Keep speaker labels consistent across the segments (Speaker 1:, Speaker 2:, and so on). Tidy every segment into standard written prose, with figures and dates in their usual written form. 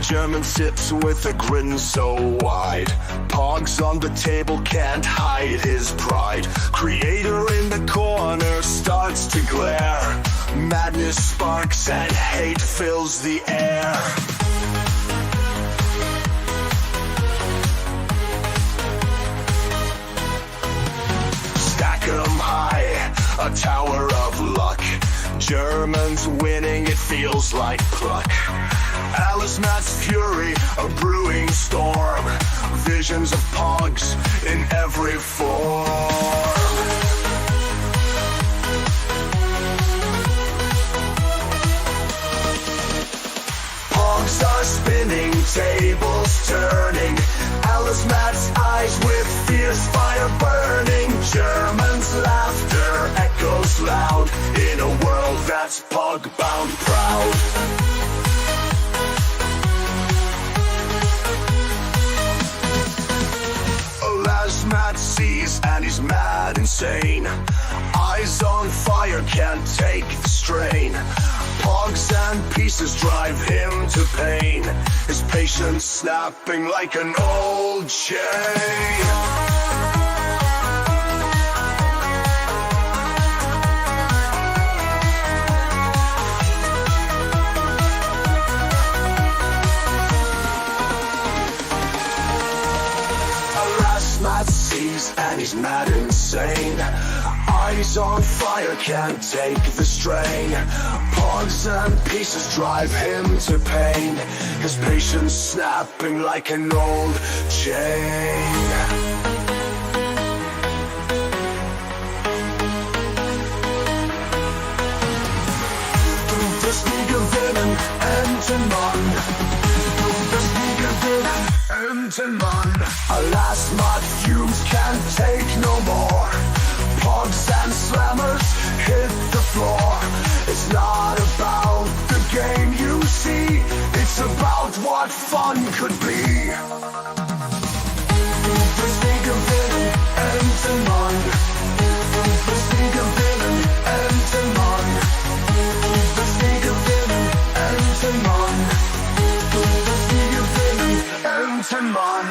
Speaker 1: German sits with a grin so wide. Pogs on the table can't hide his pride. Creator in the corner starts to glare. Madness sparks and hate fills the air. Stack 'em high, a tower of luck. Germans winning, it feels like pluck. Alice Matt's fury, a brewing storm. Visions of pogs in every form. Pogs are spinning, tables turning. Alice Matt's eyes with fierce fire burning. Germans' laughter echoes loud in a world that's pog-bound proud. Matt sees and he's mad insane. Eyes on fire, can't take the strain. Pogs and pieces drive him to pain. His patience snapping like an old chain. And he's mad insane. Eyes on fire, can't take the strain. Pogs and pieces drive him to pain. His patience snapping like an old chain. Das nie gewinnen, enden Mann. Das nie gewinnen, enden Mann. Alas, mud fumes can't take no more. Pogs and slammers hit the floor. It's not about the game you see. It's about what fun could be. Das nie gewinnen, enden Mann. Das nie gewinnen, enden Mann. Das nie gewinnen, enden Mann. Das nie gewinnen, enden Mann.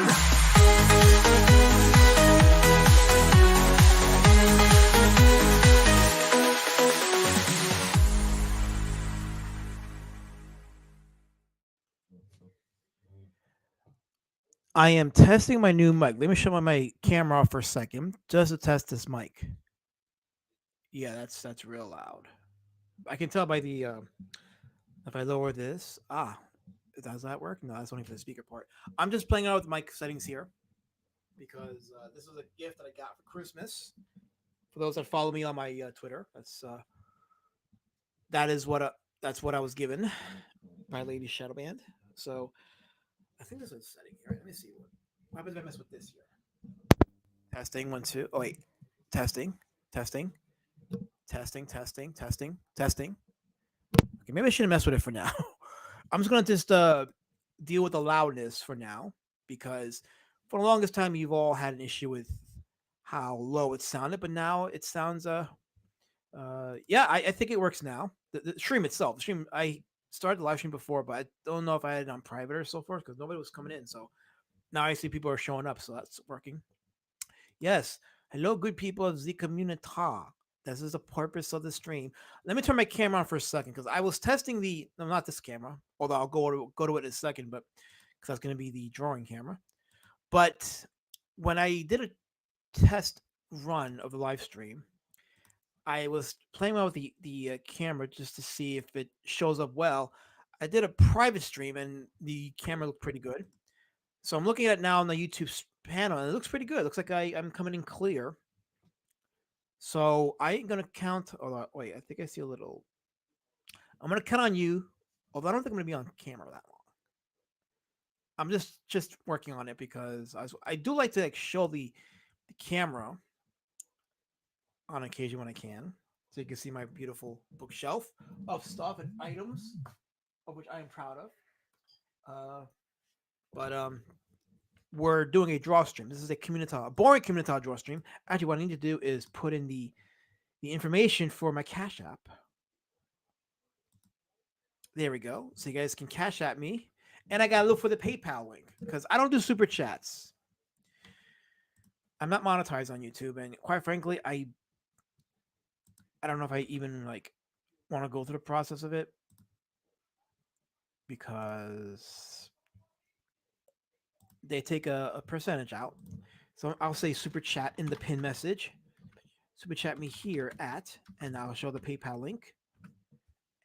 Speaker 2: I am testing my new mic. Let me shut my camera off for a second, just to test this mic. Yeah, that's real loud. I can tell by the if I lower this. Does that work? No, that's only for the speaker part. I'm just playing out with mic settings here because this was a gift that I got for Christmas. For those that follow me on my Twitter, that's what I was given by Lady Shadowband. So I think this is a setting here. Let me see what happens if I mess with this here. Testing 1 2. Oh wait, testing. Okay, maybe I shouldn't mess with it for now. I'm just gonna deal with the loudness for now because for the longest time you've all had an issue with how low it sounded, but now it sounds I think it works now. The stream itself, I started the live stream before, but I don't know if I had it on private or so forth because nobody was coming in. So now I see people are showing up, so that's working. Yes. Hello, good people of the KKKomunitah. This is the purpose of the stream. Let me turn my camera on for a second because I was testing not this camera, although I'll go to it in a second, but because that's going to be the drawing camera. But when I did a test run of the live stream, I was playing around with the camera just to see if it shows up well. I did a private stream and the camera looked pretty good. So I'm looking at it now on the YouTube panel and it looks pretty good. It looks like I'm coming in clear. So I ain't going to count. Oh, wait, I think I see a little. I'm going to count on you, although I don't think I'm going to be on camera that long. I'm just working on it because I do like to show the camera on occasion when I can, so you can see my beautiful bookshelf of stuff and items, of which I am proud of. But we're doing a draw stream. This is a boring KKKomunitah draw stream. Actually, what I need to do is put in the information for my Cash App. There we go. So you guys can Cash App me. And I gotta look for the PayPal link because I don't do super chats. I'm not monetized on YouTube, and quite frankly, I don't know if I even like want to go through the process of it because they take a percentage out. So I'll say super chat in the pin message. Super chat me here at, and I'll show the PayPal link.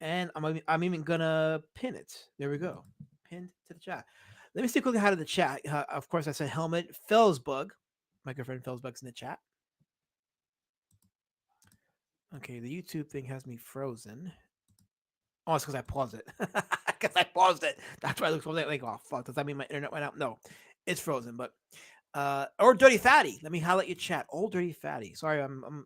Speaker 2: And I'm even gonna pin it. There we go, pinned to the chat. Let me see quickly how to the chat. Of course, I said helmet Felsbug. My good friend Felsbug's in the chat. Okay, the YouTube thing has me frozen. Oh, it's because I paused it. Because I paused it. That's why I looked like, oh fuck. Does that mean my internet went out? No, it's frozen. But or Dirty Fatty. Let me highlight your chat. Old Dirty Fatty. Sorry, I'm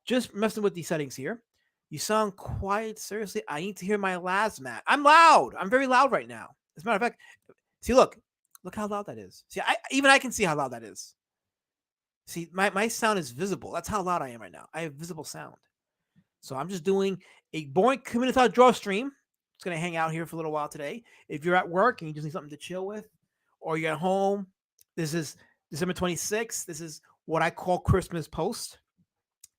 Speaker 2: just messing with these settings here. You sound quiet. Seriously, I need to hear my last mat. I'm loud. I'm very loud right now. As a matter of fact, see, look how loud that is. See, even I can see how loud that is. See, my sound is visible. That's how loud I am right now. I have visible sound. So I'm just doing a boring Komunitah draw stream. It's gonna hang out here for a little while today. If you're at work and you just need something to chill with, or you're at home, this is December 26th. This is what I call Christmas post.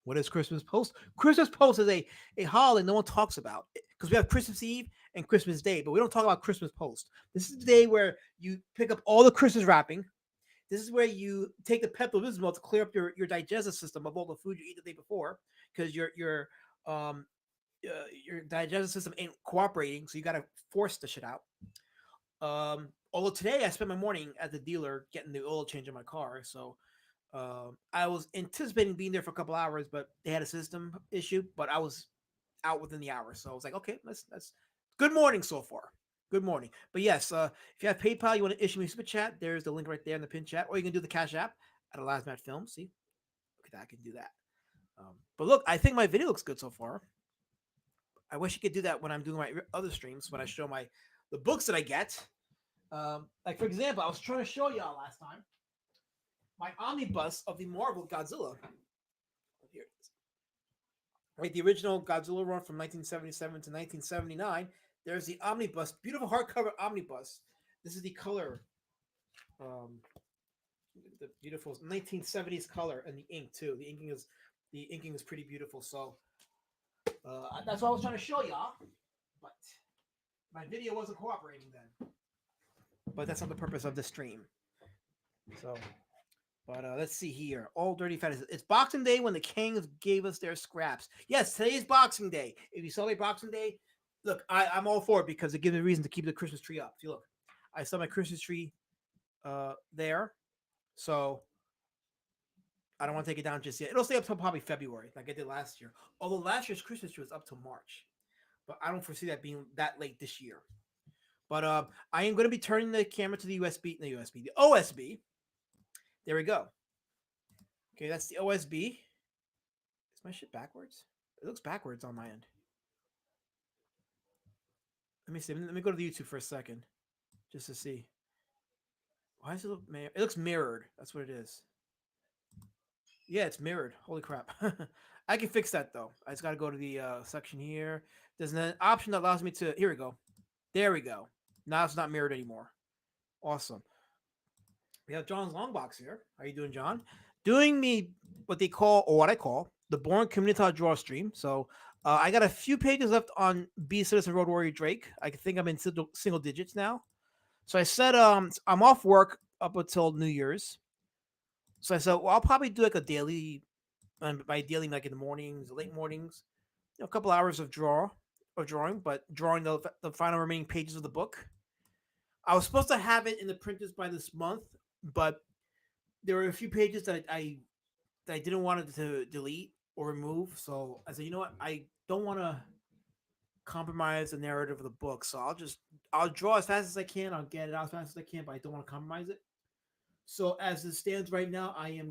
Speaker 2: What is Christmas post? Christmas post is a holiday no one talks about because we have Christmas Eve and Christmas Day, but we don't talk about Christmas post. This is the day where you pick up all the Christmas wrapping. This is where you take the Pepto Bismol to clear up your digestive system of all the food you eat the day before because um your digestive system ain't cooperating, so you got to force the shit out. Although today I spent my morning at the dealer getting the oil change in my car, so I was anticipating being there for a couple hours, but they had a system issue. But I was out within the hour, so I was like, okay, that's good morning so far. Good morning. But yes, if you have PayPal, you want to issue me a super chat, there's the link right there in the pin chat, or you can do the Cash App at Mat Film. See, look at that, I can do that. But look, I think my video looks good so far. I wish you could do that when I'm doing my other streams when I show the books that I get. Like for example, I was trying to show y'all last time my omnibus of the Marvel Godzilla. Here it is. Right, the original Godzilla run from 1977 to 1979. There's the omnibus, beautiful hardcover omnibus. This is the color, the beautiful 1970s color, and the ink too. The inking is pretty beautiful. So that's what I was trying to show y'all, but my video wasn't cooperating then. But that's not the purpose of the stream. So, but let's see here. All Dirty Fatties. It's Boxing Day when the Kings gave us their scraps. Yes, today is Boxing Day. If you celebrate Boxing Day, look, I'm all for it because it gives me a reason to keep the Christmas tree up. See, look, I saw my Christmas tree there. So I don't want to take it down just yet. It'll stay up till probably February, like I did last year. Although last year's Christmas tree was up till March. But I don't foresee that being that late this year. But I am going to be turning the camera to the the OSB. There we go. Okay, that's the OSB. Is my shit backwards? It looks backwards on my end. Let me see. Let me go to the YouTube for a second, just to see. Why does it look? It looks mirrored. That's what it is. Yeah, it's mirrored. Holy crap! I can fix that though. I just got to go to the section here. There's an option that allows me to. Here we go. There we go. Now it's not mirrored anymore. Awesome. We have John's long box here. How you doing, John? Doing me what they call, or what I call, the Born Komunitah draw stream. So I got a few pages left on B Citizen Road Warrior Drake. I think I'm in single digits now. So I said I'm off work up until New Year's. So I said, well, I'll probably do like a daily, by daily like in the mornings, late mornings, a couple hours of drawing, but drawing the final remaining pages of the book. I was supposed to have it in the printers by this month, but there were a few pages that I didn't want to delete or remove. So I said, you know what? I don't want to compromise the narrative of the book. So I'll draw as fast as I can. I'll get it out as fast as I can, but I don't want to compromise it. So as it stands right now, I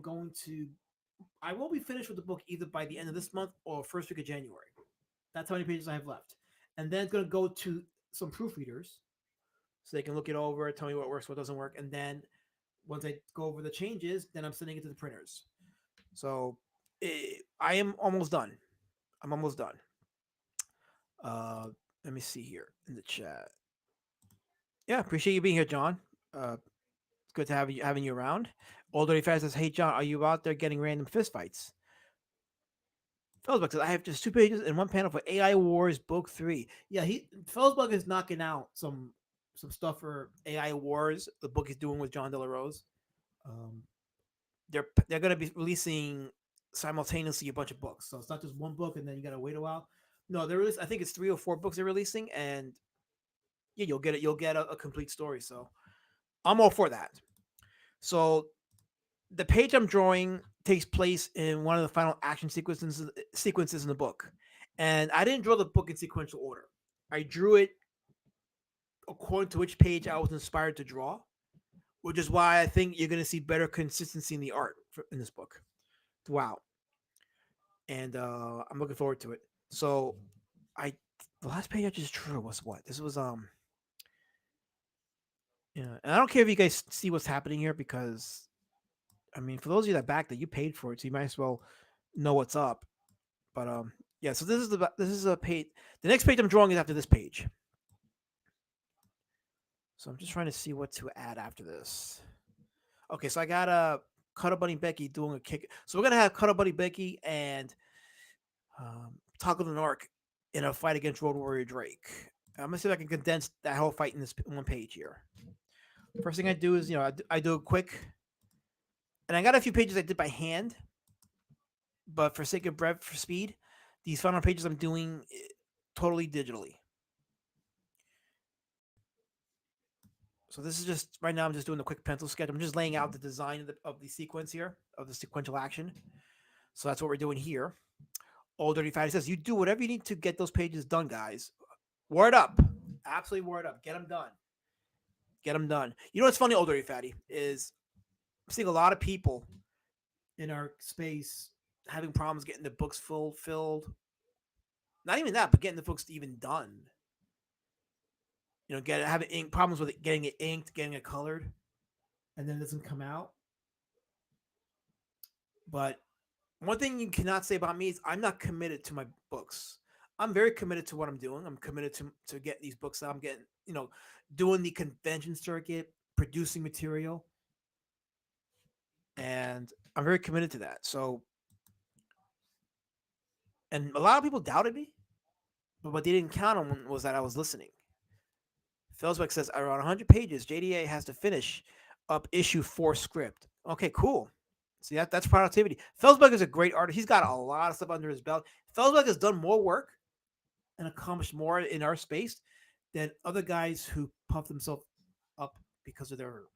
Speaker 2: will be finished with the book either by the end of this month or first week of January. That's how many pages I have left. And then it's going to go to some proofreaders so they can look it over, tell me what works, what doesn't work. And then once I go over the changes, then I'm sending it to the printers. So I am almost done. I'm almost done. Let me see here in the chat. Yeah, appreciate you being here, John. It's good to have you having you around. Old Dirty Fast says, "Hey, John, are you out there getting random fistfights?" Felsbug says, "I have just 2 pages and one panel for AI Wars Book 3." Yeah, Felsbug is knocking out some stuff for AI Wars. The book he's doing with John De La Rose. Um, they're gonna be releasing simultaneously a bunch of books, so it's not just one book and then you gotta wait a while. No, they're releasing. I think it's 3 or 4 books they're releasing, and yeah, you'll get it. You'll get a complete story. So I'm all for that. So the page I'm drawing takes place in one of the final action sequences in the book, and I didn't draw the book in sequential order. I drew it according to which page I was inspired to draw, which is why I think you're going to see better consistency in the art in this book throughout, and I'm looking forward to it. So, I the last page I just drew was what? This was yeah, and I don't care if you guys see what's happening here because I mean, for those of you that backed it, you paid for it, so you might as well know what's up. But yeah. So this is a page. The next page I'm drawing is after this page. So I'm just trying to see what to add after this. Okay, so I got Cuddle Bunny Becky doing a kick. So we're gonna have Cuddle Bunny Becky and Toggle the Narc in a fight against Road Warrior Drake. I'm gonna see if I can condense that whole fight in this one page here. First thing I do is I do a quick, and I got a few pages I did by hand, but for sake of breadth for speed, these final pages I'm doing totally digitally. So this is just right now. I'm just doing a quick pencil sketch. I'm just laying out the design of the sequence here of the sequential action. So that's what we're doing here. Old Dirty Fatty says, "You do whatever you need to get those pages done, guys. Word up, absolutely word up. Get them done. Get them done." You know what's funny, Old Dirty Fatty, is I'm seeing a lot of people in our space having problems getting the books filled. Not even that, but getting the books even done. Having ink problems with it, getting it inked, getting it colored, and then it doesn't come out. But one thing you cannot say about me is I'm not committed to my books. I'm very committed to what I'm doing. I'm committed to get these books out. I'm getting, doing the convention circuit, producing material, and I'm very committed to that. So, and a lot of people doubted me, but what they didn't count on was that I was listening. Felsbeck says around 100 pages, JDA has to finish up issue 4 script. Okay, cool. See, that's productivity. Felsbeck is a great artist. He's got a lot of stuff under his belt. Felsbeck has done more work and accomplished more in our space than other guys who puff themselves up because of their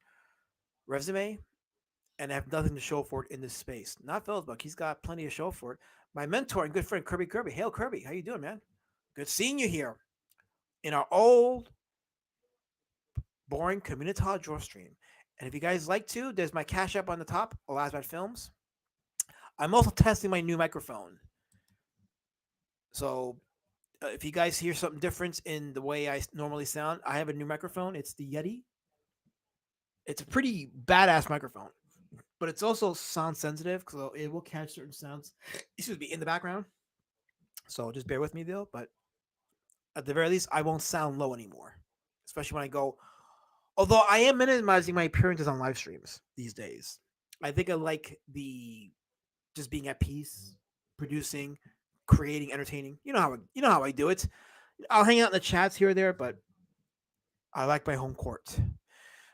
Speaker 2: resume and have nothing to show for it in this space. Not Felsbeck. He's got plenty to show for it. My mentor and good friend Kirby. Hail Kirby. How you doing, man? Good seeing you here in our old boring Komunitah draw stream. And if you guys like to, there's my Cash App on the top, Elasmat Films. I'm also testing my new microphone. So if you guys hear something different in the way I normally sound, I have a new microphone. It's the Yeti. It's a pretty badass microphone, but it's also sound sensitive, so it will catch certain sounds, excuse me, in the background. So just bear with me, though. But at the very least, I won't sound low anymore, especially when I go. Although I am minimizing my appearances on live streams these days. I think I like the just being at peace, producing, creating, entertaining. You know how I do it. I'll hang out in the chats here or there, but I like my home court.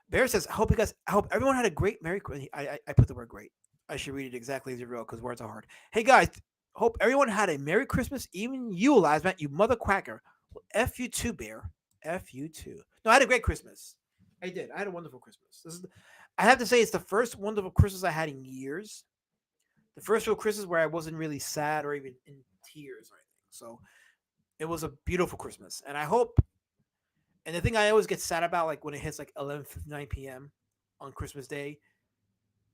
Speaker 2: Bear says, I hope everyone had a great Merry Christmas. I put the word great. I should read it exactly as you wrote because words are hard. Hey guys, hope everyone had a Merry Christmas. Even you, Lazmat, you mother quacker. Well, F you too, Bear. F you too. No, I had a great Christmas. I did. I had a wonderful Christmas. I have to say, it's the first wonderful Christmas I had in years. The first real Christmas where I wasn't really sad or even in tears or anything. So it was a beautiful Christmas. And I hope, and the thing I always get sad about, like when it hits like 11:59 p.m. on Christmas Day,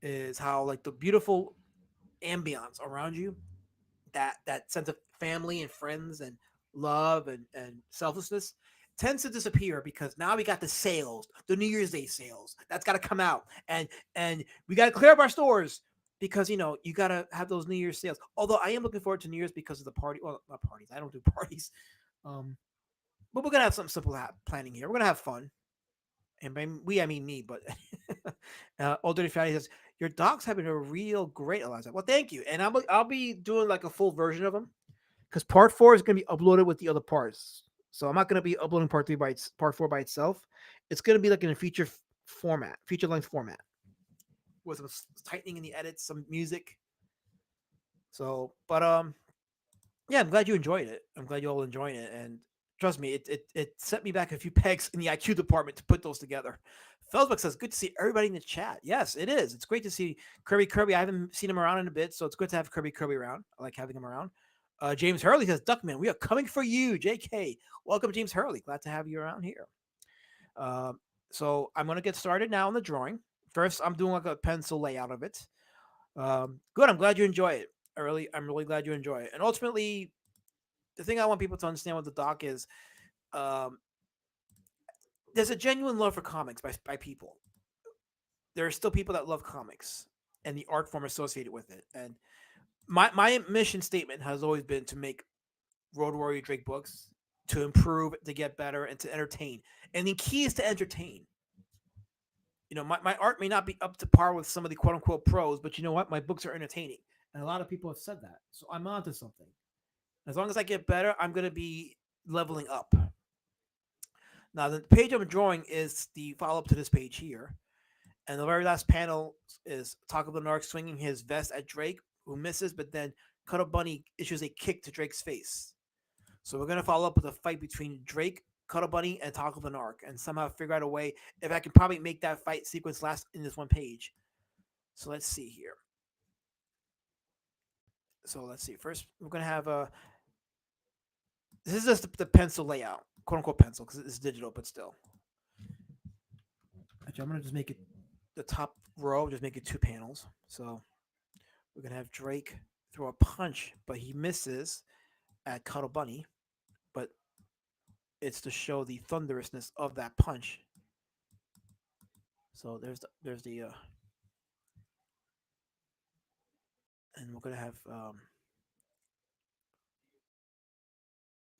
Speaker 2: is how like the beautiful ambiance around you, that sense of family and friends and love and selflessness tends to disappear because now we got the sales, the New Year's Day sales. That's got to come out, and we got to clear up our stores because you got to have those New Year's sales. Although I am looking forward to New Year's because of the party. Well, not parties. I don't do parties. But we're gonna have something simple planning here. We're gonna have fun. And by we, I mean me, but Old Dirty Fatty says, your dog's having a real great Eliza. Well, thank you. And I'll be doing like a full version of them because part four is going to be uploaded with the other parts. So I'm not going to be uploading part four by itself. It's going to be like in a format, feature length format with some tightening in the edits, some music. So, but yeah, I'm glad you enjoyed it. I'm glad you all enjoying it, and trust me, it set me back a few pegs in the IQ department to put those together. Felsbeck says, "Good to see everybody in the chat." Yes, it is. It's great to see Kirby. I haven't seen him around in a bit, so it's good to have Kirby around. I like having him around. James Hurley says, "Duckman, we are coming for you." JK, welcome, James Hurley. Glad to have you around here. Um, so I'm gonna get started now on the drawing. First, I'm doing like a pencil layout of it. Good. I'm glad you enjoy it. I'm really glad you enjoy it. And ultimately, the thing I want people to understand with the doc is um, there's a genuine love for comics by people. There are still people that love comics and the art form associated with it. And my mission statement has always been to make Road Warrior Drake books to improve, to get better, and to entertain. And the key is to entertain. My art may not be up to par with some of the quote unquote pros, but you know what? My books are entertaining. And a lot of people have said that. So I'm onto something. As long as I get better, I'm going to be leveling up. Now, the page I'm drawing is the follow up to this page here. And the very last panel is Taco Bernard swinging his vest at Drake, who misses, but then Cuddle Bunny issues a kick to Drake's face. So we're going to follow up with a fight between Drake, Cuddle Bunny, and Taco Bernard, and somehow figure out a way if I can probably make that fight sequence last in this one page. So let's see here. So let's see. First, we're going to have a. This is just the pencil layout, quote unquote pencil, because it's digital, but still. Actually, I'm going to just make it the top row, just make it two panels. So we're going to have Drake throw a punch, but he misses at Cuddle Bunny. But it's to show the thunderousness of that punch. So there's the and we're gonna have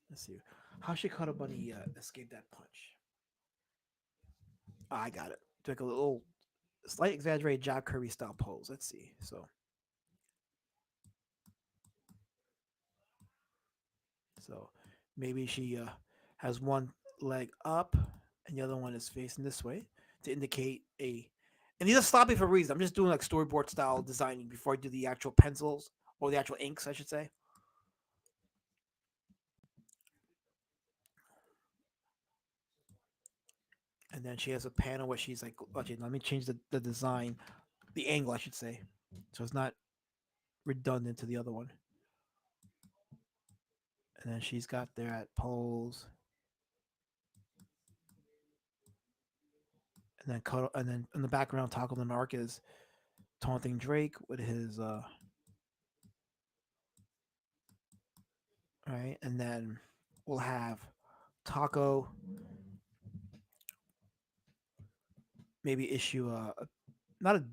Speaker 2: let's see, how should Cuddle Bunny escape that punch? I got it. Took a little slight exaggerated Jack Kirby style pose. Let's see. So maybe she has one leg up and the other one is facing this way to indicate a. And these are sloppy for a reason. I'm just doing like storyboard style designing before I do the actual pencils or the actual inks, I should say. And then she has a panel where she's like, okay, let me change the design, the angle, I should say, so it's not redundant to the other one. And then she's got there at pose, and then and then in the background, Taco the Narc is taunting Drake with his right, and then we'll have Taco maybe issue not a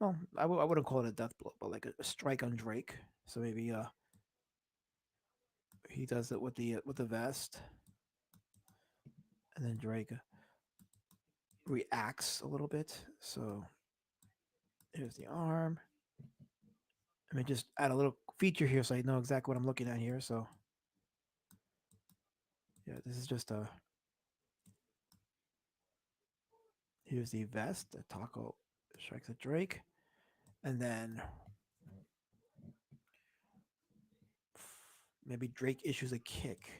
Speaker 2: well, I wouldn't call it a death blow, but like a strike on Drake. So maybe he does it with the vest, and then Drake reacts a little bit. So here's the arm. Let me just add a little feature here so I know exactly what I'm looking at here. So yeah, this is just a. Here's the vest. The Taco strikes at Drake, and then maybe Drake issues a kick.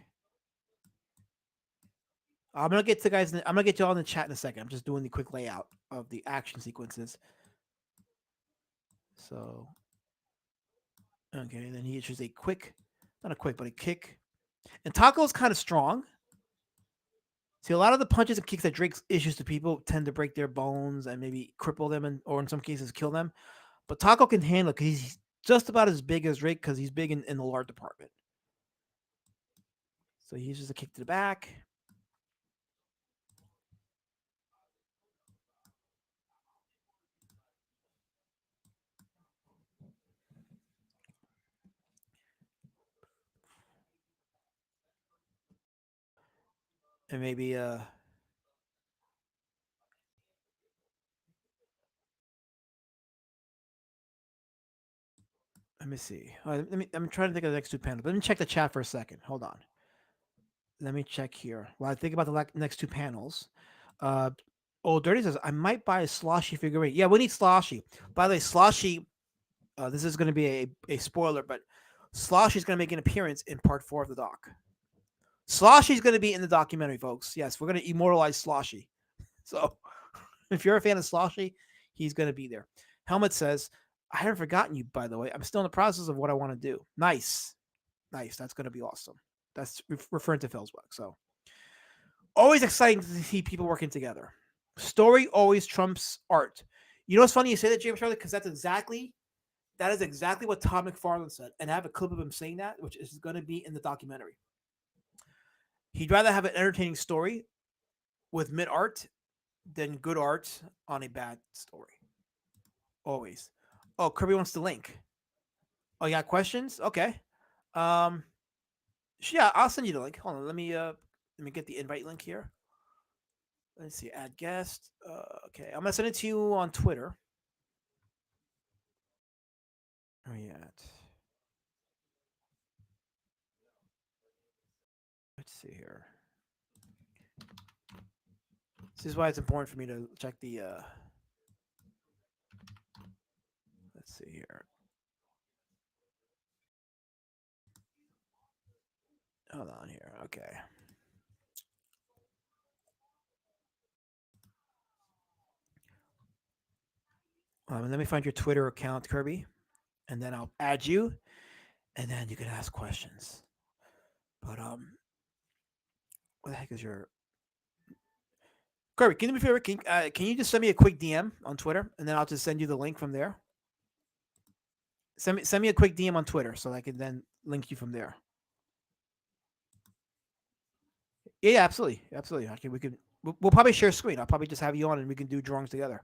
Speaker 2: I'm gonna get to guys. I'm gonna get you all in the chat in a second. I'm just doing the quick layout of the action sequences. So okay, and then he issues a quick, not a quick, but a kick. And Taco's kind of strong. See, a lot of the punches and kicks that Drake issues to people tend to break their bones and maybe cripple them, or in some cases kill them. But Taco can handle it because he's just about as big as Drake because he's big in the large department. So he uses a kick to the back. And maybe Let me see. I'm trying to think of the next two panels. Let me check the chat for a second. Hold on. Let me check here. While I think about the next two panels. Uh, Old Dirty says I might buy a Sloshy figurine. Yeah, we need Sloshy. By the way, Sloshy. This is going to be a spoiler, but Sloshy's going to make an appearance in part 4 of the doc. Sloshy's going to be in the documentary, folks. Yes, we're going to immortalize Sloshy. So if you're a fan of Sloshy, he's going to be there. Helmet says, I haven't forgotten you, by the way. I'm still in the process of what I want to do. Nice. Nice. That's going to be awesome. That's referring to Felsbeck. So always exciting to see people working together. Story always trumps art. You know what's funny you say that, James Charlie? Because that is exactly what Todd McFarlane said. And I have a clip of him saying that, which is going to be in the documentary. He'd rather have an entertaining story with mid art than good art on a bad story. Always. Oh, Kirby wants the link. Oh, you got questions? Okay. Um, yeah, I'll send you the link. Hold on. Let me get the invite link here. Let's see. Add guest. Okay, I'm gonna send it to you on Twitter. Where you at? Let's see here. This is why it's important for me to check the. Let's see here. Hold on here. Okay. Let me find your Twitter account, Kirby, and then I'll add you, and then you can ask questions. But what the heck is your Kirby? Can you do me a favor? Can you just send me a quick DM on Twitter, and then I'll just send you the link from there. Send me a quick DM on Twitter so I can then link you from there. Yeah, absolutely, absolutely. We'll probably share screen. I'll probably just have you on, and we can do drawings together,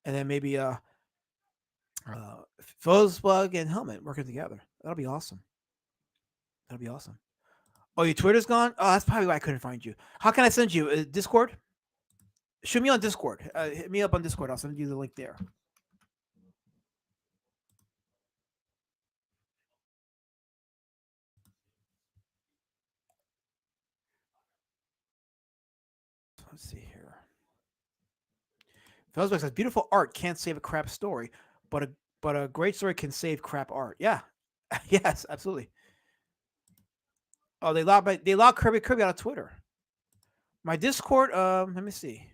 Speaker 2: and then maybe Fosbug and Helmet working together. That'll be awesome. That'll be awesome. Oh, your Twitter's gone? Oh, that's probably why I couldn't find you. How can I send you? Discord? Shoot me on Discord. Hit me up on Discord. I'll send you the link there. Let's see here. Felsbeck says, beautiful art can't save a crap story, but a great story can save crap art. Yeah. Yes, absolutely. Oh, they locked Kirby out of Twitter. My Discord, let me see.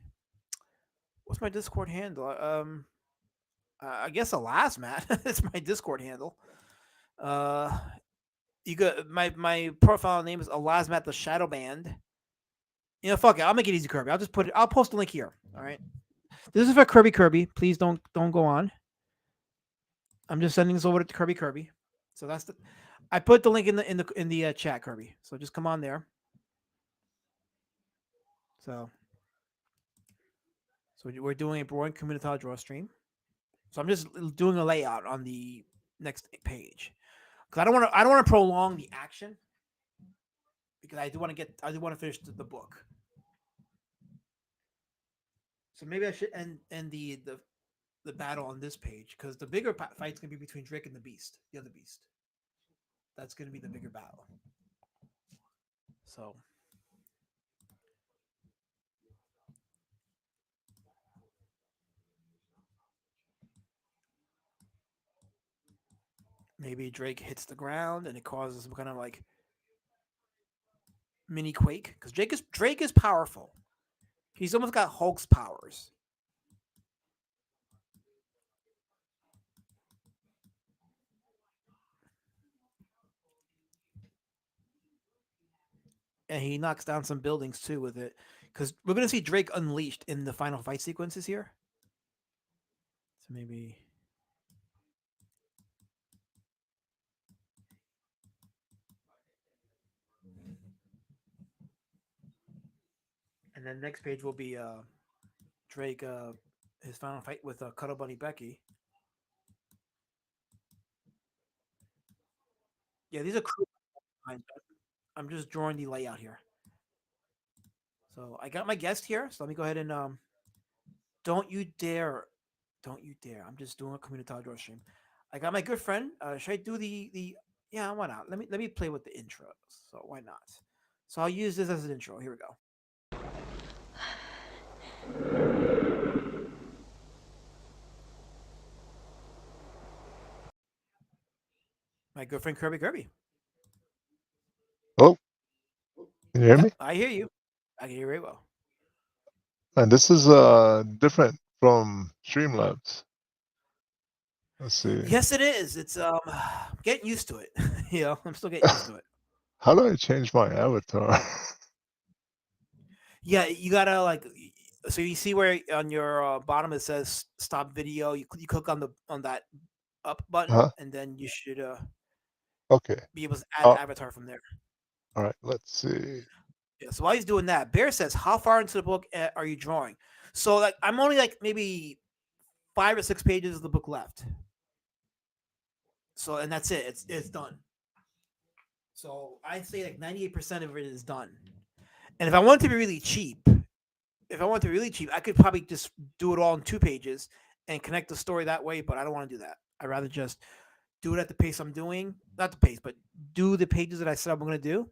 Speaker 2: What's my Discord handle? I guess Alasmat. It's my Discord handle. Uh, you got my profile name is Alasmat the Shadow Band. You know, fuck it. I'll make it easy, Kirby. I'll just put it. I'll post a link here. All right. This is for Kirby. Please don't go on. I'm just sending this over to Kirby. So that's the. I put the link in the chat, Kirby. So just come on there. So we're doing a Boring Komunitah draw stream. So I'm just doing a layout on the next page because I don't want to prolong the action because I do want to finish the book. So maybe I should end the battle on this page because the bigger fight's gonna be between Drake and the other beast. That's gonna be the bigger battle. So maybe Drake hits the ground and it causes some kind of like mini quake because Drake is powerful. He's almost got Hulk's powers. And he knocks down some buildings too with it because we're gonna see Drake unleashed in the final fight sequences here. So maybe. And then next page will be Drake his final fight with Cuddle Bunny Becky. Yeah, these are crew. I'm just drawing the layout here. So I got my guest here. So let me go ahead and don't you dare. I'm just doing a community draw stream. I got my good friend. Should I do the? Yeah, why not? Let me play with the intro. So why not? So I'll use this as an intro. Here we go. My good friend Kirby Kirby.
Speaker 3: Oh, can you hear
Speaker 2: Yep,
Speaker 3: me?
Speaker 2: I hear you. I can hear you very well.
Speaker 3: And this is different from Streamlabs. Let's see.
Speaker 2: Yes, it is. It's getting used to it. I'm still getting used to it.
Speaker 3: How do I change my avatar?
Speaker 2: Yeah, you gotta like. So you see where on your bottom it says stop video. You click on that up button,
Speaker 3: Huh?
Speaker 2: and then you should
Speaker 3: Okay.
Speaker 2: be able to add an
Speaker 3: Oh,
Speaker 2: avatar from there.
Speaker 3: all right. Let's see.
Speaker 2: Yeah. So while he's doing that, Bear says, "How far into the book are you drawing?" So like I'm only like maybe 5 or 6 pages of the book left. So and that's it. It's done. So I'd say like 98% of it is done. And if I want to be really cheap, I could probably just do it all in 2 pages and connect the story that way. But I don't want to do that. I'd rather just do it at the pace I'm doing, not the pace, but do the pages that I said I'm going to do,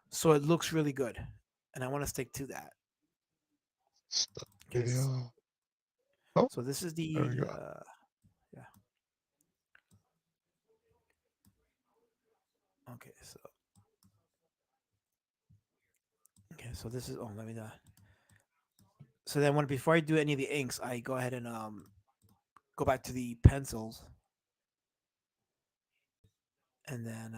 Speaker 2: so it looks really good, and I want to stick to that.
Speaker 3: Stop
Speaker 2: Okay,
Speaker 3: video. Oh,
Speaker 2: so this is
Speaker 3: there we
Speaker 2: the
Speaker 3: go.
Speaker 2: yeah. Okay, so this is let me so then when before I do any of the inks, I go ahead and go back to the pencils, and then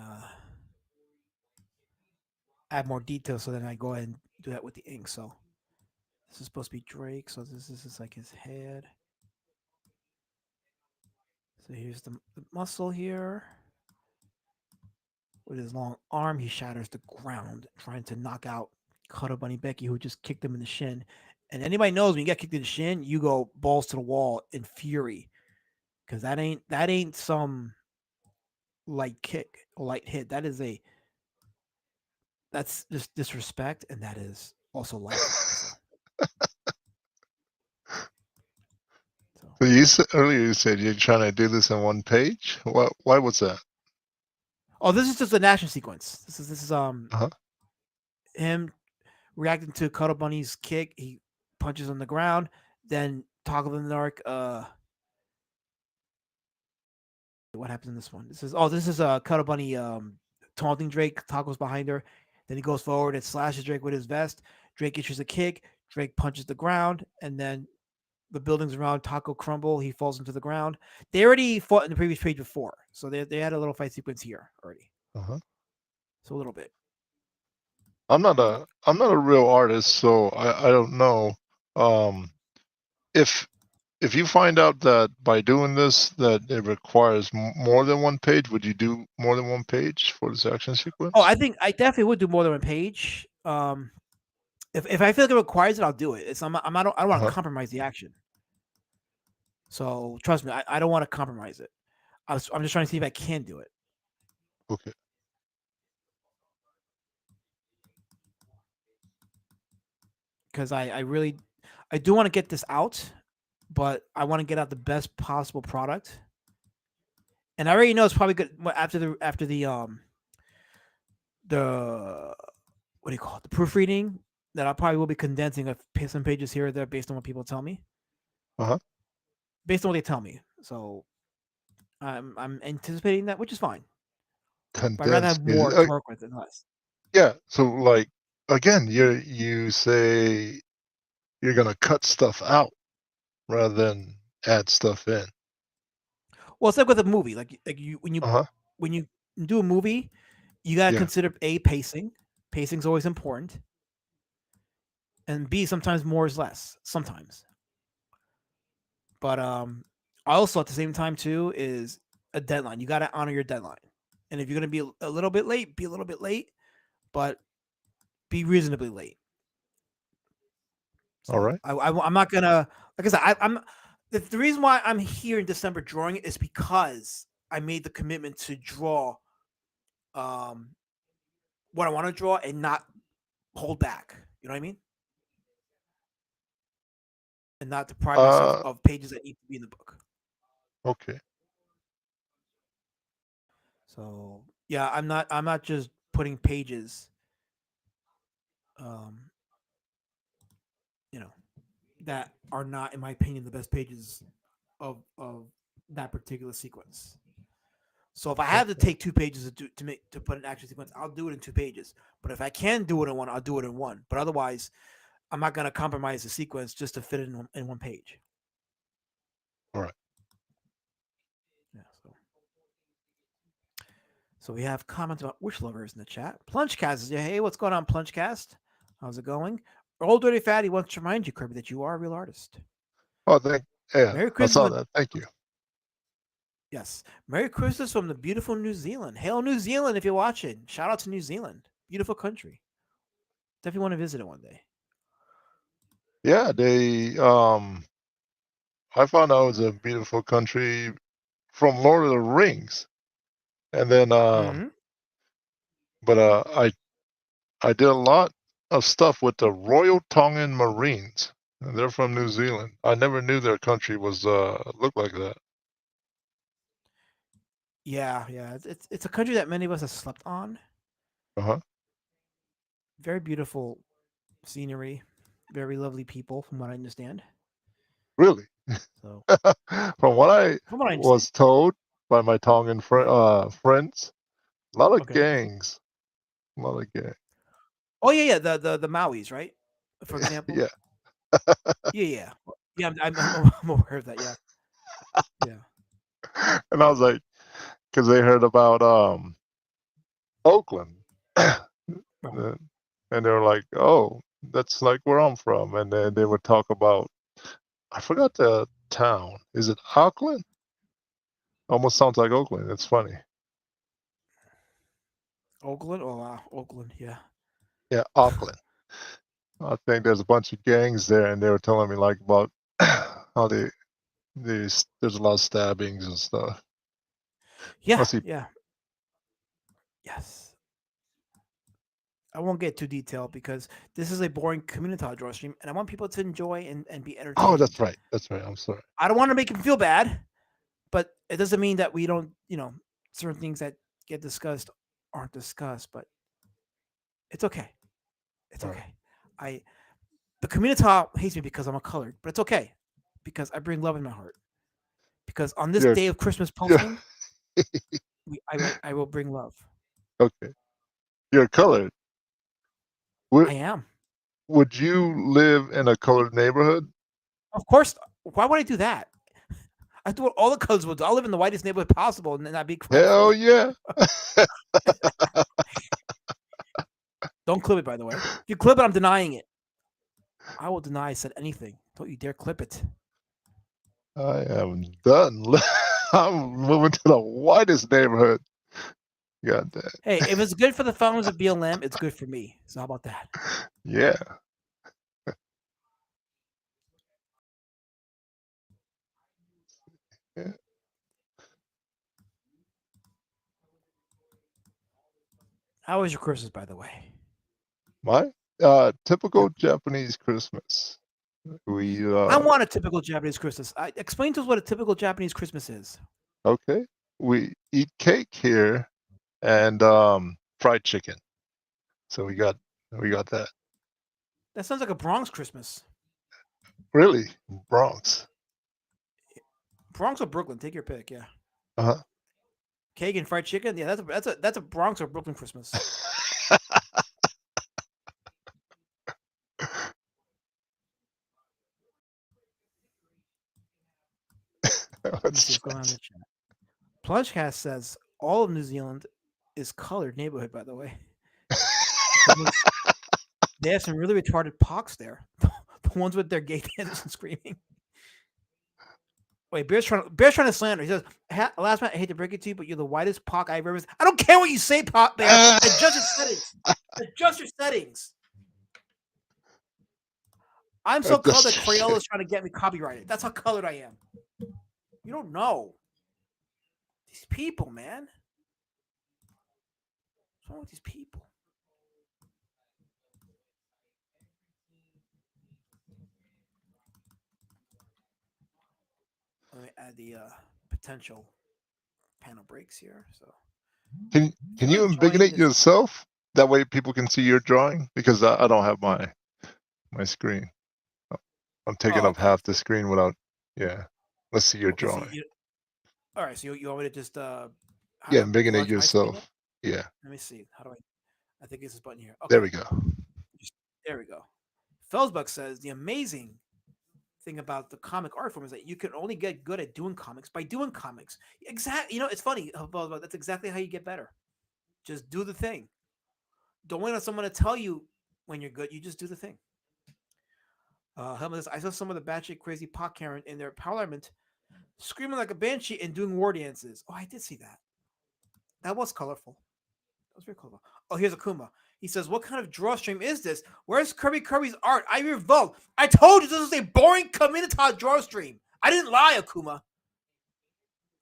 Speaker 2: add more detail. So then I go ahead and do that with the ink. So this is supposed to be Drake. So this is like his head. So here's the muscle here. With his long arm, he shatters the ground, trying to knock out Cuddle Bunny Becky, who just kicked him in the shin. And anybody knows when you get kicked in the shin, you go balls to the wall in fury, because that ain't some light kick or light hit. That's just disrespect, and that is also life. So
Speaker 3: So you said earlier you said you're trying to do this in one page. What? Why was that?
Speaker 2: oh, this is just an action sequence. This is
Speaker 3: Uh-huh.
Speaker 2: him reacting to Cuddle Bunny's kick. He punches on the ground, then Toggle in the Dark. What happens in this one? This is Cuddle Bunny taunting Drake. Toggles behind her. Then he goes forward and slashes Drake with his vest. Drake issues a kick. Drake punches the ground, and then the buildings around Taco crumble. He falls into the ground. They already fought in the previous page before, so they had a little fight sequence here already.
Speaker 3: Uh-huh.
Speaker 2: So a little bit.
Speaker 3: I'm not a real artist, so I don't know. Um, if if you find out that by doing this that it requires more than one page, would you do more than one page for this action
Speaker 2: Oh,
Speaker 3: sequence?
Speaker 2: I think I definitely would do more than one page. If I feel like it requires it, I'll do it. I don't want to
Speaker 3: Uh-huh.
Speaker 2: compromise the action. So trust me, I don't want to compromise it. I'm just trying to see if I can do it.
Speaker 3: Okay.
Speaker 2: Because I do want to get this out, but I want to get out the best possible product. And I already know it's probably good after the what do you call it, the proofreading, that I probably will be condensing some pages here or there based on what people tell me,
Speaker 3: Uh-huh.
Speaker 2: based on what they tell me. So I'm anticipating that, which is fine. But I'd rather
Speaker 3: Condensed
Speaker 2: have more
Speaker 3: pages.
Speaker 2: to work with than less.
Speaker 3: Yeah. So like again, you say you're gonna cut stuff out rather than add stuff in.
Speaker 2: Well, it's like with a movie. Like you
Speaker 3: Uh-huh.
Speaker 2: when you do a movie, you gotta
Speaker 3: Yeah.
Speaker 2: consider A, pacing. Pacing's always important. And B, sometimes more is less. Sometimes. But also at the same time too is a deadline. You gotta honor your deadline. And if you're gonna be a little bit late, be a little bit late, but be reasonably late.
Speaker 3: All
Speaker 2: So
Speaker 3: right.
Speaker 2: I'm not gonna, like I said, I'm the reason why I'm here in December drawing it is because I made the commitment to draw um what I want to draw and not hold back. You know what I mean? And not deprive myself
Speaker 3: Uh
Speaker 2: of pages that need to be in the book.
Speaker 3: okay.
Speaker 2: So yeah, I'm not just putting pages, um, you know, that are not, in my opinion, the best pages of that particular sequence. So if I have to
Speaker 3: Okay.
Speaker 2: take 2 pages to put an action sequence, I'll do it in 2 pages. But if I can do it in one, I'll do it in one. But otherwise, I'm not gonna compromise the sequence just to fit it in one page.
Speaker 3: All right.
Speaker 2: Yeah. So we have comments about wish lovers in the chat. Plungecast is, yeah, hey, what's going on, Plungecast? How's it going? Old Dirty Fatty wants to remind you, Kirby, that you are a real artist.
Speaker 3: Oh, yeah,
Speaker 2: Merry
Speaker 3: I saw
Speaker 2: Christmas.
Speaker 3: that. Thank you.
Speaker 2: Yes. Merry Christmas from the beautiful New Zealand. Hail New Zealand if you're watching. Shout out to New Zealand. Beautiful country. Definitely want to visit it one day.
Speaker 3: Yeah, I found out it was a beautiful country from Lord of the Rings, and then
Speaker 2: Mm-hmm.
Speaker 3: but I did a lot of stuff with the Royal Tongan Marines. And they're from New Zealand. I never knew their country was looked like that.
Speaker 2: Yeah. It's a country that many of us have slept on.
Speaker 3: Uh-huh.
Speaker 2: Very beautiful scenery. Very lovely people, from what I understand.
Speaker 3: Really?
Speaker 2: So,
Speaker 3: From what I
Speaker 2: from what I understand.
Speaker 3: was told by my Tongan
Speaker 2: Yeah.
Speaker 3: friends, a lot of
Speaker 2: Okay.
Speaker 3: gangs. A lot of gangs.
Speaker 2: Oh yeah. The Maui's, right? For example.
Speaker 3: Yeah.
Speaker 2: Yeah. Yeah. I'm aware of that. Yeah. Yeah.
Speaker 3: And I was like, because they heard about Oakland.
Speaker 2: Right.
Speaker 3: And they were like, oh, that's like where I'm from. And then they would talk about, I forgot the town. Is it Auckland? Almost sounds like Oakland. It's funny.
Speaker 2: Oakland. Oh wow, Oakland. Yeah.
Speaker 3: Yeah, Auckland. I think there's a bunch of gangs there, and they were telling me like about how there's a lot of stabbings and stuff. I
Speaker 2: Yeah.
Speaker 3: see.
Speaker 2: Yeah. Yes. I won't get too detailed because this is a boring community draw stream, and I want people to enjoy and be
Speaker 3: Oh, that's
Speaker 2: entertained.
Speaker 3: right. That's right. I'm sorry.
Speaker 2: I don't want to make them feel bad, but it doesn't mean that we don't, certain things that get discussed aren't discussed. But it's okay. It's
Speaker 3: All right.
Speaker 2: okay. I The community hates me because I'm a colored, but it's okay because I bring love in my heart. Because on this
Speaker 3: You're,
Speaker 2: day of Christmas
Speaker 3: you're
Speaker 2: posting, I will bring love.
Speaker 3: okay. You're colored. Would
Speaker 2: I am.
Speaker 3: would you live in a colored neighborhood?
Speaker 2: Of course. Why would I do that? I do what all the colors would do. I'll live in the whitest neighborhood possible and then not be
Speaker 3: Hell
Speaker 2: colorful.
Speaker 3: yeah.
Speaker 2: Don't clip it, by the way. If you clip it, I'm denying it. I will deny I said anything. Don't you dare clip it.
Speaker 3: I am done. I'm moving to the whitest neighborhood. God damn.
Speaker 2: Hey, if it's good for the followers of BLM, it's good for me. So how about that?
Speaker 3: Yeah. Yeah.
Speaker 2: How was your Christmas, by the way?
Speaker 3: My
Speaker 2: Yep.
Speaker 3: typical Japanese Christmas. We
Speaker 2: I want a typical Japanese Christmas. Explain to us what a typical Japanese Christmas is.
Speaker 3: okay. We eat cake here and fried chicken. So we got that.
Speaker 2: That sounds like a Bronx Christmas.
Speaker 3: Really? Bronx.
Speaker 2: Bronx or Brooklyn? Take your pick. Yeah.
Speaker 3: Uh-huh.
Speaker 2: Cake and fried chicken. Yeah, that's a Bronx or Brooklyn Christmas. Let me see
Speaker 3: Let's
Speaker 2: what's going on in
Speaker 3: try.
Speaker 2: the chat. Plungecast says all of New Zealand is colored neighborhood. By the way, they have some really retarded pox there. The ones with their gay dancers and screaming. Wait, Bear's trying to slander. He says, "Last night I hate to break it to you, but you're the whitest pock I've ever seen." I don't care what you say, Pock Bear. Adjust your settings. Adjust your settings. I'm so colored that Crayola is trying to get me copyrighted. That's how colored I am. You don't know these people, man. What's wrong with these people? Let me add the potential panel breaks here. So
Speaker 3: Can
Speaker 2: You're
Speaker 3: you
Speaker 2: enjoying
Speaker 3: embiggenate
Speaker 2: this.
Speaker 3: yourself? That way people can see your drawing because I don't have my screen. I'm taking
Speaker 2: Oh,
Speaker 3: up
Speaker 2: okay.
Speaker 3: half the screen without. Yeah. Let's see your
Speaker 2: Okay, so
Speaker 3: drawing.
Speaker 2: you all right, so you want me to just how
Speaker 3: Yeah,
Speaker 2: to
Speaker 3: embiggenate
Speaker 2: enlarge my screen up?
Speaker 3: yourself. Yeah.
Speaker 2: Let me see. How do I think it's this button here.
Speaker 3: There
Speaker 2: Okay.
Speaker 3: we go.
Speaker 2: Just, there we go. Felsbuck says the amazing thing about the comic art form is that you can only get good at doing comics by doing comics. Exactly. It's funny. Felsbuck, that's exactly how you get better. Just do the thing. Don't wait on someone to tell you when you're good. You just do the thing. Helmut says, I saw some of the batshit crazy pot Karen in their parliament screaming like a banshee and doing war dances. Oh, I did see that. That was colorful. That was very colorful. Oh, here's Akuma. He says, what kind of drawstream is this? Where's Kirby Kirby's art? I revolt. I told you this was a boring Komunitah drawstream. I didn't lie, Akuma.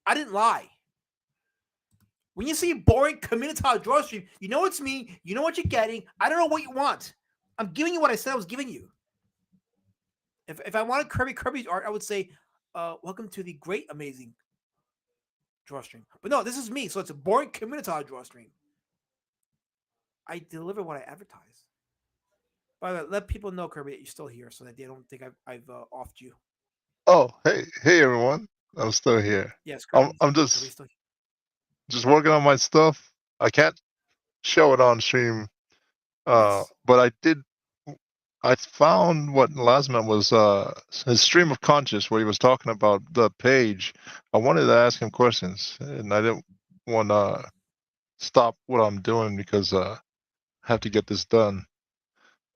Speaker 2: I didn't lie. When you see boring Komunitah drawstream, you know it's me. You know what you're getting. I don't know what you want. I'm giving you what I said I was giving you. If I wanted Kirby's art, I would say, welcome to the great, amazing drawstream. But no, this is me, so it's a boring Komunitah drawstream. I deliver what I advertise. By the way, let people know, Kirby, that you're still here, so that they don't think I've offed you.
Speaker 3: Oh, hey everyone. I'm still here.
Speaker 2: Yes,
Speaker 3: I'm
Speaker 2: Kirby's still here.
Speaker 3: just working on my stuff. I can't show it on stream.
Speaker 2: Yes.
Speaker 3: But I found what last month was his stream of conscious where he was talking about the page. I wanted to ask him questions and I didn't want to stop what I'm doing because I have to get this done.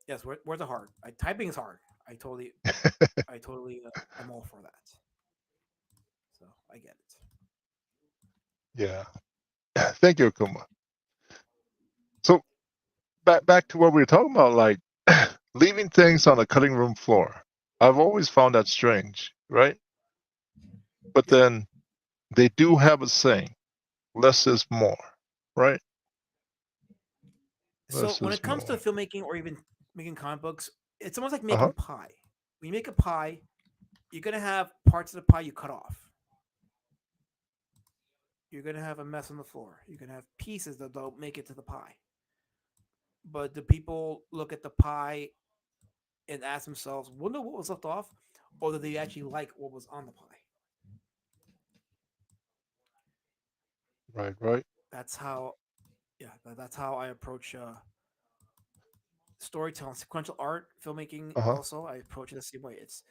Speaker 2: Yes, words are hard. Typing is hard. I totally, I'm all for that. So I get it.
Speaker 3: Yeah. Thank you, Akuma. So back to what we were talking about, like leaving things on the cutting room floor. I've always found that strange, right? But
Speaker 2: Yep.
Speaker 3: then they do have a saying, less is more, right?
Speaker 2: So
Speaker 3: Less
Speaker 2: when
Speaker 3: is
Speaker 2: it comes to
Speaker 3: more.
Speaker 2: filmmaking or even making comic books, it's almost like
Speaker 3: Uh-huh.
Speaker 2: making pie. When you make a pie, you're gonna have parts of the pie you cut off. You're gonna have a mess on the floor. You're gonna have pieces that don't make it to the pie. But the people look at the pie and ask themselves, wonder what was left off, or do they actually like what was on the pie?
Speaker 3: Right.
Speaker 2: That's how, yeah, that's how I approach storytelling, sequential art, filmmaking.
Speaker 3: Uh-huh.
Speaker 2: Also, I approach it the same way. It's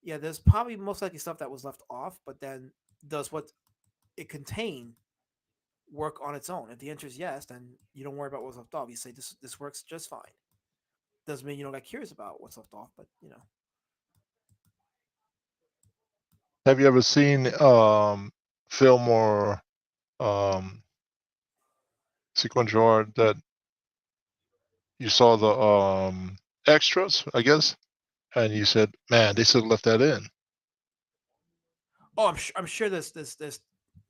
Speaker 2: yeah, there's probably most likely stuff that was left off, but then does what it contained work on its own? If the answer is yes, then you don't worry about what's left off. You say this works just fine. Doesn't mean you don't get curious about what's left off, but
Speaker 3: Have you ever seen film or um sequential art that you saw the extras, I guess, and you said, "Man, they should have left that in."
Speaker 2: oh, I'm sure there's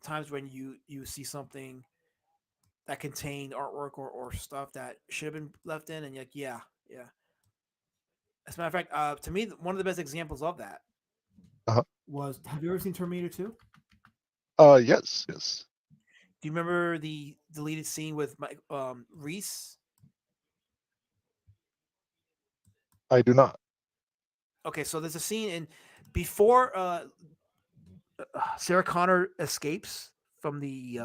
Speaker 2: times when you see something that contained artwork or stuff that should have been left in, and you're like, yeah. As a matter of fact, to me, one of the best examples of that
Speaker 3: Uh-huh.
Speaker 2: was. Have you ever seen Terminator 2?
Speaker 3: Yes.
Speaker 2: Do you remember the deleted scene with Reese?
Speaker 3: I do not.
Speaker 2: Okay, so there's a scene in before Sarah Connor escapes from the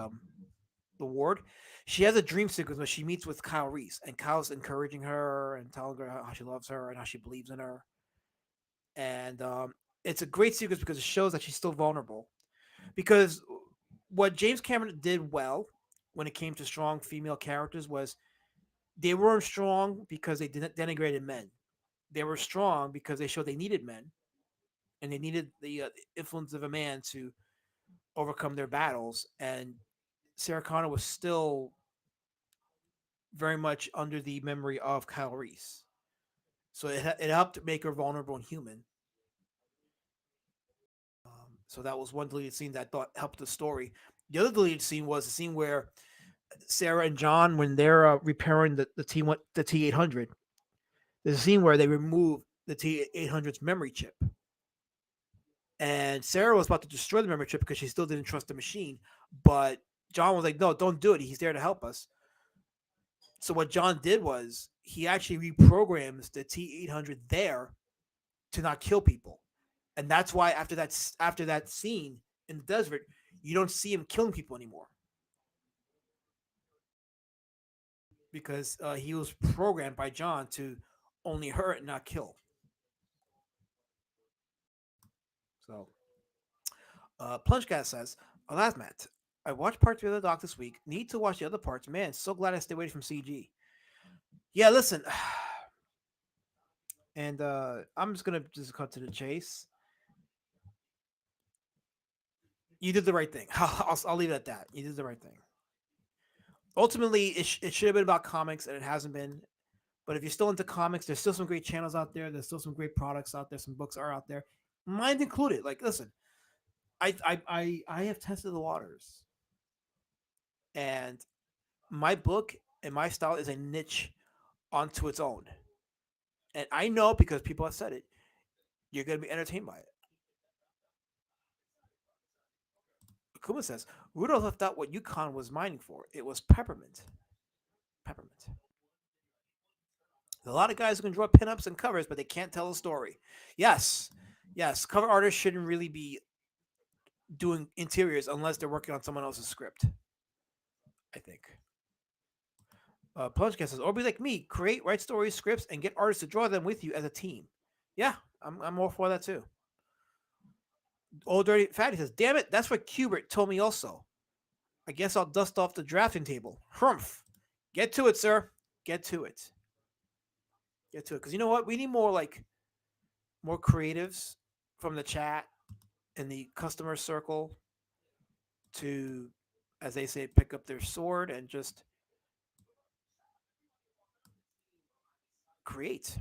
Speaker 2: ward. She has a dream sequence where she meets with Kyle Reese, and Kyle's encouraging her and telling her how she loves her and how she believes in her. And it's a great sequence because it shows that she's still vulnerable. Because what James Cameron did well when it came to strong female characters was they weren't strong because they denigrated men. They were strong because they showed they needed men and they needed the influence of a man to overcome their battles. And Sarah Connor was still very much under the memory of Kyle Reese. So it helped make her vulnerable and human. So that was one deleted scene that I thought helped the story. The other deleted scene was the scene where Sarah and John, when they're repairing the T800, there's a scene where they remove the T800's memory chip. And Sarah was about to destroy the memory chip because she still didn't trust the machine. But John was like, no, don't do it. He's there to help us. So what John did was he actually reprograms the T-800 there to not kill people, and that's why after that scene in the desert, you don't see him killing people anymore because he was programmed by John to only hurt and not kill. So, Plungecat says, "Alas, Matt, I watched part 3 of the doc this week. Need to watch the other parts. Man, so glad I stayed away from CG. Yeah, listen, and I'm just gonna just cut to the chase. You did the right thing. I'll leave it at that. You did the right thing. Ultimately, it should have been about comics, and it hasn't been. But if you're still into comics, there's still some great channels out there. There's still some great products out there. Some books are out there, mine included. Like, listen, I have tested the waters, and my book and my style is a niche onto its own. And I know because people have said it, you're going to be entertained by it. Akuma says, Rudolph left out what Yukon was mining for. It was peppermint. Peppermint. A lot of guys who can draw pinups and covers, but they can't tell a story. Yes. Yes. Cover artists shouldn't really be doing interiors unless they're working on someone else's script, I think. Plungecast says, or be like me, create, write stories, scripts, and get artists to draw them with you as a team. Yeah, I'm all for that too. Old Dirty Fatty says, damn it, that's what Kubert told me also. I guess I'll dust off the drafting table. Humph. Get to it, sir. Get to it. Get to it. Because you know what? We need more creatives from the chat and the customer circle to, as they say, pick up their sword and just create.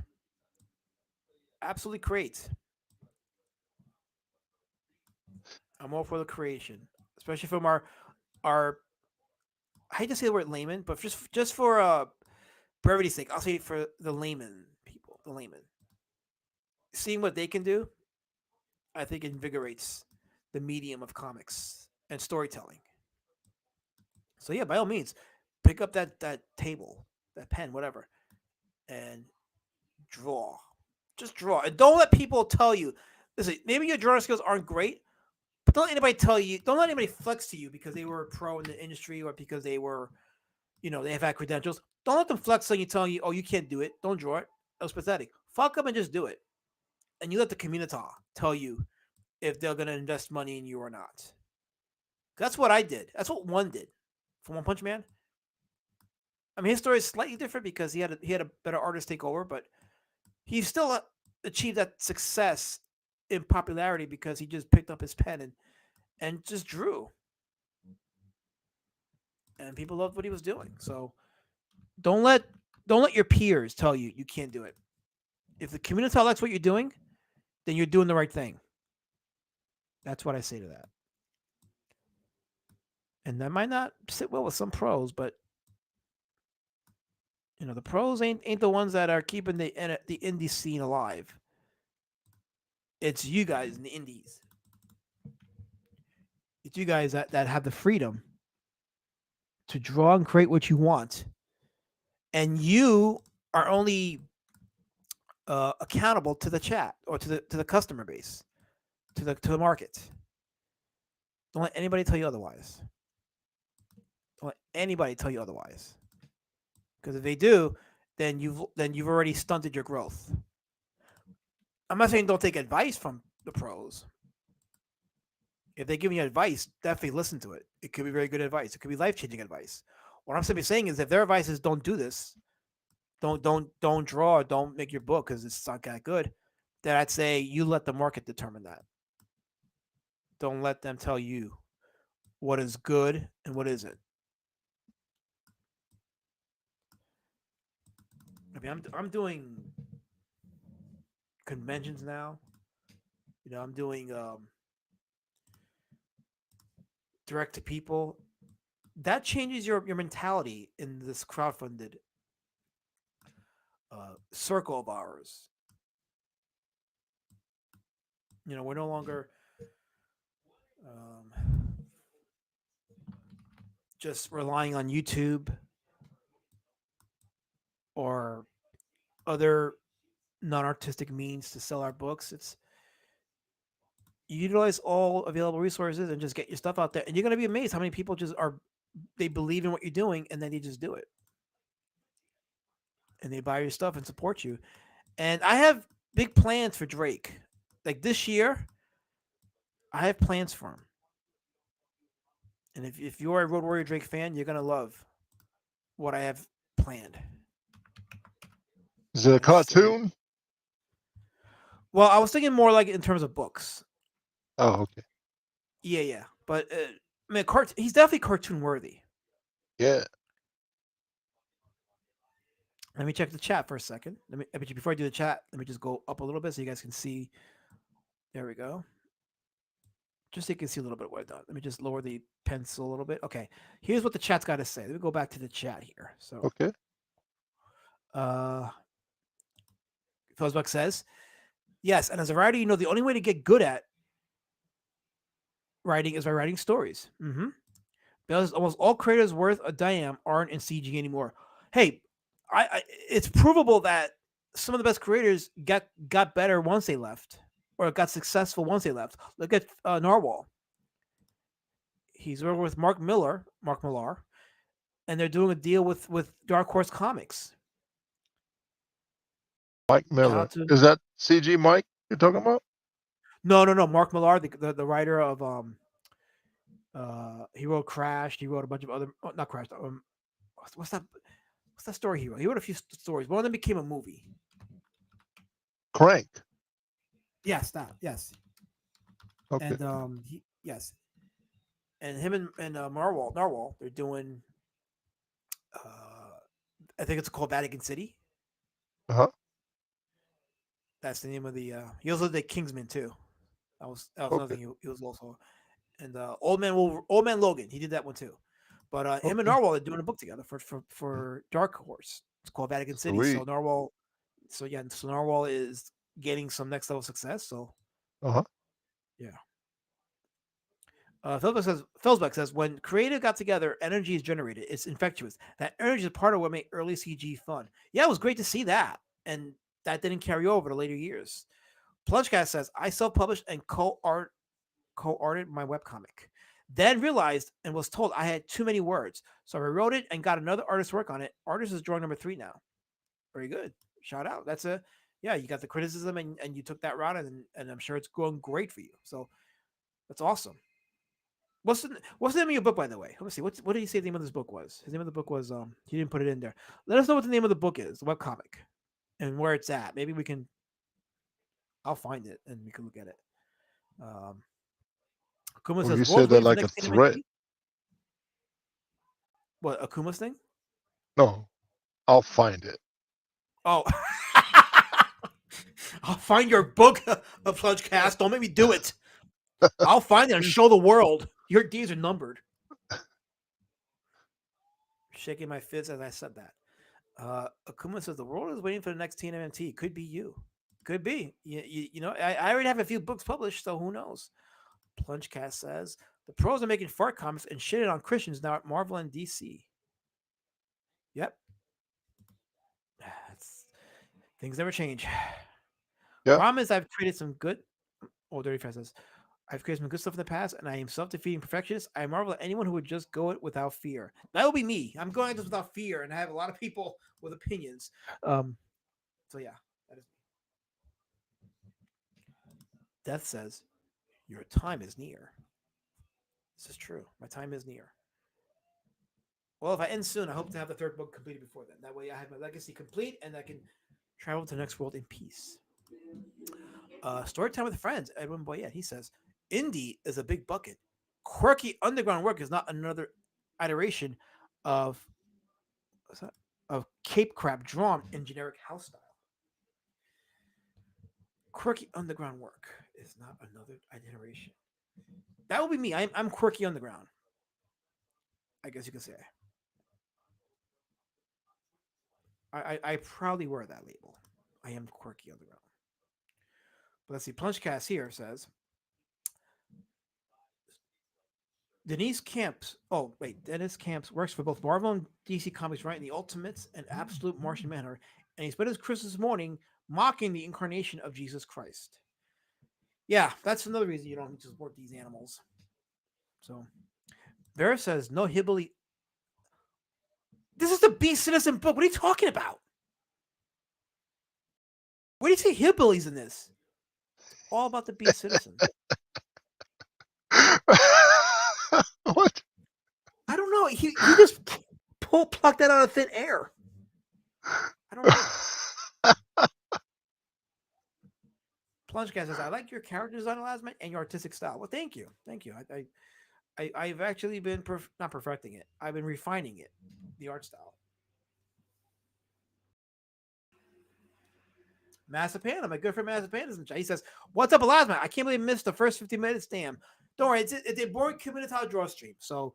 Speaker 2: Absolutely create. I'm all for the creation, especially from our. I hate to say the word layman, but just for brevity's sake, I'll say it for the layman people, the layman. Seeing what they can do, I think invigorates the medium of comics and storytelling. So yeah, by all means, pick up that table, that pen, whatever, and draw. Just draw, and don't let people tell you. Listen, maybe your drawing skills aren't great, but don't let anybody tell you. Don't let anybody flex to you because they were a pro in the industry or because they were, they have had credentials. Don't let them flex on you, telling you, "Oh, you can't do it. Don't draw it. That was pathetic." Fuck them and just do it. And you let the communitah tell you if they're gonna invest money in you or not. That's what I did. That's what one did for One Punch Man. I mean, his story is slightly different because he had a better artist take over, but he still achieved that success in popularity because he just picked up his pen and just drew, and people loved what he was doing. So don't let your peers tell you you can't do it. If the community likes what you're doing, then you're doing the right thing. That's what I say to that. And that might not sit well with some pros, but the pros ain't the ones that are keeping the indie scene alive. It's you guys in the indies. It's you guys that have the freedom to draw and create what you want, and you are only accountable to the chat or to the customer base, to the market. Don't let anybody tell you otherwise. Don't let anybody tell you otherwise. Because if they do, then you've already stunted your growth. I'm not saying don't take advice from the pros. If they give you advice, definitely listen to it. It could be very good advice. It could be life-changing advice. What I'm simply saying is, if their advice is don't do this, don't draw, don't make your book because it's not that good, then I'd say you let the market determine that. Don't let them tell you what is good and what isn't. I mean, I'm doing conventions now. I'm doing direct to people. That changes your mentality in this crowdfunded circle of ours. We're no longer just relying on YouTube or other non-artistic means to sell our books. It's you utilize all available resources and just get your stuff out there, and you're going to be amazed how many people just are they believe in what you're doing and then they just do it and they buy your stuff and support you. And I have big plans for Drake. Like this year, I have plans for him. And if you're a Road Warrior Drake fan, you're gonna love what I have planned.
Speaker 3: Is it a cartoon?
Speaker 2: Well, I was thinking more like in terms of books.
Speaker 3: Oh, okay.
Speaker 2: Yeah, yeah. But I mean, he's definitely cartoon worthy.
Speaker 3: Yeah.
Speaker 2: Let me check the chat for a second. Before I do the chat, let me just go up a little bit so you guys can see. There we go. Just so you can see a little bit of what I've done. Let me just lower the pencil a little bit. Okay. Here's what the chat's got to say. Let me go back to the chat here. So,
Speaker 3: Okay.
Speaker 2: Felsbuck says, yes, and as a writer, you know the only way to get good at writing is by writing stories. Mm-hmm. Because almost all creators worth a damn aren't in CG anymore. Hey, it's provable that some of the best creators got better once they left, or got successful once they left. Look at Narwhal. He's working with Mark Millar, and they're doing a deal with Dark Horse Comics.
Speaker 3: Mike Miller. Is that CG Mike you're talking about?
Speaker 2: No. Mark Millar, the writer of he wrote Crash. He wrote a bunch of other not Crash. What's that story he wrote? He wrote a few stories. One of them became a movie.
Speaker 3: Crank.
Speaker 2: Yes, that. Yes.
Speaker 3: Okay.
Speaker 2: And yes. And him and Narwhal, they're doing I think it's called Vatican City.
Speaker 3: Uh-huh.
Speaker 2: That's the name of the he also did Kingsman too. That was another thing he was also. And Old Man Logan, he did that one too. But him and Narwhal are doing a book together for Dark Horse. It's called Vatican City.
Speaker 3: Sweet.
Speaker 2: So Narwhal is getting some next level success. So yeah. Felsbeck says, when creative got together, energy is generated. It's infectious. That energy is part of what made early CG fun. Yeah, it was great to see that. And that didn't carry over to later years. Plungecast says, I self-published and co-arted my webcomic. Then realized and was told I had too many words. So I wrote it and got another artist to work on it. Artist is drawing number 3 now. Very good. Shout out. You got the criticism and you took that route and I'm sure it's going great for you. So that's awesome. What's the name of your book, by the way? Let me see. What did he say the name of this book was? His name of the book was he didn't put it in there. Let us know what the name of the book is, the webcomic, and where it's at. Maybe we can I'll find it and we can look at it. Akuma says,
Speaker 3: you said that like a threat.
Speaker 2: What, Akuma's thing?
Speaker 3: No, I'll find it.
Speaker 2: Oh. I'll find your book, a Plungecast. Don't make me do it. I'll find it and show the world. Your days are numbered. Shaking my fists as I said that. Akuma says, the world is waiting for the next TNMT. Could be you. Could be. You know, I already have a few books published, so who knows? Plungecast says, the pros are making fart comics and shitting on Christians now at Marvel and DC. Yep. Things never change. Yep. Problem is, I've created some good. Oh, Dirty Fast says, I've created some good stuff in the past, and I am self-defeating perfectionist. I marvel at anyone who would just go it without fear. That will be me. I'm going at this without fear, and I have a lot of people with opinions. So yeah, that is me. Death says, your time is near. This is true. My time is near. Well, if I end soon, I hope to have the 3rd book completed before then. That way I have my legacy complete, and I can travel to the next world in peace. Story time with friends. Edwin Boyette, he says, indie is a big bucket. Quirky underground work is not another iteration of Cape Crab drawn in generic house style. Quirky underground work is not another iteration. That will be me. I'm quirky underground. I guess you could say. I proudly wear that label. I am quirky underground. But let's see. Plungecast here says, Dennis Camps works for both Marvel and DC Comics, writing the Ultimates and Absolute Martian Manhunter, and he spent his Christmas morning mocking the incarnation of Jesus Christ. Yeah, that's another reason you don't need to support these animals. So, Vera says, no hillbilly. This is the Beast Citizen book. What are you talking about? Where do you see hillbillies in this? All about the Beast Citizen.
Speaker 3: What?
Speaker 2: I don't know. He just plucked that out of thin air. I don't know. Plunge Cat says, I like your character design, Elasman, and your artistic style. Well, thank you. Thank you. I've actually been not perfecting it. I've been refining it, the art style. Massipan, my good friend Massipan is in chat. He says, what's up, Elasman? I can't believe I missed the first 50 minutes. Damn. Don't worry. It's a boring KKKomunitah draw stream. So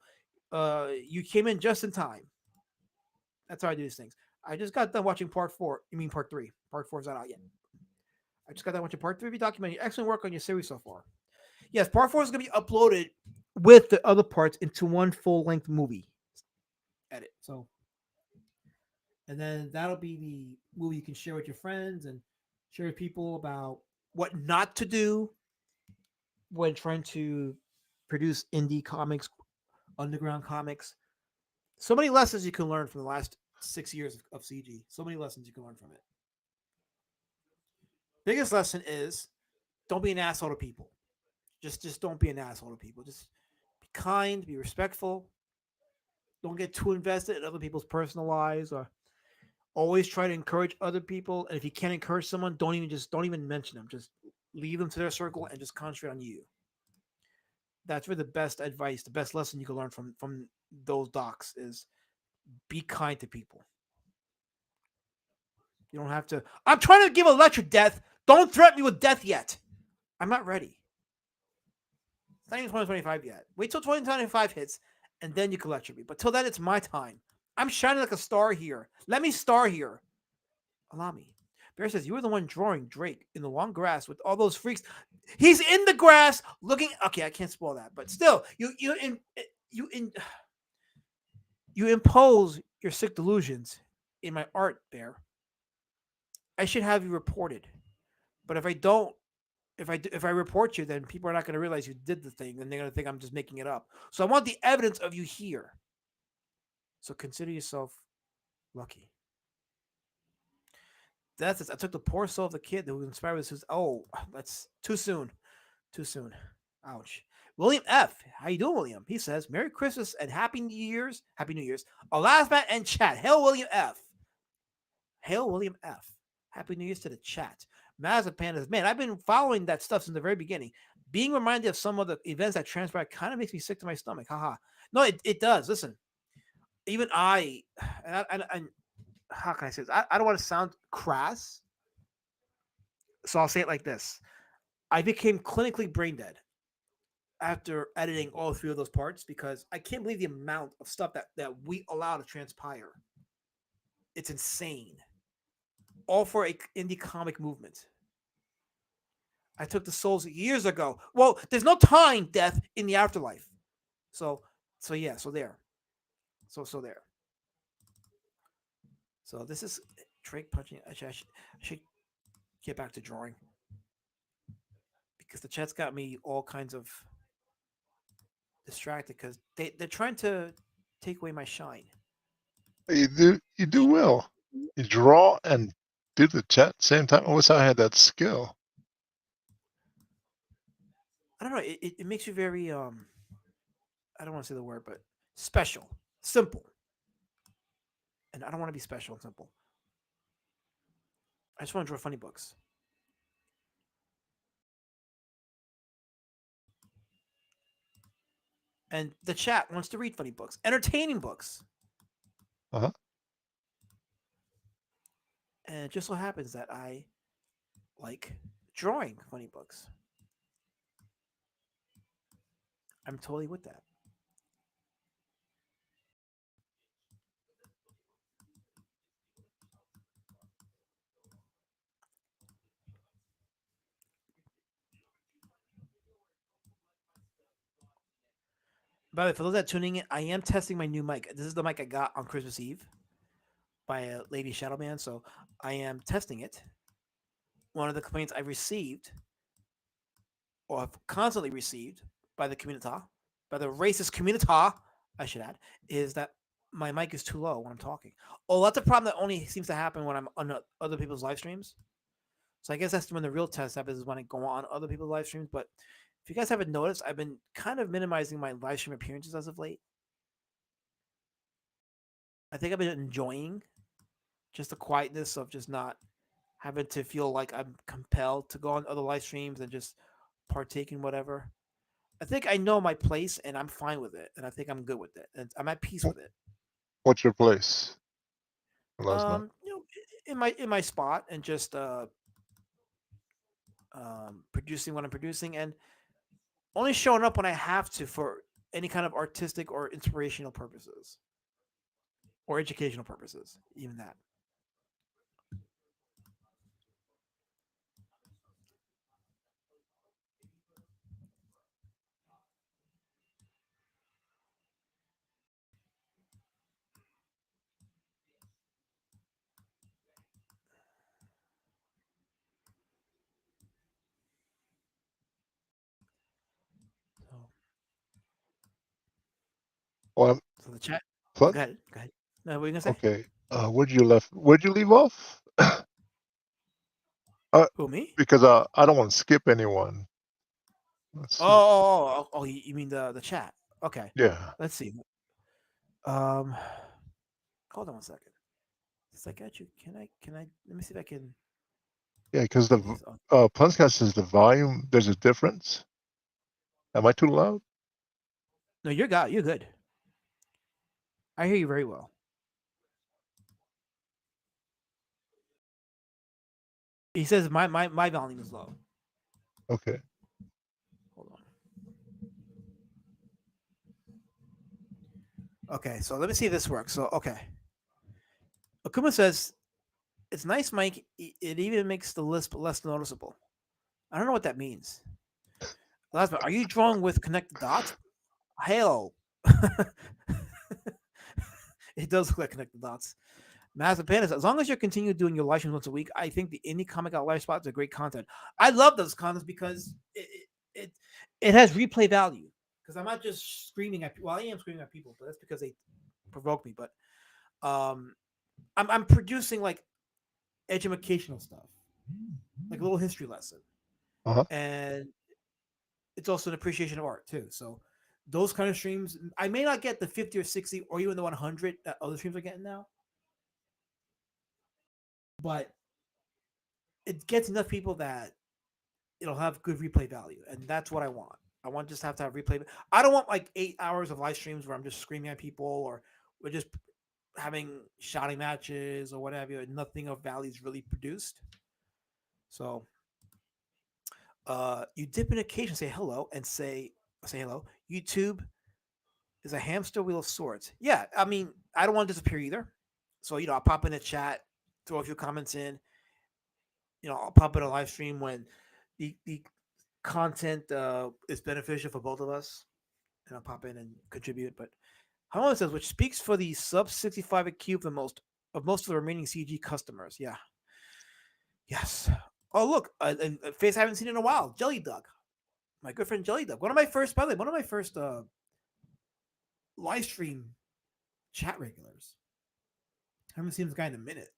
Speaker 2: you came in just in time. That's how I do these things. I just got done watching part 4. You mean part 3. Part 4 is not out yet. I just got done watching part 3 of your documentary. Excellent work on your series so far. Yes, part 4 is going to be uploaded with the other parts into one full-length movie edit. So, and then that'll be the movie you can share with your friends and share with people about what not to do when trying to produce indie comics, underground comics. So many lessons you can learn from the last 6 years of CG. So many lessons you can learn from it. Biggest lesson is don't be an asshole to people. Just don't be an asshole to people. Just be kind, be respectful. Don't get too invested in other people's personal lives, or always try to encourage other people. And if you can't encourage someone, don't even mention them. Just leave them to their circle and just concentrate on you. That's really the best advice, the best lesson you can learn from those docs is be kind to people. You don't have to. I'm trying to give a lecture, Death. Don't threaten me with death yet. I'm not ready. It's not even 2025 yet. Wait till 2025 hits, and then you can lecture me. But till then, it's my time. I'm shining like a star here. Let me star here. Allow me. Bear says, you were the one drawing Drake in the long grass with all those freaks. He's in the grass looking. Okay, I can't spoil that. But still, you impose your sick delusions in my art, Bear. I should have you reported. But if I don't, if I report you, then people are not going to realize you did the thing, and they're going to think I'm just making it up. So I want the evidence of you here. So consider yourself lucky. That's it. I took the poor soul of the kid that was inspired with this. Oh, that's too soon. Too soon. Ouch. William F. How you doing, William? He says, Merry Christmas and Happy New Year's. Happy New Year's. Elasmat and chat. Hail William F. Hail William F. Happy New Year's to the chat. Mazapan is, man, I've been following that stuff since the very beginning. Being reminded of some of the events that transpired kind of makes me sick to my stomach. Haha. No, it does. Listen, even I how can I say this? I don't want to sound crass, so I'll say it like this. I became clinically brain dead after editing all 3 of those parts because I can't believe the amount of stuff that we allow to transpire. It's insane. All for a indie comic movement. I took the souls years ago. Well, there's no time death in the afterlife. So there. So there. So this is Drake punching. I should get back to drawing because the chat's got me all kinds of distracted because they're trying to take away my shine.
Speaker 3: You do well. You draw and do the chat at the same time. I wish I had that skill.
Speaker 2: I don't know. It makes you very I don't want to say the word, but special, simple. And I don't want to be special and simple. I just want to draw funny books. And the chat wants to read funny books, entertaining books.
Speaker 3: Uh-huh.
Speaker 2: And it just so happens that I like drawing funny books. I'm totally with that. By the way, for those that tuning in, I am testing my new mic. This is the mic I got on Christmas Eve by a lady shadow man. So I am testing it. One of the complaints I've received, or have constantly received by the communitah, by the racist communitah, I should add, is that my mic is too low when I'm talking. Oh, that's a problem that only seems to happen when I'm on other people's live streams. So I guess that's when the real test happens is when I go on other people's live streams. But if you guys haven't noticed, I've been kind of minimizing my live stream appearances as of late. I think I've been enjoying just the quietness of just not having to feel like I'm compelled to go on other live streams and just partake in whatever. I think I know my place and I'm fine with it, and I think I'm good with it, and I'm at peace with it.
Speaker 3: What's your place? Last night.
Speaker 2: In my spot and just producing what I'm producing and only showing up when I have to for any kind of artistic or inspirational purposes or educational purposes, even that. So,
Speaker 3: Well,
Speaker 2: so the chat. Oh,
Speaker 3: what?
Speaker 2: go ahead. Go ahead. No, what were you gonna say?
Speaker 3: Okay. Where'd you leave off?
Speaker 2: Who, me?
Speaker 3: Because I don't want to skip anyone. Let's see.
Speaker 2: You mean the chat? Okay.
Speaker 3: Yeah.
Speaker 2: Let's see. Um, hold on one second. Since I got you, can I? Let me see if I can.
Speaker 3: Yeah, because
Speaker 2: Do
Speaker 3: the
Speaker 2: this. Oh,
Speaker 3: Punchcast says the volume, there's a difference. Am I too loud?
Speaker 2: no, you're good. I hear you very well. He says my volume is low.
Speaker 3: Okay.
Speaker 2: Hold on. Okay, so let me see if this works. So okay, Akuma says it's nice, Mike. It even makes the lisp less noticeable. I don't know what that means. Last one, are you drawing with connected dots? Hell, it does look like connected dots. Massive Panda says, as long as you continue doing your live streams once a week, I think the indie comic out live spots are great content. I love those contents because it has replay value. Because I'm not just screaming at people. Well, I am screaming at people, but that's because they provoke me. But um, I'm producing like educational stuff, like a little history lesson,
Speaker 3: Uh-huh.
Speaker 2: and it's also an appreciation of art too. So those kind of streams, I may not get the 50 or 60 or even the 100 that other streams are getting now, but it gets enough people that it'll have good replay value, and that's what I want. I want just have to have replay. I don't want like 8 hours of live streams where I'm just screaming at people or we're just having shouting matches or whatever. And nothing of value is really produced. So, you dip in occasion, say hello, and say hello. YouTube is a hamster wheel of sorts. Yeah, I mean, I don't want to disappear either. So I'll pop in a chat, throw a few comments in. I'll pop in a live stream when the content is beneficial for both of us, and I'll pop in and contribute. But Harlan says, which speaks for the sub 65 IQ of most of the remaining CG customers. Yeah. Yes. Oh, look, a face I haven't seen in a while. Jelly Duck. My good friend Jelly Duck. One of my first live stream chat regulars. I haven't seen this guy in a minute.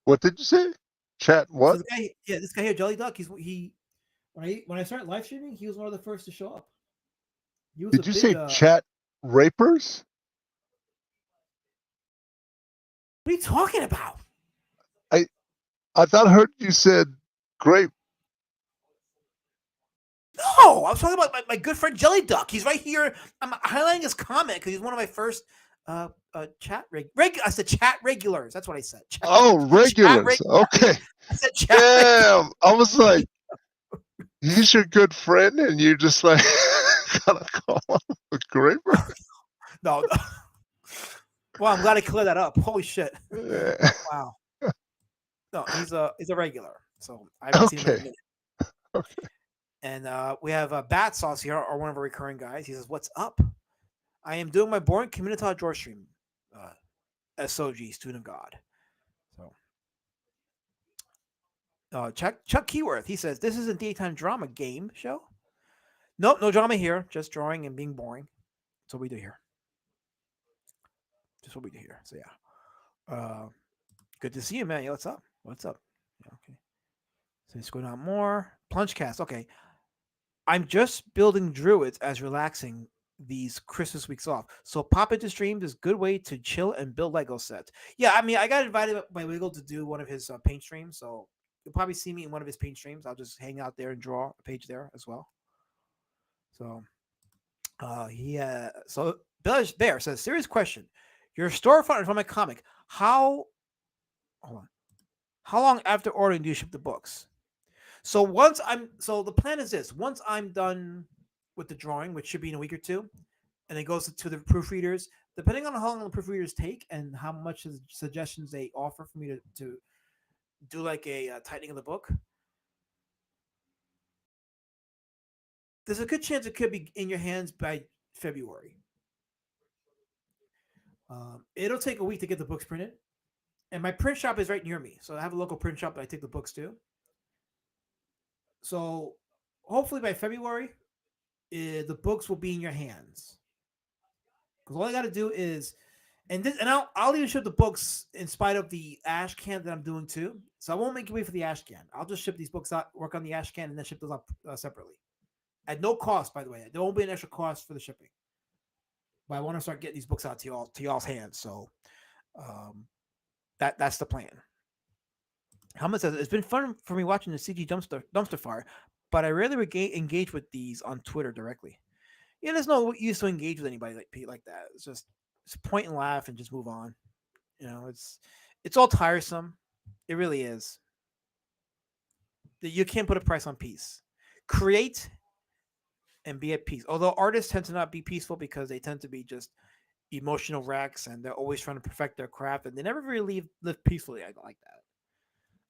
Speaker 3: What did you say? Chat what?
Speaker 2: So this guy here, Jelly Duck, when I started live streaming, he was one of the first to show up. He was
Speaker 3: Did you say chat rapers?
Speaker 2: What are you talking about?
Speaker 3: I thought I heard you said grape.
Speaker 2: No, I was talking about my good friend Jelly Duck. He's right here. I'm highlighting his comment because he's one of my first chat I said chat regulars. That's what I said.
Speaker 3: Regulars. Okay.
Speaker 2: I said chat.
Speaker 3: Damn. I was like, he's your good friend, and you're just like gotta call him a grape.
Speaker 2: No. Well, I'm glad I cleared that up. Holy shit!
Speaker 3: Yeah.
Speaker 2: Wow. No, he's a regular. So I haven't seen him in a minute.
Speaker 3: Okay.
Speaker 2: And we have Bat Sauce here, or one of our recurring guys. He says, "What's up?" I am doing my boring Komunitah draw stream. Uh, SOG, student of God. So, Chuck Keyworth, he says, this is a daytime drama game show. Nope, no drama here. Just drawing and being boring. That's what we do here. Just what we do here. So, yeah. Good to see you, man. Yeah, what's up? What's up? Yeah, okay. So let's go down more. Plunge cast. Okay. I'm just building druids as relaxing these Christmas weeks off. So pop into streams is a good way to chill and build Lego sets. Yeah, I mean, I got invited by Wiggle to do one of his paint streams, so you'll probably see me in one of his paint streams. I'll just hang out there and draw a page there as well. So, so Bellish Bear says, serious question. Your storefront is from my comic. Hold on. How long after ordering do you ship the books? So the plan is this. Once I'm done with the drawing, which should be in a week or two, and it goes to the proofreaders, depending on how long the proofreaders take and how much of the suggestions they offer for me to do like a tightening of the book, there's a good chance it could be in your hands by February. It'll take a week to get the books printed, and my print shop is right near me, so I have a local print shop that I take the books to. So hopefully by February, the books will be in your hands. Because all I got to do is, and I'll even ship the books in spite of the ash can that I'm doing too. So I won't make you wait for the ash can. I'll just ship these books out, work on the ash can, and then ship those out separately, at no cost. By the way, there won't be an extra cost for the shipping. But I want to start getting these books out to y'all's hands. So that's the plan. Helmet says it's been fun for me watching the CG dumpster fire, but I rarely engage with these on Twitter directly. Yeah, there's no use to engage with anybody like that. It's point and laugh and just move on. You know, it's all tiresome. It really is. You can't put a price on peace. Create and be at peace. Although artists tend to not be peaceful because they tend to be just emotional wrecks and they're always trying to perfect their craft and they never really live peacefully. I like that.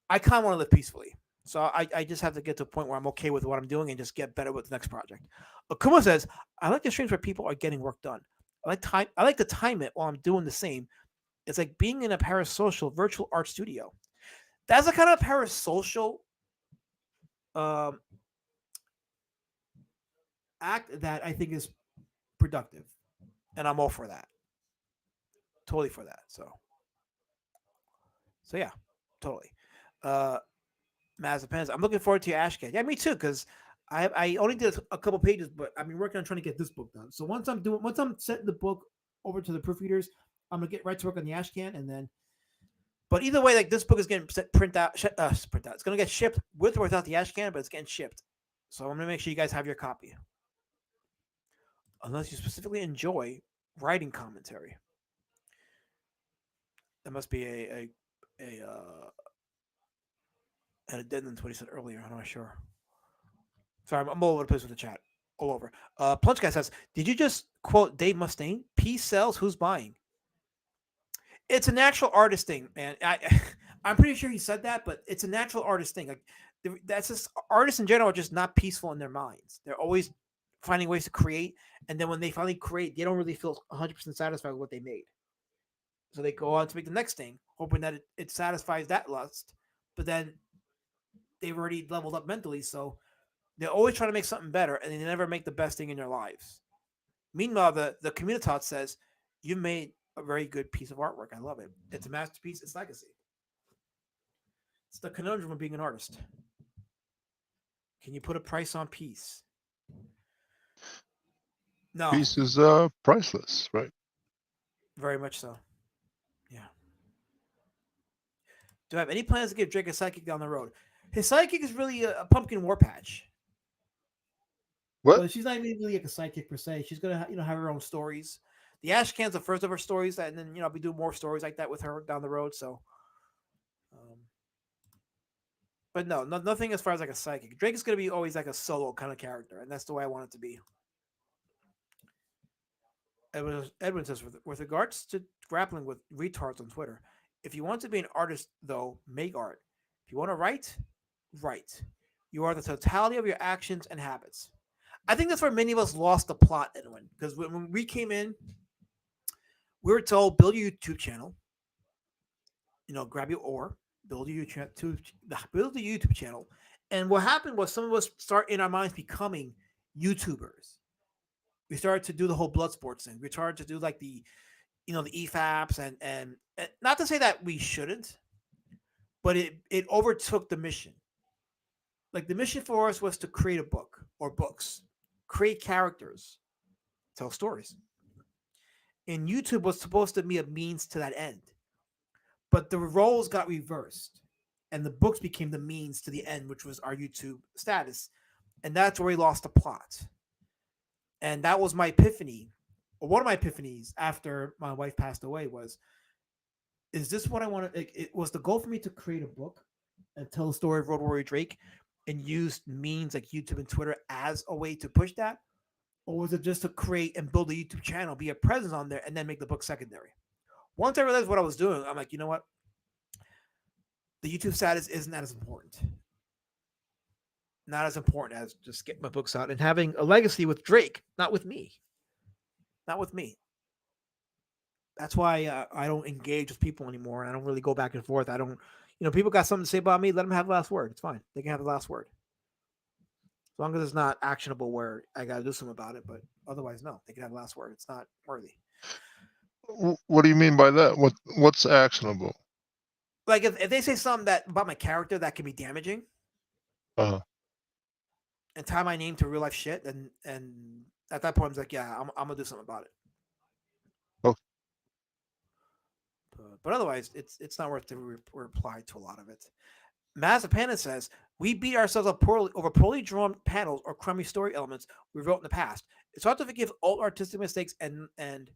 Speaker 2: I kind of want to live peacefully. So I just have to get to a point where I'm okay with what I'm doing and just get better with the next project. Akuma says, I like the streams where people are getting work done. I like to time it while I'm doing the same. It's like being in a parasocial virtual art studio. That's the kind of parasocial act that I think is productive. And I'm all for that. Totally for that. So yeah, totally. Mazepins. I'm looking forward to your Ashcan. Yeah, me too, because I only did a couple pages, but I've been working on trying to get this book done. So once I'm setting the book over to the proofreaders, I'm gonna get right to work on the Ashcan, and then. But either way, like this book is getting print out. It's gonna get shipped with or without the Ashcan, but it's getting shipped. So I'm gonna make sure you guys have your copy, unless you specifically enjoy writing commentary. That must be an addendum to what he said earlier. I'm not sure. Sorry, I'm all over the place with the chat. All over. Plunge Guy says, did you just quote Dave Mustaine? Peace sells, who's buying? It's a natural artist thing, man. I'm pretty sure he said that, but it's a natural artist thing. Like that's just artists in general are just not peaceful in their minds. They're always finding ways to create, and then when they finally create, they don't really feel 100% satisfied with what they made. So they go on to make the next thing, hoping that it satisfies that lust, but then they've already leveled up mentally, so they're always trying to make something better, and they never make the best thing in their lives. Meanwhile, the Komunitah says, you made a very good piece of artwork. I love it. It's a masterpiece. It's legacy. It's the conundrum of being an artist. Can you put a price on peace? No.
Speaker 3: Peace is priceless, right?
Speaker 2: Very much so. Yeah. Do I have any plans to give Drake a sidekick down the road? His sidekick is really a pumpkin war patch.
Speaker 3: What?
Speaker 2: But she's not even really like a sidekick per se. She's gonna have her own stories. The Ash Can's the first of her stories, and then I'll be doing more stories like that with her down the road. So, but no, nothing as far as like a sidekick. Drake is gonna be always like a solo kind of character, and that's the way I want it to be. Edwin says, with regards to grappling with retards on Twitter, if you want to be an artist, though, make art. If you want to write. You are the totality of your actions and habits. I think that's where many of us lost the plot, Edwin, because when we came in, we were told build a YouTube channel. Grab your oar, build a build a YouTube channel, and what happened was some of us start in our minds becoming YouTubers. We started to do the whole blood sports thing. We started to do like the EFAPs and not to say that we shouldn't, but it overtook the mission. Like the mission for us was to create a book or books, create characters, tell stories. And YouTube was supposed to be a means to that end. But the roles got reversed and the books became the means to the end, which was our YouTube status. And that's where we lost the plot. And that was my epiphany, or one of my epiphanies after my wife passed away was, is this what I want to, it was the goal for me to create a book and tell the story of Road Warrior Drake and use means like YouTube and Twitter as a way to push that? Or was it just to create and build a YouTube channel, be a presence on there, and then make the book secondary? Once I realized what I was doing, I'm like, you know what? The YouTube status isn't that as important. Not as important as just getting my books out and having a legacy with Drake, not with me. Not with me. That's why I don't engage with people anymore. And I don't really go back and forth. I don't, people got something to say about me. Let them have the last word. It's fine. They can have the last word. As long as it's not actionable where I got to do something about it. But otherwise, no, they can have the last word. It's not worthy.
Speaker 3: What do you mean by that? What's actionable?
Speaker 2: Like if they say something about my character that can be damaging,
Speaker 3: Uh-huh.
Speaker 2: and tie my name to real life shit, and at that point I'm like, yeah, I'm gonna do something about it.
Speaker 3: Okay.
Speaker 2: But otherwise, it's not worth to reply to a lot of it. Mazepana says we beat ourselves up over poorly drawn panels or crummy story elements we wrote in the past. It's hard to forgive all artistic mistakes and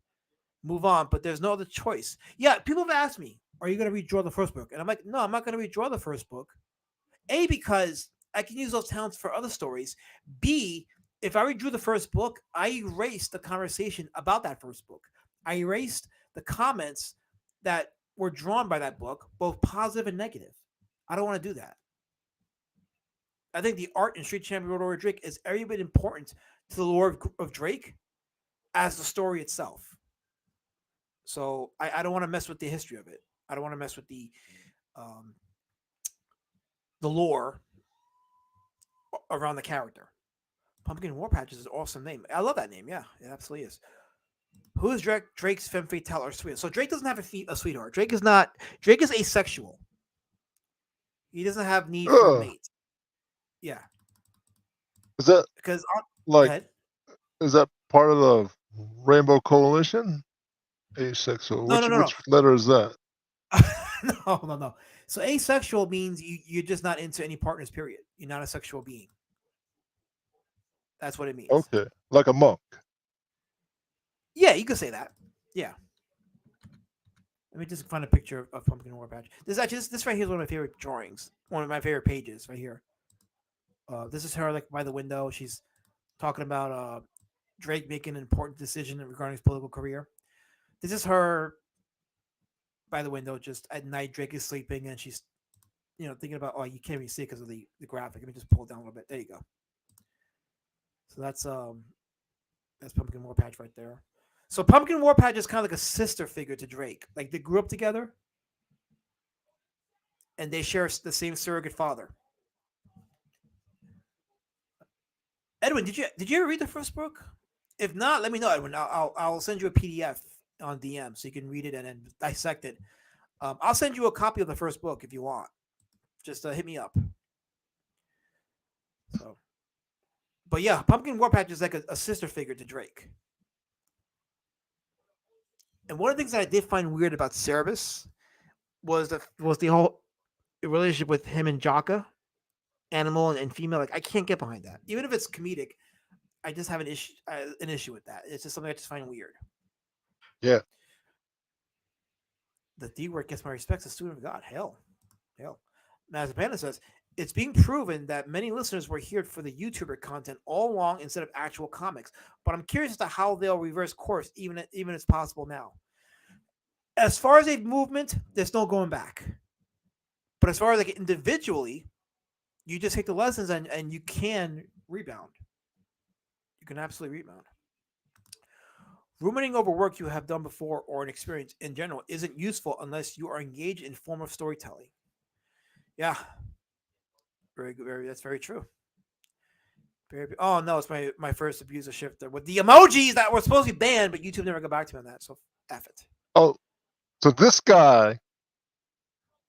Speaker 2: move on, but there's no other choice. Yeah, people have asked me, are you going to redraw the first book? And I'm like, no, I'm not going to redraw the first book. A, because I can use those talents for other stories. B, if I redrew the first book, I erased the conversation about that first book. I erased the comments that were drawn by that book, both positive and negative. I don't want to do that. I think the art in Street Champion Road Warrior Drake is every bit important to the lore of Drake as the story itself. So I don't want to mess with the history of it. I don't want to mess with the lore around the character. Pumpkin War Patch is an awesome name. I love that name. Yeah, it absolutely is. Who is Drake's femme fatale or sweetheart? So Drake doesn't have a sweetheart. Drake is asexual. He doesn't have need for a mate. Yeah.
Speaker 3: Is that
Speaker 2: because
Speaker 3: is that part of the Rainbow Coalition? Asexual. Which letter is that?
Speaker 2: No. So asexual means you're just not into any partners, period. You're not a sexual being. That's what it means.
Speaker 3: Okay. Like a monk.
Speaker 2: Yeah, you could say that. Yeah. Let me just find a picture of Pumpkin War Patch. This right here is one of my favorite drawings. One of my favorite pages right here. This is her like by the window. She's talking about Drake making an important decision regarding his political career. This is her by the window, just at night. Drake is sleeping, and she's, thinking about. Oh, you can't even see it because of the graphic. Let me just pull it down a little bit. There you go. So that's Pumpkin War Patch right there. So Pumpkin War Patch is kind of like a sister figure to Drake. Like they grew up together, and they share the same surrogate father. Edwin, did you ever read the first book? If not, let me know, Edwin. I'll send you a PDF on DM so you can read it and then dissect it. I'll send you a copy of the first book if you want. Just hit me up. So, but yeah, Pumpkin War Patch is like a sister figure to Drake. And one of the things that I did find weird about Cerebus was the whole relationship with him and Jaka, animal and female. Like I can't get behind that, even if it's comedic. I just have an issue with that. It's just something I just find weird.
Speaker 3: Yeah.
Speaker 2: The D word gets my respects. A student of God. Hell. Mazepana says it's being proven that many listeners were here for the YouTuber content all along instead of actual comics. But I'm curious as to how they'll reverse course, even it's possible now. As far as a movement, there's no going back. But as far as like individually, you just take the lessons and you can rebound. You can absolutely rebound. Ruminating over work you have done before or an experience in general isn't useful unless you are engaged in form of storytelling. Yeah, very good. Very that's very true. Oh no, it's my first abuser shifter with the emojis that were supposed to be banned, but YouTube never got back to me on that. So F it.
Speaker 3: Oh, so this guy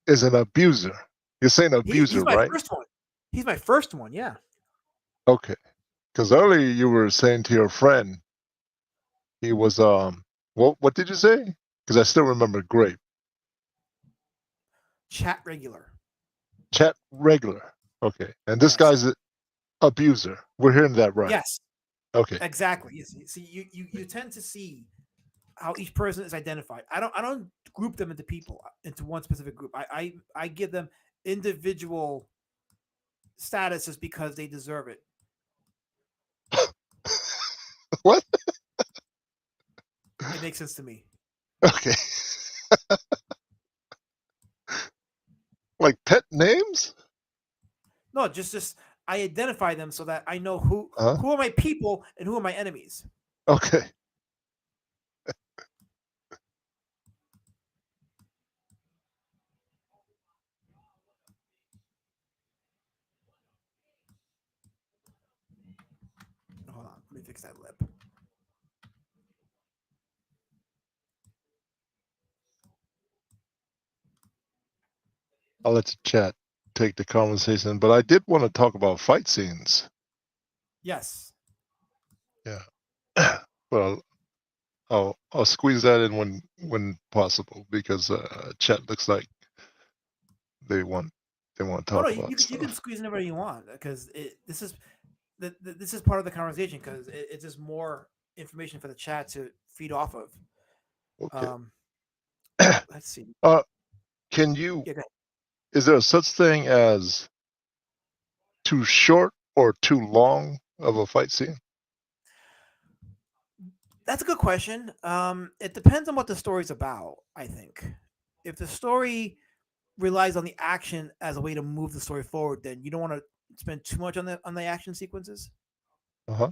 Speaker 3: is an abuser. You're saying
Speaker 2: He's
Speaker 3: abuser,
Speaker 2: my
Speaker 3: right?
Speaker 2: first one. He's my first one. Yeah.
Speaker 3: Okay. Because earlier you were saying to your friend he was what did you say? Because I still remember great.
Speaker 2: Chat regular.
Speaker 3: Chat regular. Okay. And this
Speaker 2: Yes.
Speaker 3: guy's an abuser. We're hearing that right.
Speaker 2: Yes.
Speaker 3: Okay.
Speaker 2: Exactly. Yes. See, you tend to see how each person is identified. I don't group them into people into one specific group. I give them individual statuses because they deserve it.
Speaker 3: What?
Speaker 2: It makes sense to me.
Speaker 3: Okay. Like pet names?
Speaker 2: No, just I identify them so that I know who
Speaker 3: Huh?
Speaker 2: who are my people and who are my enemies.
Speaker 3: Okay.
Speaker 2: Hold on, let me fix that lip.
Speaker 3: I'll let the chat take the conversation. But I did want to talk about fight scenes.
Speaker 2: Yes.
Speaker 3: Yeah. Well, I'll squeeze that in when possible because chat looks like they want to
Speaker 2: Oh no,
Speaker 3: talk
Speaker 2: you
Speaker 3: about
Speaker 2: can
Speaker 3: stuff.
Speaker 2: squeeze in whatever you want because this is part of the conversation because it's just more information for the chat to feed off of.
Speaker 3: Okay.
Speaker 2: Um, let's see.
Speaker 3: uh, can you?
Speaker 2: Yeah, go ahead.
Speaker 3: Is there such thing as too short or too long of a fight scene?
Speaker 2: That's a good question. It depends on what the story's about. I think if the story relies on the action as a way to move the story forward, then you don't want to spend too much on the action sequences.
Speaker 3: Uh huh.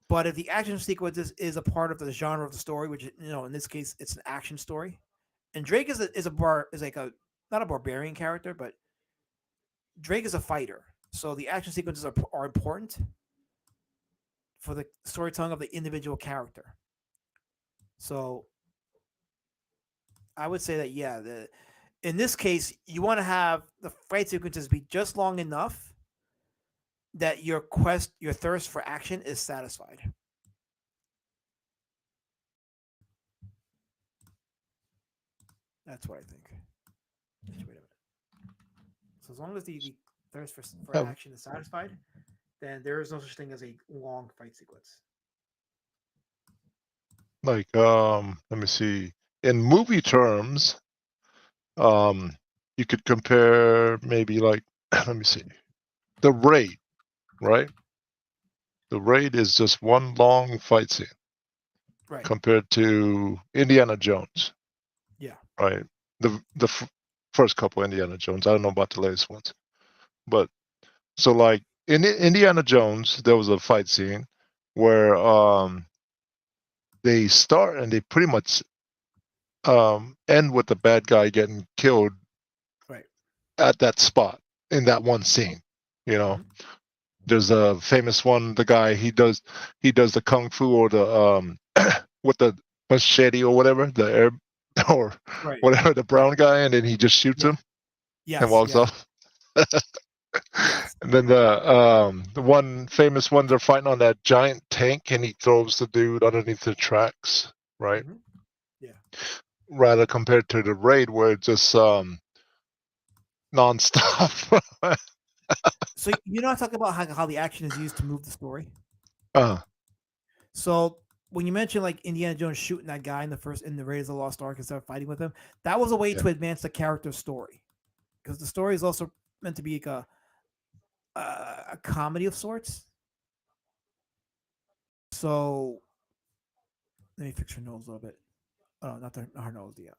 Speaker 2: But if the action sequences is a part of the genre of the story, which in this case it's an action story, and Drake is like a not a barbarian character, but Drake is a fighter, so the action sequences are important for the storytelling of the individual character. So I would say that yeah, in this case you want to have the fight sequences be just long enough that your thirst for action is satisfied. That's what I think. Wait a minute. So as long as the thirst for
Speaker 3: Yeah,
Speaker 2: action is satisfied, then there is no such thing as a long fight sequence.
Speaker 3: like let me see. In movie terms, um, you could compare maybe like let me see. The Raid, right? The Raid is just one long fight scene
Speaker 2: Right.
Speaker 3: compared to Indiana Jones,
Speaker 2: Yeah.
Speaker 3: right? The first couple Indiana Jones. I don't know about the latest ones, but so like in Indiana Jones, there was a fight scene where they start and they pretty much end with the bad guy getting killed
Speaker 2: Right.
Speaker 3: at that spot in that one scene. You know,
Speaker 2: Mm-hmm.
Speaker 3: there's a famous one. The guy he does the kung fu or the with the machete or whatever the air or
Speaker 2: Right.
Speaker 3: whatever the
Speaker 2: Yeah.
Speaker 3: brown guy, and then he just shoots
Speaker 2: Yeah.
Speaker 3: him and
Speaker 2: Yes.
Speaker 3: walks
Speaker 2: Yeah.
Speaker 3: off.
Speaker 2: Yes.
Speaker 3: And then the one famous one they're fighting on that giant tank, and he throws the dude underneath the tracks, right?
Speaker 2: Mm-hmm. Yeah.
Speaker 3: Rather compared to the Raid where it's just nonstop.
Speaker 2: So you're not talking about how the action is used to move the story.
Speaker 3: uh,
Speaker 2: So when you mentioned like Indiana Jones shooting that guy in the Raiders of the Lost Ark instead of fighting with him, that was a way
Speaker 3: yeah.
Speaker 2: to advance the character's story because the story is also meant to be like a comedy of sorts. So let me fix her nose a little bit. Oh, not her nose, a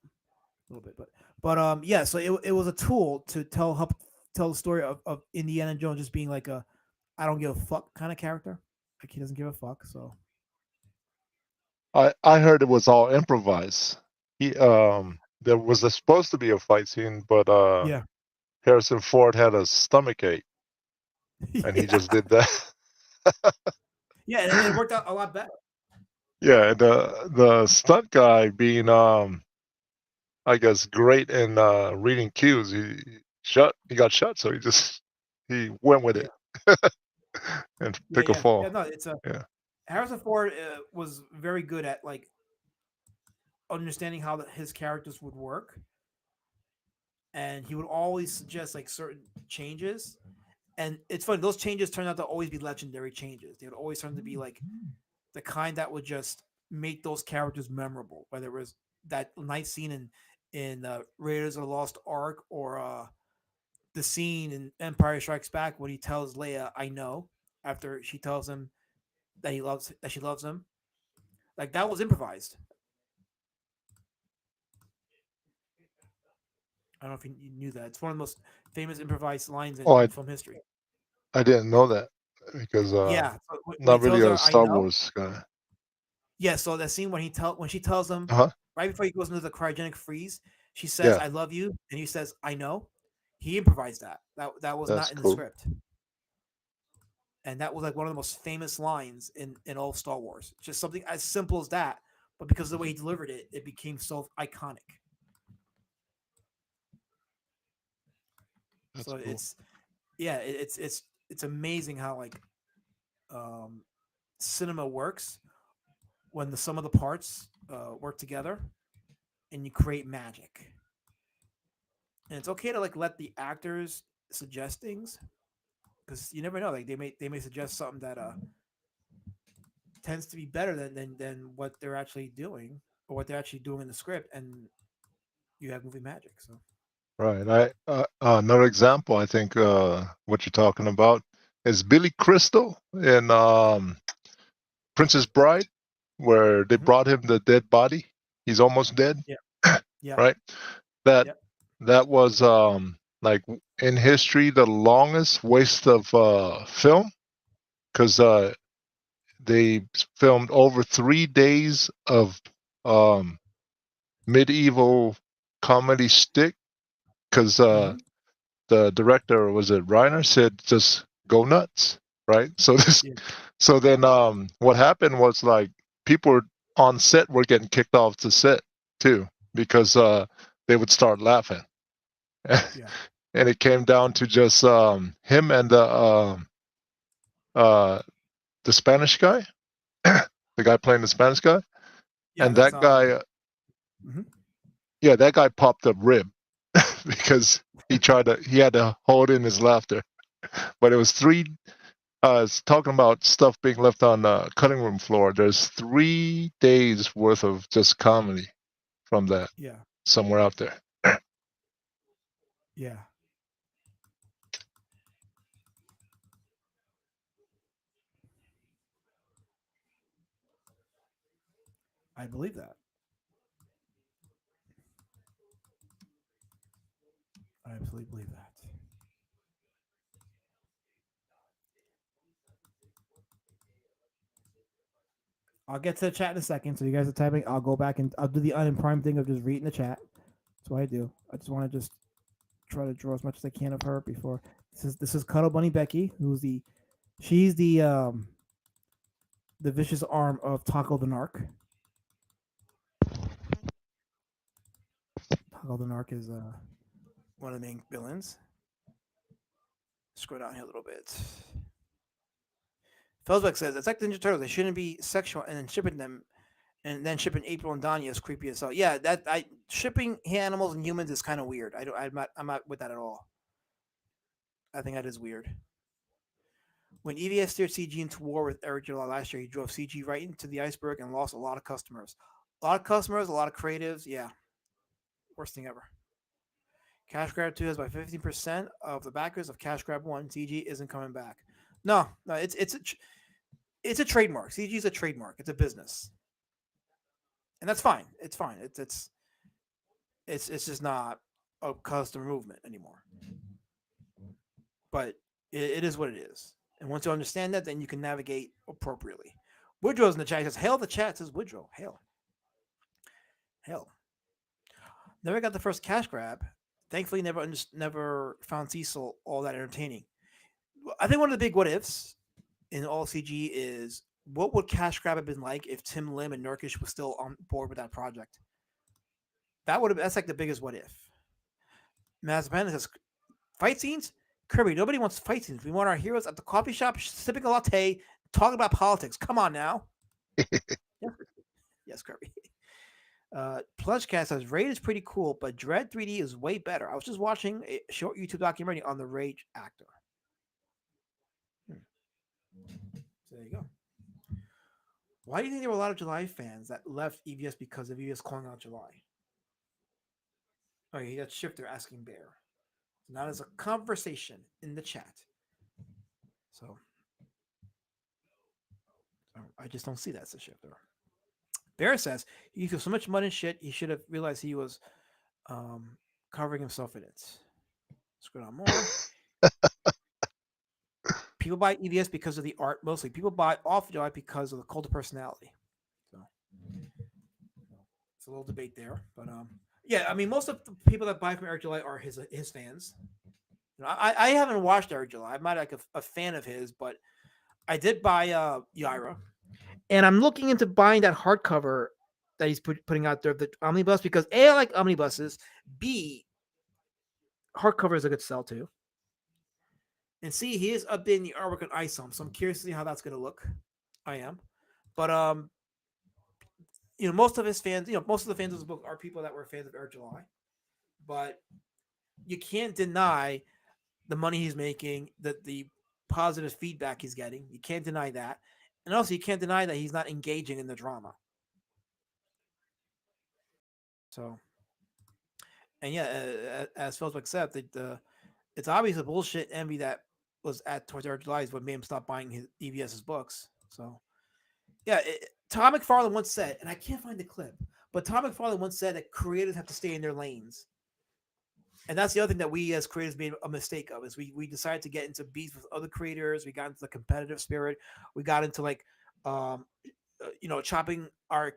Speaker 2: little bit, but yeah. So it was a tool to help tell the story of Indiana Jones just being like a I don't give a fuck kind of character. Like he doesn't give a fuck. So
Speaker 3: I heard it was all improvised. He there was supposed to be a fight scene, but
Speaker 2: yeah,
Speaker 3: Harrison Ford had a stomach ache, and he
Speaker 2: yeah,
Speaker 3: just did that.
Speaker 2: yeah. And it worked out a lot better.
Speaker 3: Yeah, and the stunt guy being I guess great in reading cues. He got shot, so he went with
Speaker 2: Yeah,
Speaker 3: it and
Speaker 2: yeah,
Speaker 3: pick a
Speaker 2: yeah, yeah.
Speaker 3: fall.
Speaker 2: No, it's a
Speaker 3: Yeah.
Speaker 2: Harrison Ford was very good at like understanding how his characters would work, and he would always suggest like certain changes. And it's funny; those changes turned out to always be legendary changes. They would always turn to be like the kind that would just make those characters memorable. Whether it was that night scene in Raiders of the Lost Ark, or the scene in Empire Strikes Back when he tells Leia, "I know," after she tells him that she loves him. Like that was improvised. I don't know if you knew that. It's one of the most famous improvised lines
Speaker 3: Oh,
Speaker 2: in film history.
Speaker 3: I didn't know that because
Speaker 2: Yeah, so when he
Speaker 3: not really
Speaker 2: tells
Speaker 3: a
Speaker 2: her, "I
Speaker 3: Star
Speaker 2: know,"
Speaker 3: Wars guy.
Speaker 2: yeah. So that scene when she tells him
Speaker 3: Uh huh.
Speaker 2: right before he goes into the cryogenic freeze, she says,
Speaker 3: Yeah,
Speaker 2: "I love you," and he says, "I know." He improvised that. That was
Speaker 3: that's
Speaker 2: not in the
Speaker 3: cool.
Speaker 2: script, and that was like one of the most famous lines in all of Star Wars. Just something as simple as that, but because of the way he delivered it, it became so iconic.
Speaker 3: That's
Speaker 2: So
Speaker 3: cool.
Speaker 2: it's yeah, it's amazing how like um, cinema works when the sum of the parts work together and you create magic. And it's okay to like let the actors suggest things because you never know. Like they may suggest something that tends to be better than what they're actually doing or what they're actually doing in the script, and you have movie magic. So
Speaker 3: Right. Another example. I think what you're talking about is Billy Crystal in Princess Bride, where they
Speaker 2: hmm
Speaker 3: brought him the dead body. He's almost dead.
Speaker 2: yeah, yeah,
Speaker 3: Right. That
Speaker 2: yeah,
Speaker 3: that was like in history the longest waste of film because they filmed over 3 days of um, medieval comedy stick because
Speaker 2: hmm
Speaker 3: the director was it Reiner said just go nuts, right? So this,
Speaker 2: yeah,
Speaker 3: so then what happened was like people on set were getting kicked off the set too because they would start laughing,
Speaker 2: yeah,
Speaker 3: and it came down to just him and uh, the Spanish guy, the guy playing the Spanish guy,
Speaker 2: yeah.
Speaker 3: and
Speaker 2: That's
Speaker 3: that guy,
Speaker 2: mhm.
Speaker 3: yeah, that guy popped a rib because he had to hold in his laughter. But it was three. It's talking about stuff being left on the cutting room floor. There's 3 days worth of just comedy from that
Speaker 2: Yeah,
Speaker 3: somewhere out there.
Speaker 2: yeah. I believe that. I absolutely believe that. I'll get to the chat in a second. So you guys are typing. I'll go back and I'll do the unimprime thing of just reading the chat. That's what I do. I just want to just try to draw as much as I can of her before. This is Cuddle Bunny Becky, who's she's the vicious arm of Taco the Narc. Taco the Narc is one of the main villains. Scroll down here a little bit. Felsbeck says it's like the Ninja Turtles. They shouldn't be sexual and then shipping them, and then shipping April and Donnie is creepy as hell. Yeah, that I shipping animals and humans is kind of weird. I don't. I'm not with that at all. I think that is weird. When EVS steered CG into war with Eric July last year, he drove CG right into the iceberg and lost a lot of customers. A lot of customers, a lot of creatives. Yeah, worst thing ever. Cash Grab 2 has by 15% of the backers of Cash Grab 1. CG isn't coming back. No, no, it's a trademark. CG is a trademark. It's a business, and that's fine. It's fine. It's just not a customer movement anymore. But it is what it is. And once you understand that, then you can navigate appropriately. Woodrow's in the chat. He says, "Hail the chat." Says Woodrow. Hail, hail. Never got the first cash grab. Thankfully, never found Cecil all that entertaining. I think one of the big what ifs in all CG is what would cash grab have been like if Tim Lim and Nurkish was still on board with that project. That's like the biggest what if. Mazban says fight scenes. Kirby, nobody wants fight scenes. We want our heroes at the coffee shop sipping a latte, talking about politics. Come on now. Yes, Kirby. Plungecast says Raid is pretty cool, but Dread 3D is way better. I was just watching a short YouTube documentary on the Rage actor. So there you go. Why do you think there were a lot of July fans that left EVS because of EVS calling out July? Okay, that's Shifter asking Bear. Not as a conversation in the chat. So I just don't see that as a Shifter. Bear says he threw so much mud and shit, he should have realized he was covering himself in it. Scroll down more. People buy EVS because of the art mostly. People buy off July because of the cult of personality. So it's a little debate there, but yeah, I mean, most of the people that buy from Eric July are his fans. You know, I haven't watched Eric July. I'm not like a fan of his, but I did buy Yaira, and I'm looking into buying that hardcover that he's putting out there, the omnibus, because A, I like omnibuses. B, hardcover is a good sell too. And C, he is updating the artwork on ISOM, so I'm curious to see how that's going to look. I am, but you know, most of his fans, you know, most of the fans of this book are people that were fans of Eric July, but you can't deny the money he's making, the positive feedback he's getting. You can't deny that, and also you can't deny that he's not engaging in the drama. So, and yeah, as Philip said, it's obviously bullshit envy that was towards Eric July is what made him stop buying his EVS's books. So, yeah, Tom McFarlane once said, and I can't find the clip, but Tom McFarlane once said that creators have to stay in their lanes. And that's the other thing that we as creators made a mistake of, is we decided to get into beefs with other creators. We got into the competitive spirit. We got into like, you know, chopping our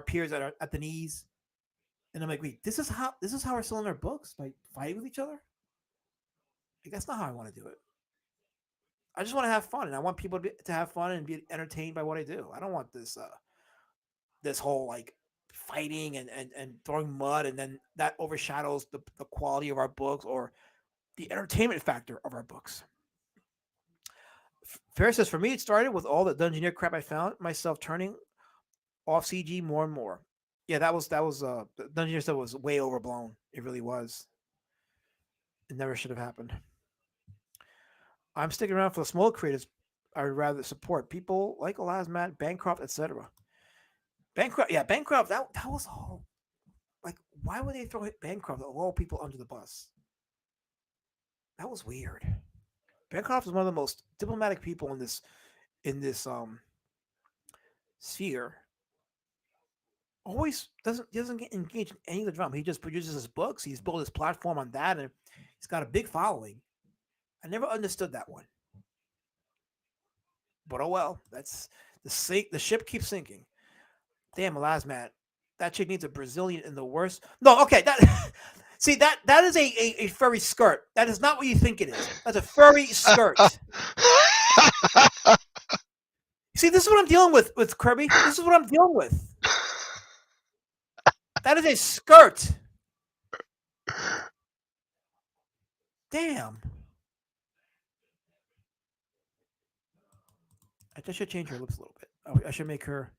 Speaker 2: peers at the knees. And I'm like, wait, this is how we're selling our books, by fighting with each other? Like, that's not how I want to do it. I just want to have fun, and I want people to have fun and be entertained by what I do. I don't want this whole like fighting and throwing mud, and then that overshadows the quality of our books or the entertainment factor of our books. Ferris says, for me, it started with all the Dungeoneer crap I found myself turning off CG more and more. Yeah, that was the Dungeoneer stuff was way overblown. It really was. It never should have happened. I'm sticking around for the small creators I would rather support. People like Elasmat, Bancroft, etc. Bancroft, yeah, Bancroft, that was all. Like, why would they throw Bancroft, of all people, under the bus? That was weird. Bancroft is one of the most diplomatic people in this sphere. Always doesn't get engaged in any of the drama. He just produces his books. He's built his platform on that, and he's got a big following. I never understood that one. But oh well, that's the ship keeps sinking. Damn, Elasmat. That chick needs a Brazilian in the worst. No, okay, that see that is a furry skirt. That is not what you think it is. That's a furry skirt. See, this is what I'm dealing with Kirby. This is what I'm dealing with. That is a skirt. Damn. I just should change her lips a little bit. I should make her.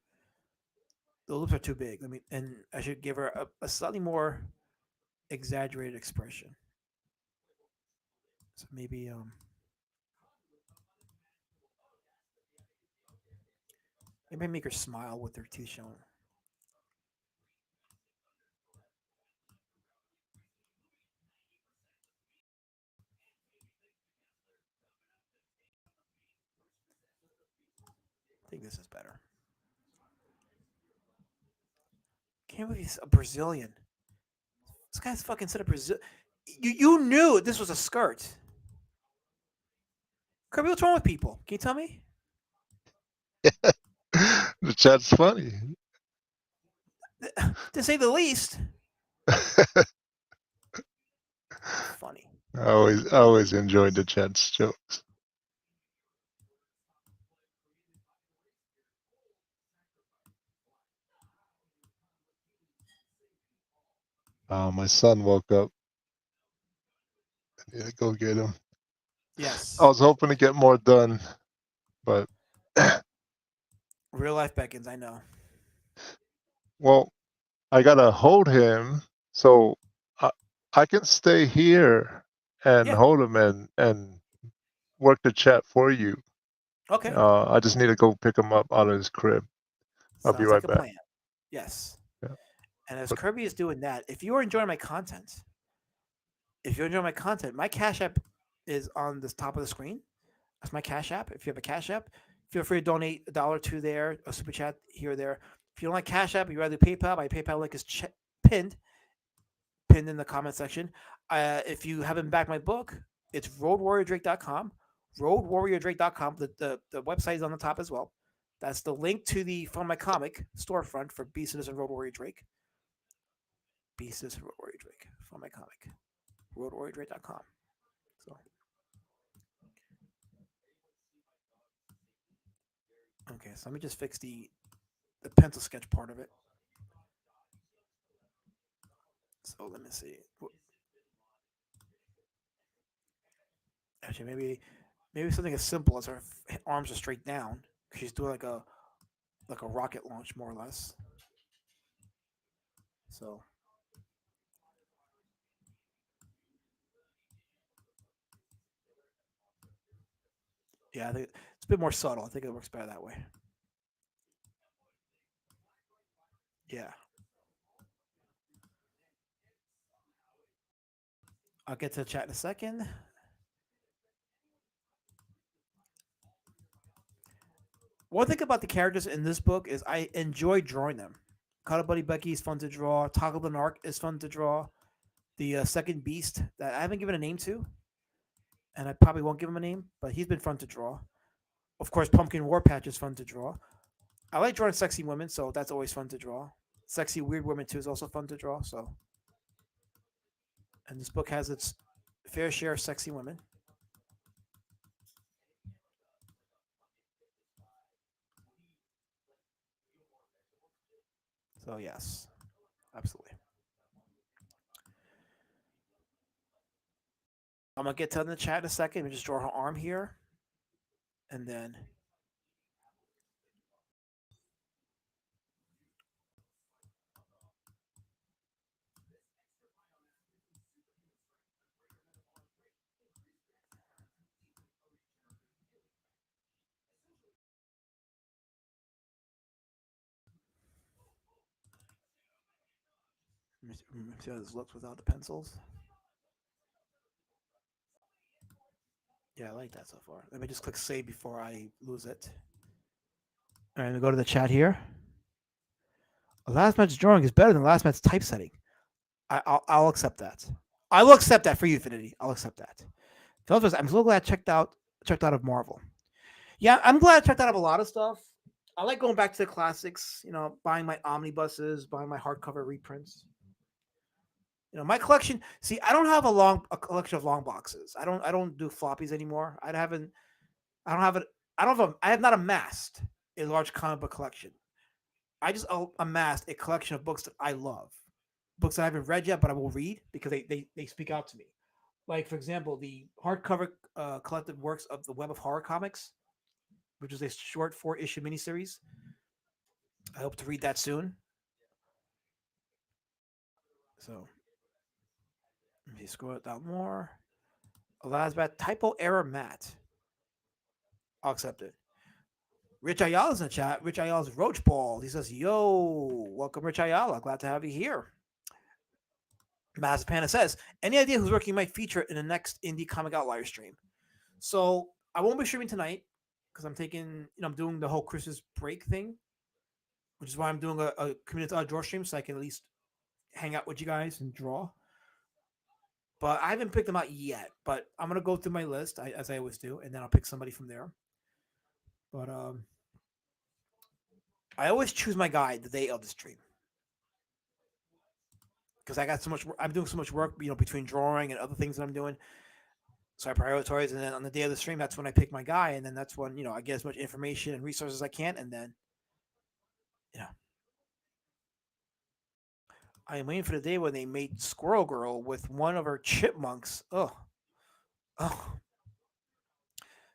Speaker 2: The lips are too big. And I should give her a slightly more exaggerated expression. So maybe maybe make her smile with her teeth showing. I think this is better. Can't believe he's a Brazilian. This guy's fucking said a Brazil. You knew this was a skirt. Kirby, what's wrong with people? Can you tell me?
Speaker 3: The chat's funny.
Speaker 2: To say the least. Funny.
Speaker 3: I always enjoyed the chat's jokes. My son woke up. I need to go get him.
Speaker 2: Yes.
Speaker 3: I was hoping to get more done, but
Speaker 2: Real life beckons, I know.
Speaker 3: well, I gotta hold him, so I, I can stay here and
Speaker 2: Yeah.
Speaker 3: hold him and work the chat for you.
Speaker 2: Okay.
Speaker 3: I just need to go pick him up out of his crib. I'll be
Speaker 2: Sounds like
Speaker 3: right
Speaker 2: a
Speaker 3: back.
Speaker 2: plan. Yes.
Speaker 3: Yeah.
Speaker 2: And as
Speaker 3: But
Speaker 2: Kirby is doing that, if you are enjoying my content, my Cash App is on the top of the screen. That's my Cash App. If you have a Cash App, feel free to donate $1 or $2 there, a super chat here or there. If you don't like Cash App, you rather do PayPal. My PayPal link is pinned in the comment section. If you haven't backed my book, it's roadwarriordrake.com. Roadwarriordrake.com. The website is on the top as well. That's the link to the from my comic storefront for Beast Citizen Road Warrior Drake. Beast Citizen Road Warrior Drake from my comic. Roadwarriordrake.com. So okay, so let me just fix the pencil sketch part of it. So let me see. Actually, maybe something as simple as her arms are straight down. She's doing like a rocket launch, more or less. So yeah, I think it's a bit more subtle. I think it works better that way. Yeah, I'll get to the chat in a second. One thing about the characters in this book is I enjoy drawing them. Cuddle Buddy Becky is fun to draw. Toggle the Narc is fun to draw. The second beast that I haven't given a name to, and I probably won't give him a name, but he's been fun to draw. Of course, Pumpkin Warpatch is fun to draw. I like drawing sexy women, so that's always fun to draw. Sexy weird women too is also fun to draw. So, and this book has its fair share of sexy women. So yes, absolutely. I'm gonna get to the chat in a second. We just draw her arm here, and then let me see how this looks without the pencils. Yeah, I like that so far. Let me just click save before I lose it. All right, let me go to the chat here. Last match drawing is better than last match typesetting. I'll accept that. I will accept that for you, Infinity. I'll accept that. I'm so glad I checked out of Marvel. Yeah, I'm glad I checked out of a lot of stuff. I like going back to the classics. You know, buying my omnibuses, buying my hardcover reprints. You know, my collection. See, I don't have a collection of long boxes. I don't do floppies anymore. I haven't. I don't have it. I don't have. I have not amassed a large comic book collection. I just amassed a collection of books that I love, books that I haven't read yet, but I will read because they speak out to me. Like for example, the hardcover collected works of the Web of Horror comics, which is a short 4-issue miniseries. I hope to read that soon. So let me scroll it down more. Elizabeth typo error Matt. I'll accept it. Rich Ayala's in the chat. Rich Ayala's Roach Ball. He says, "Yo, welcome, Rich Ayala. Glad to have you here." Mazapana says, "Any idea who's working my feature in the next Indie Comic Outlier stream?" So I won't be streaming tonight because I'm doing the whole Christmas break thing, which is why I'm doing a community draw stream so I can at least hang out with you guys and draw. but I haven't picked them out yet. But I'm gonna go through my list as I always do, and then I'll pick somebody from there. But I always choose my guy the day of the stream because I got so much. I'm doing so much work, between drawing and other things that I'm doing. So I prioritize, and then on the day of the stream, that's when I pick my guy, and then that's when I get as much information and resources as I can, and then I am waiting for the day when they made Squirrel Girl with one of her chipmunks. Oh,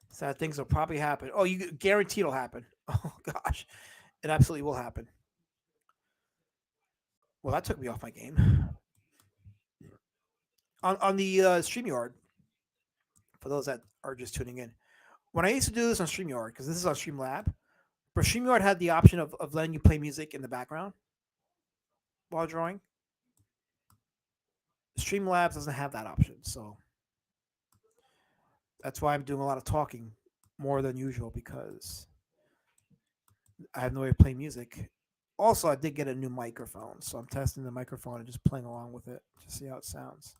Speaker 2: sad things will probably happen. Oh, you guaranteed it'll happen. Oh gosh, it absolutely will happen. Well, that took me off my game. On the StreamYard, for those that are just tuning in, when I used to do this on StreamYard, because this is on Streamlab, but StreamYard had the option of letting you play music in the background while drawing. Streamlabs doesn't have that option, so that's why I'm doing a lot of talking more than usual because I have no way of playing music. Also, I did get a new microphone, so I'm testing the microphone and just playing along with it to see how it sounds.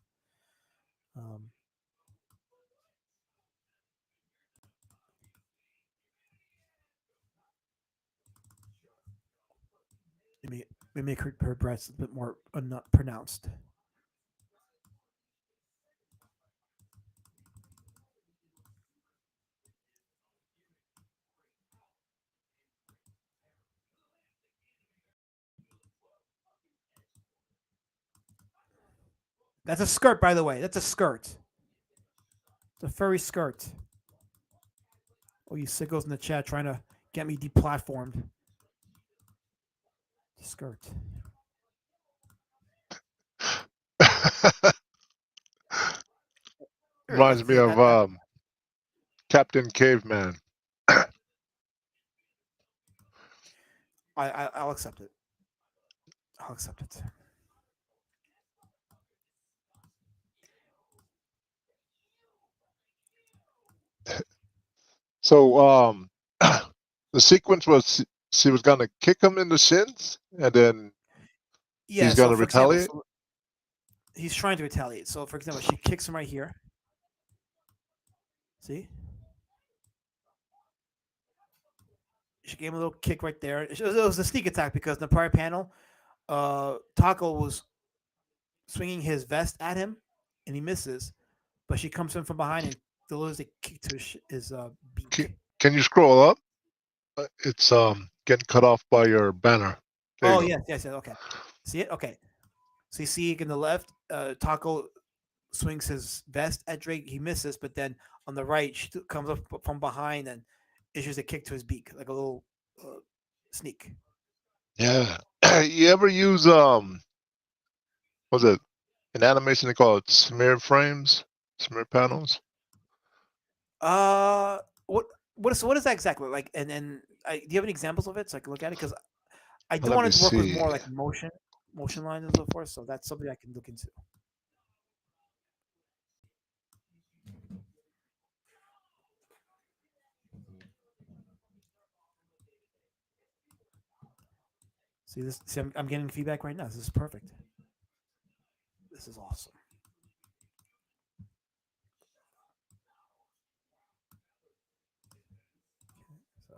Speaker 2: Maybe make her breaths a bit more pronounced. That's a skirt, by the way. That's a skirt. It's a furry skirt. Oh, you sickos in the chat trying to get me deplatformed. Skirt.
Speaker 3: Reminds me of Captain Caveman.
Speaker 2: I'll accept it. I'll accept it.
Speaker 3: So the sequence was she was gonna kick him in the shins, and then he's gonna retaliate.
Speaker 2: Example, he's trying to retaliate. So, for example, she kicks him right here. See? She gave him a little kick right there. It was a sneak attack because in the prior panel, Taco was swinging his vest at him, and he misses. But she comes in from behind and delivers a kick to his beak.
Speaker 3: Can you scroll up? It's getting cut off by your banner.
Speaker 2: There you yes. Okay. See it? Okay. So you see in the left, Taco swings his vest at Drake. He misses, but then on the right, she comes up from behind and issues a kick to his beak, like a little sneak.
Speaker 3: Yeah. You ever use what's it? In animation they call it smear frames, smear panels.
Speaker 2: What is that exactly like? And do you have any examples of it so I can look at it? Because I do want to work with more like motion lines and so forth. So that's something I can look into. See this? See, I'm getting feedback right now. This is perfect. This is awesome. So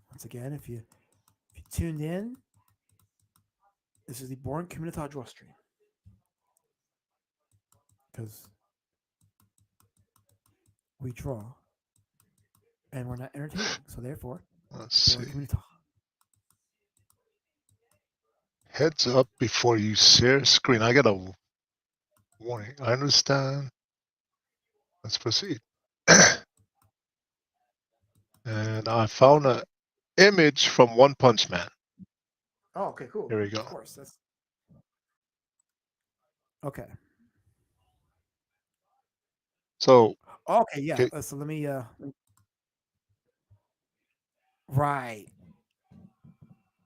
Speaker 2: once again, if you tuned in, this is the Born KKKomunitah draw stream. Because we draw and we're not entertaining. So therefore,
Speaker 3: let's see.
Speaker 2: KKKomunitah.
Speaker 3: Heads up before you share screen. I got a warning. I understand. Let's proceed. And I found an image from One Punch Man.
Speaker 2: Oh, okay, cool.
Speaker 3: Here we go.
Speaker 2: Of course. That's okay.
Speaker 3: So
Speaker 2: okay, yeah. So let me right.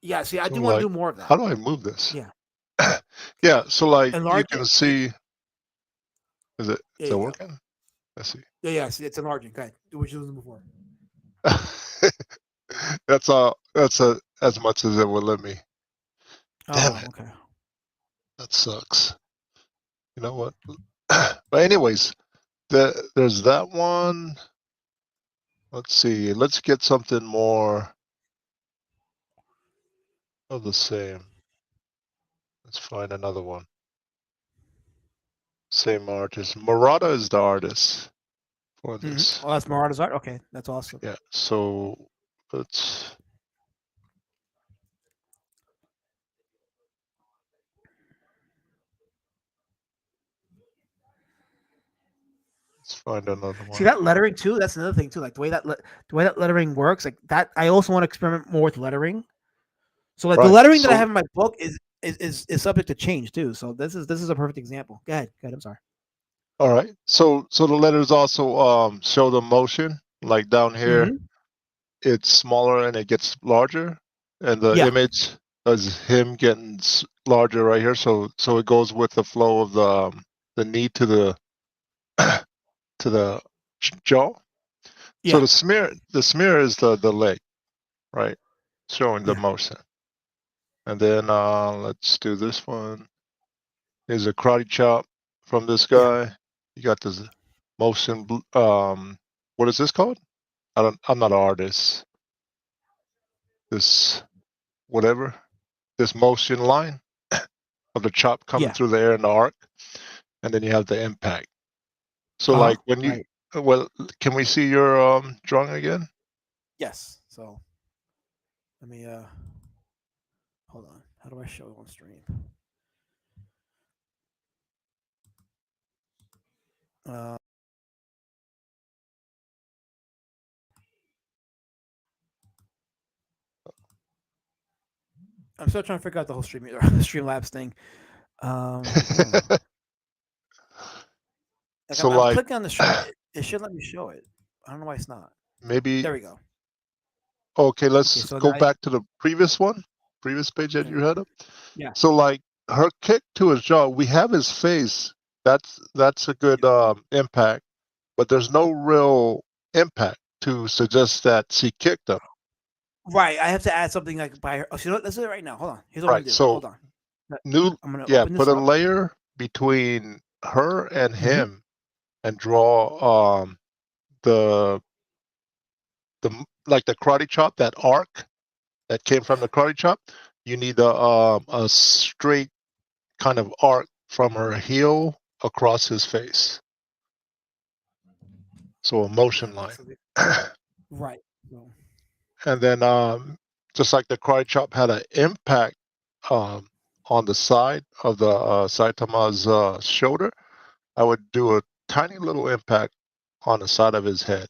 Speaker 2: Yeah, see, I do want to do more of that.
Speaker 3: How do I move this?
Speaker 2: Yeah.
Speaker 3: Yeah, so like
Speaker 2: enlarge
Speaker 3: you can see. Is it working?
Speaker 2: Go.
Speaker 3: Let's see.
Speaker 2: Yeah, see, it's enlarging. Okay. Do what you was doing before.
Speaker 3: That's all. That's as much as it will let me. Damn
Speaker 2: Oh,
Speaker 3: it.
Speaker 2: okay.
Speaker 3: That sucks. You know what? But anyways, there's that one. Let's see. Let's get something more of the same. Let's find another one. Same artist. Murata is the artist for this.
Speaker 2: Oh, that's Marauder's art. Okay, that's awesome.
Speaker 3: Yeah. So let's find another
Speaker 2: See
Speaker 3: one.
Speaker 2: that lettering too. That's another thing too. Like the way that lettering works. Like that, I also want to experiment more with lettering. So like the
Speaker 3: Right.
Speaker 2: lettering that I
Speaker 3: So
Speaker 2: have in my book is subject to change too. So this is a perfect example. Go ahead. Go ahead. I'm sorry.
Speaker 3: all right. So the letters also show the motion. Like down here,
Speaker 2: Mm-hmm.
Speaker 3: it's smaller and it gets larger, and the
Speaker 2: Yeah.
Speaker 3: image is him getting larger right here. So it goes with the flow of the knee to the to the jaw. So
Speaker 2: Yeah.
Speaker 3: the smear is the leg, right? Showing the
Speaker 2: Yeah.
Speaker 3: motion. And then let's do this one. Here's a karate chop from this
Speaker 2: Yeah.
Speaker 3: guy. You got this motion. What is this called? I'm not an artist. This whatever. This motion line of the chop coming
Speaker 2: Yeah.
Speaker 3: through the air in the arc, and then you have the impact. So
Speaker 2: Uh huh.
Speaker 3: like when you
Speaker 2: Right.
Speaker 3: well, can we see your drawing again?
Speaker 2: Yes. So let me hold on. How do I show it on stream? Uh, I'm still trying to figure out the whole Streamlabs thing. Like
Speaker 3: So
Speaker 2: I'm
Speaker 3: like
Speaker 2: clicking on the stream. It should let me show it. I don't know why it's not.
Speaker 3: maybe
Speaker 2: There we go.
Speaker 3: okay,
Speaker 2: Okay.
Speaker 3: let's
Speaker 2: So
Speaker 3: go
Speaker 2: I
Speaker 3: back to the previous page that
Speaker 2: okay.
Speaker 3: you had up.
Speaker 2: Yeah.
Speaker 3: So like her kick to his jaw, we have his face. That's a good impact, but there's no real impact to suggest that she kicked him.
Speaker 2: Right. I have to add something like by her. Oh, so you know what? Let's do it right now. Hold on. Here's what I'm
Speaker 3: Right.
Speaker 2: gonna do.
Speaker 3: So
Speaker 2: Hold on.
Speaker 3: new
Speaker 2: I'm gonna
Speaker 3: yeah,
Speaker 2: open
Speaker 3: put
Speaker 2: this
Speaker 3: a
Speaker 2: up.
Speaker 3: layer between her and
Speaker 2: Mm-hmm.
Speaker 3: him and draw the like the karate chop, that arc that came from the karate chop. You need a straight kind of arc from her heel across his face. So a motion
Speaker 2: Okay.
Speaker 3: line.
Speaker 2: So right. So,
Speaker 3: And then just like the karate chop had an impact um, on the side of the Saitama's shoulder, I would do a tiny little impact on the side of his head.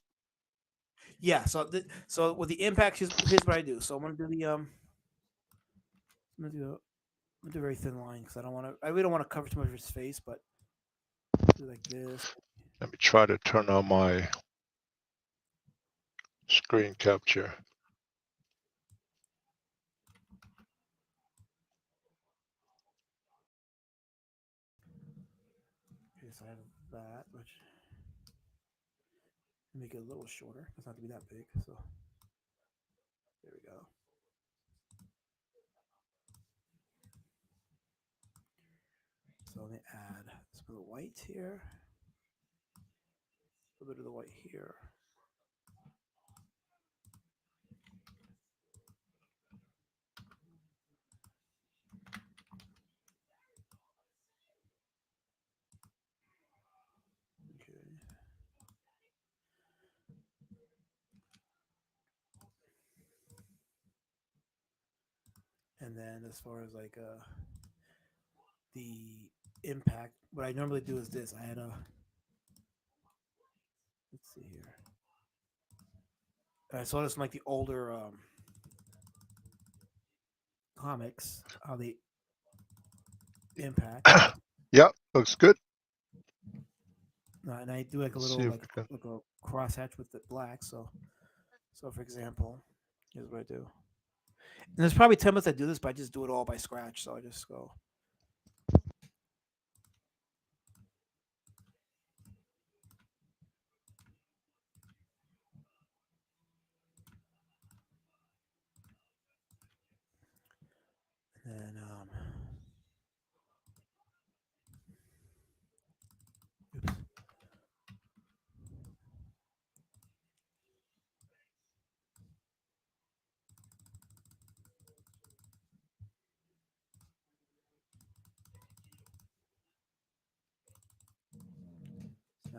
Speaker 2: yeah. So with the impact, here's what I do. So I'm gonna do the I'm gonna do a very thin line because I don't want to. I really don't want to cover too much of his face, but do like this.
Speaker 3: Let me try to turn on my screen capture.
Speaker 2: Okay, so I have that, which make it a little shorter. Doesn't have to be that big. So there we go. So let me add some of the white here, a little bit of the white here. Okay. And then as far as like the impact, what I normally do is this. I had a let's see here. I saw this from like the older comics, how they impact,
Speaker 3: Yeah, looks good.
Speaker 2: and I do like a
Speaker 3: Let's see
Speaker 2: little
Speaker 3: if we can.
Speaker 2: like a crosshatch with the black. So for example, here's what I do. And there's probably templates that do this, but I just do it all by scratch. So I just go.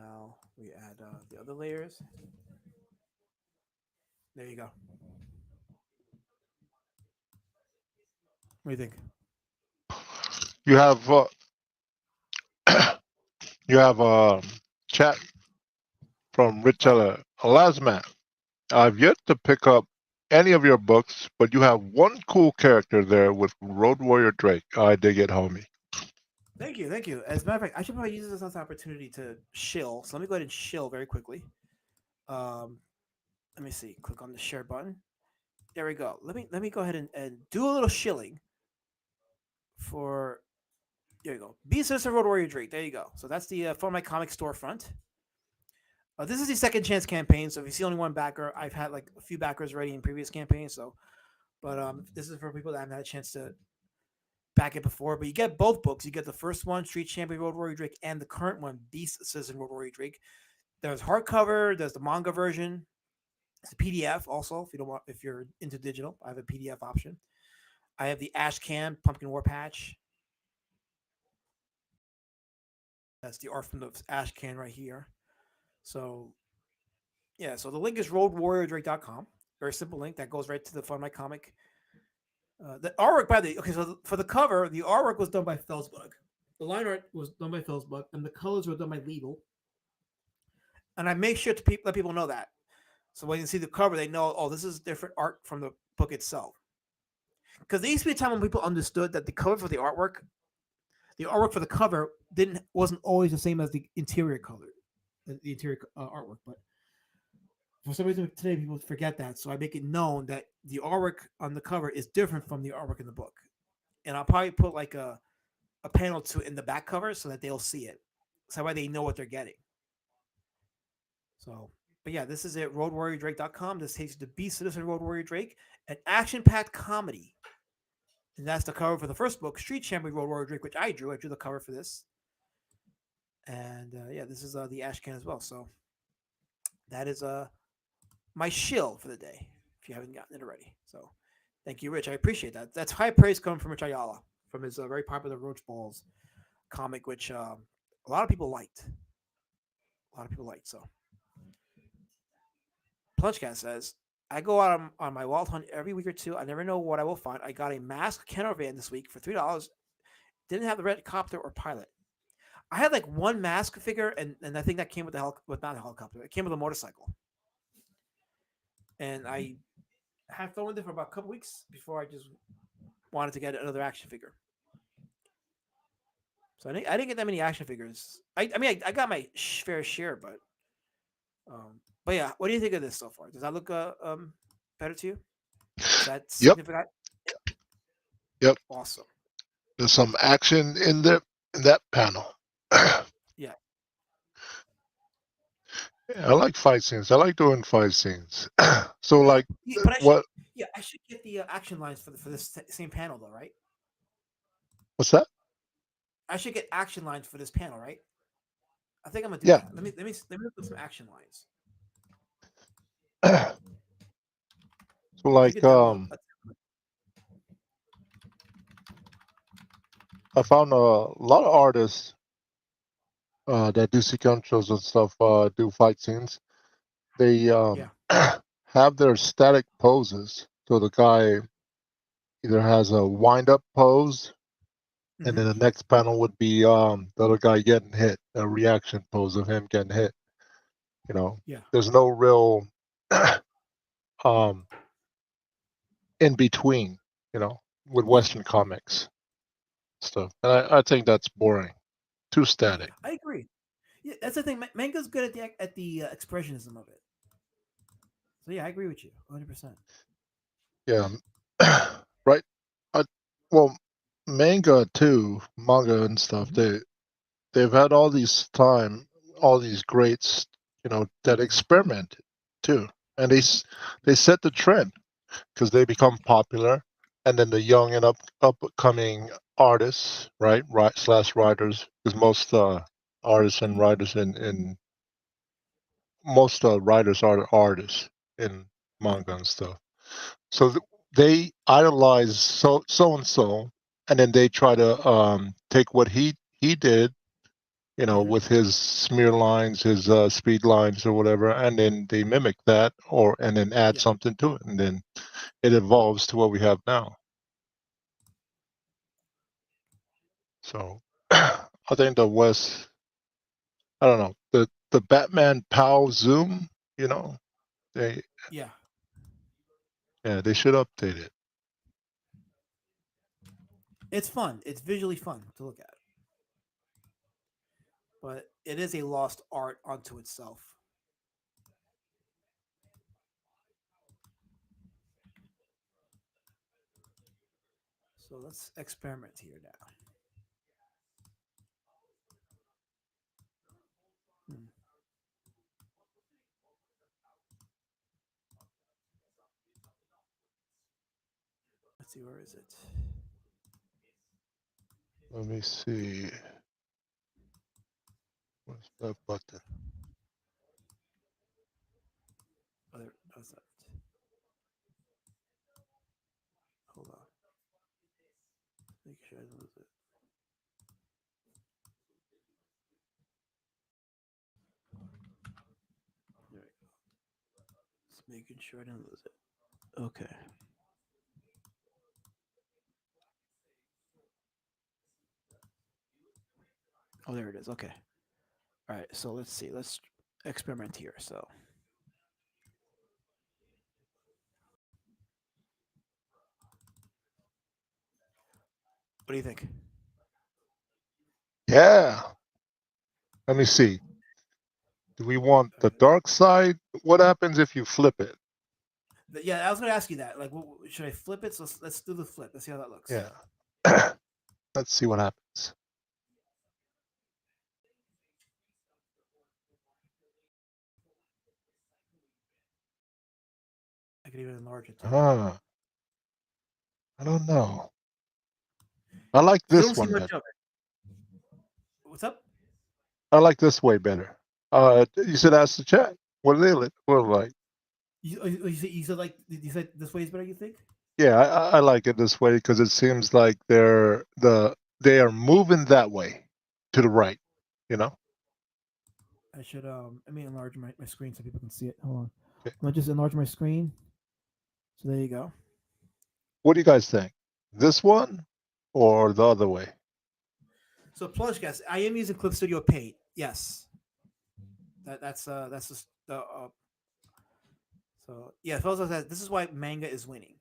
Speaker 2: now we add the other layers. There you go. What do you think?
Speaker 3: You have you have chat from Rich
Speaker 2: Right.
Speaker 3: Alasman. I've yet to pick up any of your books, but you have one cool character there with Road Warrior Drake. I dig it, homie.
Speaker 2: Thank you, thank you. As a matter of fact, I should probably use this as an opportunity to shill. So let me go ahead and shill very quickly. Um, let me see. Click on the share button. There we go. Let me go ahead and do a little shilling for. There you go. Be Citizen Road Warrior Drake. There you go. So that's the for my comic storefront. This is the second chance campaign. So if you see only one backer, I've had like a few backers already in previous campaigns. So, but this is for people that haven't had a chance to back it before. But you get both books. You get the first one, Street Champion Road Warrior Drake, and the current one, Beast Citizen Road Warrior Drake. There's hardcover. There's the manga version. It's a PDF also. If you're into digital, I have a PDF option. I have the Ash Can Pumpkin War Patch. That's the art from the Ash Can right here. So yeah, so the link is roadwarriordrake.com. Very simple link that goes right to the Fun My Comic. The artwork by the so for the cover, the artwork was done by Felsbug. The line art was done by Felsbug, and the colors were done by Legal. And I make sure to let people know that. So when you see the cover, they know, oh, this is different art from the book itself. Because there used to be a time when people understood that the cover for the artwork for the cover wasn't always the same as the interior color, the interior artwork. But for some reason today, people forget that. So I make it known that the artwork on the cover is different from the artwork in the book. And I'll probably put like a panel to in the back cover so that they'll see it. So that way they know what they're getting. So, but yeah, this is it. RoadWarriorDrake.com. This takes you to Beast Citizen Road Warrior Drake, an action-packed comedy. And that's the cover for the first book, Street Champion Road Warrior Drake, which I drew. I drew the cover for this. And yeah, this is the Ash Can as well. So that is my shill for the day, if you haven't gotten it already. So thank you, Rich. I appreciate that. That's high praise coming from Rich Ayala from his very popular Roach Balls comic, which a lot of people liked. So Plungecat says, I go out on my wild hunt every week or two. I never know what I will find. I got a masked Kenner van this week for $3. Didn't have the red copter or pilot. I had like one mask figure, and I think that came with not a helicopter. It came with a motorcycle. And I had fun with it for about a couple weeks before I just wanted to get another action figure. So I didn't get that many action figures. I mean, I got my fair share, but yeah, what do you think of this so far? Does that look better to you? Is that significant?
Speaker 3: Yep.
Speaker 2: Awesome.
Speaker 3: There's some action in that panel.
Speaker 2: Yeah.
Speaker 3: I like fight scenes. I like doing fight scenes. So like,
Speaker 2: but I should get the action lines for this same panel though, right?
Speaker 3: What's that?
Speaker 2: I should get action lines for this panel, right? I think I'm gonna do that. Let me put some action lines.
Speaker 3: So like I found a lot of artists that do sequentials and stuff do fight scenes. They have their static poses. So the guy either has a wind up pose, and then the next panel would be the other guy getting hit, a reaction pose of him getting hit. You know, there's no real in between, you know, with Western comics stuff. And I think that's boring. Too static.
Speaker 2: I agree. Yeah, that's the thing. Manga's good at the expressionism of it. So yeah, I agree with you 100%.
Speaker 3: Yeah, right. Well, manga and stuff. They've had all these greats, you know, that experiment too, and they set the trend because they become popular, and then the young and upcoming artists, right, slash writers, because most artists and writers in most writers are artists in manga and stuff. So they idolize so and so, and then they try to take what he did,
Speaker 2: Mhm.
Speaker 3: with his smear lines, his speed lines or whatever, and then they mimic that and then add
Speaker 2: Yeah.
Speaker 3: something to it, and then it evolves to what we have now. So I think the West, I don't know, the Batman POW zoom, they
Speaker 2: Yeah.
Speaker 3: they should update it.
Speaker 2: It's fun. It's visually fun to look at, but it is a lost art unto itself. So let's experiment here now. Hmm. Let's see, where is it?
Speaker 3: Let me see. Where's that button?
Speaker 2: Oh, there. That's not. Hold on. Make sure I don't lose it. There we go. Just making sure I didn't lose it. Okay. Oh, there it is. Okay. All right. So let's see. Let's experiment here. So, what do you think?
Speaker 3: Yeah. Let me see. Do we want
Speaker 2: All
Speaker 3: the
Speaker 2: right.
Speaker 3: dark side? What happens if you flip it?
Speaker 2: Yeah, I was going to ask you that. Like, should I flip it? So let's do the flip. Let's see how that looks.
Speaker 3: Yeah. Let's see what happens.
Speaker 2: I could even enlarge it too.
Speaker 3: Ah, I don't know. I like
Speaker 2: So you
Speaker 3: this
Speaker 2: don't see
Speaker 3: one
Speaker 2: much
Speaker 3: better.
Speaker 2: of it. What's up?
Speaker 3: I like this way better. You said ask the chat. What do they look? What like?
Speaker 2: You said like you said this way is better. You think?
Speaker 3: Yeah, I like it this way because it seems like they are moving that way to the right. You know.
Speaker 2: I should let me enlarge my screen so people can see it. Hold on.
Speaker 3: Okay.
Speaker 2: I'm gonna just enlarge my screen. So there you go.
Speaker 3: What do you guys think? This one or the other way?
Speaker 2: So plunge guys, I am using Clip Studio Paint. Yes. That's just the so yeah, fellas, this is why manga is winning.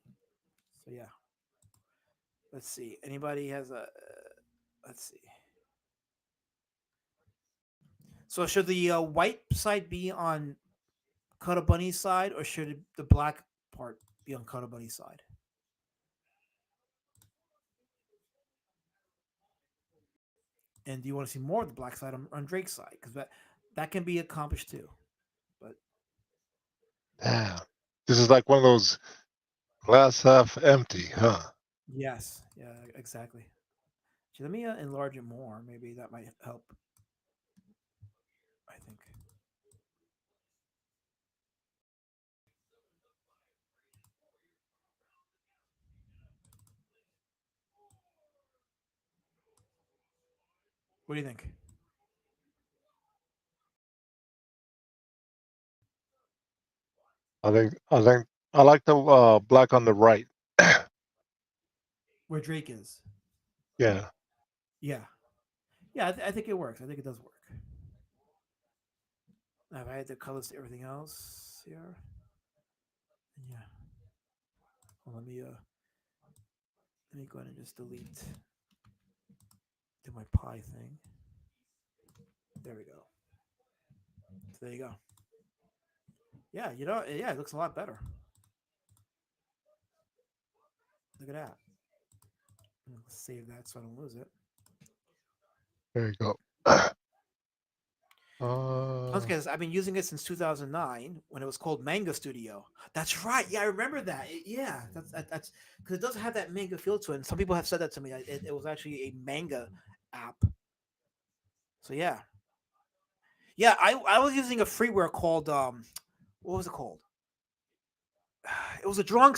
Speaker 2: So yeah. Let's see. Anybody has a let's see. So should the white side be on Cutter Bunny's side, or should the black part be on Cutter Bunny's side? And do you want to see more of the black side on Drake's side? Because that can be accomplished too. But
Speaker 3: Damn. This is like one of those glass half empty, huh?
Speaker 2: yes, yeah, exactly. So let me enlarge it more. Maybe that might help. I think. What do you think?
Speaker 3: I think I like the black on the right.
Speaker 2: Where Drake is?
Speaker 3: Yeah.
Speaker 2: Yeah, yeah. I think it works. I think it does work. I've added the colors to everything else here. Yeah. Well, let me go ahead and just delete do my pie thing. There we go. So there you go. Yeah, yeah, it looks a lot better. Look at that. Let's save that so I don't lose it.
Speaker 3: There you go.
Speaker 2: Once again, I've been using it since 2009 when it was called Manga Studio. That's right. Yeah, I remember that. Yeah, that's because it does have that manga feel to it. And some people have said that to me. It was actually a manga app. So yeah, yeah. I was using a freeware called what was it called? It was a drawing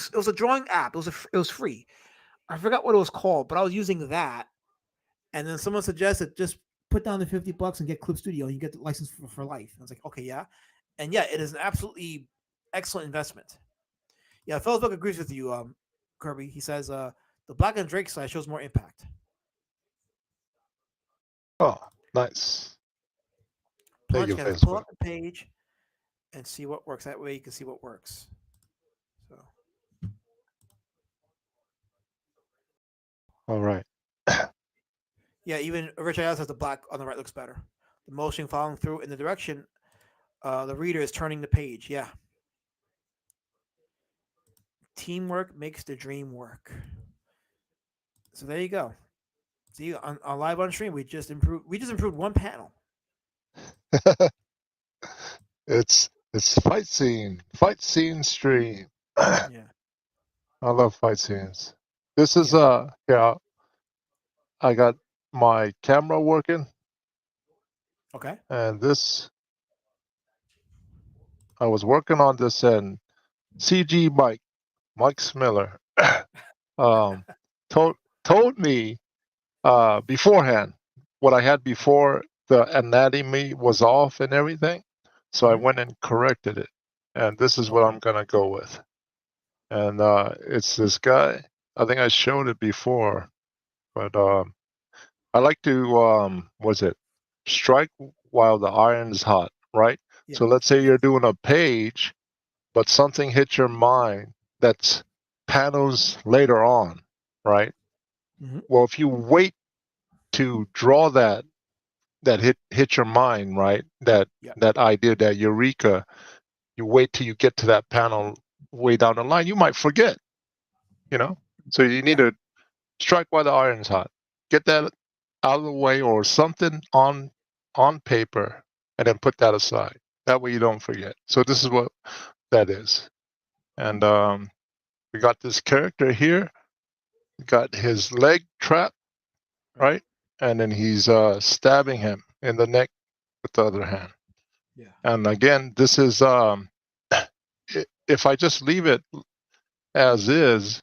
Speaker 2: app. It was free. I forgot what it was called, but I was using that. And then someone suggested just put down the $50 and get Clip Studio, and you get the license for life. And I was like, okay, yeah, and yeah, it is an absolutely excellent investment. Yeah, Phil's book agrees with you, Kirby. He says the Black and Drake side shows more impact.
Speaker 3: Oh, nice. Thank
Speaker 2: Plunge
Speaker 3: you,
Speaker 2: can pull
Speaker 3: Facebook.
Speaker 2: up the page and see what works. That way you can see what works. So
Speaker 3: All right.
Speaker 2: yeah, even Richard Adams says the black on the right looks better. The motion following through in the direction the reader is turning the page. Yeah. Teamwork makes the dream work. So there you go. See, on live on stream, we just improved. We just improved one panel.
Speaker 3: It's fight scene stream. I
Speaker 2: Yeah.
Speaker 3: love fight scenes. This is
Speaker 2: Yeah.
Speaker 3: yeah, I got my camera working,
Speaker 2: Okay.
Speaker 3: and this I was working on this in CG Mike Smiller um told told me beforehand what I had before the anatomy was off and everything. So I
Speaker 2: Mhm.
Speaker 3: went and corrected it. And this is what
Speaker 2: Okay.
Speaker 3: I'm gonna go with. And it's this guy. I think I showed it before, but I like to was it strike while the iron's hot, right?
Speaker 2: Yeah.
Speaker 3: So let's say
Speaker 2: Yes.
Speaker 3: you're doing a page, but something hits your mind that's panels later on, right?
Speaker 2: Mhm.
Speaker 3: Well, if you wait to draw that hit your mind, right?
Speaker 2: Yeah.
Speaker 3: That idea, that eureka, you wait till you get to that panel way down the line, you might forget, you know? So you need
Speaker 2: Yeah.
Speaker 3: to strike while the iron's hot. Get that out of the way or something on paper and then put that aside. That way you don't forget. So this is what that is. And we got this character here. We got his leg trapped,
Speaker 2: Right.
Speaker 3: right? And then he's stabbing him in the neck with the other hand.
Speaker 2: Yeah.
Speaker 3: And again, this is if I just leave it as is,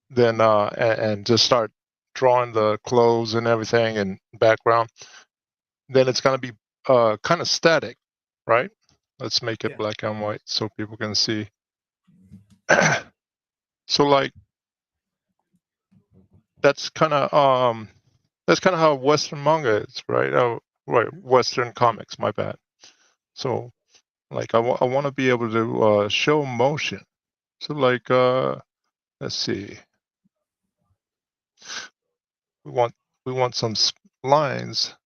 Speaker 3: then and just start drawing the clothes and everything and background, then it's gonna be kind of static, right? Let's make it
Speaker 2: Yeah.
Speaker 3: black and white so people can see. So like that's kind of how Western manga is, right? Oh, right,
Speaker 2: Mhm.
Speaker 3: Western comics. My bad. So like I want to be able to show motion. So like let's see, we want some lines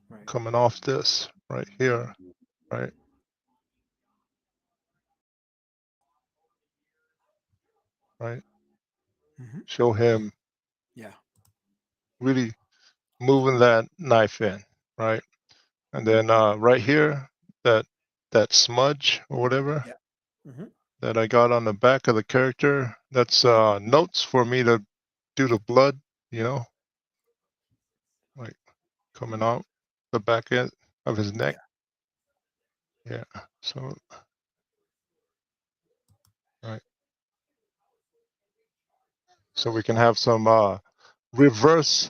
Speaker 2: Right.
Speaker 3: coming off this right here, right? Right.
Speaker 2: Mhm.
Speaker 3: Show him
Speaker 2: Yeah.
Speaker 3: really moving that knife in, right? And then right here, that smudge or whatever
Speaker 2: Yeah. Mhm.
Speaker 3: that I got on the back of the character, that's notes for me to do the blood, you know, like coming out the back end of his neck.
Speaker 2: Yeah.
Speaker 3: Yeah. So right. So we can have some reverse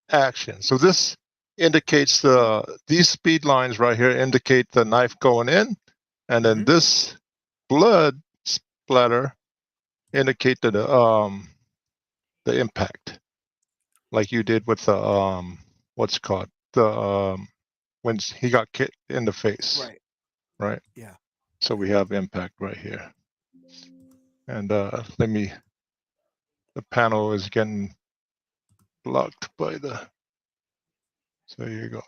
Speaker 3: action. So this indicates these speed lines right here indicate the knife going in, and then
Speaker 2: Mhm.
Speaker 3: this blood splatter indicate the impact, like you did with the what's it called, the when he got kicked in the face,
Speaker 2: Right.
Speaker 3: right?
Speaker 2: Yeah.
Speaker 3: So we have impact right here, and the panel is getting blocked by the. So here you go.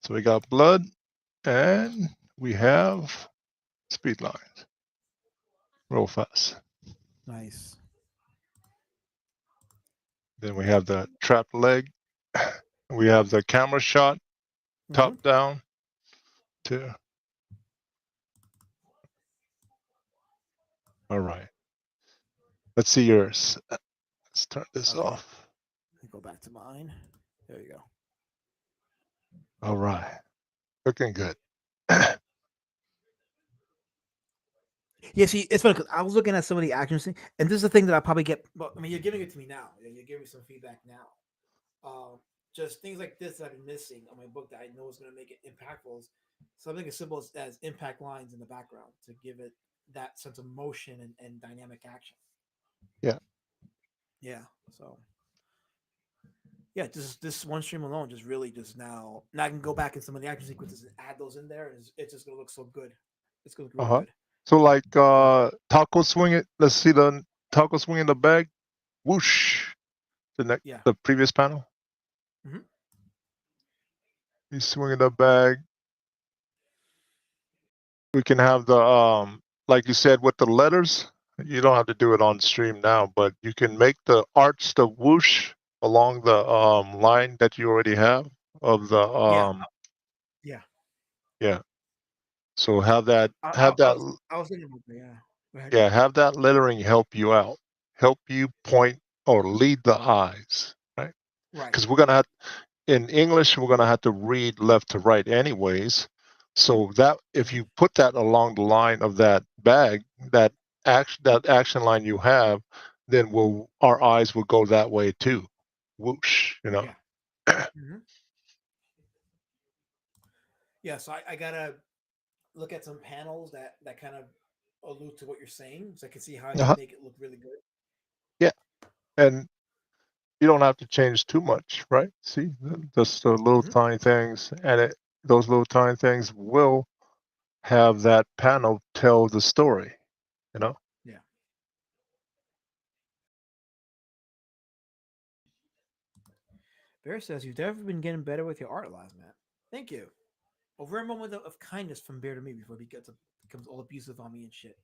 Speaker 3: So we got blood, and we have speed lines real fast.
Speaker 2: Nice.
Speaker 3: Then we have the trapped leg. We have the camera shot
Speaker 2: Mhm.
Speaker 3: top down too. All right. Let's see yours. Let's turn this
Speaker 2: Okay.
Speaker 3: off.
Speaker 2: Let me go back to mine. There you go.
Speaker 3: All right. Looking good.
Speaker 2: Yeah, see, it's funny because I was looking at some of the action scenes, and this is the thing that I probably get. Well, I mean, you're giving it to me now. You're giving me some feedback now. just things like this that I've been missing on my book that I know is going to make it impactful is something as simple as impact lines in the background to give it that sense of motion and dynamic action.
Speaker 3: Yeah.
Speaker 2: Yeah. So yeah, this one stream alone just really just now I can go back in some of the action sequences and add those in there, and it's just gonna look so good. It's gonna look really
Speaker 3: Uh-huh.
Speaker 2: good.
Speaker 3: So like
Speaker 2: Yeah.
Speaker 3: taco swing it. Let's see the taco swing in the bag. Whoosh.
Speaker 2: Yeah.
Speaker 3: The previous panel.
Speaker 2: Hmm.
Speaker 3: You swing the bag. We can have the like you said with the letters. You don't have to do it on stream now, but you can make the arch the whoosh along the line that you already have of the
Speaker 2: Yeah. Yeah.
Speaker 3: yeah. So have that
Speaker 2: I, I,
Speaker 3: have
Speaker 2: I
Speaker 3: that
Speaker 2: was I was thinking about that. Yeah. Go ahead.
Speaker 3: yeah, have that lettering help you out. Help you point or lead the eyes, right?
Speaker 2: Right.
Speaker 3: Because we're gonna have in English, we're gonna have to read left to right anyways. So that if
Speaker 2: Hmm.
Speaker 3: you put that along the line of that bag, that action line you have, then our eyes will go that way too. Whoosh, you know.
Speaker 2: Yeah. Hmm. Yeah. So I gotta look at some panels that kind of allude to what you're saying, so I can see how I can
Speaker 3: Uh-huh.
Speaker 2: make it look really good.
Speaker 3: Yeah, and you don't have to change too much, right? See, just the little
Speaker 2: Hmm.
Speaker 3: tiny things, and those little tiny things will have that panel tell the story. You know.
Speaker 2: Yeah. Bear says you've definitely been getting better with your art, last man. Thank you. Over a moment of kindness from Bear to me before he becomes all abusive on me and shit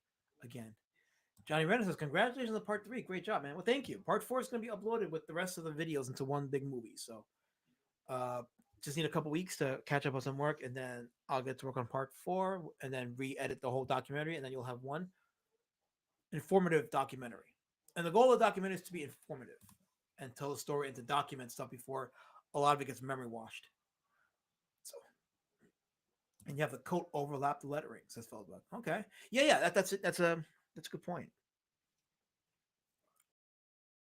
Speaker 2: again. Johnny Renner says, congratulations on part 3. Great job, man. Well, thank you. Part 4 is going to be uploaded with the rest of the videos into one big movie. So uh, just need a couple weeks to catch up on some work, and then I'll get to work on part 4 and then re-edit the whole documentary, and then you'll have one informative documentary. And the goal of the documentary is to be informative and tell the story and to document stuff before a lot of it gets memory washed. So, and you have the coat overlap the lettering, says Feldberg. Okay. Yeah, yeah, that's it. That's a good point.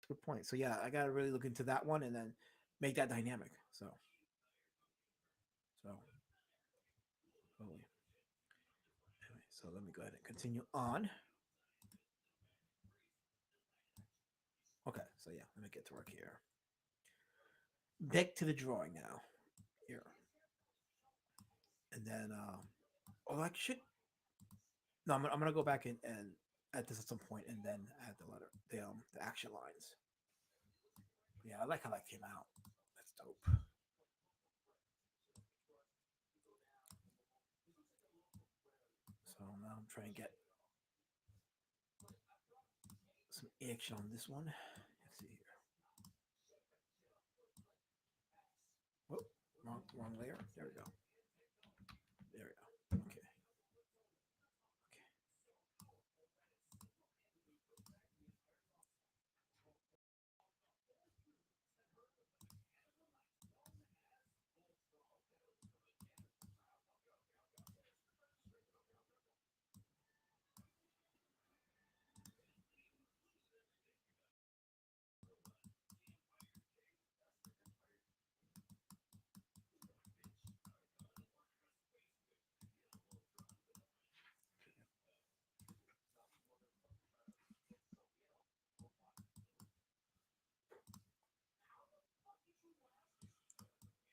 Speaker 2: Good point. So yeah, I gotta really look into that one and then make that dynamic. So holy. Anyway, so let me go ahead and continue on. Okay, so yeah, let me get to work here. Back to the drawing now. Here. And then oh I should no, I'm gonna go back and add this at some point and then add the action lines. Yeah, I like how that came out. That's dope. So now I'm trying to get some action on this one. Let's see here. Oh, wrong layer. There we go. There we go. Okay.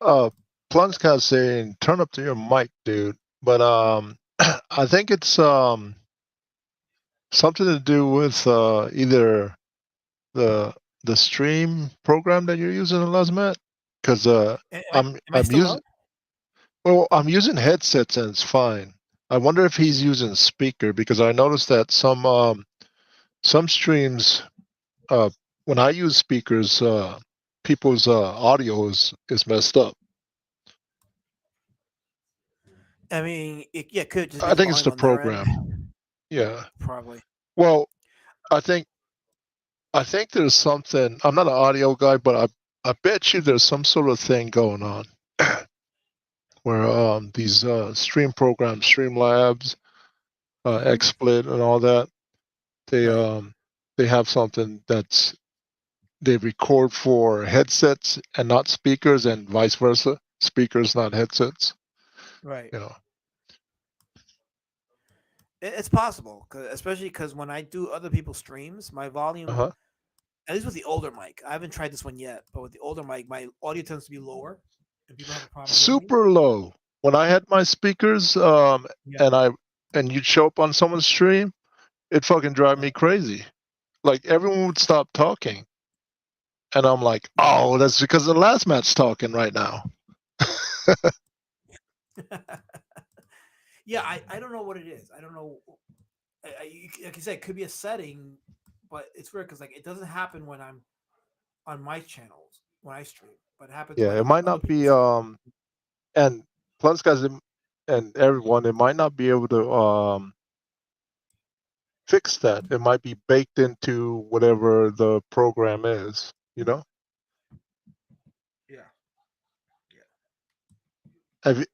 Speaker 3: Uh, Plun's kind of saying, "Turn up to your mic, dude." But I think it's something to do with either the the stream program that you're using, Lazmat. Because
Speaker 2: Am I
Speaker 3: I'm
Speaker 2: still
Speaker 3: using
Speaker 2: low?
Speaker 3: I'm using headsets and it's fine. I wonder if he's using speaker because I noticed that some streams when I use speakers people's audio is messed up.
Speaker 2: I mean, yeah, it could just be
Speaker 3: I
Speaker 2: the
Speaker 3: think it's
Speaker 2: volume
Speaker 3: the
Speaker 2: on their end.
Speaker 3: program. Yeah.
Speaker 2: Probably.
Speaker 3: Well, I think I think there's something. I'm not an audio guy, but I bet you there's some sort of thing going on where these stream programs, Streamlabs,
Speaker 2: Hmm.
Speaker 3: XSplit, and all that, they
Speaker 2: Right.
Speaker 3: um they have something that's they record for headsets and not speakers, and vice versa. Speakers, not headsets.
Speaker 2: Right.
Speaker 3: You know.
Speaker 2: It's possible, especially because when I do other people's streams, my
Speaker 3: Uh
Speaker 2: volume,
Speaker 3: huh.
Speaker 2: at least with the older mic, I haven't tried this one yet, but with the older mic, my audio tends to be lower, and people have a problem hearing me.
Speaker 3: Super low. When I had my speakers,
Speaker 2: Yeah.
Speaker 3: and you'd show up on someone's stream, it fucking drive me crazy. Like everyone would stop talking, and I'm like,
Speaker 2: Yeah.
Speaker 3: oh, that's because the last match talking right now.
Speaker 2: Yeah. I don't know what it is. I don't know. Like you said, it could be a setting, but it's weird because like it doesn't happen when I'm on my channels when I stream, but it happens
Speaker 3: Yeah,
Speaker 2: when
Speaker 3: it
Speaker 2: I'm on
Speaker 3: might
Speaker 2: other
Speaker 3: not
Speaker 2: people's
Speaker 3: be
Speaker 2: stream.
Speaker 3: and plus guys and everyone, it might not be able to fix that. It might be baked into whatever the program is, you know?
Speaker 2: Yeah. Yeah.
Speaker 3: Have you-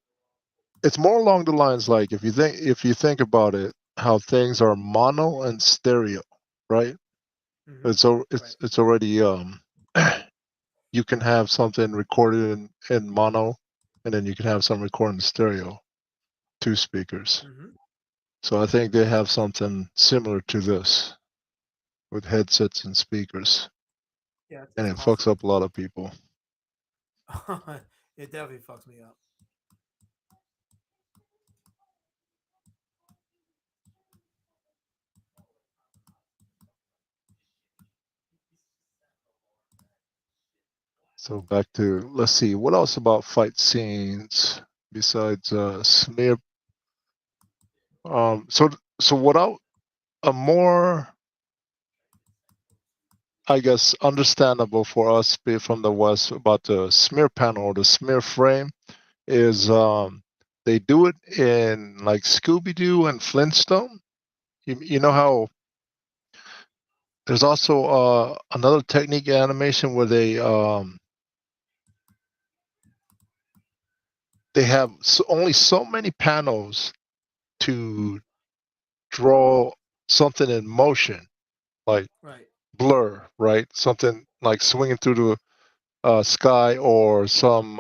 Speaker 3: It's more along the lines like if you think about it, how things are mono and stereo, right?
Speaker 2: Hmm. Right.
Speaker 3: It's already you can have something recorded in mono, and then you can have some recorded in stereo, two speakers.
Speaker 2: Hmm.
Speaker 3: So I think they have something similar to this with headsets and speakers,
Speaker 2: Yeah.
Speaker 3: and
Speaker 2: It's
Speaker 3: it fucks
Speaker 2: possible.
Speaker 3: up a lot of people.
Speaker 2: It definitely fucks me up.
Speaker 3: So back to, let's see, what else about fight scenes besides smear? So what a more, I guess, understandable for us from the West about the smear panel or the smear frame is they do it in like Scooby Doo and Flintstone. You know how there's also another technique in animation where they have only so many panels to draw something in motion, like
Speaker 2: Right.
Speaker 3: blur, right? Something like swinging through the sky, or some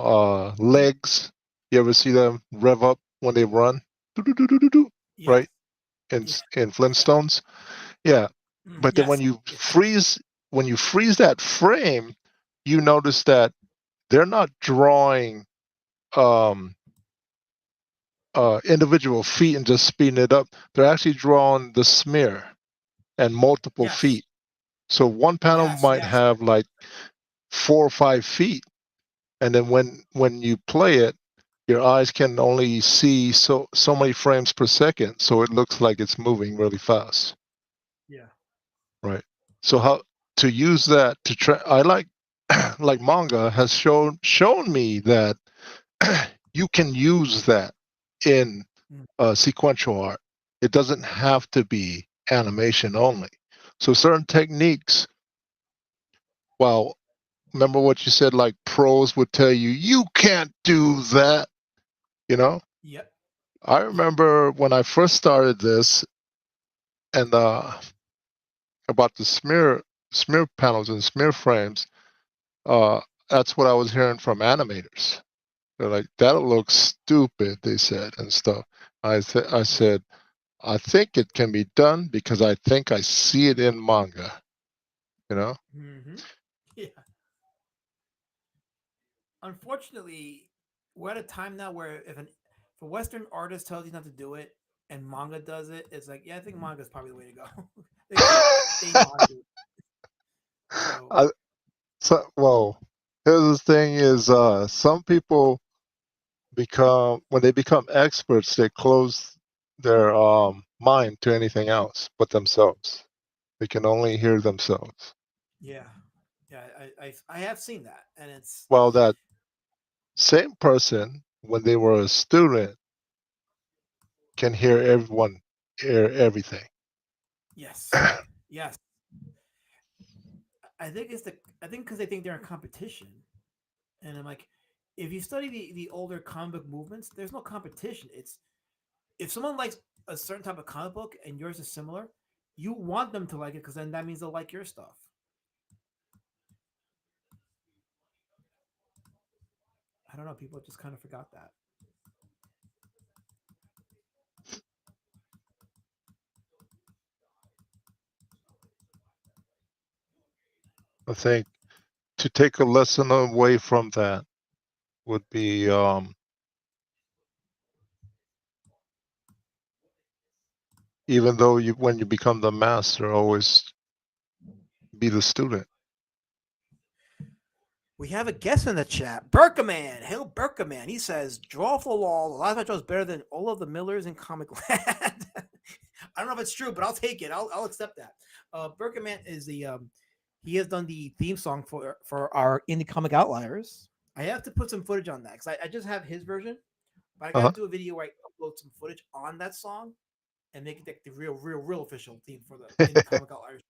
Speaker 3: legs. You ever see them rev up when they run? Do,
Speaker 2: Yes.
Speaker 3: right? In
Speaker 2: Yeah.
Speaker 3: in
Speaker 2: Yeah.
Speaker 3: Flintstones, yeah. But then
Speaker 2: Yes. Yeah.
Speaker 3: when you freeze that frame, you notice that they're not drawing um, individual feet and just speeding it up. They're actually drawing the smear and multiple
Speaker 2: Yes.
Speaker 3: feet. So one panel
Speaker 2: Yes.
Speaker 3: might
Speaker 2: Yes.
Speaker 3: have like 4 or 5 feet, and then when you play it, your eyes can only see so many frames per second, so it looks like it's moving really fast,
Speaker 2: Yeah.
Speaker 3: right? So how to use that to try? I like like manga has shown me that you can use that in
Speaker 2: Mm.
Speaker 3: sequential art. It doesn't have to be animation only. So certain techniques, well, remember what you said, like pros would tell you, you can't do that, you know?
Speaker 2: Yep.
Speaker 3: I
Speaker 2: Yep.
Speaker 3: remember when I first started this and about the smear panels and smear frames, uh, that's what I was hearing from animators. They're like, that'll look stupid, they said, and stuff. I
Speaker 2: Right.
Speaker 3: said, I think it can be done because I think I see it in manga, you know?
Speaker 2: Hmm. Yeah. Unfortunately, we're at a time now where if a Western artist tells you not to do it and manga does it, it's like, yeah, I think manga is probably the way to go. They know how to do it. So
Speaker 3: I, well, here's the thing is, some people when they become experts, they close their mind to anything else but themselves. They can only hear themselves.
Speaker 2: yeah, yeah, I have seen that, and it's
Speaker 3: While that same person, when they were a student, can hear everyone, hear everything.
Speaker 2: yes, yes. I think it's the I think because they think they're in competition, and I'm like, if you study the older comic book movements, there's no competition. It's if someone likes a certain type of comic book and yours is similar, you want them to like it because then that means they'll like your stuff. I don't know. People just kind of forgot that.
Speaker 3: I think to take a lesson away from that would be even though when you become the master, always be the student.
Speaker 2: We have a guest in the chat. Berkaman. Hail Berkaman. He says, draw for lol. The last match was better than all of the Millers in Comic Land. I don't know if it's true, but I'll take it. I'll accept that. Berkaman is the he has done the theme song for our Indie Comic Outliers. I have to put some footage on that because I just have his version, but I gotta do a video where I upload some footage on that song and make it like the real official theme for the Indie Comic Outliers.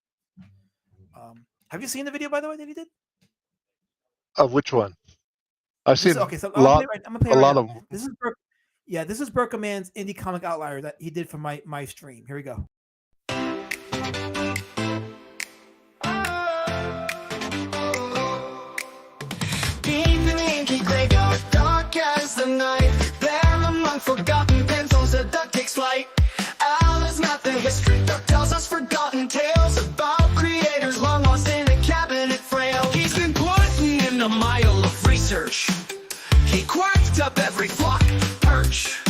Speaker 2: Have you seen the video, by the way, that he did?
Speaker 3: Of which one? I've seen
Speaker 2: okay, so
Speaker 3: a lot.
Speaker 2: I'm gonna play
Speaker 3: a
Speaker 2: right
Speaker 3: lot
Speaker 2: now.
Speaker 3: of.
Speaker 2: This is this is Berkaman's Indie Comic Outlier that he did for my stream. Here we go.
Speaker 1: Deep in the inky graveyard, dark as the night, there among forgotten pencils, a duck takes flight. Alice not the history duck tells us forgotten tales about creators long lost in a cabinet frail. He's been putting in a mile of research. He quacked up every flock perch.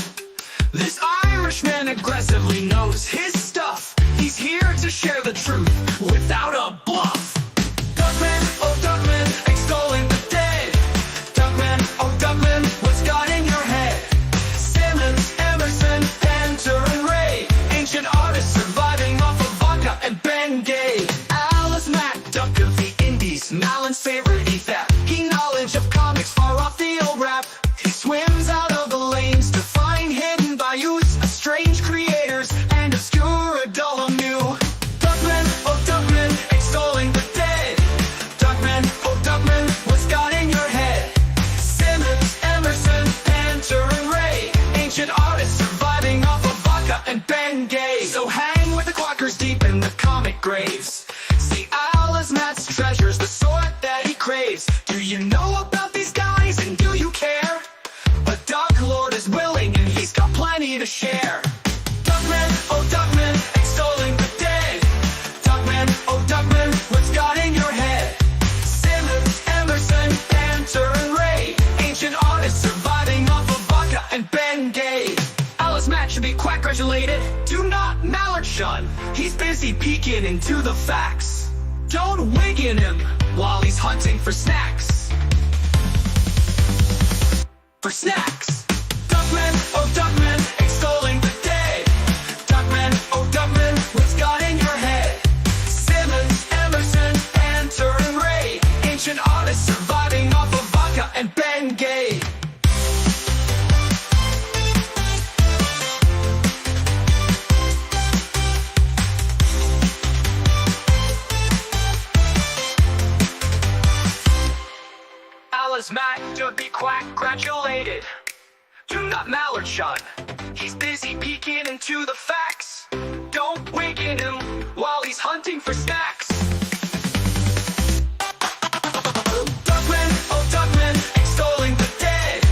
Speaker 1: This Irishman aggressively knows his stuff. He's here to share the truth without a bluff. Duckman, oh Duckman, extolling the dead. Duckman, oh Duckman, what's got in your head? Simmons, Emerson, Panther, and Ray, ancient artists surviving off of vodka and Bengay. Alice Mack, duck of the Indies, Malin's favorite EFAP. He knowledge of comics far off the old rap. He swims out of the lanes to find hidden bayous, strange creators, and obscure dull new. Duckman, oh Duckman, extolling the dead. Duckman, oh Duckman, what's got in your head? Simmons, Emerson, Panther, and Ray, ancient artists surviving off of vodka and Bengay. So hang with the quackers deep in the comic graves. See Alice Matt's treasures, the sort that he craves. Do you know about these guys and do you care? A Duck Lord is willing and he's got plenty to share. Duckman, oh Duckman, extolling the dead. Duckman, oh Duckman, what's got in your head? Simmons, Emerson, Panther, and Ray, ancient artists surviving off of vodka and Bengay. Alice Matt should be quack gratulated. Do not mallard shun. He's busy peeking into the facts. Don't wig in him while he's hunting for snacks. For snacks. Duckman, oh Duckman, extolling the dead. Duckman, oh Duckman, what's got in your head? Simmons, Emerson, Panther, and Ray, ancient artists surviving off of vodka and Bengay. Alice Mack to be quack gratulated. Do not mallard shun. He's busy peeking into the facts. Don't wig in him while he's hunting for snacks. Duckman, oh Duckman, extolling the dead.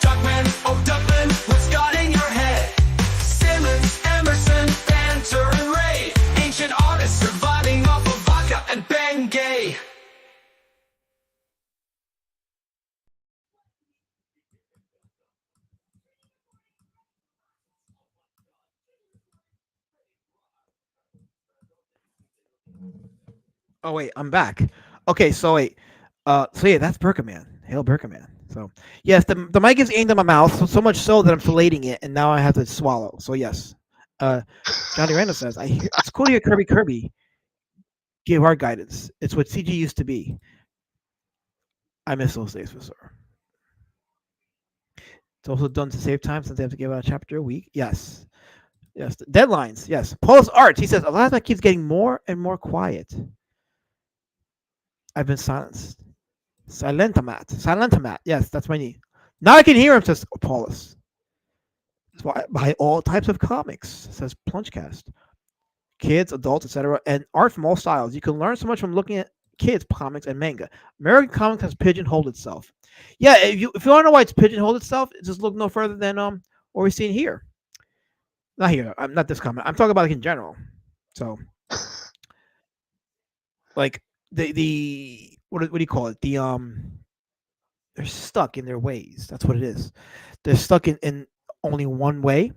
Speaker 1: Duckman, oh Duckman, what's got in your head? Simmons, Emerson, Panther, and Ray, ancient artists surviving off of vodka and Bengay.
Speaker 2: Oh wait, I'm back. Okay, so wait. So yeah, that's Berkaman. Hail Berkaman. So yes, the mic is aimed at my mouth, so much so that I'm filleting it, and now I have to swallow. So yes. Johnny Randall says, I hear it's cool to hear Kirby give art guidance. It's what CG used to be. I miss those days for sure. It's also done to save time since they have to give out a chapter a week. Yes. Yes. Deadlines. Yes. Paul's art. He says a lot of that keeps getting more and more quiet. I've been silenced. Silentamat. Yes, that's my name. Now I can hear him, says Paulus. That's why I buy all types of comics, says Plungecast. Kids, adults, etc., and art from all styles. You can learn so much from looking at kids comics and manga. American comics has pigeonholed itself. Yeah, if you want to know why it's pigeonholed itself, just look no further than what we're seeing here. Not here. I'm not this comic. I'm talking about like in general. So like the what do you call it? They're stuck in their ways. That's what it is. They're stuck in only one way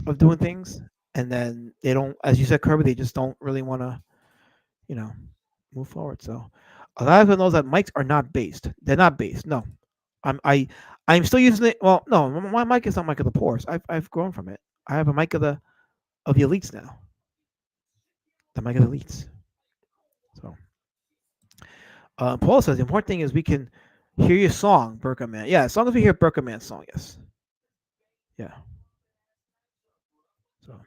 Speaker 2: of doing things, and then they don't, as you said, Kirby. They just don't really want to, you know, move forward. So a lot of people knows that mics are not based. They're not based. No, I'm still using it. Well, no, my mic is not mic of the poorest. I've grown from it. I have a mic of the elites now. The mic of the elites. So Paul says the important thing is we can hear your song, Burka Man. Yeah, as long as we hear Burka Man's song, yes. Yeah. So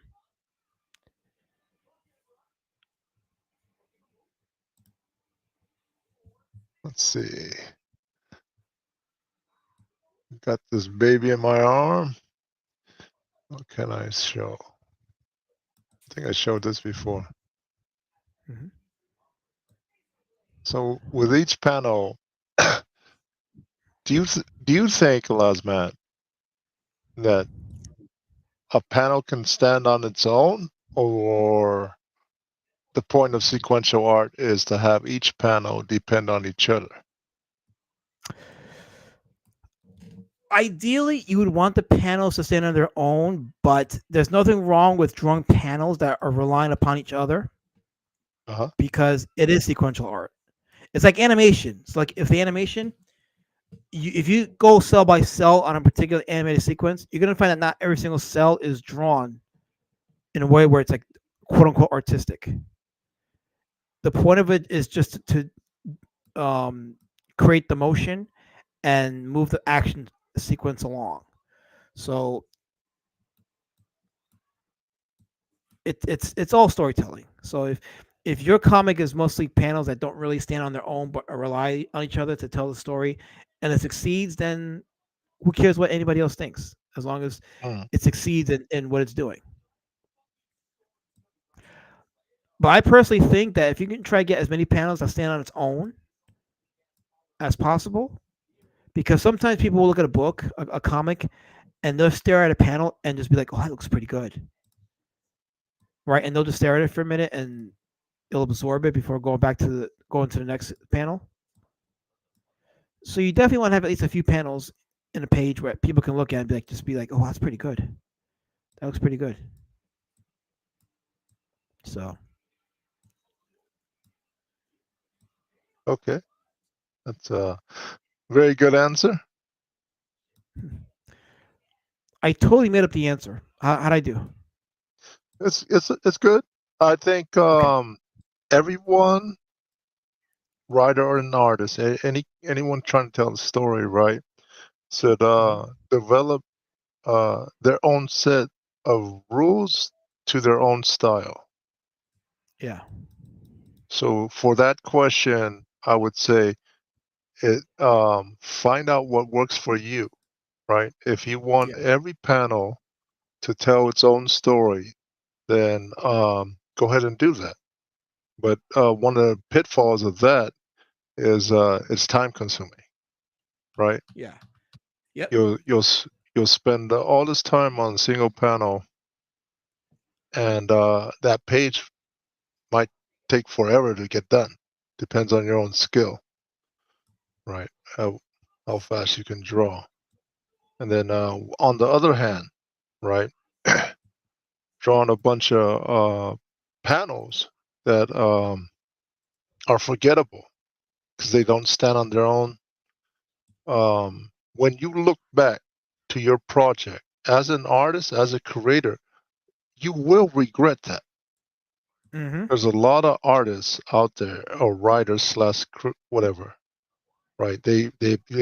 Speaker 3: Let's see. Got this baby in my arm. What can I show? I think I showed this before.
Speaker 2: Mhm.
Speaker 3: So with each panel, do you think, Lazmat, that a panel can stand on its own, or the point of sequential art is to have each panel depend on each other?
Speaker 2: Ideally, you would want the panels to stand on their own, but there's nothing wrong with drawing panels that are relying upon each other
Speaker 3: Uh-huh.
Speaker 2: because it is sequential art. It's like animation. It's like if the animation, if you go cell by cell on a particular animated sequence, you're gonna find that not every single cell is drawn in a way where it's like quote unquote artistic. The point of it is just to create the motion and move the action sequence along. So it's all storytelling. So if your comic is mostly panels that don't really stand on their own but rely on each other to tell the story, and it succeeds, then who cares what anybody else thinks as long as
Speaker 3: Mm.
Speaker 2: it succeeds in what it's doing. But I personally think that if you can try to get as many panels that stand on its own as possible, because sometimes people will look at a book, a comic, and they'll stare at a panel and just be like, "Oh, that looks pretty good," right? And they'll just stare at it for a minute and it'll absorb it before going to the next panel. So you definitely want to have at least a few panels in a page where people can look at and be like, "Oh, that's pretty good. That looks pretty good." So
Speaker 3: Okay, that's a very good answer.
Speaker 2: I totally made up the answer. How'd I do?
Speaker 3: It's good. I think
Speaker 2: Okay.
Speaker 3: everyone, writer or an artist, anyone trying to tell a story, right, should
Speaker 2: Mhm.
Speaker 3: develop their own set of rules to their own style.
Speaker 2: Yeah.
Speaker 3: So for that question, I would say find out what works for you, right? If you want
Speaker 2: Yeah.
Speaker 3: every panel to tell its own story, then go ahead and do that. But one of the pitfalls of that is it's time consuming, right?
Speaker 2: Yeah. Yep.
Speaker 3: You'll spend all this time on a single panel, and that page might take forever to get done. Depends on your own skill, right? How fast you can draw. And then on the other hand, right, drawing a bunch of panels that are forgettable because they don't stand on their own. When you look back to your project as an artist, as a creator, you will regret that.
Speaker 2: Mm-hmm.
Speaker 3: There's a lot of artists out there, or writers slash whatever, right? They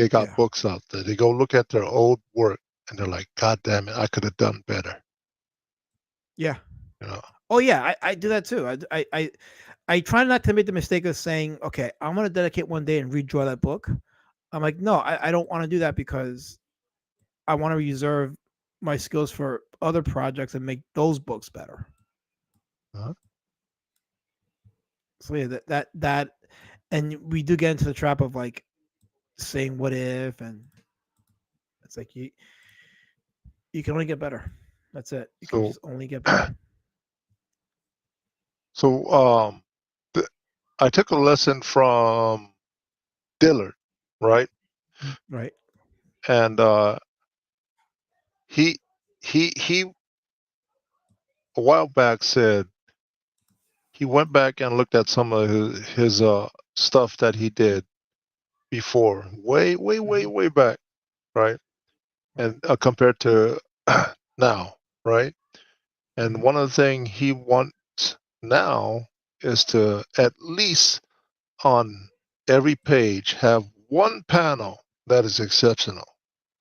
Speaker 3: got
Speaker 2: Yeah.
Speaker 3: books out there. They go look at their old work and they're like, God damn it, I could have done better.
Speaker 2: Yeah.
Speaker 3: You know.
Speaker 2: Oh yeah, I do that too. I try not to make the mistake of saying, okay, I'm gonna dedicate one day and redraw that book. I'm like, no, I don't want to do that because I want to reserve my skills for other projects and make those books better.
Speaker 3: Uh-huh.
Speaker 2: So yeah, that, and we do get into the trap of like saying what if, and it's like you can only get better. That's it. You can
Speaker 3: So,
Speaker 2: just only get better.
Speaker 3: so I took a lesson from Dillard, right?
Speaker 2: Right.
Speaker 3: And he he a while back said he went back and looked at some of his stuff that he did before, way back, right?
Speaker 2: Right.
Speaker 3: And compared to now, right? And
Speaker 2: Mhm.
Speaker 3: one of the things he wants now is to at least on every page have one panel that is exceptional,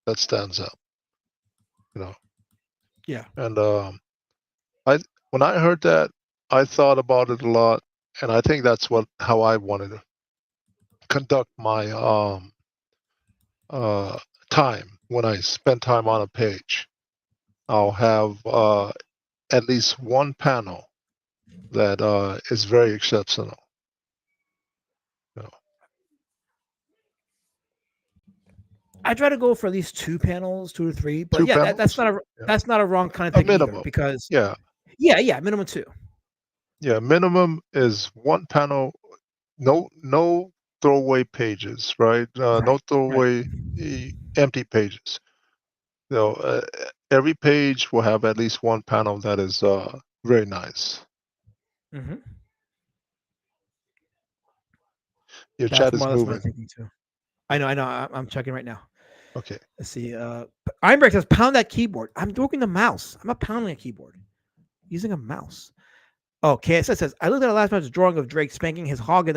Speaker 3: that stands out, you know.
Speaker 2: Yeah.
Speaker 3: And I when I heard that, I thought about it a lot, and I think that's how I wanted to conduct my uh, time when I spend time on a page. I'll have at least one panel that is very exceptional. You know,
Speaker 2: I try to go for at least 2 panels, 2 to 3. But
Speaker 3: two
Speaker 2: yeah,
Speaker 3: panels, yeah,
Speaker 2: that's not a wrong kind of
Speaker 3: a
Speaker 2: thing either.
Speaker 3: minimum.
Speaker 2: Because
Speaker 3: Yeah,
Speaker 2: yeah, minimum 2.
Speaker 3: yeah. Minimum is one panel. No throwaway pages, right? No
Speaker 2: Right. Right.
Speaker 3: throwaway empty pages. So every page will have at least one panel that is very nice.
Speaker 2: Hmm.
Speaker 3: Your
Speaker 2: That's
Speaker 3: chat is
Speaker 2: more or less my
Speaker 3: moving.
Speaker 2: thinking too. I know. I'm checking right now.
Speaker 3: Okay.
Speaker 2: Let's see. Einberg says pound that keyboard. I'm working the mouse. I'm not pounding a keyboard. Using a mouse. Oh, KSS says I looked at the last night's drawing of Drake spanking his hog.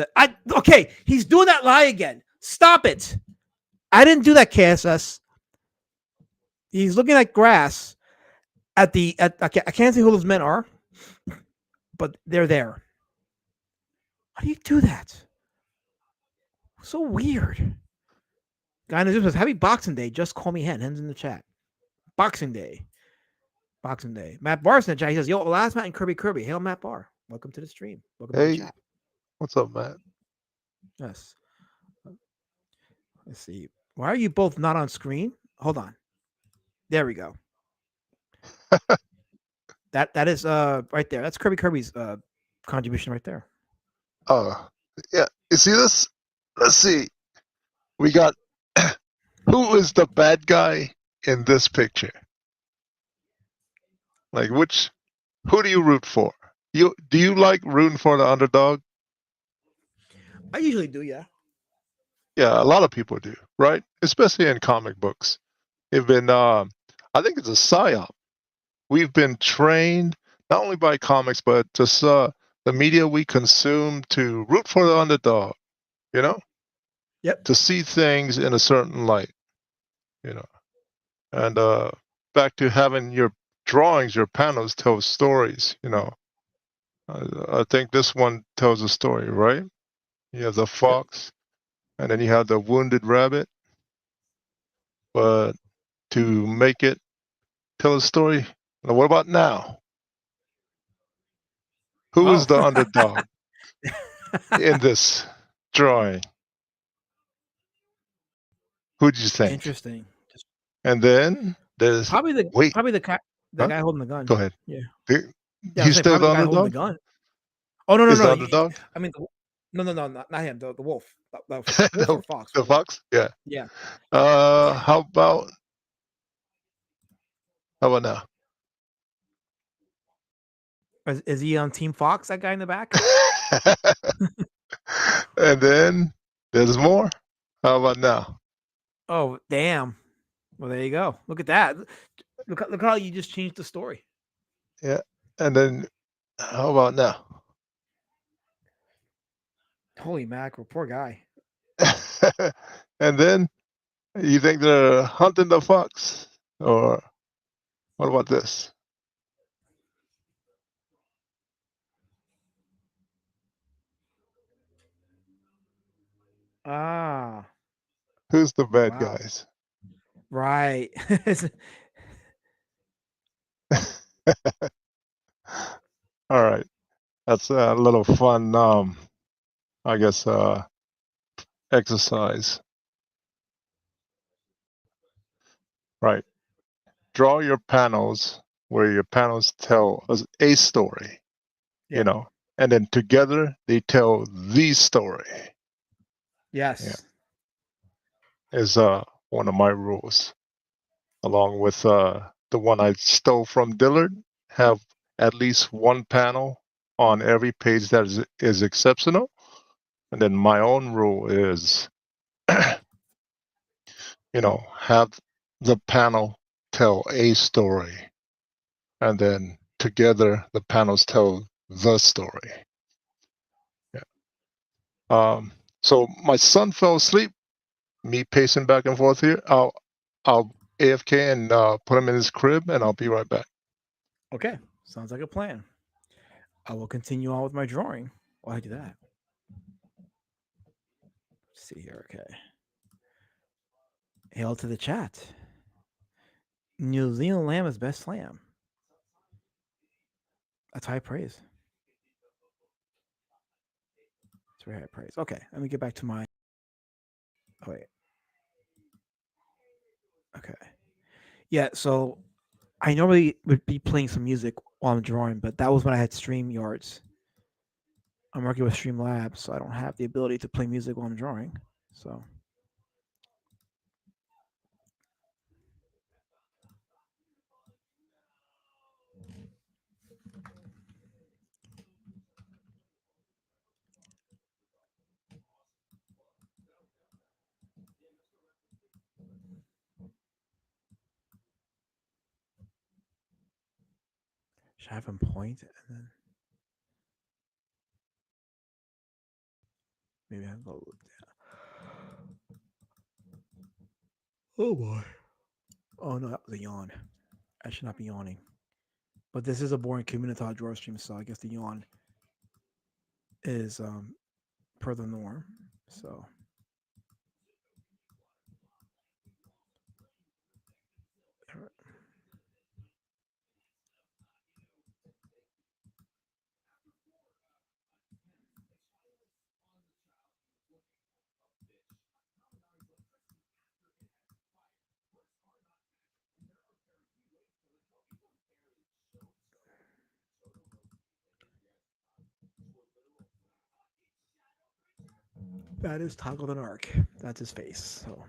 Speaker 2: Okay, he's doing that lie again. Stop it. I didn't do that, KSS. He's looking at grass I can't see who those men are, but they're there. How do you do that? So weird. Guy in the Zoom says, Happy Boxing Day. Just call me Hen. Hen's in the chat. Boxing Day. Boxing Day. Matt Barr's in the chat. He says, Yo, last Matt and Kirby. Hail Matt Barr. Welcome to the stream. Welcome to the
Speaker 3: Hey,
Speaker 2: chat.
Speaker 3: what's up, Matt?
Speaker 2: Yes. Let's see. Why are you both not on screen? Hold on. There we go. That is right there. That's Kirby's contribution right there.
Speaker 3: Yeah. You see this? Let's see. We got who is the bad guy in this picture? Like who do you root for? Do you like rooting for the underdog?
Speaker 2: I usually do, yeah.
Speaker 3: Yeah, a lot of people do, right? Especially in comic books. They've been I think it's a psyop. We've been trained not only by comics but just the media we consume to root for the underdog, you know?
Speaker 2: Yep.
Speaker 3: To see things in a certain light, you know. And back to having your drawings, your panels tell stories, you know. I think this one tells a story, right? You have the
Speaker 2: Yep.
Speaker 3: fox, and then you have the wounded rabbit. But to make it tell a story, now what about now? Who is
Speaker 2: Oh.
Speaker 3: the underdog in this drawing? Who do you think?
Speaker 2: Interesting.
Speaker 3: And then there's
Speaker 2: Probably the
Speaker 3: wait,
Speaker 2: probably the the
Speaker 3: huh?
Speaker 2: guy holding the gun.
Speaker 3: Go ahead.
Speaker 2: Yeah.
Speaker 3: The-
Speaker 2: Yeah, I was
Speaker 3: He's
Speaker 2: saying
Speaker 3: still
Speaker 2: probably
Speaker 3: the
Speaker 2: the guy holding the
Speaker 3: underdog.
Speaker 2: gun. Oh no, no,
Speaker 3: Is the
Speaker 2: no.
Speaker 3: underdog
Speaker 2: I mean, no, not him. The wolf, the wolf or fox.
Speaker 3: the fox? Yeah.
Speaker 2: Yeah.
Speaker 3: How about now?
Speaker 2: Is he on Team Fox? That guy in the back.
Speaker 3: And then there's more. How about now?
Speaker 2: Oh damn. Well, there you go. Look at that. Look how you just changed the story.
Speaker 3: Yeah. And then how about now?
Speaker 2: Holy mackerel, poor guy.
Speaker 3: And then you think they're hunting the fox? Or what about this?
Speaker 2: Ah,
Speaker 3: Who's the bad
Speaker 2: wow.
Speaker 3: guys?
Speaker 2: Right.
Speaker 3: All right. That's a little fun I guess, exercise. Right. Draw your panels where your panels tell us a story,
Speaker 2: Yeah.
Speaker 3: and then together they tell the story.
Speaker 2: Yes.
Speaker 3: Is one of my rules, along with the one I stole from Dillard. Have at least one panel on every page that is exceptional, and then my own rule is, have the panel tell a story, and then together the panels tell the story. So my son fell asleep. Me pacing back and forth here. I'll AFK and put him in his crib, and I'll be right back.
Speaker 2: Okay. Sounds like a plan. I will continue on with my drawing while I do that. Let's see here. Okay. Hail to the chat. New Zealand lamb is best lamb. That's high praise. It's very high praise. Okay, let me get back to my. Oh wait. Okay. Yeah. So I normally would be playing some music while I'm drawing, but that was when I had StreamYards. I'm working with Streamlabs, so I don't have the ability to play music while I'm drawing. So. Should I have him point and then maybe I go look down. Oh boy. Oh no, that was a yawn. I should not be yawning. But this is a boring Komunitah draw stream, so I guess the yawn is per the norm. So that is Toggle the Narc. That's his face. So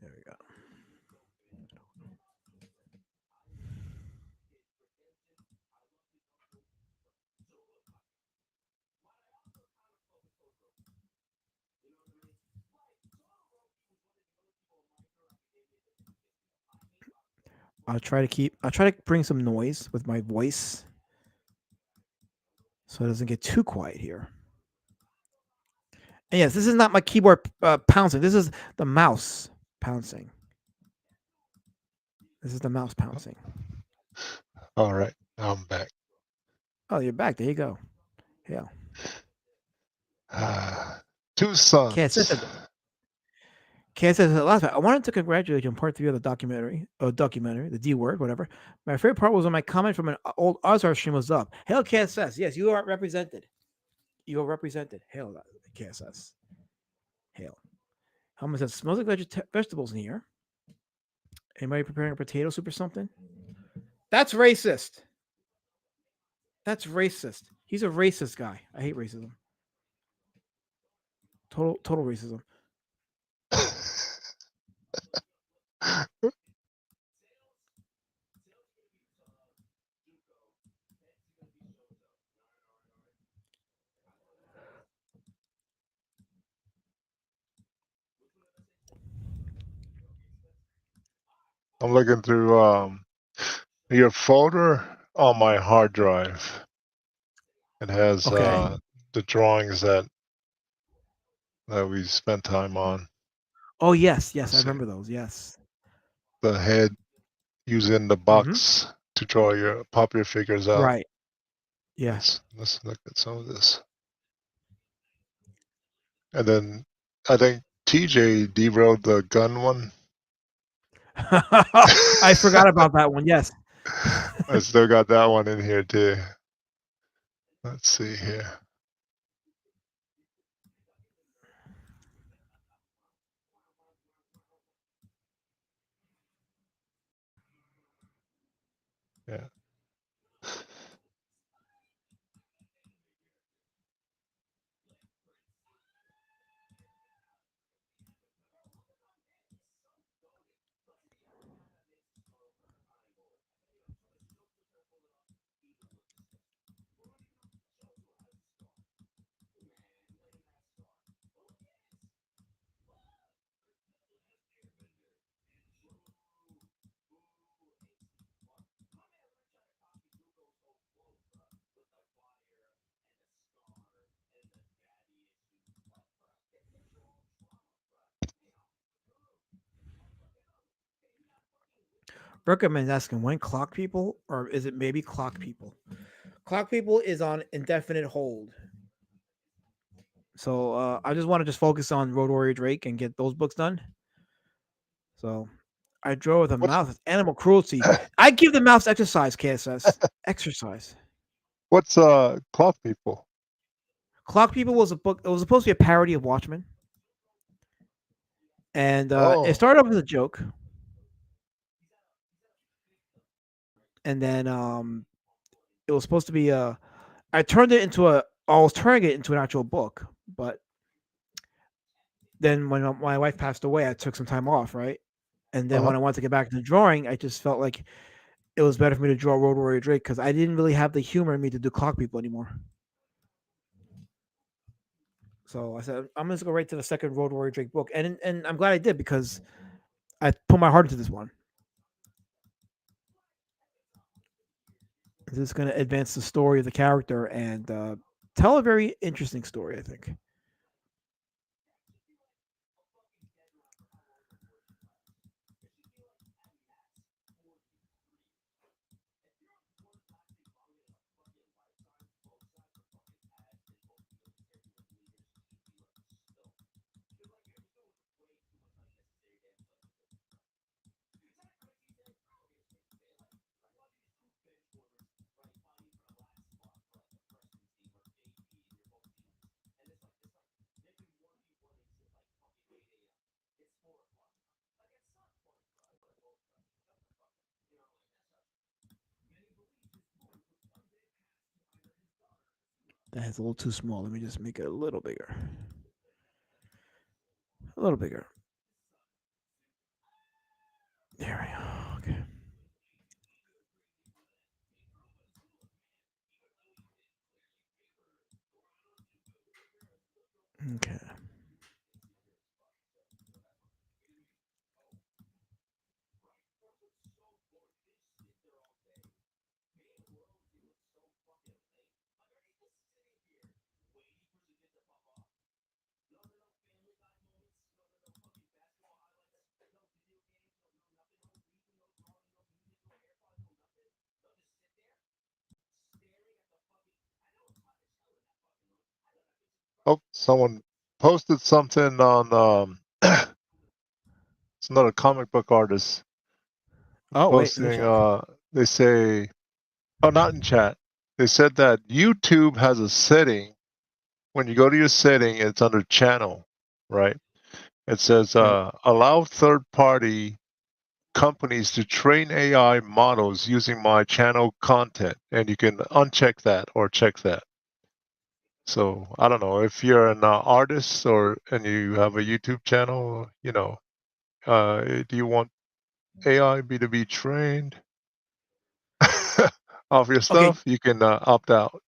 Speaker 2: there we go. I'll try to bring some noise with my voice so it doesn't get too quiet here. And yes, this is not my keyboard pouncing. This is the mouse pouncing. This is the mouse pouncing.
Speaker 3: All right, I'm back.
Speaker 2: Oh, you're back. There you go. Yeah.
Speaker 3: Two sons.
Speaker 2: Kat says last time, I wanted to congratulate you on part 3 of the documentary, the D word, whatever. My favorite part was when my comment from an old Ozar stream was up. Hail KSS. Yes, you are represented. You are represented. Hail KSS. Hail. Helmet says, smells like vegetables in here. Anybody preparing a potato soup or something? That's racist. That's racist. He's a racist guy. I hate racism. Total racism.
Speaker 3: I'm looking through your folder on my hard drive. It has the drawings that we spent time on.
Speaker 2: Oh yes, I remember those. Yes.
Speaker 3: The head using the box to draw pop your figures out.
Speaker 2: Right. Yeah.
Speaker 3: Let's look at some of this. And then I think TJ derailed the gun one.
Speaker 2: I forgot about that one. Yes.
Speaker 3: I still got that one in here too. Let's see here. Yeah.
Speaker 2: Berkman's asking when clock people, or is it maybe clock people? Clock people is on indefinite hold. So I just want to just focus on Road Warrior Drake and get those books done. So I draw with a
Speaker 3: What's
Speaker 2: mouse. Animal cruelty. I give the mouse exercise, KSS. Exercise.
Speaker 3: what's clock people?
Speaker 2: Clock People was a book. It was supposed to be a parody of Watchmen, and it
Speaker 3: Oh,
Speaker 2: started off as a joke, and then it was supposed to be a. I turned it into a. I was turning it into an actual book, but then when my wife passed away, I took some time off, right? And then
Speaker 3: uh-huh.
Speaker 2: when I wanted to get back to drawing, I just felt like it was better for me to draw Road Warrior Drake because I didn't really have the humor in me to do Clock People anymore. So I said, I'm just gonna go right to the second Road Warrior Drake book, and I'm glad I did because I put my heart into this one. This is gonna advance the story of the character and tell a very interesting story, I think. That is a little too small. Let me just make it a little bigger. A little bigger. There we go. Okay. Okay.
Speaker 3: Oh, someone posted something on it's another comic book artist
Speaker 2: Oh wait, let me
Speaker 3: posting
Speaker 2: check.
Speaker 3: they say, oh, not in chat. They said that YouTube has a setting when you go to your setting, it's under channel, right? It says
Speaker 2: Right.
Speaker 3: allow third party companies to train AI models using my channel content, and you can uncheck that or check that. So I don't know if you're an artist or and you have a YouTube channel, do you want AI to be trained off your
Speaker 2: Okay.
Speaker 3: stuff? You can opt out.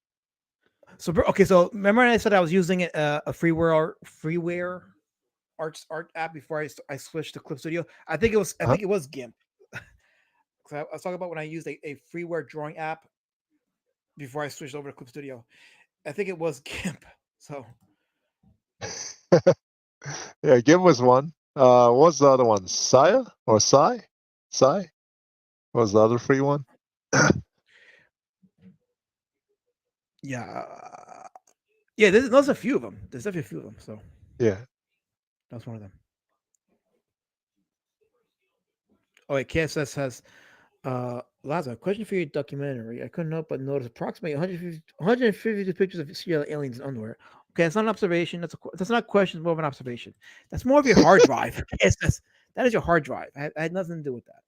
Speaker 2: So okay. So remember I said I was using a freeware art app before I switched to Clip Studio. I
Speaker 3: Uh-huh.
Speaker 2: think it was GIMP. 'Cause I was talking about when I used a freeware drawing app before I switched over to Clip Studio. I think it was GIMP. So
Speaker 3: Yeah, Gib was one. What's the other one? Saya or Sai? Sai? What was the other free one?
Speaker 2: yeah, yeah. There's a few of them. There's definitely a few of them. So
Speaker 3: Yeah.
Speaker 2: That's one of them. Oh wait, KSS has Laza, question for your documentary. I couldn't help but notice approximately 150 pictures of sea aliens in underwear. Okay, that's not an observation. That's not a question. It's more of an observation. That's more of your hard drive. KSS. That is your hard drive. I had nothing to do with that.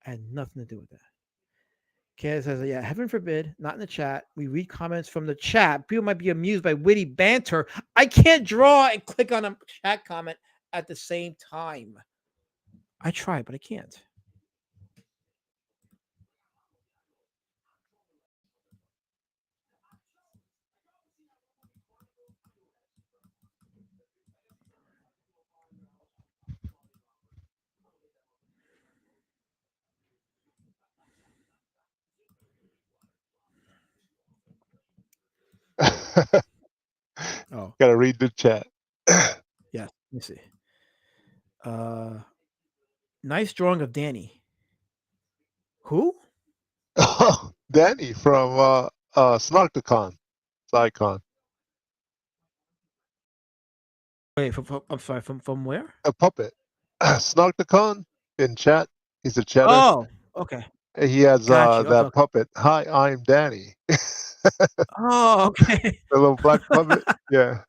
Speaker 2: I had nothing to do with that. Kaz says, yeah, heaven forbid, not in the chat. We read comments from the chat. People might be amused by witty banter. I can't draw and click on a chat comment at the same time. I try, but I can't. Oh,
Speaker 3: Gotta read the chat.
Speaker 2: yeah. Let me see. Nice drawing of Danny. Who?
Speaker 3: Oh, Danny from Snarkticon. Icon.
Speaker 2: Wait, I'm sorry. From where?
Speaker 3: A puppet. Snarkticon in chat. He's a chatter.
Speaker 2: Oh, okay.
Speaker 3: He has
Speaker 2: Got you. Okay.
Speaker 3: that
Speaker 2: Okay.
Speaker 3: puppet. Hi, I'm Danny.
Speaker 2: Oh, okay.
Speaker 3: The little black puppet. Yeah.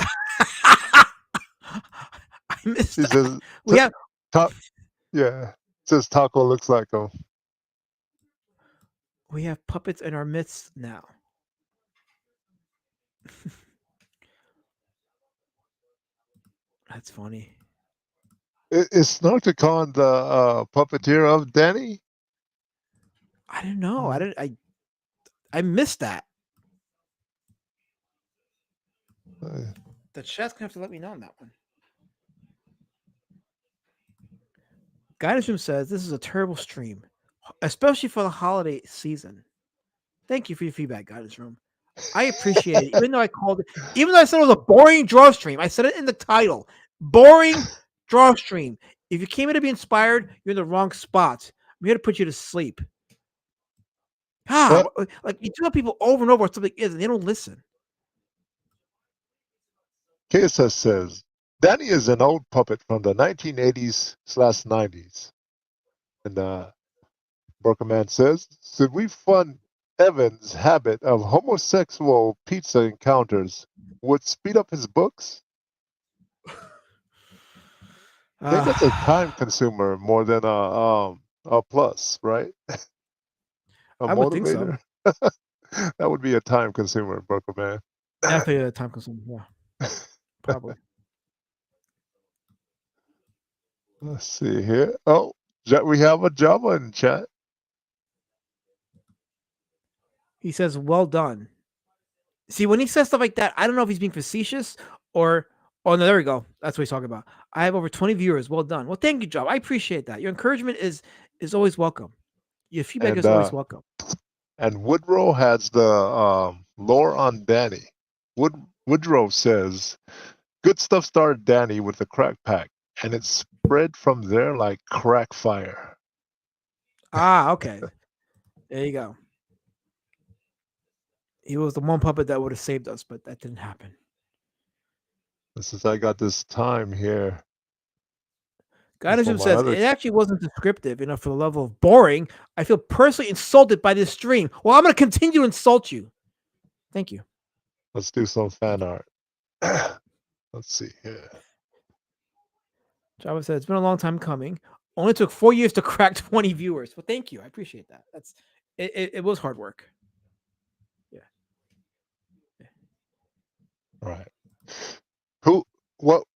Speaker 2: I missed
Speaker 3: He
Speaker 2: that.
Speaker 3: says,
Speaker 2: We have
Speaker 3: yeah. Says Taco looks like him.
Speaker 2: puppets in our midst now. That's funny.
Speaker 3: Is Snarkticon the puppeteer of Danny?
Speaker 2: I didn't know. I missed that. The chat's gonna have to let me know on that one. Guidance Room says this is a terrible stream, especially for the holiday season. Thank you for your feedback, Guidance Room. I appreciate it. Even though I said it was a boring draw stream, I said it in the title. Boring draw stream. If you came here to be inspired, you're in the wrong spot. I'm here to put you to sleep. Like you tell people over and over what something is, and they don't listen.
Speaker 3: KSS says, Danny is an old puppet from the 1980s/90s. And Burkerman says, should we fund Evan's habit of homosexual pizza encounters would speed up his books? I think that's a time consumer more than a plus, right? A
Speaker 2: I would think so.
Speaker 3: motivator. That would be a time consumer, Burkerman.
Speaker 2: Definitely a time consuming. Yeah, probably.
Speaker 3: Let's see here. Oh, we have a Java in chat.
Speaker 2: He says, "Well done." See, when he says stuff like that, I don't know if he's being facetious or. Oh no, there we go. That's what he's talking about. I have over 20 viewers. Well done. Well, thank you, Java. I appreciate that. Your encouragement is always welcome. Your feedback is always welcome.
Speaker 3: And Woodrow has the lore on Danny. Woodrow says, good stuff started Danny with the crack pack, and it spread from there like crack fire.
Speaker 2: Ah, okay. There you go. He was the one puppet that would have saved us, but that didn't happen.
Speaker 3: Since I got this time here.
Speaker 2: Guidance says it actually wasn't descriptive enough for the level of boring. I feel personally insulted by this stream. Well, I'm going to continue to insult you. Thank you.
Speaker 3: Let's do some fan art. Let's see here.
Speaker 2: Java said it's been a long time coming. Only took 4 years to crack 20 viewers. Well, thank you. I appreciate that. It was hard work. Yeah.
Speaker 3: Right.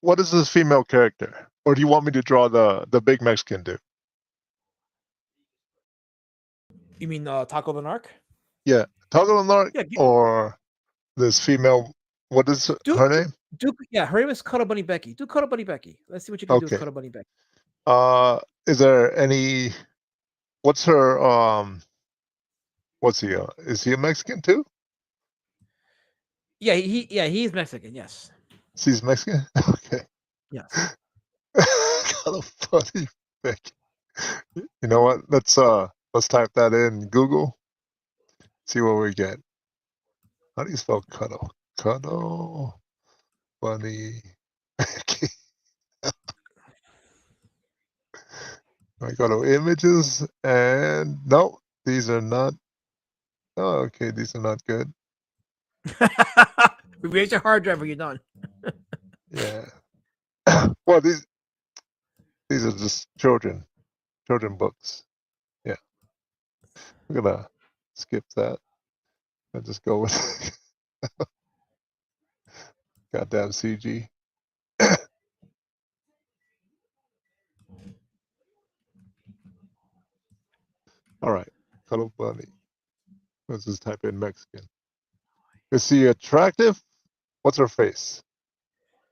Speaker 3: What is this female character? Or do you want me to draw the big Mexican dude?
Speaker 2: You mean Taco the Narc?
Speaker 3: Yeah. Taco the Narc or this female, what is her name?
Speaker 2: Her name is Cuddle Bunny Becky. Do Cuddle Bunny Becky. Let's see what you can do with Cuddle Bunny Becky.
Speaker 3: Is there any, what's her, what's he, is he a Mexican too?
Speaker 2: Yeah, he's Mexican, yes.
Speaker 3: He's Mexican? Okay.
Speaker 2: Yes.
Speaker 3: Cuddle Bunny Becky. You know what? Let's type that in Google. See what we get. How do you spell cuddle? Cuddle Bunny I go to images and no, these are not. Oh, okay, these are not good.
Speaker 2: Erase your hard drive when you're done.
Speaker 3: Yeah. Well, these are just children books. Yeah. We're gonna skip that and just go with goddamn CG. All right. Cuddle bunny. Let's just type in Mexican. Is she attractive? What's her face?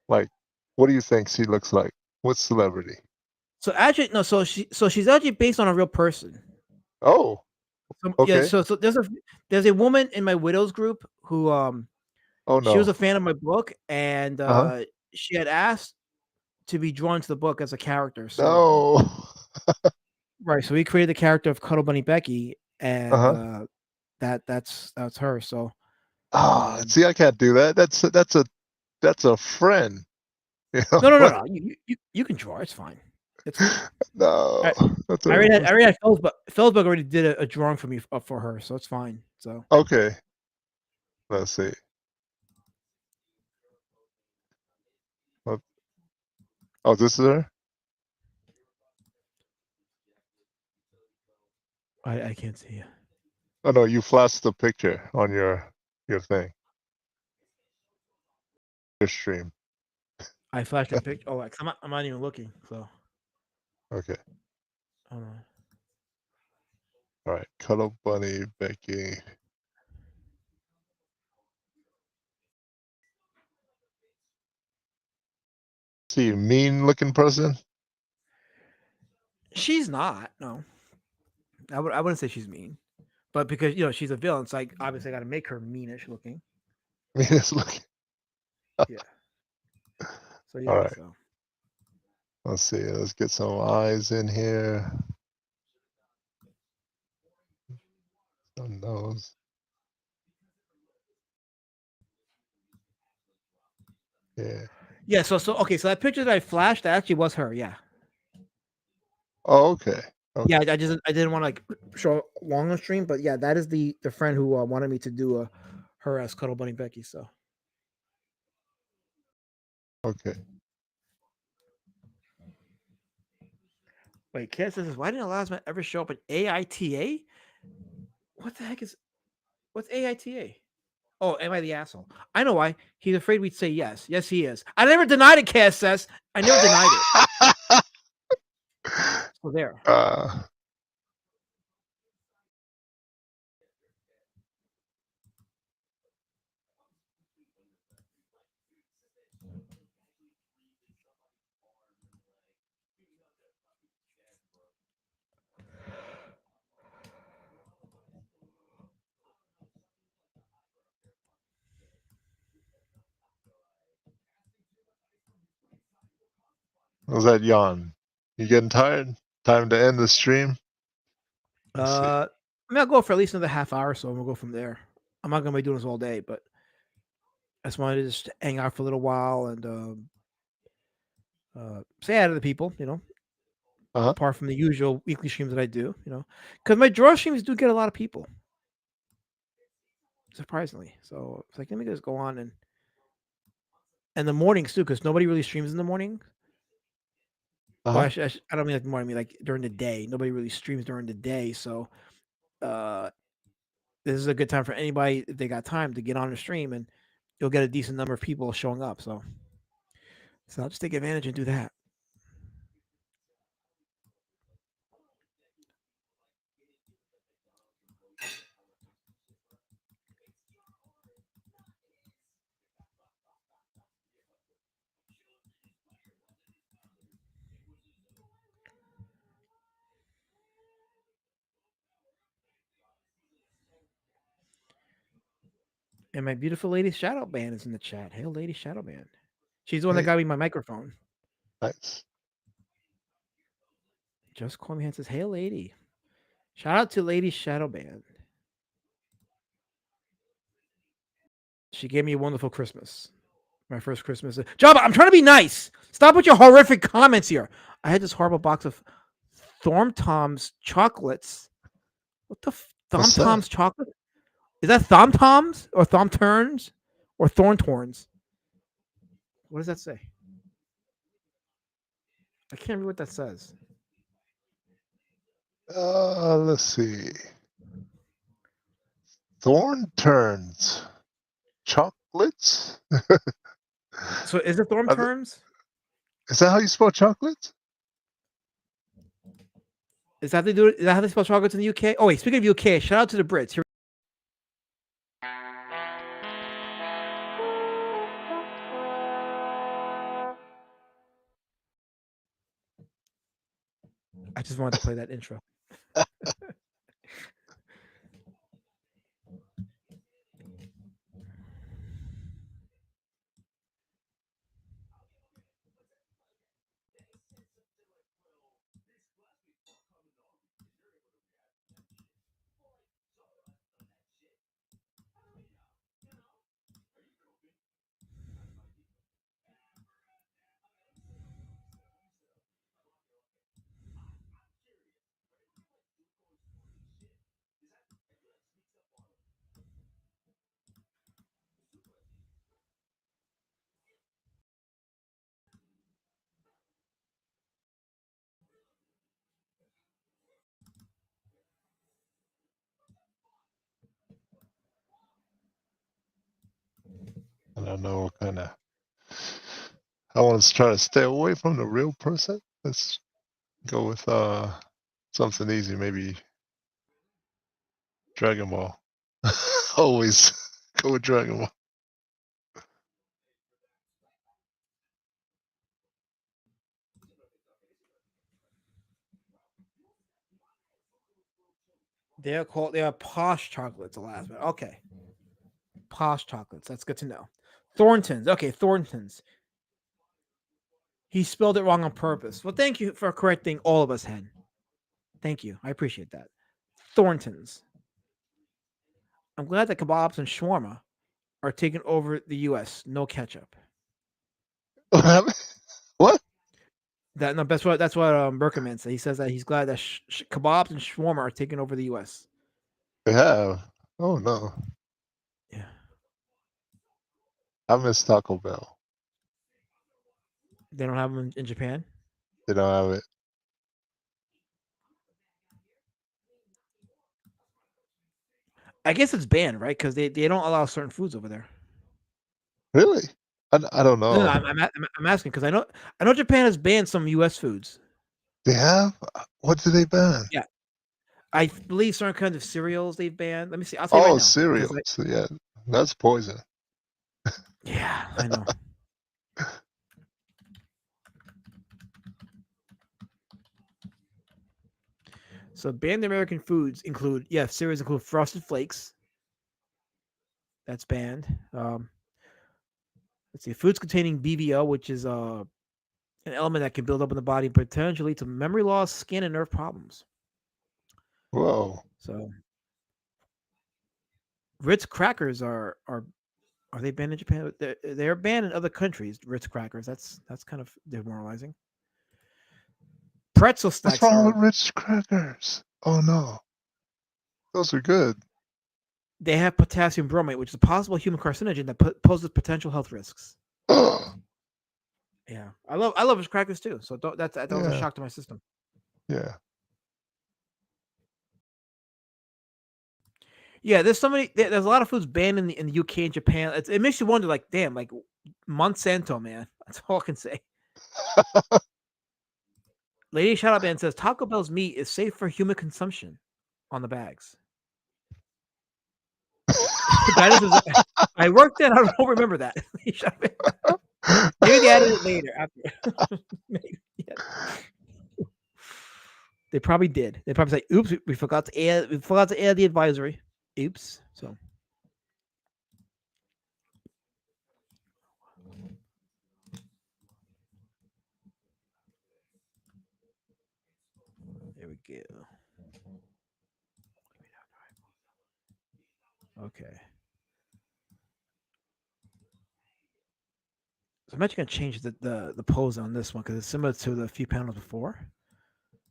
Speaker 3: Like, what do you think she looks like? What celebrity?
Speaker 2: So actually, no. So she's actually based on a real person.
Speaker 3: Oh,
Speaker 2: Yeah.
Speaker 3: okay.
Speaker 2: So there's a woman in my widows group who
Speaker 3: Oh
Speaker 2: she was
Speaker 3: no.
Speaker 2: a fan of my book, and
Speaker 3: Uh-huh.
Speaker 2: she had asked to be drawn to the book as a character. So
Speaker 3: No.
Speaker 2: right. So we created the character of Cuddle Bunny Becky, and
Speaker 3: Uh-huh.
Speaker 2: that's her. So
Speaker 3: Ah, see, I can't do that. That's a friend. You know
Speaker 2: no, no, no,
Speaker 3: what?
Speaker 2: no. You can draw. It's fine. It's fine.
Speaker 3: No.
Speaker 2: I,
Speaker 3: That's
Speaker 2: I already had
Speaker 3: a
Speaker 2: Philsberg already did a drawing for me for her, so it's fine. So
Speaker 3: okay. Let's see. Oh, oh, this is her?
Speaker 2: I can't see you.
Speaker 3: Oh no, you flashed the picture on your thing. Your stream.
Speaker 2: I flashed a picture. Oh, I'm not even looking. So
Speaker 3: Okay.
Speaker 2: hold on.
Speaker 3: All right. Cuddle bunny Becky. See, mean looking person?
Speaker 2: She's not. No, I wouldn't say she's mean, but because she's a villain, so I obviously got to make her meanish looking.
Speaker 3: Meanest looking.
Speaker 2: Yeah. So
Speaker 3: All
Speaker 2: yeah.
Speaker 3: right.
Speaker 2: So
Speaker 3: Let's see. Let's get some eyes in here. Some nose. Yeah.
Speaker 2: yeah. So okay. So that picture that I flashed that actually was her. Yeah.
Speaker 3: Oh, okay. Okay.
Speaker 2: Yeah. I didn't want to like show long on stream, but yeah, that is the friend who wanted me to do her as Cuddle Bunny Becky. So
Speaker 3: Okay.
Speaker 2: wait, Kat says, why didn't Elasma ever show up at AITA? What the heck is what's AITA? Oh, am I the asshole? I know why. He's afraid we'd say yes. Yes, he is. I never denied it, Cass says. I never denied it. So there.
Speaker 3: uh, was that yawn? You getting tired? Time to end the stream? Let's see.
Speaker 2: I mean, I'll go for at least another half hour, so we'll go from there. I'm not gonna be doing this all day, but I just wanted to just hang out for a little while and say hi to the people,
Speaker 3: Uh-huh.
Speaker 2: apart from the usual weekly streams that I do, because my draw streams do get a lot of people, surprisingly. So it's like, let me just go on and the mornings too, because nobody really streams in the morning. Well,
Speaker 3: Uh-huh.
Speaker 2: I don't mean like the morning. I mean like during the day. Nobody really streams during the day, so uh, this is a good time for anybody if they got time to get on the stream, and you'll get a decent number of people showing up. So I'll just take advantage and do that. And my beautiful lady Shadow Band is in the chat. Hey, lady Shadow Band. She's the one that
Speaker 3: Hey,
Speaker 2: got me my microphone.
Speaker 3: nice.
Speaker 2: Just call me and says, "Hey, lady." Shout out to Lady Shadow Band. She gave me a wonderful Christmas. My first Christmas. Jabba, I'm trying to be nice. Stop with your horrific comments here. I had this horrible box of Thorm Tom's chocolates. What the Thom
Speaker 3: What's that?
Speaker 2: Tom's chocolate? Is that Thom Tom's or Thom Turns or Thorn Torns? What does that say? I can't read what that says.
Speaker 3: Let's see. Thorn turns. Chocolates?
Speaker 2: So is it Thorm
Speaker 3: Are th-
Speaker 2: Turns?
Speaker 3: Is that how you spell chocolates?
Speaker 2: Is that they do it? Is that how they spell chocolates in the UK? Oh wait, speaking of UK, shout out to the Brits. Here, I just wanted to play that intro.
Speaker 3: I don't know what kind of. I want to try to stay away from the real person. Let's go with something easy, maybe Dragon Ball. Always go with Dragon Ball.
Speaker 2: They are posh chocolates. The last one. Okay, posh chocolates. That's good to know. Thorntons. Okay, Thorntons. He spelled it wrong on purpose. Well, thank you for correcting all of us, Hen. Thank you. I appreciate that. Thorntons. I'm glad that kebabs and shawarma are taking over the U.S. No ketchup.
Speaker 3: What happened? What?
Speaker 2: That no, that's what Berkerman said. He says that he's glad that kebabs and shawarma are taking over the U.S.
Speaker 3: They have. Oh no.
Speaker 2: Yeah,
Speaker 3: I miss Taco Bell.
Speaker 2: they don't have them in Japan.
Speaker 3: They don't have it.
Speaker 2: I guess it's banned, right? Because they don't allow certain foods over there.
Speaker 3: Really? I don't
Speaker 2: No, no,
Speaker 3: know.
Speaker 2: I'm asking because I know Japan has banned some U.S. foods.
Speaker 3: They have? What did they ban?
Speaker 2: Yeah, I believe certain kinds of cereals they've banned. Let me see. I'll tell you right
Speaker 3: Oh,
Speaker 2: now because
Speaker 3: cereals. Yeah, that's poison.
Speaker 2: yeah, I know. So banned American foods include cereals include Frosted Flakes. That's banned. Let's see, foods containing BVO, which is an element that can build up in the body and potentially lead to memory loss, skin, and nerve problems.
Speaker 3: Whoa.
Speaker 2: So Ritz crackers are they banned in Japan? They're banned in other countries. Ritz crackers. That's kind of demoralizing. Pretzel
Speaker 3: What's
Speaker 2: snacks
Speaker 3: wrong with
Speaker 2: are
Speaker 3: Ritz crackers? Oh no. Those are good.
Speaker 2: they have potassium bromate, which is a possible human carcinogen that poses potential health risks. Yeah, I love Ritz crackers too. So that was a
Speaker 3: Yeah.
Speaker 2: shock to my system.
Speaker 3: Yeah.
Speaker 2: Yeah, there's a lot of foods banned in the UK and Japan. It makes you wonder, like, damn, like Monsanto, man. That's all I can say. Lady Shout Out Man says Taco Bell's meat is safe for human consumption on the bags. Guidance is I worked there. I don't remember that. Maybe they added it later after. Maybe, yeah. They probably did. They probably say, "Oops, we forgot to add the advisory." Oops. So there we go. Okay. I'm actually gonna change the pose on this one because it's similar to the few panels before.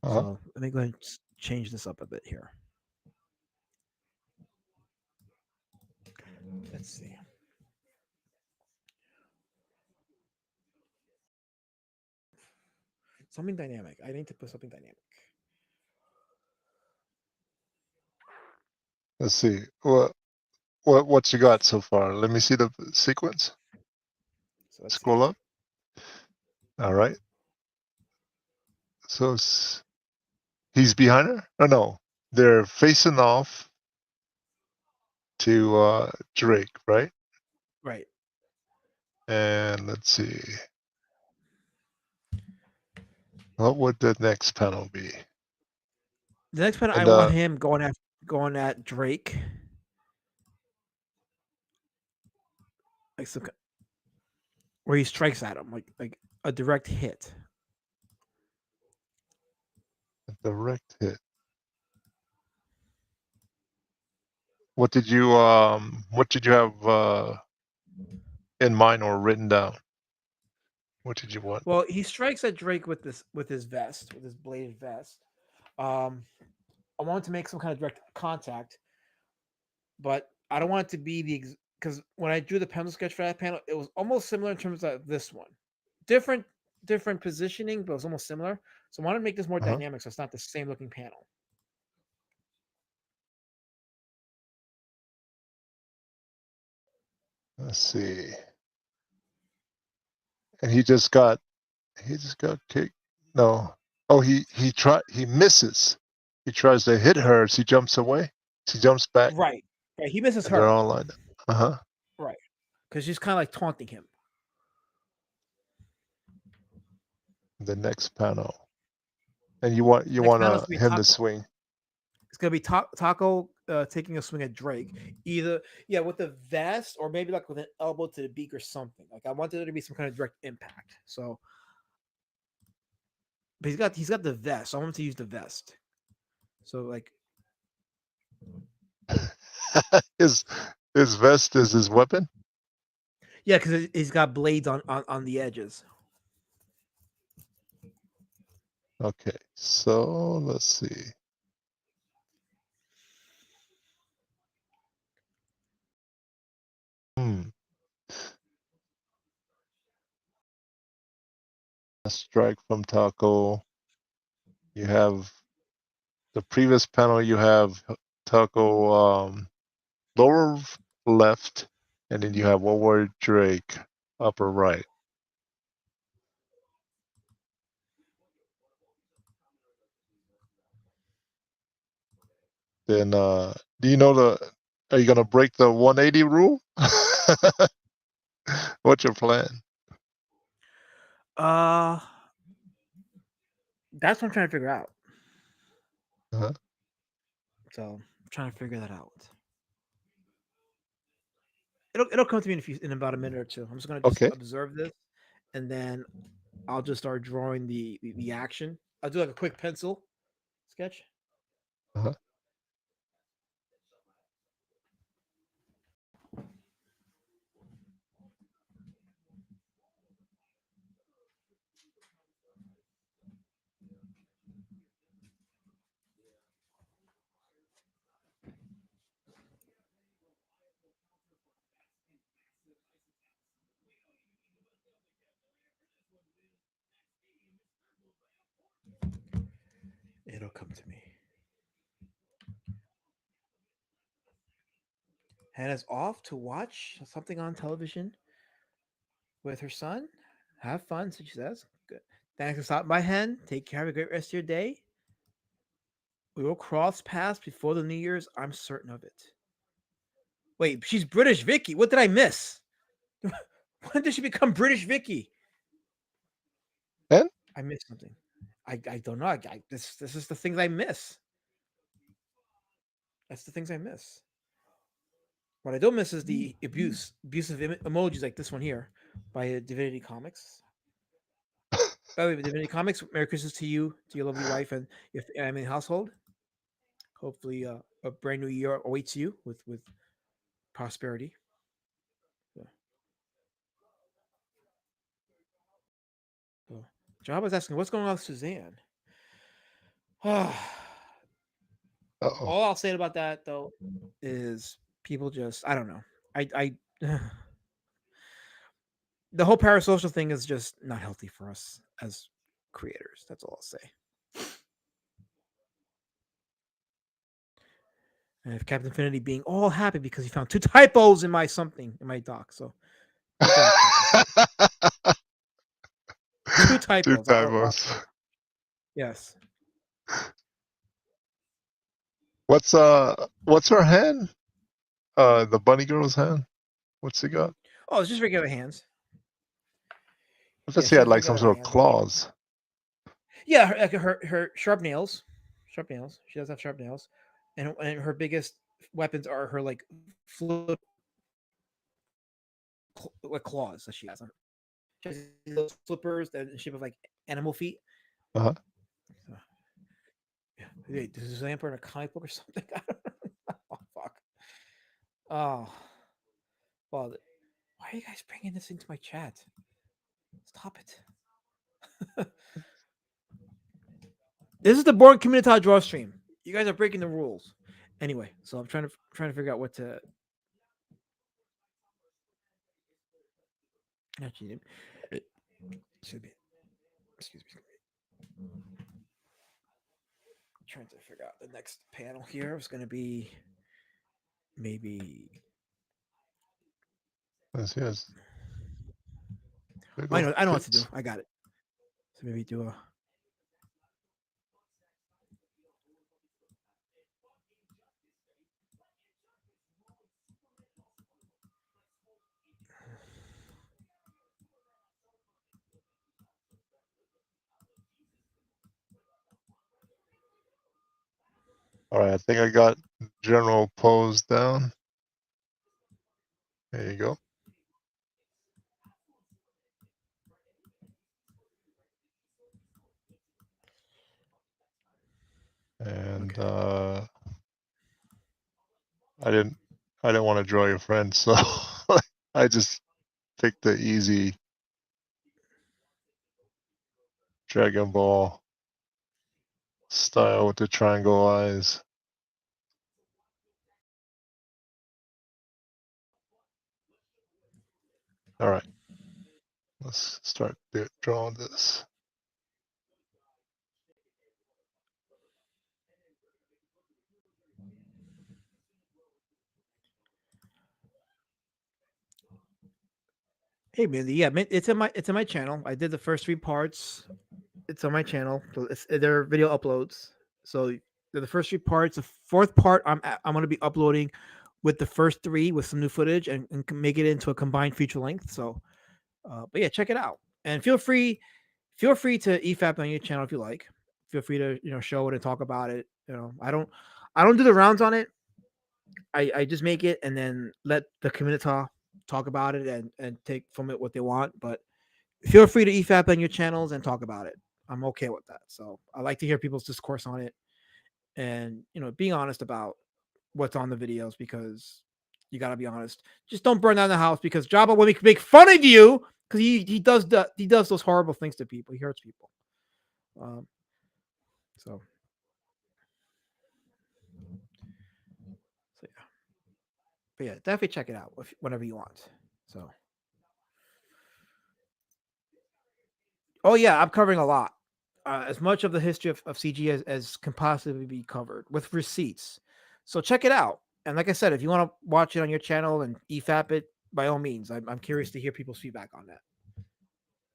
Speaker 3: Uh-huh.
Speaker 2: So let me go ahead and change this up a bit here. Let's see. Something dynamic. I need to put something dynamic.
Speaker 3: Let's see. What you got so far? Let me see the sequence.
Speaker 2: So let's
Speaker 3: Scroll
Speaker 2: see.
Speaker 3: up. All right. So he's behind her? Oh no. They're facing off to Drake, right?
Speaker 2: Right.
Speaker 3: And let's see. What would the next panel be?
Speaker 2: The next panel, I
Speaker 3: And
Speaker 2: want him going at Drake. Like some, where he strikes at him, like a direct hit.
Speaker 3: a direct hit. What did you have in mind or written down? What did you want?
Speaker 2: Well, he strikes at Drake with his vest, with his bladed vest. I wanted to make some kind of direct contact, but I don't want it to be because when I drew the pencil sketch for that panel, it was almost similar in terms of this one. Different different positioning, but it was almost similar. So I want to make this more
Speaker 3: Uh-huh.
Speaker 2: dynamic, so it's not the same looking panel.
Speaker 3: Let's see. And he just got kicked. No. Oh, he misses. He tries to hit her. She jumps away. She jumps back,
Speaker 2: Right. Right. He misses
Speaker 3: and they're
Speaker 2: her.
Speaker 3: all lined up. Uh-huh.
Speaker 2: Right. Because she's kind of like taunting him.
Speaker 3: The next panel. And you want
Speaker 2: Next panel is gonna be
Speaker 3: him to
Speaker 2: Taco.
Speaker 3: swing.
Speaker 2: It's gonna be Taco taking a swing at Drake, either with the vest or maybe like with an elbow to the beak or something. Like I wanted there to be some kind of direct impact. So, but he's got the vest. So I want him to use the vest. So like
Speaker 3: his vest is his weapon.
Speaker 2: yeah, because he's got blades on the edges.
Speaker 3: Okay, so let's see. A strike from Taco. You have the previous panel. You have Taco lower left, and then you have Warward Drake upper right. Then do you know are you gonna break the 180 rule? What's your plan?
Speaker 2: That's what I'm trying to figure out.
Speaker 3: Uh-huh.
Speaker 2: So I'm trying to figure that out. It'll come to me in about a minute or two. I'm just gonna
Speaker 3: Okay.
Speaker 2: observe this, and then I'll just start drawing the action. I'll do like a quick pencil sketch.
Speaker 3: Uh-huh.
Speaker 2: It'll come to me. Hannah's off to watch something on television with her son. Have fun, so she says. Good. Thanks for stopping by, Hen. Take care. Have a great rest of your day. We will cross paths before the New Year's. I'm certain of it. Wait, she's British Vicky. What did I miss? When did she become British Vicky?
Speaker 3: And
Speaker 2: I missed something. I don't know. This is the things I miss. That's the things I miss. What I don't miss is the abusive emojis like this one here by Divinity Comics. By the way, Divinity Comics, Merry Christmas to you, to your lovely wife, and your family and household. Hopefully, a brand new year awaits you with prosperity. Yeah. Jabba's asking, what's going on with Suzanne?
Speaker 3: Uh-oh.
Speaker 2: All I'll say about that though is people just I don't know. I the whole parasocial thing is just not healthy for us as creators. That's all I'll say. And if Captain Infinity being all happy because he found 2 typos in my doc. So good job, Captain. 2
Speaker 3: Two
Speaker 2: typos.
Speaker 3: typos.
Speaker 2: Yes.
Speaker 3: What's her hand? The bunny girl's hand. What's he got?
Speaker 2: Oh, it's just regular hands.
Speaker 3: I thought
Speaker 2: Yeah,
Speaker 3: she
Speaker 2: she
Speaker 3: had
Speaker 2: has
Speaker 3: like some
Speaker 2: regular
Speaker 3: sort of
Speaker 2: hands.
Speaker 3: claws.
Speaker 2: Yeah, her sharp nails. Sharp nails. She does have sharp nails. And her biggest weapons are her like flip like claws that she has on her. She has those flippers that in the shape of like animal feet.
Speaker 3: Uh-huh.
Speaker 2: So, yeah. Wait, does this Zamper in a comic book or something? Oh fuck. Oh, well, why are you guys bringing this into my chat? Stop it. This is the Born Communitah draw stream. You guys are breaking the rules. Anyway, so I'm trying to figure out what to. Actually, excuse me. Excuse me. Trying to figure out the next panel here. It's going to be maybe.
Speaker 3: Yes.
Speaker 2: I know what to do. I got it. So maybe do a.
Speaker 3: All right, I think I got general pose down. There you go. And
Speaker 2: Okay.
Speaker 3: I didn't want to draw your friend, so I just picked the easy Dragon Ball style with the triangle eyes. All right, let's start drawing this.
Speaker 2: Hey, Mindy. Yeah, it's in my channel. I did the first 3 parts. It's on my channel. So they're video uploads. So they're the first 3 parts. The 4th part I'm going to be uploading with the first 3 with some new footage and make it into a combined feature length. So, but yeah, check it out and feel free to EFAP on your channel if you like. Feel free to show it and talk about it. I don't do the rounds on it. I just make it and then let the community talk about it and take from it what they want. But feel free to EFAP on your channels and talk about it. I'm okay with that. So I like to hear people's discourse on it and being honest about what's on the videos because you got to be honest. Just don't burn down the house because Jabba will make fun of you because he does those horrible things to people. He hurts people. So yeah, but yeah, definitely check it out whenever you want. So, oh yeah, I'm covering a lot. As much of the history of CG as can possibly be covered with receipts. So check it out. And like I said, if you want to watch it on your channel and EFAP it, by all means, I'm curious to hear people's feedback on that.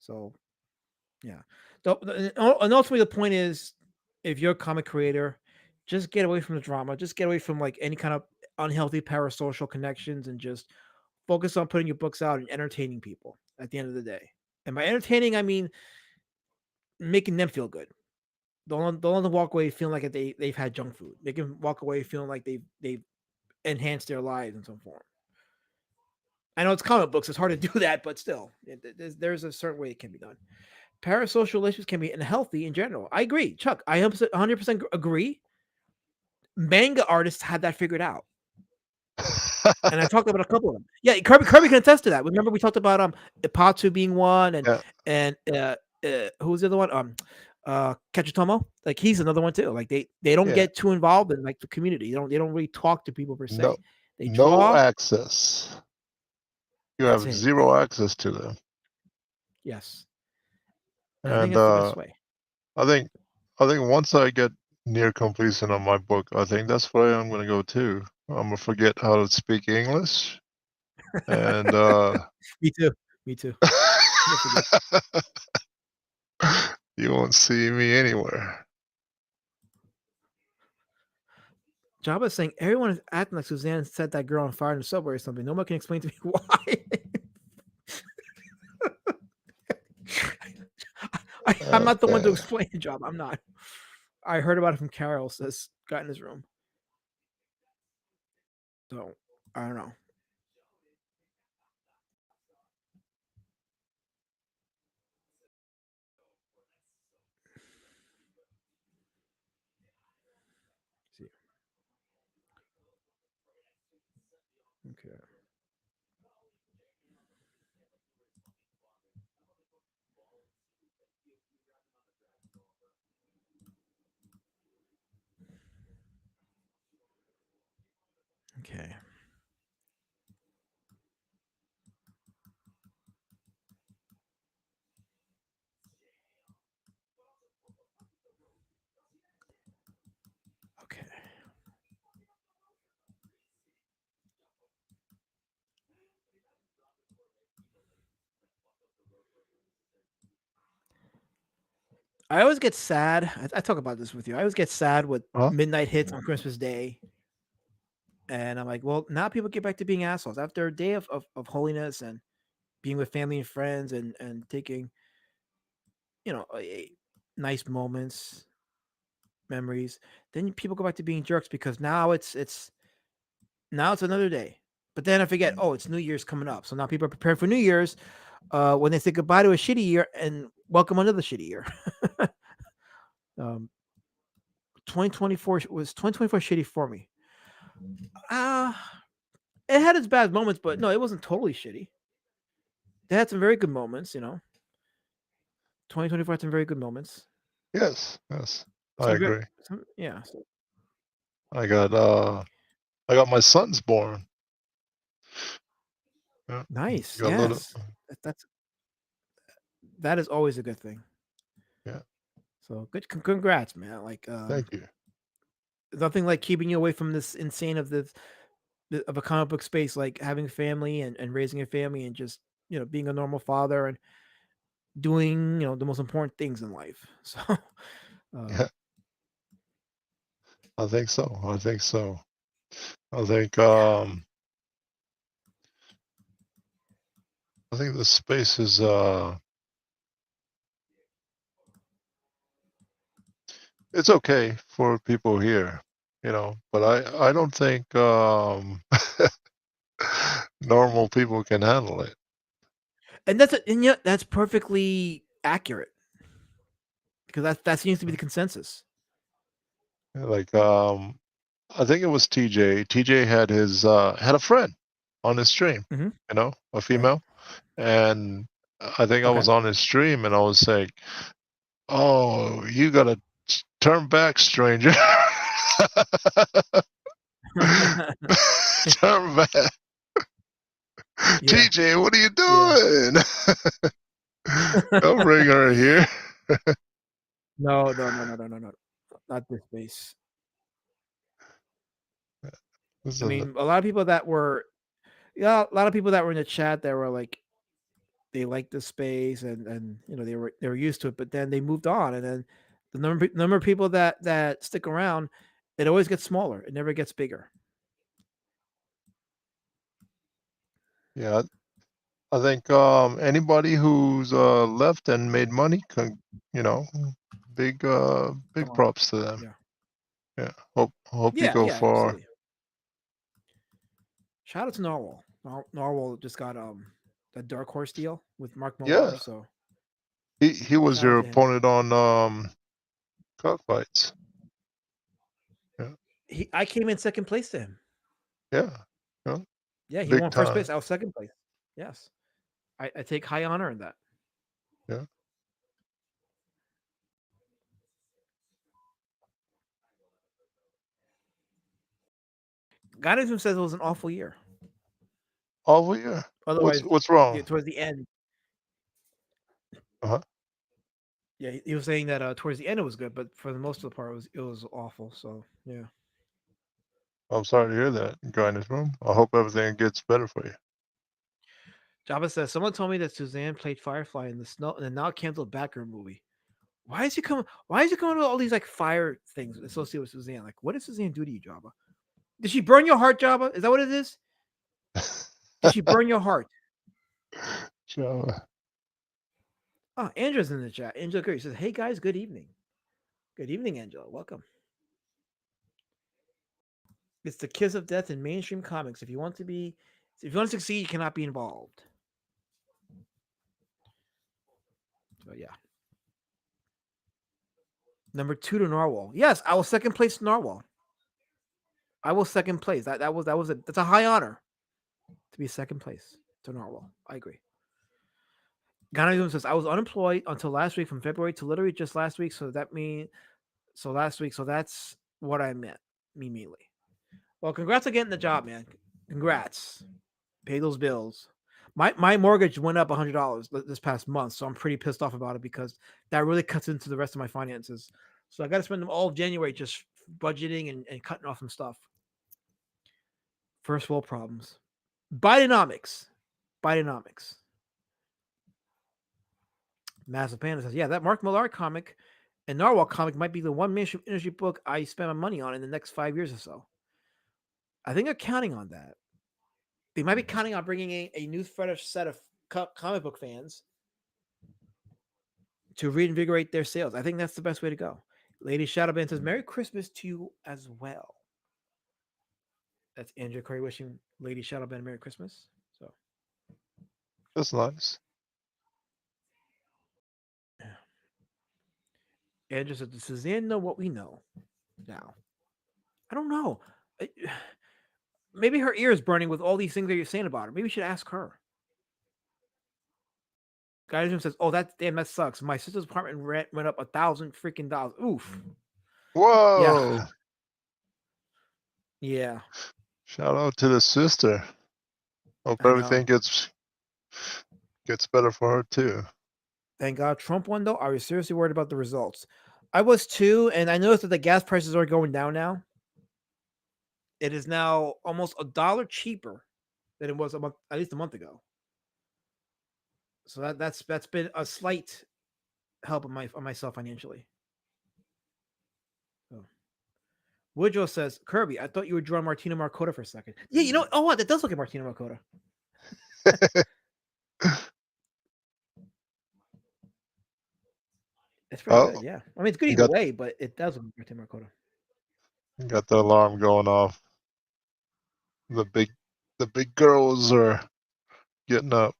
Speaker 2: So, yeah. And ultimately, the point is, if you're a comic creator, just get away from the drama. Just get away from like any kind of unhealthy parasocial connections and just focus on putting your books out and entertaining people at the end of the day. And by entertaining, I mean making them feel good. Don't let them walk away feeling like they've had junk food. They can walk away feeling like they've enhanced their lives in some form. I know it's comic books; it's hard to do that, but still, there's a certain way it can be done. Parasocial relationships can be unhealthy in general. I agree, Chuck. I 100% agree. Manga artists had that figured out, and I talked about a couple of them. Yeah, Kirby can attest to that. Remember we talked about Ipatsu being one, and
Speaker 3: Yeah.
Speaker 2: and who's the other one? Kachitomo. Like he's another one too. Like they don't
Speaker 3: Yeah.
Speaker 2: get too involved in like the community. They don't really talk to people per
Speaker 3: No,
Speaker 2: se. They
Speaker 3: no
Speaker 2: draw.
Speaker 3: access. You
Speaker 2: That's
Speaker 3: have
Speaker 2: it.
Speaker 3: zero access to them.
Speaker 2: Yes, and I think
Speaker 3: And
Speaker 2: that's the best way.
Speaker 3: I think I think once I get near completion on my book, I think that's where I'm gonna go too. I'm gonna forget how to speak English, and
Speaker 2: Me too. Me too. You'll forget.
Speaker 3: you won't see me anywhere.
Speaker 2: Jabba's saying everyone is acting like Suzanne set that girl on fire in the subway or something. No one can explain to me why. I'm not the one to
Speaker 3: Okay.
Speaker 2: explain the job. I'm not. I heard about it from Carol. Says got in his room. So I don't know. See. Okay. Okay. Okay. I always get sad. I talk about this with you. I always get sad with
Speaker 3: Huh?
Speaker 2: midnight hits on Christmas Day. And I'm like, well, now people get back to being assholes after a day of holiness and being with family and friends and taking, nice moments, memories. Then people go back to being jerks because now it's another day. But then I forget, oh, it's New Year's coming up. So now people are prepared for New Year's when they say goodbye to a shitty year and welcome another shitty year. um, 2024 was 2024 shitty for me. Uh, it had its bad moments, but no, it wasn't totally shitty. They had some very good moments, 2024 had some very good moments.
Speaker 3: Yes, yes, I
Speaker 2: Some good,
Speaker 3: agree.
Speaker 2: yeah.
Speaker 3: I got I got my sons born. Yeah,
Speaker 2: Nice.
Speaker 3: got a little.
Speaker 2: Yes. That is always a good thing.
Speaker 3: Yeah,
Speaker 2: So good. Congrats, man. Like,
Speaker 3: thank you.
Speaker 2: nothing like keeping you away from this insane of a comic book space, like having a family and raising a family and just, being a normal father and doing, the most important things in life. So,
Speaker 3: Yeah, I think so. I think so. I think
Speaker 2: yeah.
Speaker 3: I think the space is it's okay for people here, but I don't think normal people can handle it.
Speaker 2: And yet that's perfectly accurate because that seems to be the consensus.
Speaker 3: Like I think it was TJ. TJ had his had a friend on his stream,
Speaker 2: Hmm.
Speaker 3: a
Speaker 2: Right.
Speaker 3: female, and I think I
Speaker 2: Okay.
Speaker 3: was on his stream and I was saying, "Oh, you gotta turn back, stranger." Turn back.
Speaker 2: Yeah.
Speaker 3: TJ, what are you
Speaker 2: Yeah.
Speaker 3: doing? Don't bring her here.
Speaker 2: No, no, no, no, no, no, no. Not this space.
Speaker 3: This
Speaker 2: I
Speaker 3: is
Speaker 2: mean, a lot of people that were, yeah, a lot of people that were in the chat that were like, they liked the space and they were used to it, but then they moved on, and then the number of people that stick around, it always gets smaller. It never gets bigger.
Speaker 3: yeah. I think anybody who's left and made money can, big
Speaker 2: Come on.
Speaker 3: props to them.
Speaker 2: Yeah.
Speaker 3: Yeah. Hope you
Speaker 2: Yeah.
Speaker 3: go
Speaker 2: Yeah.
Speaker 3: far.
Speaker 2: Absolutely. Shout out to Narwhal. Narwhal just got that Dark Horse deal with Mark
Speaker 3: Yeah.
Speaker 2: Millar, so
Speaker 3: He was
Speaker 2: shout out
Speaker 3: your
Speaker 2: to him.
Speaker 3: opponent on cockfights. Yeah.
Speaker 2: I came in second place to him.
Speaker 3: Yeah. Yeah.
Speaker 2: Yeah, he
Speaker 3: Big
Speaker 2: won first
Speaker 3: time.
Speaker 2: place. I was second place. Yes, I take high honor in that.
Speaker 3: Yeah.
Speaker 2: Guidance says it was an awful year.
Speaker 3: All year.
Speaker 2: Otherwise,
Speaker 3: What's wrong?
Speaker 2: towards the end,
Speaker 3: Uh-huh.
Speaker 2: yeah, he was saying that towards the end it was good, but for the most of the part it was awful. So yeah.
Speaker 3: I'm sorry to hear that, guy in this room. I hope everything gets better for you.
Speaker 2: Jabba says someone told me that Suzanne played Firefly in the now canceled Batgirl movie. Why is he coming with all these like fire things associated with Suzanne? Like, what did Suzanne do to you, Jabba? Did she burn your heart, Jabba? Is that what it is? Did she burn your heart?
Speaker 3: Java.
Speaker 2: Oh, Angela's in the chat. Angela Curry says, "Hey guys, good evening." Good evening, Angela. Welcome. It's the kiss of death in mainstream comics. If you want to succeed, you cannot be involved. So yeah. Number 2 to Narwhal. Yes, I was second place to Narwhal. I was second place. That's a high honor to be second place to Narwhal. I agree. Ghana says I was unemployed until last week from February to literally just last week. So that's what I meant immediately. Well, congrats on getting the job, man. Congrats. Pay those bills. My mortgage went up $100 this past month, so I'm pretty pissed off about it because that really cuts into the rest of my finances. So I got to spend all of January just budgeting and cutting off some stuff. First world problems. Bidenomics. Massive Panda says, yeah, that Mark Millar comic and Narwhal comic might be the one mainstream industry book I spend my money on in the next 5 years or so. I think they're counting on that. They might be counting on bringing a new fresh set of comic book fans to reinvigorate their sales. I think that's the best way to go. Lady Shadowband says, Merry Christmas to you as well. That's Andrew Curry wishing Lady Shadowband Merry Christmas. So
Speaker 3: that's nice.
Speaker 2: Andrew says, does Suzanne know what we know now? I don't know. Maybe her ear is burning with all these things that you're saying about her. Maybe we should ask her. Guys says, "Oh, that sucks. My sister's apartment rent went up $1,000 freaking dollars. Oof."
Speaker 3: Whoa.
Speaker 2: Yeah.
Speaker 3: Shout out to the sister. Hope everything gets better for her too.
Speaker 2: Thank God Trump won, though. I was seriously worried about the results. I was too, and I noticed that the gas prices are going down now. It is now almost $1 cheaper than it was at least a month ago. So that's been a slight help on myself financially. So. Woodrow says, Kirby, I thought you were drawing Martina Marcota for a second. Yeah, you know, oh, what? That does look like Martina Marcota. It's pretty good, yeah. I mean, it's good either way, but it does look like Martina Marcota.
Speaker 3: Got the alarm going off. The big girls are getting up.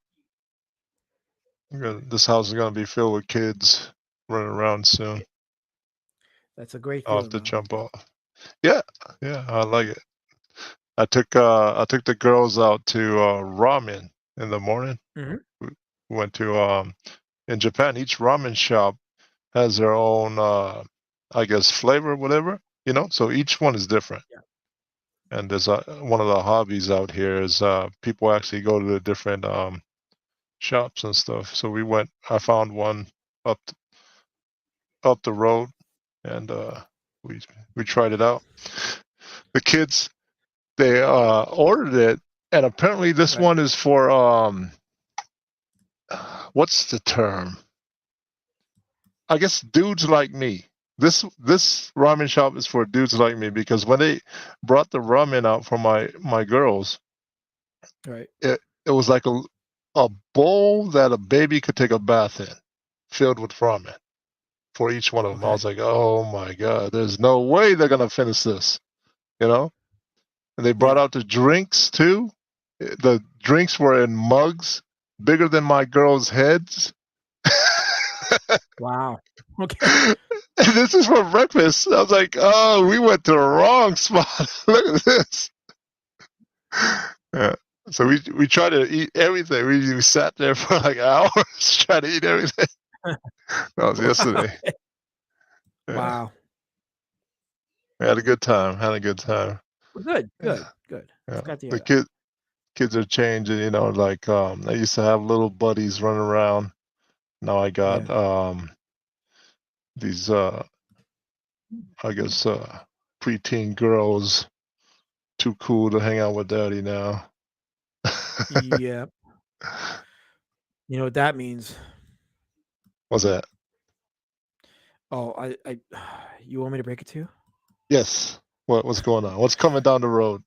Speaker 3: This house is going to be filled with kids running around soon.
Speaker 2: That's a great
Speaker 3: I'll
Speaker 2: feeling.
Speaker 3: have to jump off. Yeah, I like it. I took the girls out to ramen in the morning.
Speaker 2: Mm-hmm.
Speaker 3: We went to in Japan. Each ramen shop has their own, I guess, flavor, whatever, you know. So each one is different.
Speaker 2: Yeah.
Speaker 3: And there's one of the hobbies out here is people actually go to the different shops and stuff. So I found one up the road, and we tried it out. The kids, they ordered it, and apparently this one is for what's the term? I guess dudes like me. This ramen shop is for dudes like me, because when they brought the ramen out for my girls, it was like a bowl that a baby could take a bath in, filled with ramen for each one of them. I was like, oh my God, there's no way they're gonna finish this, you know. And they brought out the drinks too. The drinks were in mugs bigger than my girls' heads.
Speaker 2: Wow. Okay.
Speaker 3: This is for breakfast. I was like, oh, we went to the wrong spot. Look at this. Yeah. So we tried to eat everything. We sat there for like hours trying to eat everything. That was yesterday.
Speaker 2: Wow.
Speaker 3: We had a good time.
Speaker 2: Well, good,
Speaker 3: Yeah,
Speaker 2: good.
Speaker 3: yeah.
Speaker 2: Glad to hear
Speaker 3: The
Speaker 2: that.
Speaker 3: kids are changing, like I used to have little buddies running around. Now I got
Speaker 2: Yeah.
Speaker 3: these I guess preteen girls too cool to hang out with daddy now.
Speaker 2: Yeah. You know what that means?
Speaker 3: What's that?
Speaker 2: Oh, you want me to break it to you?
Speaker 3: Yes. What's going on? What's coming down the road?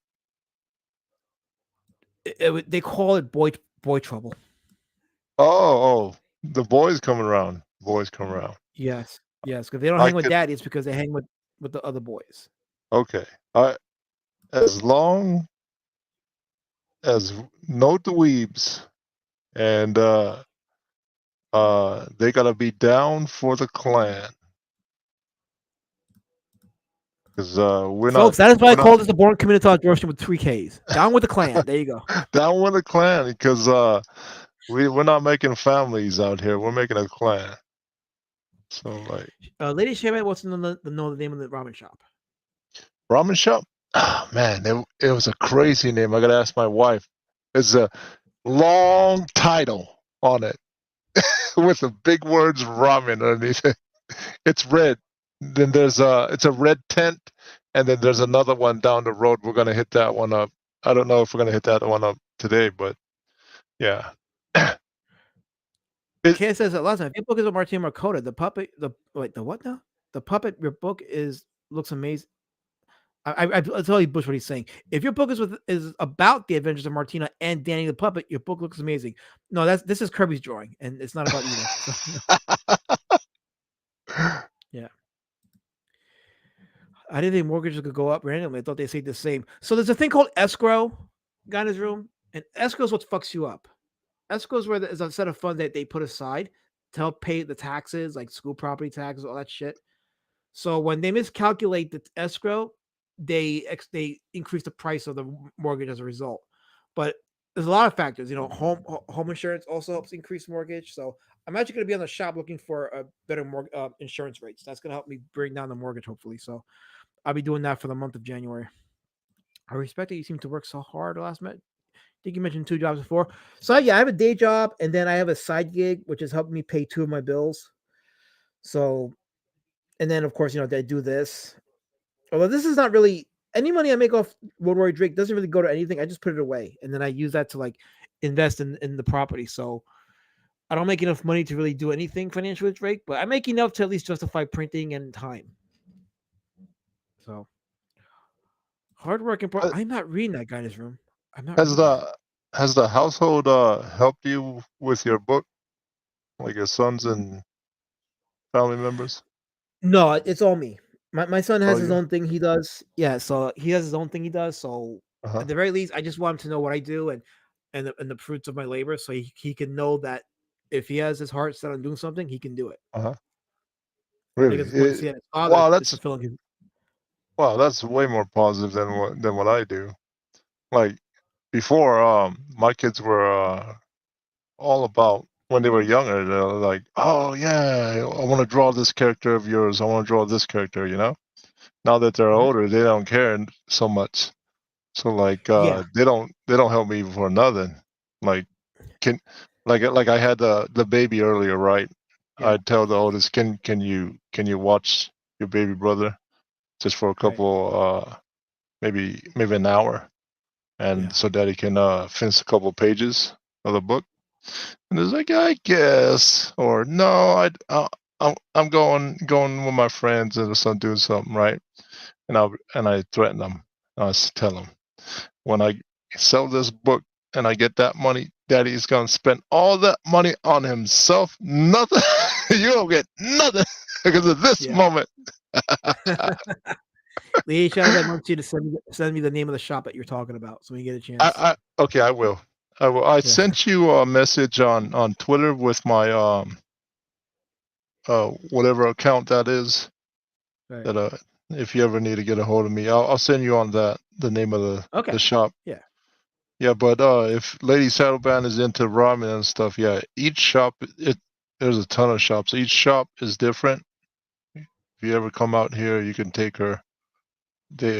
Speaker 2: They call it boy trouble.
Speaker 3: Oh, the boys coming around. Boys come around.
Speaker 2: Yes, yes. Because they don't
Speaker 3: I
Speaker 2: hang with
Speaker 3: could.
Speaker 2: daddy, it's because they hang with the other boys.
Speaker 3: Okay. As long as no dweebs and they gotta be down for the clan because
Speaker 2: Folks, that is why I
Speaker 3: we're not
Speaker 2: call this the Born Communitah Dorsham with 3Ks. Down with the clan. There you go.
Speaker 3: down with the clan because we're not making families out here. We're making a clan. So like
Speaker 2: Lady Shaman wants to know the name of the ramen shop.
Speaker 3: ramen shop. Oh, man, it was a crazy name. I gotta ask my wife. It's a long title on it with the big words ramen underneath it. It's red. Then it's a red tent, and then there's another one down the road. We're gonna hit that one up. I don't know if we're gonna hit that one up today, but yeah. It,
Speaker 2: Kay says that last time. If your book is with Martina Marcota, the puppet, the what now? The puppet. Your book looks amazing. I totally bush what he's saying. If your book is about the adventures of Martina and Danny the puppet, your book looks amazing. No, this is Kirby's drawing, and it's not about either. So, yeah. I didn't think mortgages could go up randomly. I thought they stayed the same. So there's a thing called escrow. Guy in his room, and escrow is what fucks you up. Escrow is where there's a set of funds that they put aside to help pay the taxes, like school property taxes, all that shit. So when they miscalculate the escrow, they increase the price of the mortgage as a result. But there's a lot of factors. Home insurance also helps increase mortgage. So I'm actually going to be on the shop looking for a better insurance rates. That's going to help me bring down the mortgage, hopefully. So I'll be doing that for the month of January. I respect that you seem to work so hard last minute. I think you mentioned 2 jobs before. So yeah, I have a day job and then I have a side gig, which is helping me pay 2 of my bills. So, and then of course, I do this. Although this is not really any money I make off World War Drake doesn't really go to anything. I just put it away and then I use that to like invest in the property. So I don't make enough money to really do anything financially with Drake, but I make enough to at least justify printing and time. So hard work and
Speaker 3: uh,
Speaker 2: I'm not reading that guy in his room. I'm not
Speaker 3: has
Speaker 2: reading that.
Speaker 3: the household helped you with your book, like your sons and family members?
Speaker 2: No, it's all me. My son
Speaker 3: Oh,
Speaker 2: has his
Speaker 3: you?
Speaker 2: own thing he does. Yeah, so he has his own thing he does. So
Speaker 3: Uh-huh.
Speaker 2: at the very least, I just want him to know what I do and the fruits of my labor, so he can know that if he has his heart set on doing something, he can do it.
Speaker 3: Uh-huh.
Speaker 2: I think
Speaker 3: Really?
Speaker 2: it's important to see that his father
Speaker 3: Wow,
Speaker 2: is
Speaker 3: that's
Speaker 2: fulfilling his.
Speaker 3: way more positive than what I do. Like before, my kids were all about when they were younger. They're like, "Oh yeah, I want to draw this character of yours. I want to draw this character." Now that they're
Speaker 2: Mhm.
Speaker 3: older, they don't care so much. So like,
Speaker 2: Yeah,
Speaker 3: they don't help me for nothing. Like, can like I had the baby earlier, right?
Speaker 2: yeah,
Speaker 3: I'd tell the oldest, can you watch your baby brother just for a
Speaker 2: right,
Speaker 3: couple maybe an hour, and
Speaker 2: yeah,
Speaker 3: so daddy can finish a couple pages of the book. And it's like, I guess, or no, I'm going with my friends and some doing something, right? And I threaten them. Tell them, when I sell this book and I get that money, daddy is gonna spend all that money on himself. Nothing. You don't get nothing because of this
Speaker 2: yeah.
Speaker 3: moment.
Speaker 2: Lee Shadowhead wants you to send me the name of the shop that you're talking about, so when you get a chance.
Speaker 3: Okay, I will. I
Speaker 2: Yeah,
Speaker 3: sent you a message on Twitter with my whatever account that is.
Speaker 2: right.
Speaker 3: That if you ever need to get a hold of me, I'll send you on that the name of the
Speaker 2: Okay.
Speaker 3: shop.
Speaker 2: Yeah.
Speaker 3: Yeah, but if Lady Saddleband is into ramen and stuff, yeah, each shop there's a ton of shops. Each shop is different. If you ever come out here, you can take her. They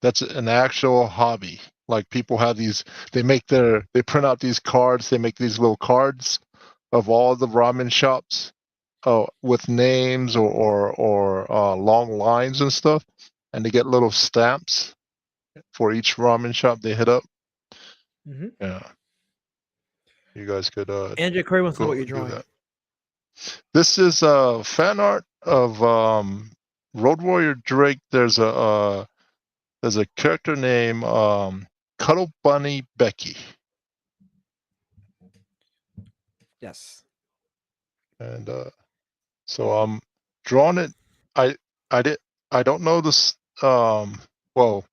Speaker 3: That's an actual hobby. Like people have these, they print out these cards, they make these little cards of all the ramen shops, with names or long lines and stuff, and they get little stamps for each ramen shop they hit up.
Speaker 2: Mhm.
Speaker 3: Yeah, you guys could
Speaker 2: Andrew Curry wants to know
Speaker 3: go
Speaker 2: what you're
Speaker 3: do
Speaker 2: drawing.
Speaker 3: that. This is fan art of Road Warrior Drake. There's a character named Cuddle Bunny Becky,
Speaker 2: Yes.
Speaker 3: and so I'm drawing it. I I did I don't know this. Well,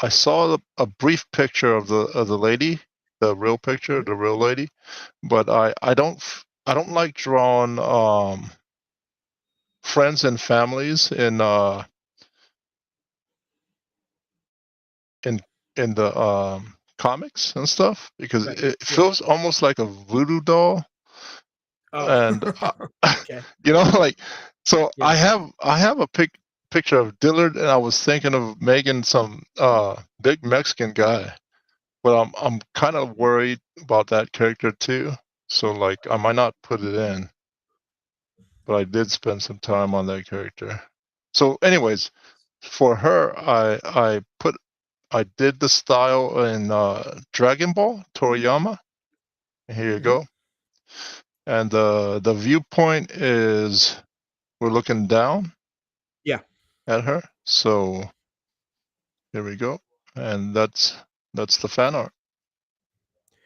Speaker 3: I saw a brief picture of the lady, the real picture,
Speaker 2: Mhm.
Speaker 3: the real lady, but I don't like drawing friends and families in in the comics and stuff, because
Speaker 2: Right.
Speaker 3: it
Speaker 2: Yeah.
Speaker 3: feels almost like a voodoo doll,
Speaker 2: Oh.
Speaker 3: and
Speaker 2: Okay.
Speaker 3: like, so
Speaker 2: Yeah.
Speaker 3: I have a picture of Dillard, and I was thinking of making some big Mexican guy, but I'm kind of worried about that character too. So like I might not put it in, but I did spend some time on that character. So anyways, for her, I did the style in Dragon Ball Toriyama. Here you
Speaker 2: Mhm.
Speaker 3: go. And the viewpoint is we're looking down
Speaker 2: Yeah.
Speaker 3: at her. So here we go. And that's the fan art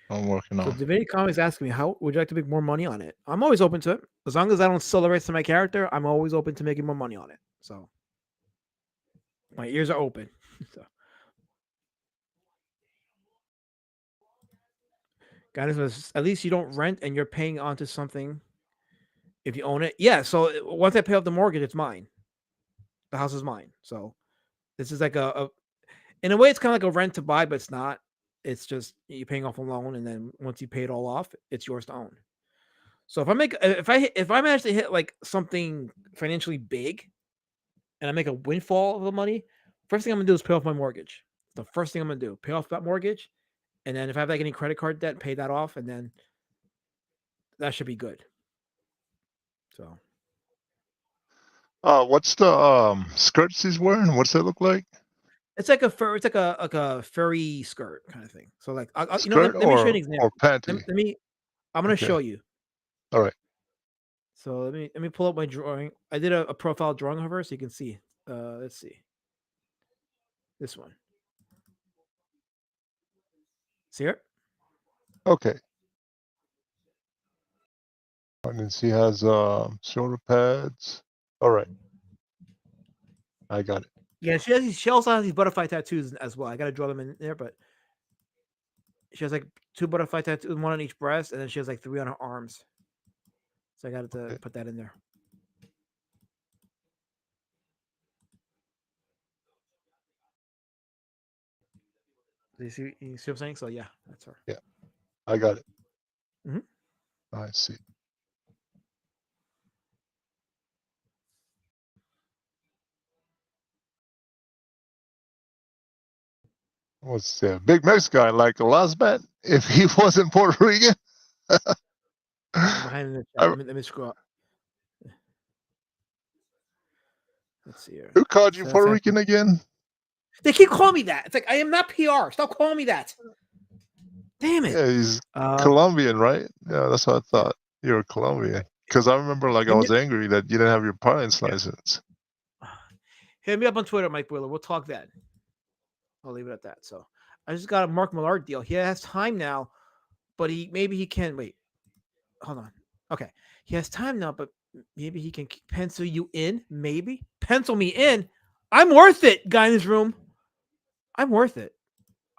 Speaker 3: I'm working
Speaker 2: So
Speaker 3: on.
Speaker 2: Divinity Comics asking me, how would you like to make more money on it? I'm always open to it. As long as I don't sell the rights to my character, I'm always open to making more money on it. So my ears are open. So guys, at least you don't rent and you're paying onto something if you own it. Yeah. So once I pay off the mortgage, it's mine. The house is mine. So this is like a in a way, it's kind of like a rent to buy, but it's not. It's just you're paying off a loan, and then once you pay it all off, it's yours to own. So if I manage to hit like something financially big, and I make a windfall of the money, first thing I'm gonna do is pay off my mortgage. The first thing I'm gonna do, pay off that mortgage, and then if I have like any credit card debt, pay that off, and then that should be good. So
Speaker 3: What's the skirts he's wearing? What's that look like?
Speaker 2: it's like a furry skirt kind of thing. So like
Speaker 3: Skirt
Speaker 2: let me show you an
Speaker 3: or
Speaker 2: example.
Speaker 3: panty?
Speaker 2: I'm gonna
Speaker 3: Okay.
Speaker 2: show you.
Speaker 3: All right.
Speaker 2: So let me pull up my drawing. I did a profile drawing of her so you can see. Let's see this one. See her?
Speaker 3: Okay. And then she has shoulder pads. All right. I got it.
Speaker 2: Yeah, she also has these butterfly tattoos as well. I gotta draw them in there, but she has like 2 butterfly tattoos, 1 on each breast, and then she has like 3 on her arms. So I got to
Speaker 3: Okay.
Speaker 2: put that in there. You see what I'm saying? So yeah, that's her.
Speaker 3: Yeah, I got it.
Speaker 2: Mhm.
Speaker 3: I see. What's a big Mexican guy like the last man? If he wasn't Puerto Rican,
Speaker 2: I'm behind in the chat.
Speaker 3: I,
Speaker 2: Let me scroll up. Let's see here.
Speaker 3: who called you
Speaker 2: So
Speaker 3: Puerto Rican again?
Speaker 2: they keep calling me that. It's like I am not PR. Stop calling me that. Damn it.
Speaker 3: Yeah, he's
Speaker 2: Uh,
Speaker 3: Colombian, right? Yeah, that's what I
Speaker 2: yeah.
Speaker 3: thought. You were Colombian. Because I remember, like, I
Speaker 2: Hit me,
Speaker 3: was angry that you didn't have your pilot's
Speaker 2: yeah.
Speaker 3: license.
Speaker 2: Hit me up on Twitter, Mike Wheeler. We'll talk then. I'll leave it at that. So I just got a Mark Millard deal. He has time now, but maybe he can wait. Hold on. Okay. He has time now, but maybe he can pencil you in. Maybe pencil me in. I'm worth it, guy in this room. I'm worth it.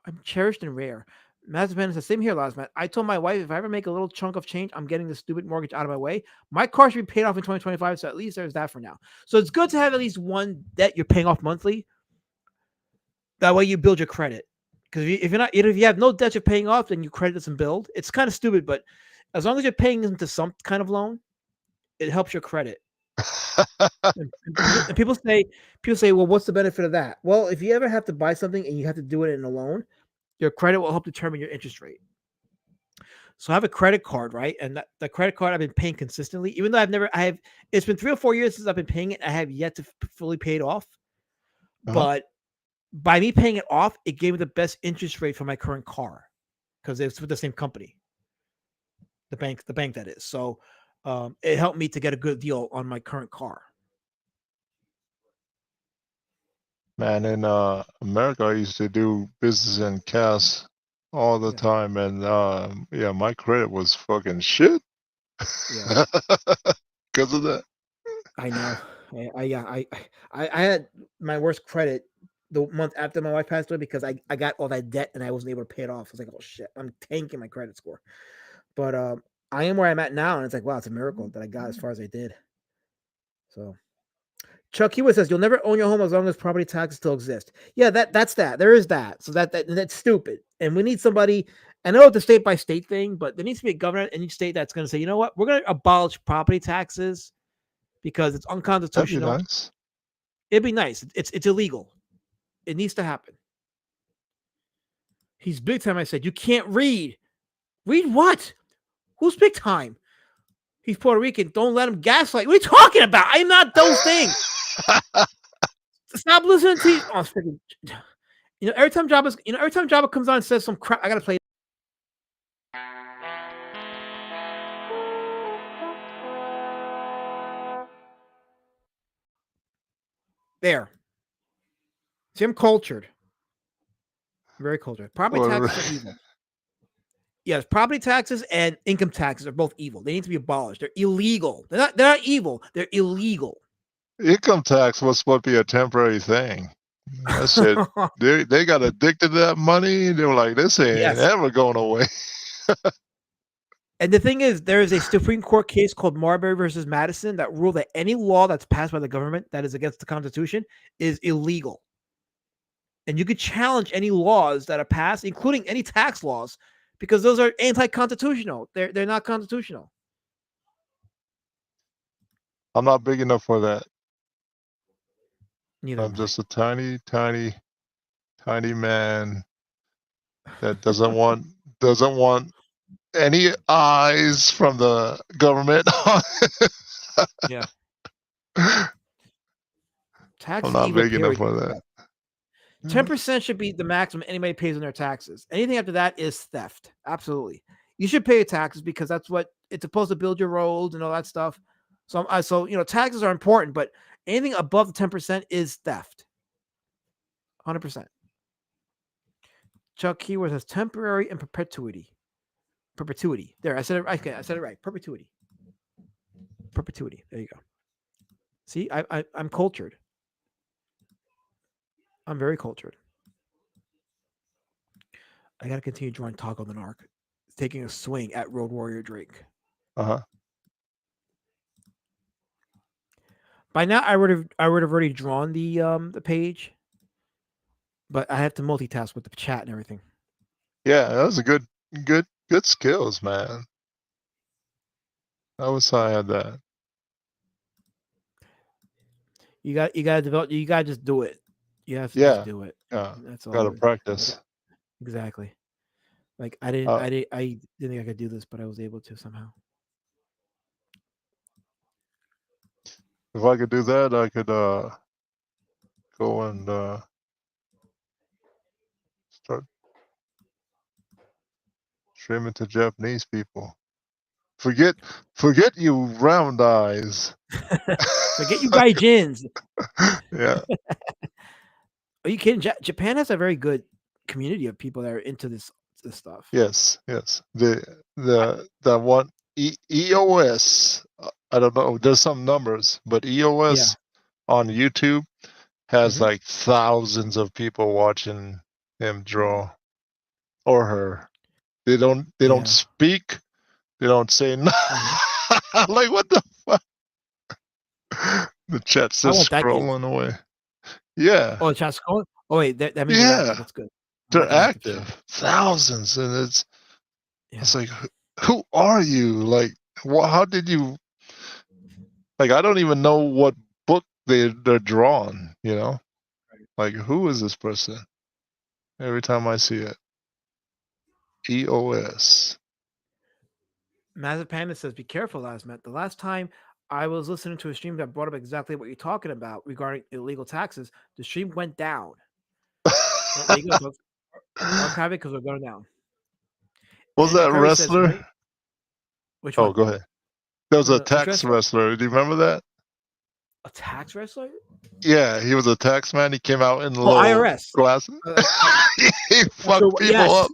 Speaker 2: I'm cherished and rare. Mazapan says, same here, last man. I told my wife if I ever make a little chunk of change, I'm getting the stupid mortgage out of my way. My car should be paid off in 2025, so at least there's that for now. So it's good to have at least one debt you're paying off monthly. That way you build your credit. Because if you have no debt you're paying off, then your credit doesn't build. It's kind of stupid, but as long as you're paying into some kind of loan, it helps your credit. And people say, well, what's the benefit of that? Well, if you ever have to buy something and you have to do it in a loan, your credit will help determine your interest rate. So I have a credit card, right? And the credit card I've been paying consistently, even though it's been 3 or 4 years since I've been paying it. I have yet to fully pay it off.
Speaker 3: Uh-huh.
Speaker 2: But by me paying it off, it gave me the best interest rate for my current car because it's with the same company, the bank that is. So it helped me to get a good deal on my current car.
Speaker 3: Man, in America, I used to do business in cash all the
Speaker 2: Yeah.
Speaker 3: time, and yeah, my credit was fucking shit
Speaker 2: Yeah.
Speaker 3: because of that.
Speaker 2: I know. I had my worst credit the month after my wife passed away because I got all that debt and I wasn't able to pay it off. I was like, oh shit, I'm tanking my credit score. But I am where I'm at now, and it's like, wow, it's a miracle that I got as far as I did. So Chuck Hewitt says you'll never own your home as long as property taxes still exist. Yeah, that's that. There is that. So that's stupid. And we need somebody. I know it's a state by state thing, but there needs to be a governor in each state that's going to say, you know what, we're going to abolish property taxes because it's
Speaker 3: That'd be
Speaker 2: unconstitutional.
Speaker 3: nice.
Speaker 2: It'd be nice. It's illegal. It needs to happen. He's big time. I said you can't read. Read what? Who's big time? He's Puerto Rican. Don't let him gaslight. What are you talking about? I'm not those things. Stop listening to. Oh, freaking, every time Jabba comes on and says some crap, I gotta play. There. See, I'm cultured. Very cultured. Property taxes are evil. Yes, property taxes and income taxes are both evil. They need to be abolished. They're illegal. They're not evil. They're illegal.
Speaker 3: Income tax was supposed to be a temporary thing. I said they got addicted to that money. They were like, this ain't
Speaker 2: Yes.
Speaker 3: ever going away.
Speaker 2: And the thing is, there is a Supreme Court case called Marbury versus Madison that ruled that any law that's passed by the government that is against the Constitution is illegal. And you could challenge any laws that are passed, including any tax laws, because those are anti-constitutional. They're not constitutional.
Speaker 3: I'm not big enough for that.
Speaker 2: Neither
Speaker 3: I'm
Speaker 2: am I.
Speaker 3: just a tiny, tiny, tiny man that doesn't want any eyes from the government.
Speaker 2: Yeah.
Speaker 3: I'm
Speaker 2: Tax
Speaker 3: not
Speaker 2: evil,
Speaker 3: big enough
Speaker 2: period.
Speaker 3: for that.
Speaker 2: 10% should be the maximum anybody pays on their taxes. Anything after that is theft. Absolutely. You should pay taxes because that's what it's supposed to build your roads and all that stuff. So taxes are important, but anything above the 10% is theft. 100%. Chuck Keyworth has temporary and perpetuity. Perpetuity. There, I said it. Okay, I said it right. Perpetuity. Perpetuity. There you go. See, I'm cultured. I'm very cultured. I gotta continue drawing Taco the Narc, taking a swing at Road Warrior Drake.
Speaker 3: Uh-huh.
Speaker 2: By now, I would have already drawn the page, but I have to multitask with the chat and everything.
Speaker 3: Yeah, that was a good skills, man. I wish I had that.
Speaker 2: You got to develop. You got to just do it. You have to just do it.
Speaker 3: Yeah,
Speaker 2: That's all.
Speaker 3: gotta practice.
Speaker 2: Exactly. Like I didn't think I could do this, but I was able to somehow.
Speaker 3: If I could do that, I could go and start streaming to Japanese people. Forget you round eyes.
Speaker 2: Forget you gaijins.
Speaker 3: Yeah.
Speaker 2: Are you kidding? Japan has a very good community of people that are into this stuff.
Speaker 3: Yes. The one EOS. I don't know. There's some numbers, but EOS on YouTube has like thousands of people watching him draw or her. They don't speak. They don't say no. Like what the fuck? The chat's just scrolling away. Yeah.
Speaker 2: Oh, the chat's scrolling. Oh wait, that means they're active. That's good.
Speaker 3: They're active. Thousands, and it's like, who are you? Like, how did you? Like I don't even know what book they're drawing. Like who is this person? Every time I see it, EOS.
Speaker 2: Mazepanda says, "Be careful, Lasmet. The last time I was listening to a stream that brought up exactly what you're talking about regarding illegal taxes, the stream went down." Well, there you go, folks. Archive it because we're going down.
Speaker 3: Was
Speaker 2: Andrew
Speaker 3: that
Speaker 2: Curry says,
Speaker 3: wrestler?
Speaker 2: "Right." Which
Speaker 3: Oh,
Speaker 2: one?
Speaker 3: go ahead. There was
Speaker 2: No,
Speaker 3: a
Speaker 2: no, which
Speaker 3: tax
Speaker 2: wrestler?
Speaker 3: wrestler. Do you remember that?
Speaker 2: A tax wrestler?
Speaker 3: Yeah, he was a tax man. He came out in
Speaker 2: Oh,
Speaker 3: little
Speaker 2: IRS.
Speaker 3: glasses. He
Speaker 2: So,
Speaker 3: fucked people
Speaker 2: yes,
Speaker 3: up.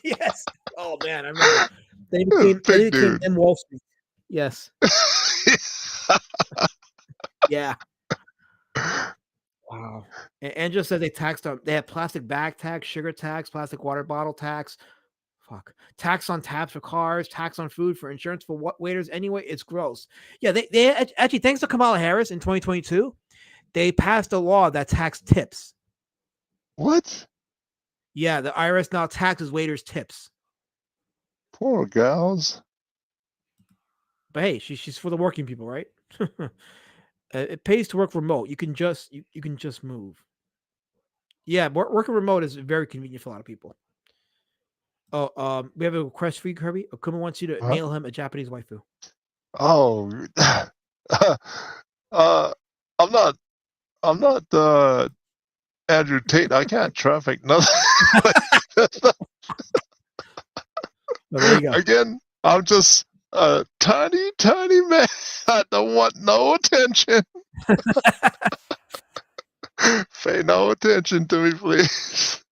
Speaker 2: yes. Oh man, I remember. Then he
Speaker 3: Big
Speaker 2: became
Speaker 3: dude.
Speaker 2: M Wall Street. Yes. Yeah. Wow. And Angela said they taxed them. They had plastic bag tax, sugar tax, plastic water bottle tax. Fuck. Tax on tabs for cars, tax on food, for insurance for what waiters. Anyway, it's gross. Yeah, they actually, thanks to Kamala Harris in 2022, they passed a law that taxed tips.
Speaker 3: What?
Speaker 2: Yeah, the IRS now taxes waiters' tips.
Speaker 3: Poor gals.
Speaker 2: But hey, she's for the working people, right? It pays to work remote. You can just move. Yeah, working remote is very convenient for a lot of people. Oh, we have a request for you, Kirby. Okuma wants you to
Speaker 3: Huh?
Speaker 2: nail him a Japanese waifu.
Speaker 3: Oh, I'm not. I'm not Andrew Tate. I can't traffic nothing.
Speaker 2: Well, there you go.
Speaker 3: Again, I'm just a tiny, tiny man. I don't want no attention. Pay no attention to me, please.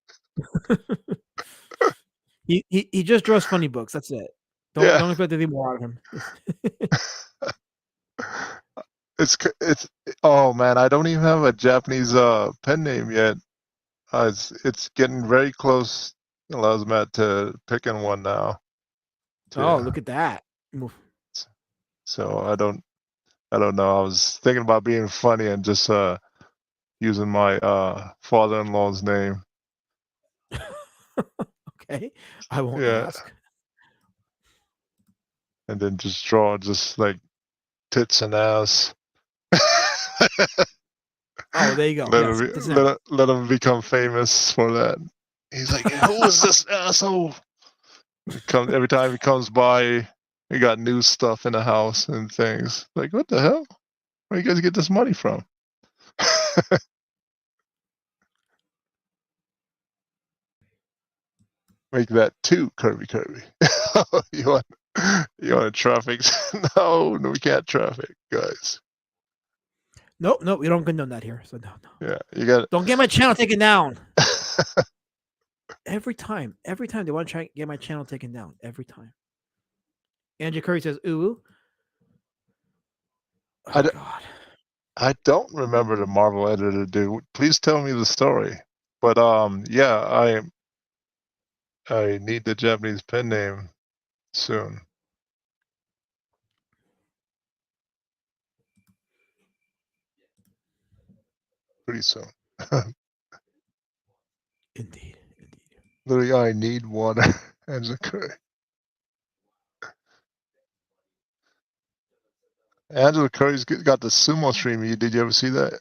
Speaker 2: He just draws funny books. That's it. Don't expect anything more out of him.
Speaker 3: It's oh man, I don't even have a Japanese pen name yet. It's getting very close, Matt, to picking one now.
Speaker 2: Oh, look at that.
Speaker 3: So I don't know. I was thinking about being funny and just using my father-in-law's name.
Speaker 2: Okay, I won't ask.
Speaker 3: And then just draw just like tits and ass.
Speaker 2: Oh, there you go.
Speaker 3: Let him become famous for that. He's like, who is this asshole? Every time he comes by, he got new stuff in the house and things. Like, what the hell? Where you guys get this money from? Make that two, Kirby. you want to traffic? No, we can't traffic, guys.
Speaker 2: Nope, we don't condone that here. So no.
Speaker 3: Yeah, you got.
Speaker 2: Don't get my channel taken down. Every time they want to try and get my channel taken down. Every time. Andrew Curry says, "Ooh." Oh, God.
Speaker 3: I don't remember the Marvel editor, dude. Please tell me the story. But yeah, I need the Japanese pen name soon. Pretty soon.
Speaker 2: Indeed.
Speaker 3: Literally, I need water. Angela Curry. Angela Curry's got the sumo stream. Did you ever see that?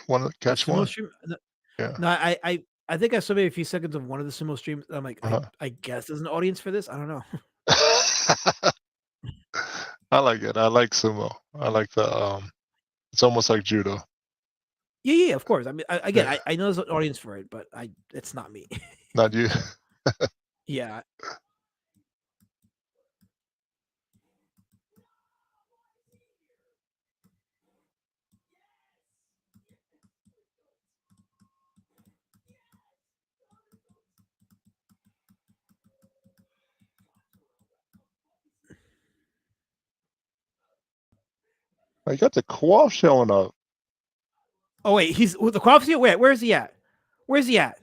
Speaker 3: Want to catch one?
Speaker 2: Stream?
Speaker 3: Yeah.
Speaker 2: No, I think I saw maybe a few seconds of one of the sumo streams. I'm like, I guess there's an audience for this. I don't know.
Speaker 3: I like it. I like sumo. I like the it's almost like judo.
Speaker 2: Yeah, of course. I mean, I know there's an audience for it, but it's not me.
Speaker 3: Not you.
Speaker 2: Yeah.
Speaker 3: I got the Quaff showing up.
Speaker 2: Oh wait, he's the Quaff's here. Wait, where's he at? Where's he at?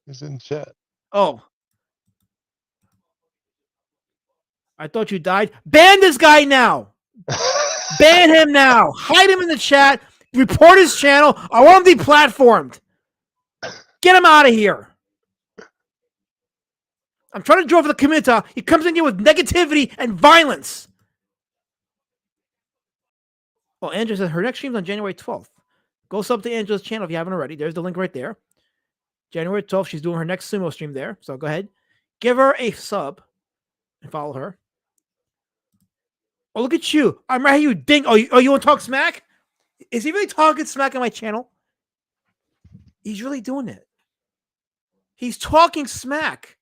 Speaker 3: He's in chat.
Speaker 2: Oh, I thought you died. Ban this guy now. Ban him now. Hide him in the chat. Report his channel. I want him deplatformed. Get him out of here. I'm trying to draw for the Komunitah. He comes in here with negativity and violence. Oh, Angela says her next stream's on January 12th. Go sub to Angela's channel if you haven't already. There's the link right there. January 12th, she's doing her next sumo stream there. So go ahead, give her a sub and follow her. Oh, look at you. I'm right here, you ding. Oh, you want to talk smack? Is he really talking smack on my channel? He's really doing it. He's talking smack.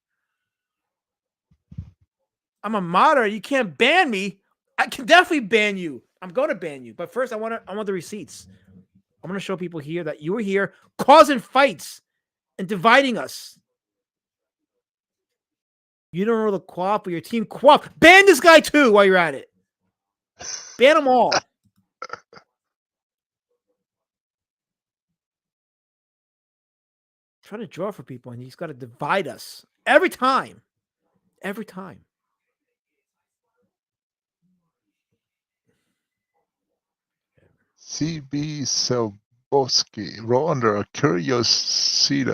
Speaker 2: I'm a moderator. You can't ban me. I can definitely ban you. I'm going to ban you. But first, I want the receipts. I want to show people here that you were here causing fights and dividing us. You don't know the co-op or your team co-op. Ban this guy too while you're at it. Ban them all. Trying to draw for people, and he's got to divide us every time. Every time.
Speaker 3: CB Selboski wrote under a curiosity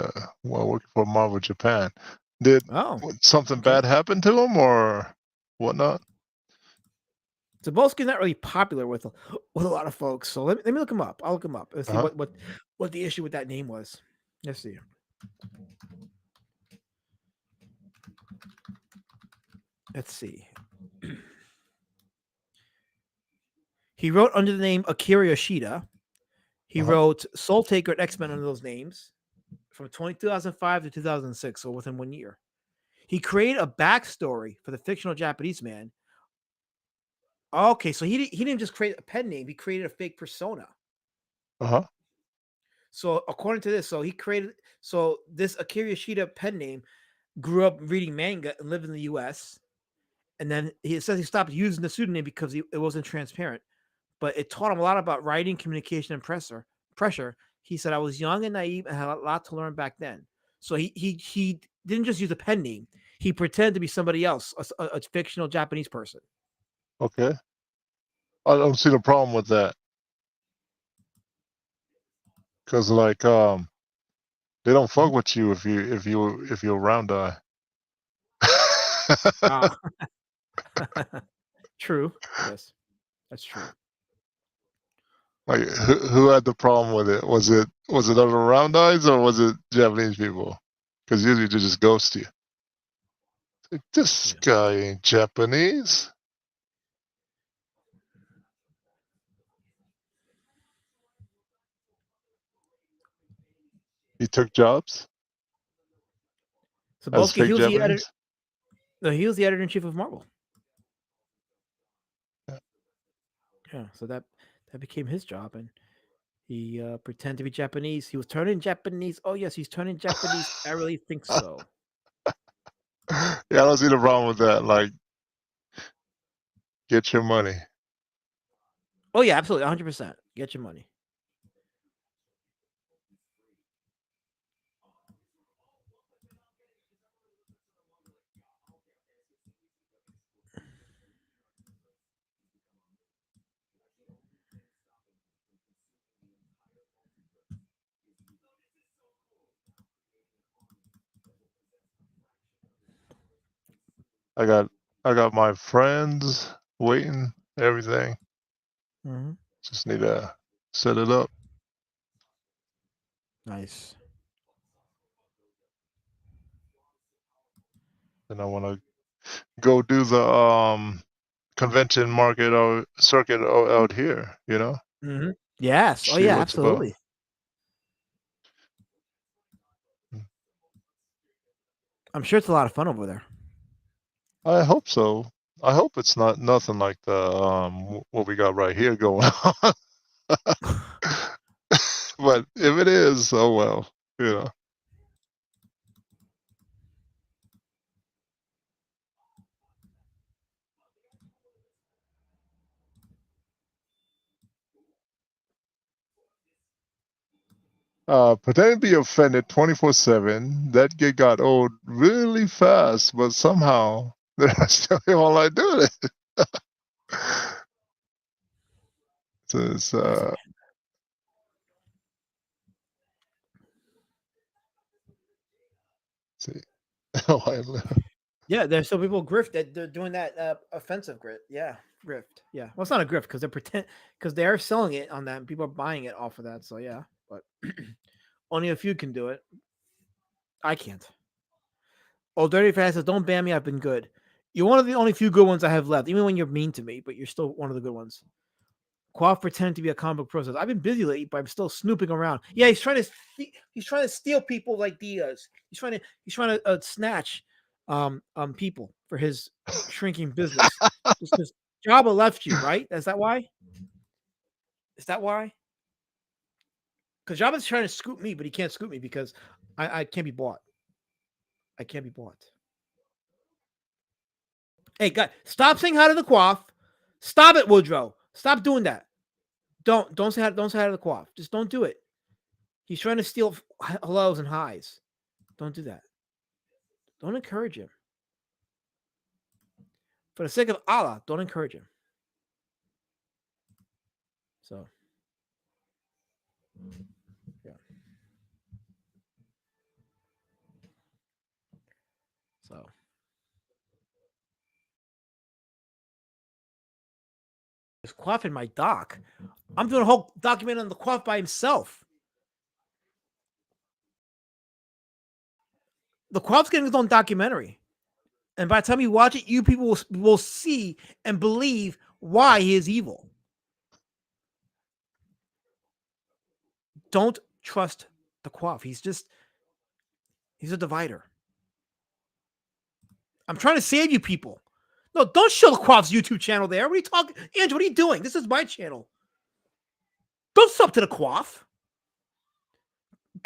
Speaker 3: while working for Marvel Japan. Did something bad happen to him or whatnot?
Speaker 2: Zabolski's not really popular with a lot of folks, so let me look him up. I'll look him up. Let's see what the issue with that name was. Let's see. Let's see. He wrote under the name Akira Yoshida. He wrote Soul Taker and X-Men under those names from 2005 to 2006, so within 1 year. He created a backstory for the fictional Japanese man. Okay, so he didn't just create a pen name; he created a fake persona. So according to this, this Akira Yoshida pen name grew up reading manga and lived in the U.S. And then he says he stopped using the pseudonym because it wasn't transparent. But it taught him a lot about writing, communication, and pressure. He said, I was young and naive and had a lot to learn back then. So he didn't just use a pen name. He pretended to be somebody else, a fictional Japanese person.
Speaker 3: Okay. I don't see the problem with that. Because like they don't fuck with you if you're round eye.
Speaker 2: True. Yes. That's true.
Speaker 3: Like who had the problem with it? Was it other round eyes or was it Japanese people? Because usually they just ghost you. Like, this guy ain't Japanese. He took jobs.
Speaker 2: So he was the editor. No, he was the editor-in-chief of Marvel. Yeah, so that became his job, and he pretended to be Japanese. He was turning Japanese. Oh yes, he's turning Japanese. I really think so.
Speaker 3: Yeah, I don't see the problem with that. Like, get your money.
Speaker 2: Oh yeah, absolutely, 100%. Get your money.
Speaker 3: I got my friends waiting, everything. Just need to set it up.
Speaker 2: Nice.
Speaker 3: And I want to go do the convention market or circuit out here, you know?
Speaker 2: Yes.
Speaker 3: See
Speaker 2: oh yeah,
Speaker 3: what's
Speaker 2: absolutely.
Speaker 3: about.
Speaker 2: I'm sure it's a lot of fun over there.
Speaker 3: I hope so. I hope it's not nothing like the what we got right here going on. But if it is, oh well, you know. Pretending to be offended 24/7. That gig got old really fast, but somehow they're still online doing it. So it's see. Oh,
Speaker 2: Yeah, there's still people grift that they're doing that offensive grit. Yeah, grift. Yeah, well, it's not a grift because because they are selling it on that and people are buying it off of that. So yeah, but only a few can do it. I can't. Oh, Dirty Fast says, "Don't ban me. I've been good. You're one of the only few good ones I have left, even when you're mean to me. But you're still one of the good ones." Quaff pretending to be a comic book process. I've been busy lately, but I'm still snooping around. Yeah, he's trying to steal people's ideas. He's trying to snatch people for his shrinking business. Just because Jabba left you, right? Is that why? Is that why? Because Jabba's trying to scoop me, but he can't scoop me because I can't be bought. I can't be bought. Hey, guys, stop saying hi to the quaff. Stop it, Woodrow. Stop doing that. Don't say hi to the quaff. Just don't do it. He's trying to steal hellos and highs. Don't do that. Don't encourage him. For the sake of Allah, don't encourage him. So, yeah. So, he's quaffing my doc. I'm doing a whole document on the quaff by himself. The quaff's getting his own documentary. And by the time you watch it, you people will see and believe why he is evil. Don't trust the quaff. He's a divider. I'm trying to save you people. No, don't show the quaff's YouTube channel there. What are you talking? Andrew, what are you doing? This is my channel. Don't sub to the quaff.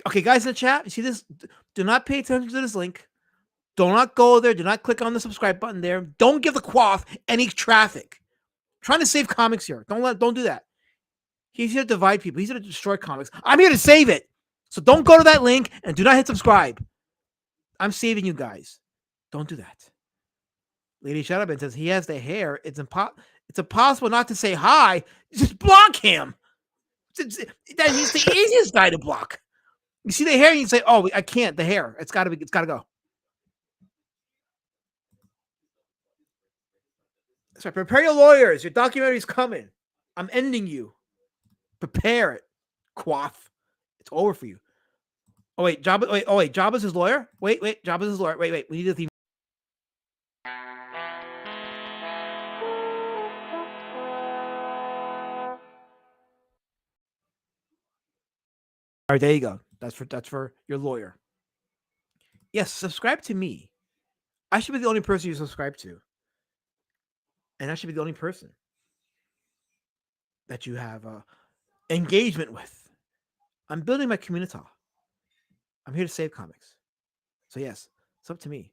Speaker 2: Okay, guys in the chat, you see this? Do not pay attention to this link. Do not go there. Do not click on the subscribe button there. Don't give the quaff any traffic. I'm trying to save comics here. Don't do that. He's here to divide people. He's here to destroy comics. I'm here to save it. So don't go to that link and do not hit subscribe. I'm saving you guys. Don't do that. Lady Shadowban says he has the hair. It's impossible not to say hi. Just block him. He's the easiest guy to block. You see the hair, and you say, "Oh, I can't." The hair. It's got to go. So prepare your lawyers. Your documentary's coming. I'm ending you. Prepare it. Quaff. It's over for you. Oh wait, Jabba. Wait. Jabba's his lawyer. Wait. Jabba's his lawyer. Wait. We need the theme. All right, there you go. That's for your lawyer. Yes, subscribe to me. I should be the only person you subscribe to, and I should be the only person that you have engagement with. I'm building my KKKomunitah. I'm here to save comics. So yes, it's up to me.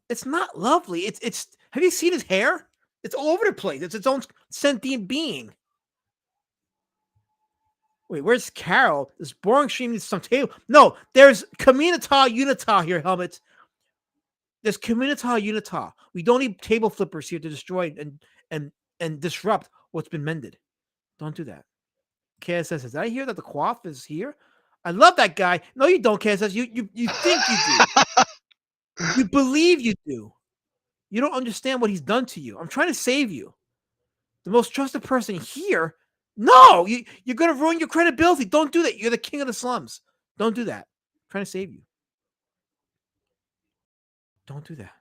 Speaker 2: It's not lovely. It's. Have you seen his hair? It's all over the place. It's its own sentient being. Wait, where's Carol? This boring stream needs some table. No, there's KKKomunitah Unitah here, Helmet. There's KKKomunitah Unitah. We don't need table flippers here to destroy and disrupt what's been mended. Don't do that. KSS says, did I hear that the quaff is here? I love that guy. No, you don't, KSS. You think you do. You believe you do. You don't understand what he's done to you. I'm trying to save you. The most trusted person here. No, you're going to ruin your credibility. Don't do that. You're the king of the slums. Don't do that. I'm trying to save you. Don't do that.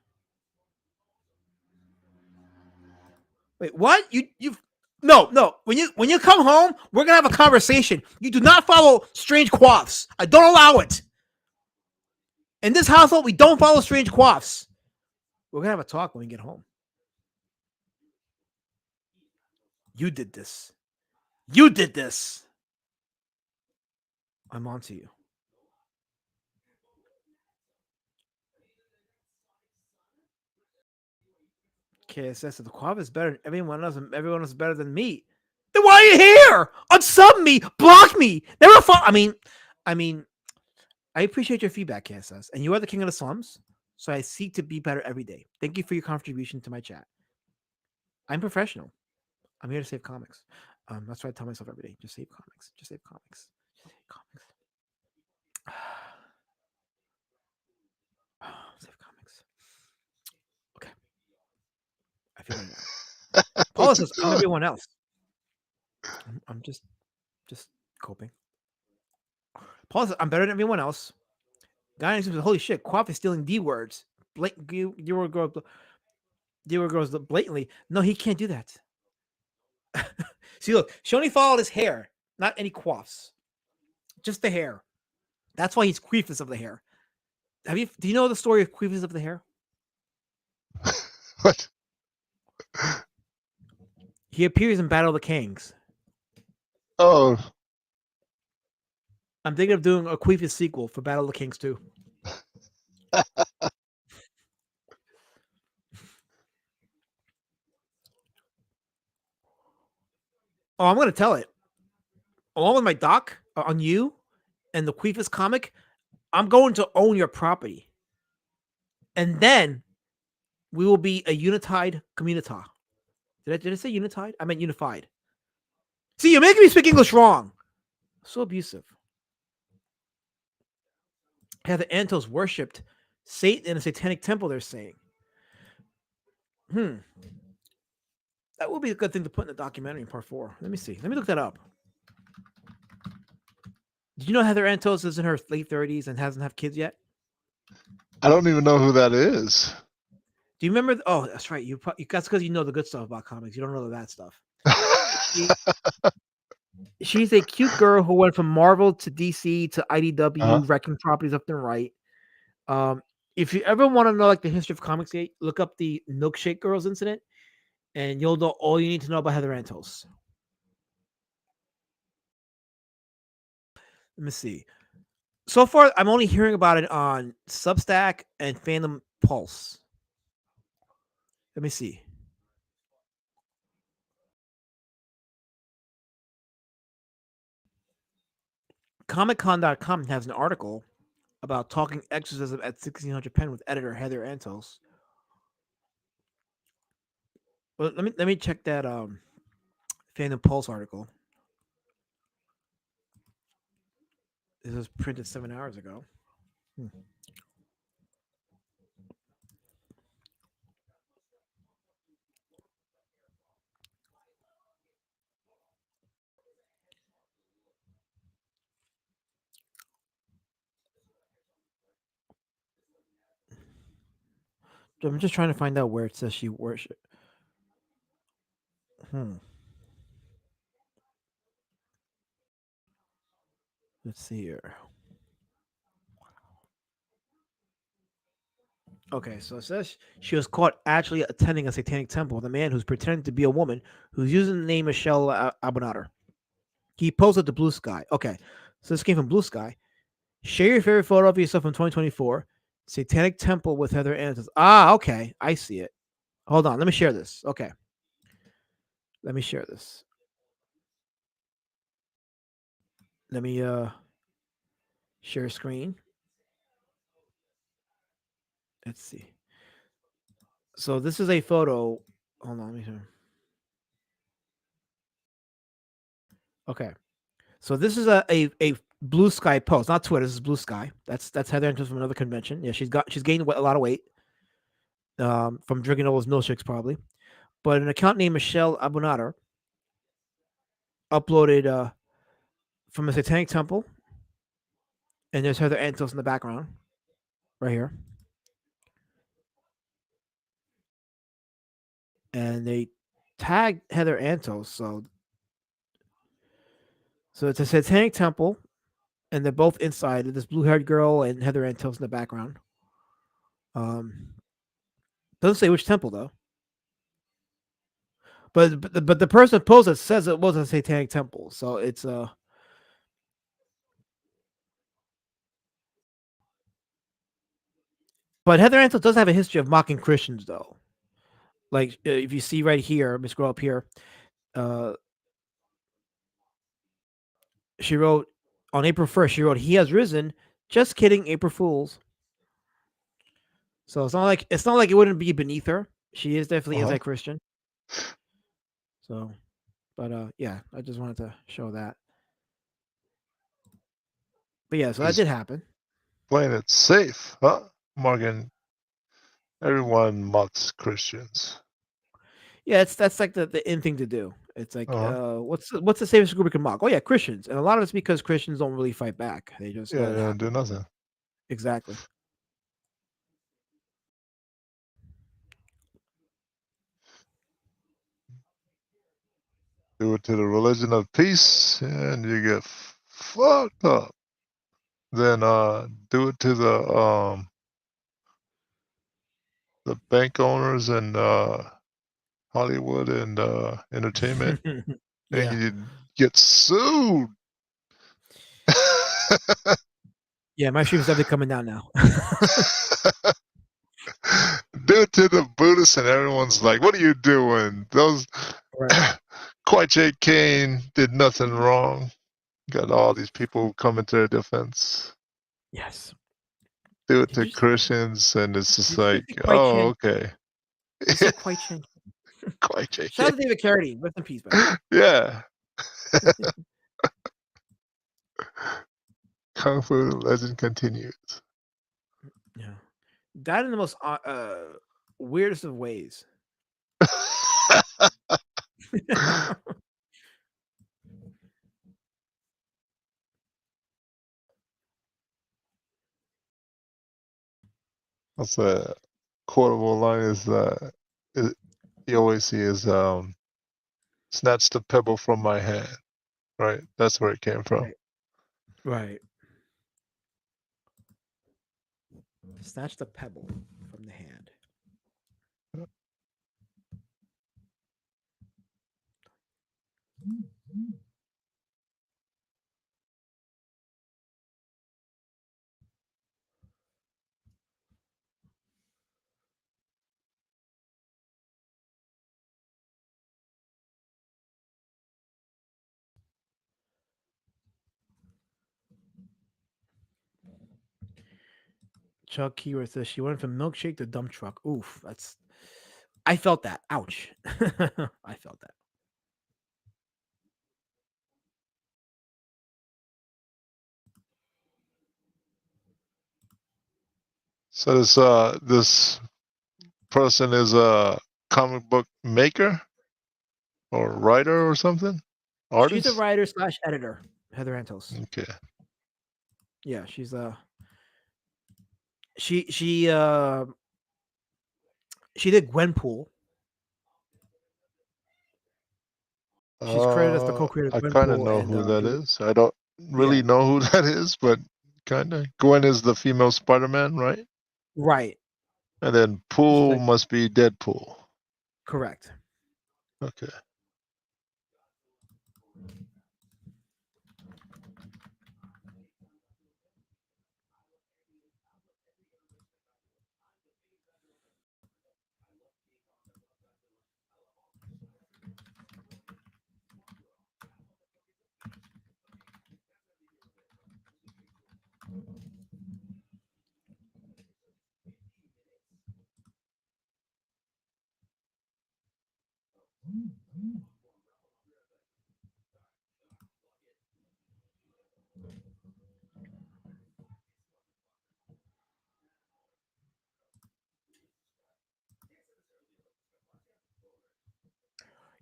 Speaker 2: Wait, what? You've no. When you come home, we're gonna have a conversation. You do not follow strange quaffs. I don't allow it. In this household, we don't follow strange quaffs. We're gonna have a talk when we get home. You did this. You did this. I'm on to you. KSS said the quaff is better than everyone else, and everyone else is better than me. Then why are you here? Unsub me, block me. Never fought. I mean, I appreciate your feedback, KSS, and you are the king of the slums. So I seek to be better every day. Thank you for your contribution to my chat. I'm professional. I'm here to save comics. That's what I tell myself every day. Just save comics. Just save comics. Just save comics. Save comics. I feel better now. Paula says, "I'm everyone else." I'm just coping. Paula says, "I'm better than everyone else." Guy says, "Holy shit, Quaff is stealing D words. You were girls blatantly. No, he can't do that." See, look, she only followed his hair, not any quaffs, just the hair. That's why he's Queefus of the hair. Do you know the story of Queefus of the hair?
Speaker 3: What?
Speaker 2: He appears in Battle of the Kings.
Speaker 3: Oh,
Speaker 2: I'm thinking of doing a Queefus sequel for Battle of the Kings 2. Oh, I'm going to tell it. Along with my doc on you and the Queefus comic, I'm going to own your property. And then we will be a unified Komunitah. Did I say unified? I meant unified. See, you're making me speak English wrong. So abusive. Heather Antos worshipped Satan in a satanic temple, they're saying. That would be a good thing to put in the documentary in part 4. Let me see. Let me look that up. Did you know Heather Antos is in her late 30s and hasn't had kids yet?
Speaker 3: I don't even know who that is.
Speaker 2: Do you remember? Oh, that's right. That's because you know the good stuff about comics. You don't know the bad stuff. She's a cute girl who went from Marvel to DC to IDW, wrecking properties up and right. If you ever want to know like the history of comics, look up the Milkshake Girls incident, and you'll know all you need to know about Heather Antos. Let me see. So far, I'm only hearing about it on Substack and Fandom Pulse. Let me see. ComicCon.com has an article about talking exorcism at 1600 Penn with editor Heather Antos. Well, let me check that Fandom Pulse article. This was printed 7 hours ago. I'm just trying to find out where it says she worship. Let's see here. Okay, so it says she was caught actually attending a satanic temple with a man who's pretending to be a woman who's using the name Michelle Abonater. He posted to Blue Sky. Okay, so this came from Blue Sky. Share your favorite photo of yourself from 2024. Satanic temple with Heather Antos. Ah, okay, I see it. Hold on, let me share this. Okay, let me share this. Let me share screen. Let's see. So this is a photo. Hold on, let me show. Okay. So this is a Blue Sky post, not Twitter. This is Blue Sky. That's Heather Antos from another convention. Yeah, she's gained a lot of weight from drinking all those milkshakes probably. But an account named Michelle Abonater uploaded from a satanic temple, and there's Heather Antos in the background, right here. And they tagged Heather Antos, so it's a satanic temple, and they're both inside. This blue-haired girl and Heather Antos in the background. Doesn't say which temple though. But the person posted says it was a satanic temple, so it's But Heather Antos does have a history of mocking Christians, though. Like if you see right here, let me scroll up here. She wrote on April 1st. She wrote, "He has risen." Just kidding, April Fools. So it's not like it wouldn't be beneath her. She is definitely anti-Christian. So, but yeah, I just wanted to show that. But yeah, so that did happen.
Speaker 3: Playing it safe, huh, Morgan? Everyone mocks Christians.
Speaker 2: Yeah, that's like the in thing to do. It's like,
Speaker 3: Uh-huh.
Speaker 2: what's the safest group we can mock? Oh yeah, Christians, and a lot of it's because Christians don't really fight back. They just
Speaker 3: Yeah,
Speaker 2: let it
Speaker 3: they don't do
Speaker 2: happen.
Speaker 3: nothing.
Speaker 2: Exactly.
Speaker 3: Do it to the religion of peace, and you get fucked up. Then do it to the bank owners and Hollywood and entertainment, and
Speaker 2: Yeah.
Speaker 3: you get sued.
Speaker 2: Yeah, my stream's definitely coming down now.
Speaker 3: Do it to the Buddhists, and everyone's like, "What are you doing? Those
Speaker 2: Right.
Speaker 3: Kwai Kane did nothing wrong." Got all these people coming to their defense.
Speaker 2: Yes.
Speaker 3: Do it
Speaker 2: Did
Speaker 3: to
Speaker 2: you
Speaker 3: Christians, and it's just
Speaker 2: did you
Speaker 3: like,
Speaker 2: just say Quite
Speaker 3: "Oh,
Speaker 2: Chin?
Speaker 3: okay."
Speaker 2: You said Quite Chin.
Speaker 3: Kwai
Speaker 2: Shout
Speaker 3: Kane.
Speaker 2: out to David Carradine. Rest in peace, man.
Speaker 3: Yeah. Kung Fu legend continues.
Speaker 2: Yeah. Died in the most weirdest of ways.
Speaker 3: That's a quotable line is you always see is snatch the pebble from my hand. Right? That's where it came from.
Speaker 2: Right. Right. Snatch the pebble from the hand. Chuck Keyword says she went from milkshake to dump truck. Oof, that's. I felt that. Ouch. I felt that.
Speaker 3: So this person is a comic book maker or writer or something?
Speaker 2: She's a
Speaker 3: Artist?
Speaker 2: writer slash editor, Heather Antos.
Speaker 3: Okay.
Speaker 2: Yeah, she's she she did Gwenpool. She's credited as the co-creator of
Speaker 3: I kind of
Speaker 2: Gwenpool
Speaker 3: know
Speaker 2: and
Speaker 3: who that
Speaker 2: Julie.
Speaker 3: is. I don't
Speaker 2: Yeah,
Speaker 3: really know who that is, but kind of. Gwen is the female Spider-Man, right?
Speaker 2: right.
Speaker 3: And then
Speaker 2: She's
Speaker 3: Pool
Speaker 2: like
Speaker 3: must be Deadpool.
Speaker 2: correct.
Speaker 3: Okay.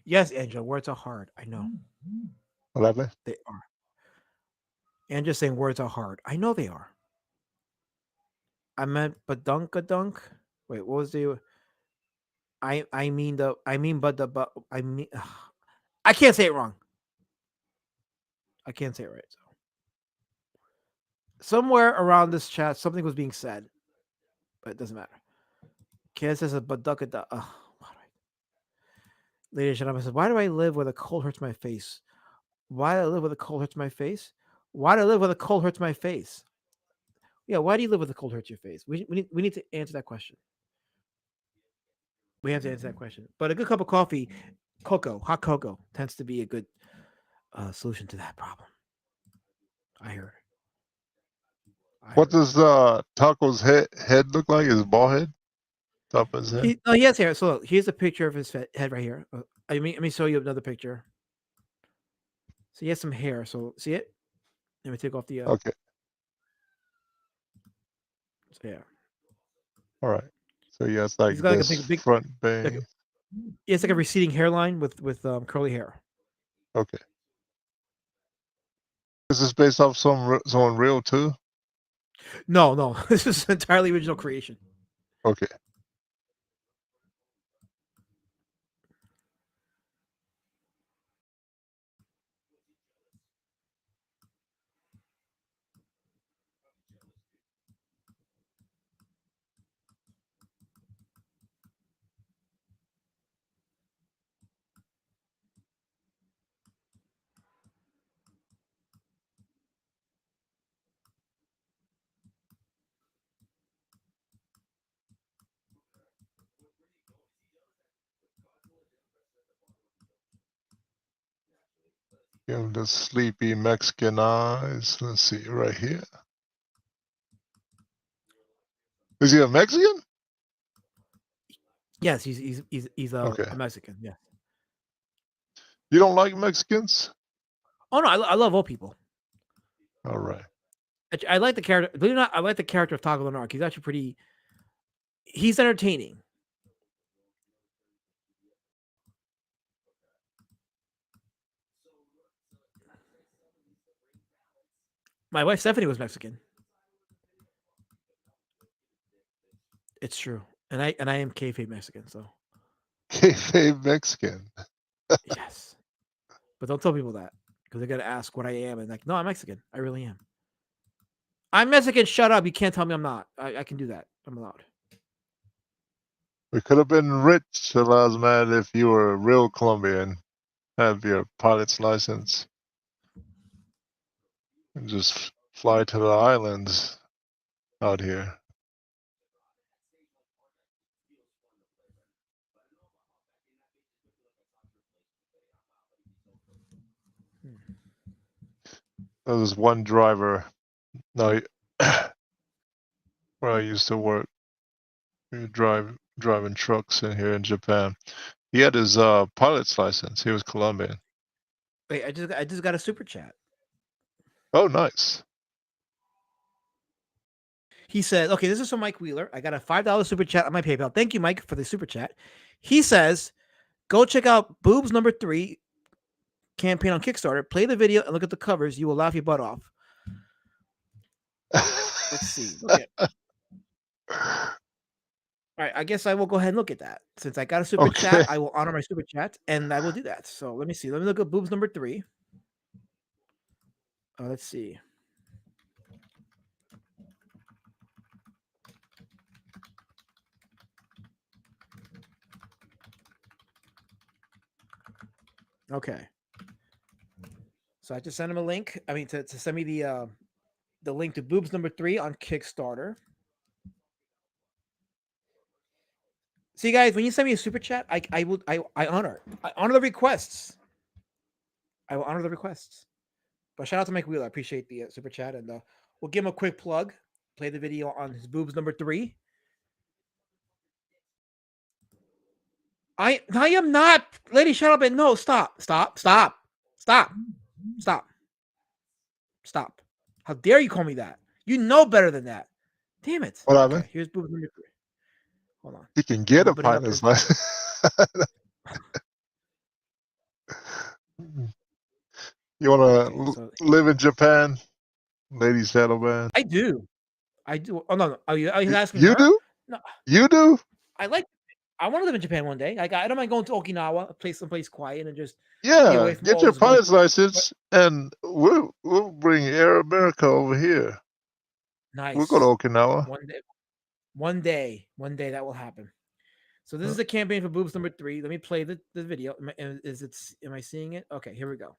Speaker 2: Yes, Angela, words are hard. I know
Speaker 3: What happened?
Speaker 2: they are. Angela's saying words are hard. I know they are. I meant badunkadunk. Wait, what was the? I mean but I mean I can't say it wrong. I can't say it right. So somewhere around this chat, something was being said, but it doesn't matter. Kid says a badunkadunk. Ladies and gentlemen, says, why do I live where the cold hurts my face? Why do I live where the cold hurts my face? Why do I live where the cold hurts my face? Yeah, why do you live where the cold hurts your face? We need to answer that question. We have to answer that question. But a good cup of coffee, hot cocoa, tends to be a good solution to that problem. I heard.
Speaker 3: What does Taco's head look like? His bald head? Top of his head?
Speaker 2: He has hair. So look, here's a picture of his head right here. Let me show you another picture. So he has some hair. So see it? Let me take off the.
Speaker 3: Okay.
Speaker 2: So yeah,
Speaker 3: All right. So yeah, it's like
Speaker 2: he's got like a
Speaker 3: this
Speaker 2: big,
Speaker 3: front
Speaker 2: like
Speaker 3: bang.
Speaker 2: It's like a receding hairline with curly hair.
Speaker 3: Okay. Is this based off someone real too?
Speaker 2: No, this is entirely original creation.
Speaker 3: Okay. Give him the sleepy Mexican eyes. Let's see, right here. Is he a Mexican?
Speaker 2: Yes, he's
Speaker 3: Okay.
Speaker 2: a Mexican. Yeah.
Speaker 3: You don't like Mexicans?
Speaker 2: Oh no, I love all people.
Speaker 3: All right.
Speaker 2: I like the character. Believe it or not, I like the character of Taco Lanark. He's actually pretty. He's entertaining. My wife Stephanie was Mexican. It's true, and I am kayfabe Mexican. So
Speaker 3: Kayfabe Mexican.
Speaker 2: yes, but don't tell people that because they're gonna ask what I am, and like, no, I'm Mexican. I really am. I'm Mexican. Shut up. You can't tell me I'm not. I can do that. I'm allowed.
Speaker 3: We could have been rich, Mad, if you were a real Colombian. Have your pilot's license. And just fly to the islands out here. There was one driver. No, where I used to work. We were driving trucks in here in Japan. He had his pilot's license. He was Colombian.
Speaker 2: Wait, I just got a super chat.
Speaker 3: Oh, nice.
Speaker 2: He said, okay, this is from Mike Wheeler. I got a $5 super chat on my PayPal. Thank you, Mike, for the super chat. He says, go check out Boobs #3 campaign on Kickstarter. Play the video and look at the covers. You will laugh your butt off. Let's see. Look at. All right, I guess I will go ahead and look at that. Since I got a super chat, I will honor my super chat, and I will do that. So let me see. Let me look at Boobs #3. Let's see. Okay. So I just sent him a link. I mean, to send me the link to Boobs #3 on Kickstarter. See, guys, when you send me a super chat, I honor it. I honor the requests. I will honor the requests. But shout out to Mike Wheeler. I appreciate the super chat, and we'll give him a quick plug. Play the video on his Boobs #3. I am not, lady. Shut up and no, stop. How dare you call me that? You know better than that. Damn it.
Speaker 3: What happened?
Speaker 2: Okay, here's Boobs #3. Hold on.
Speaker 3: He can get a pilot's license. You want to live in Japan, Lady Saddleband?
Speaker 2: I do. Oh no. Are you asking?
Speaker 3: You do?
Speaker 2: No.
Speaker 3: You do?
Speaker 2: I want to live in Japan one day. I don't mind going to Okinawa, someplace quiet, and just
Speaker 3: get your pilot's license, and we'll bring Air America over here.
Speaker 2: Nice.
Speaker 3: We'll go to Okinawa.
Speaker 2: One day that will happen. So this is the campaign for Boobs #3. Let me play the video. Am I seeing it? Okay, here we go.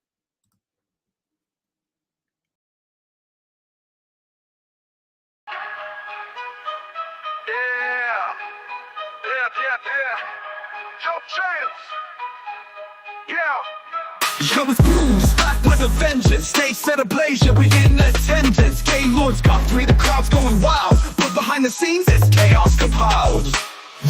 Speaker 1: Yo, it's Boobs, back with a vengeance. Stay set ablaze, you'll be in attendance. Gay lords got 3, the crowd's going wild, but behind the scenes it's chaos compiled.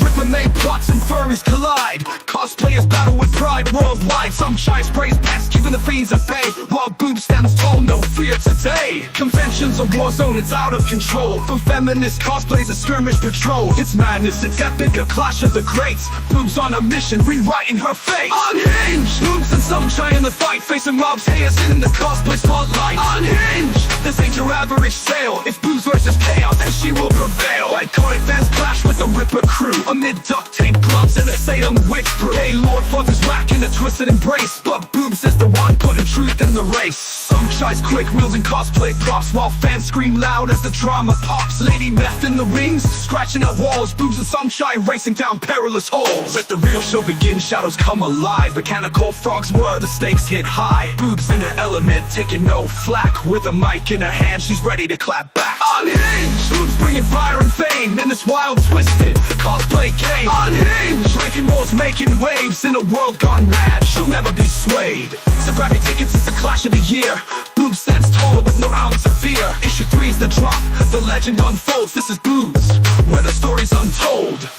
Speaker 1: Rip anime plots and furries collide. Cosplayers battle with pride worldwide. Some shy's praise past, keeping the fiends at bay, while boob stands tall, no fear today. Conventions a war zone, it's out of control. For feminist cosplays, a skirmish patrol. It's madness, it's epic, a clash of the greats. Boobs on a mission, rewriting her fate. Unhinged! Boobs and sunshine in the fight, facing Rob's Hayes in the cosplay spotlight. Unhinged! This ain't your average sale. It's boobs versus chaos, and she will prevail. Iconic fans clash with the Ripper crew, amid duct tape gloves and a Salem witch brew. Hey, Lord Father's whack in a twisted embrace, but boobs is the one putting truth in the race. Some shy's quick wielding cosplay props, while fans scream loud as the drama pops. Lady Meth in the rings, scratching at walls. Boobs and sunshine racing down perilous holes. Let the real show begin, shadows come alive. Mechanical frogs where the stakes hit high. Boobs in her element, taking no flack. With a mic in her hand, she's ready to clap back. Unhinged! Boobs bringing fire and fame in this wild, twisted cosplay game. Unhinged! Breaking walls, making waves in a world gone mad. She'll never be swayed. So grab your tickets, it's the clash of the year. Boobs stands tall with no ounce of fear. Issue 3's the drop, the legend unfolds. This is Boobs, where the story's untold.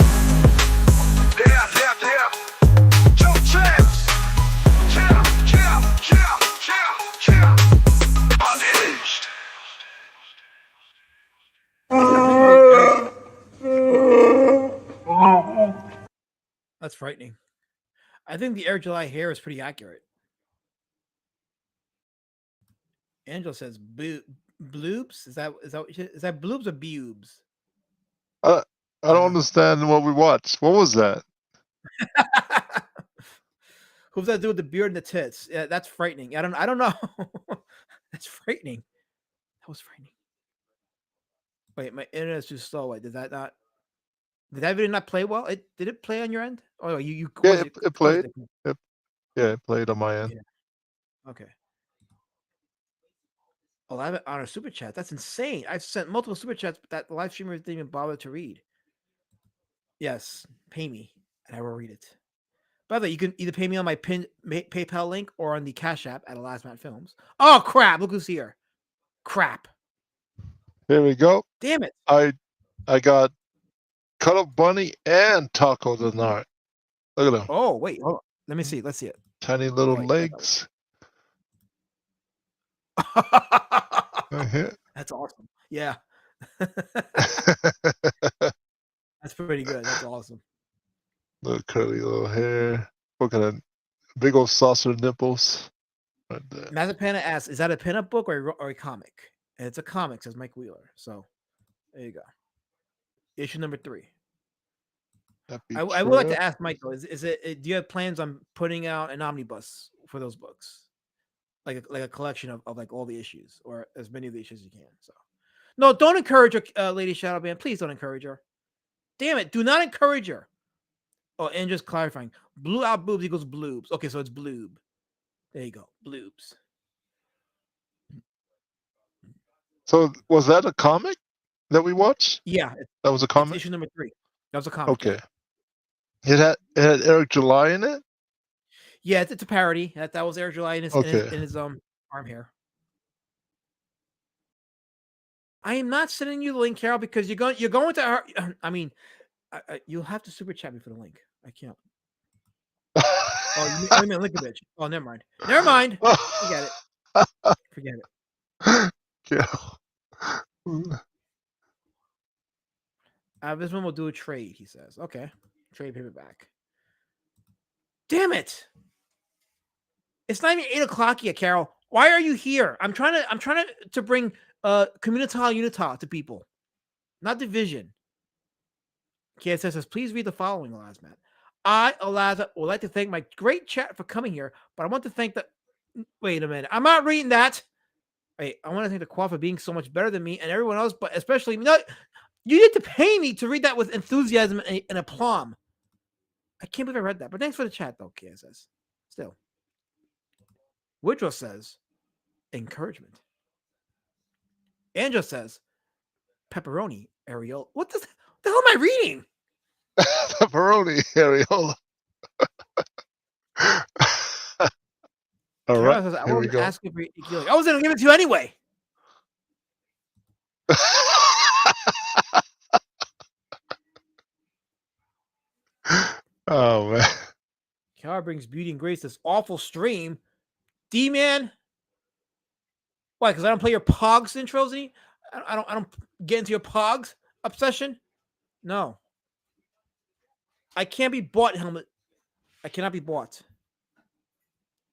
Speaker 1: Yeah. Joe Champs! Yeah. Unhinged!
Speaker 2: That's frightening. I think the Air July hair is pretty accurate. Angela says bloobs. Is that bloobs or bubes?
Speaker 3: I don't understand what we watched. What was that?
Speaker 2: Who's that dude with the beard and the tits? Yeah, that's frightening. I don't know. That's frightening. That was frightening. Wait, my internet's too slow. Wait, did that video not play well? Did it play on your end? Oh, you
Speaker 3: Yeah, it played. Yeah, it played on my end.
Speaker 2: Yeah. Okay. Oh, I have it on a super chat. That's insane. I've sent multiple super chats, but that live streamer didn't even bother to read. Yes, pay me, and I will read it. By the way, you can either pay me on my PayPal link or on the Cash App at Alasmat Films. Oh crap! Look who's here. Crap.
Speaker 3: Here we go.
Speaker 2: Damn it.
Speaker 3: I got Cut Up Bunny and Taco the Nart. Look at them.
Speaker 2: Oh wait, hold on. Let me see. Let's see it.
Speaker 3: Tiny little legs.
Speaker 2: That's awesome. Yeah. That's pretty good. That's awesome.
Speaker 3: Little curly little hair. Look at that big old saucer nipples. Right there.
Speaker 2: Mazapana asks, is that a pinup book or a comic? And it's a comic, says Mike Wheeler. So there you go. Issue number 3. I would like to ask Mike though, is it do you have plans on putting out an omnibus for those books? Like a collection of like all the issues, or as many of the issues as you can. So no, don't encourage her, Lady Shadowban. Please don't encourage her. Damn it, do not encourage her. Oh, and just clarifying, blue out boobs equals bloobs. Okay, so it's bloob. There you go, bloobs.
Speaker 3: So was that a comic that we watched?
Speaker 2: Yeah,
Speaker 3: that was a comic.
Speaker 2: Issue number 3. That was a comic.
Speaker 3: Okay. It had Eric July in it.
Speaker 2: Yeah, it's a parody. That was Eric July in his arm hair. I am not sending you the link, Carol, because you're going to her. I mean, you'll have to super chat me for the link. I can't. Oh, you mean Linkovich? Oh, never mind. Never mind. Forget it. Forget it.
Speaker 3: Yeah.
Speaker 2: This one will do a trade. He says, "Okay, trade paperback." Damn it! It's not even 8 o'clock yet, Carol. Why are you here? I'm trying to bring KKKomunitah to people, not division. KSS says, please read the following, Elazmat. I, Elaza, would like to thank my great chat for coming here, but I want to thank the... Wait a minute. I'm not reading that. Wait, I want to thank the Qua for being so much better than me and everyone else, but especially... No, you need to pay me to read that with enthusiasm and aplomb. I can't believe I read that, but thanks for the chat, though, KSS. Still. Woodrow says, encouragement. Angel says, pepperoni, areola. What the hell am I reading?
Speaker 3: Pepperoni, areola. All right,
Speaker 2: says,
Speaker 3: here we go.
Speaker 2: Ask you for I was going to give it to you anyway.
Speaker 3: Oh man.
Speaker 2: Car brings beauty and grace. This awful stream. D-man. Why? Because I don't play your Pogs intros. I don't get into your Pogs obsession. No. I can't be bought, Helmet. I cannot be bought.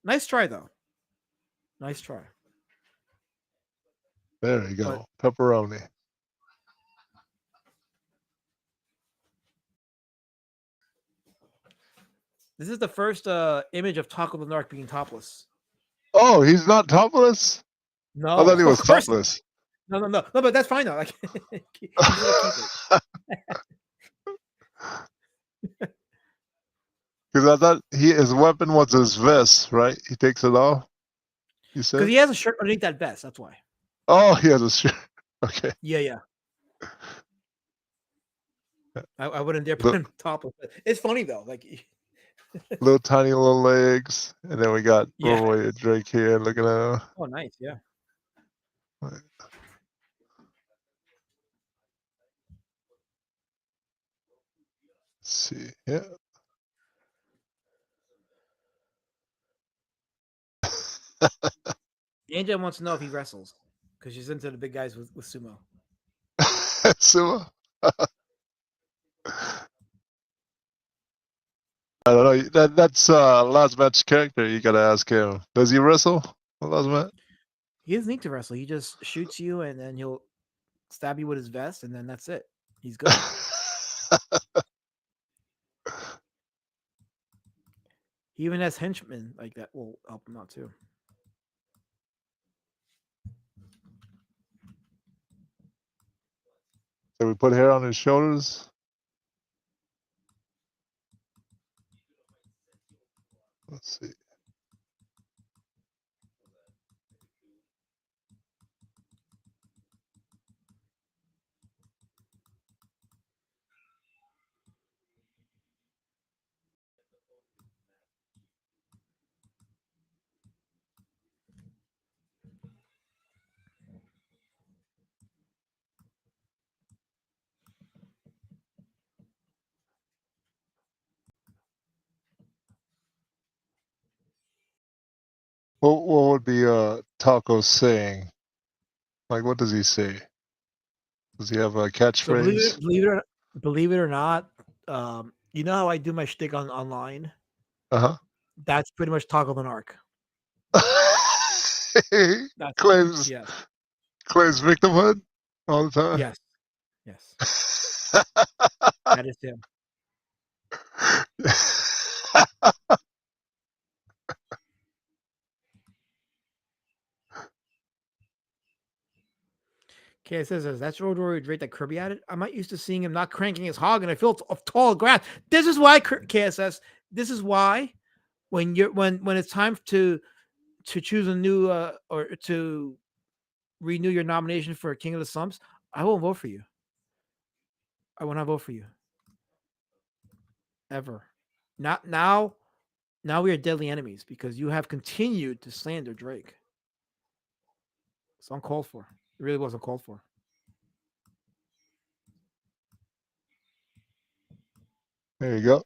Speaker 2: Nice try, though. Nice try.
Speaker 3: There you go. Pepperoni.
Speaker 2: This is the first image of Taco the Narc being topless.
Speaker 3: Oh, he's not topless?
Speaker 2: No,
Speaker 3: I thought he was
Speaker 2: of course.
Speaker 3: topless.
Speaker 2: No, but that's fine though. Like, keep it.
Speaker 3: Because I thought his weapon was his vest, right? He takes it off. You said?
Speaker 2: Because he has a shirt underneath that vest. That's why.
Speaker 3: Oh, he has a shirt. Okay.
Speaker 2: Yeah. I wouldn't dare put him topless. It's funny though. Like
Speaker 3: little tiny little legs, and then we got
Speaker 2: Yeah.
Speaker 3: boy Drake here looking at him.
Speaker 2: Oh, nice. Yeah.
Speaker 3: Let's see. Yeah.
Speaker 2: Angel wants to know if he wrestles because she's into the big guys with sumo.
Speaker 3: Sumo. I don't know. That's last match character. You gotta ask him. Does he wrestle? Last match?
Speaker 2: He doesn't need to wrestle. He just shoots you and then he'll stab you with his vest, and then that's it. He's good. He even has henchmen like that will help him out too.
Speaker 3: So we put hair on his shoulders. Let's see. What would be Taco saying? Like, what does he say? Does he have a catchphrase?
Speaker 2: So believe it or not, you know how I do my shtick online? That's pretty much Taco the Narc.
Speaker 3: claims
Speaker 2: yes.
Speaker 3: Claims victimhood all the time.
Speaker 2: Yes. That is him. Okay, it says that's Road Warrior Drake that Kirby added. I'm not used to seeing him not cranking his hog, and I feel of tall grass. This is why KSS. This is why when it's time to choose a new or to renew your nomination for King of the Slumps, I won't vote for you. I will not vote for you. Ever. Not now. Now we are deadly enemies because you have continued to slander Drake. It's uncalled for. It really wasn't called for.
Speaker 3: There you go.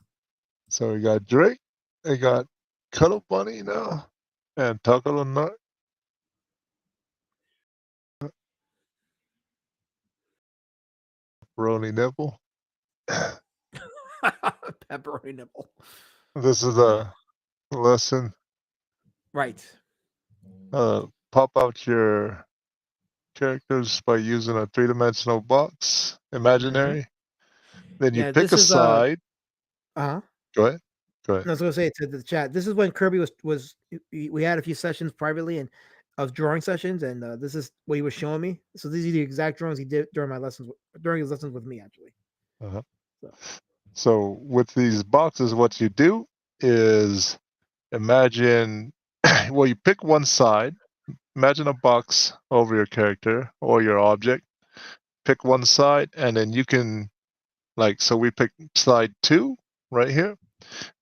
Speaker 3: So we got Drake. We got Cuddle Bunny now. And Taco the Narc. Pepperoni nipple.
Speaker 2: Pepperoni nipple.
Speaker 3: This is a lesson.
Speaker 2: Right.
Speaker 3: Pop out your characters by using a 3-dimensional box, imaginary. Then you pick a side. Go ahead.
Speaker 2: I was going to say to the chat. This is when Kirby was. We had a few sessions privately and of drawing sessions, and this is what he was showing me. So these are the exact drawings he did during his lessons with me, actually.
Speaker 3: So with these boxes, what you do is imagine. Well, you pick one side. Imagine a box over your character or your object. Pick one side, and then you can, so we pick side 2 right here,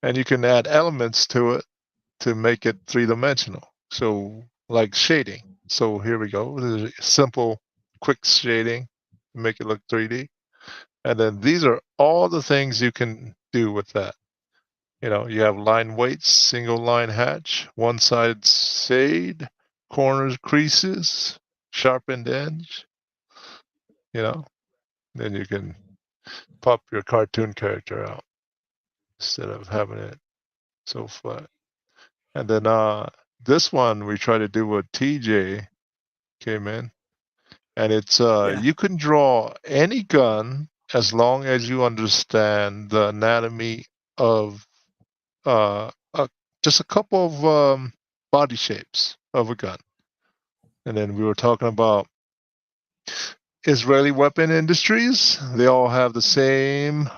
Speaker 3: and you can add elements to it to make it 3-dimensional. So like shading. So here we go. This is simple, quick shading to make it look 3D. And then these are all the things you can do with that. You have line weights, single line hatch, one side shade, corners creases, sharpened edge. Then you can pop your cartoon character out instead of having it so flat. And then this one we tried to do what TJ came in, and it's
Speaker 2: Yeah.
Speaker 3: you can draw any gun as long as you understand the anatomy of uh, just a couple of body shapes of a gun. And then we were talking about Israeli weapon industries. They all have the same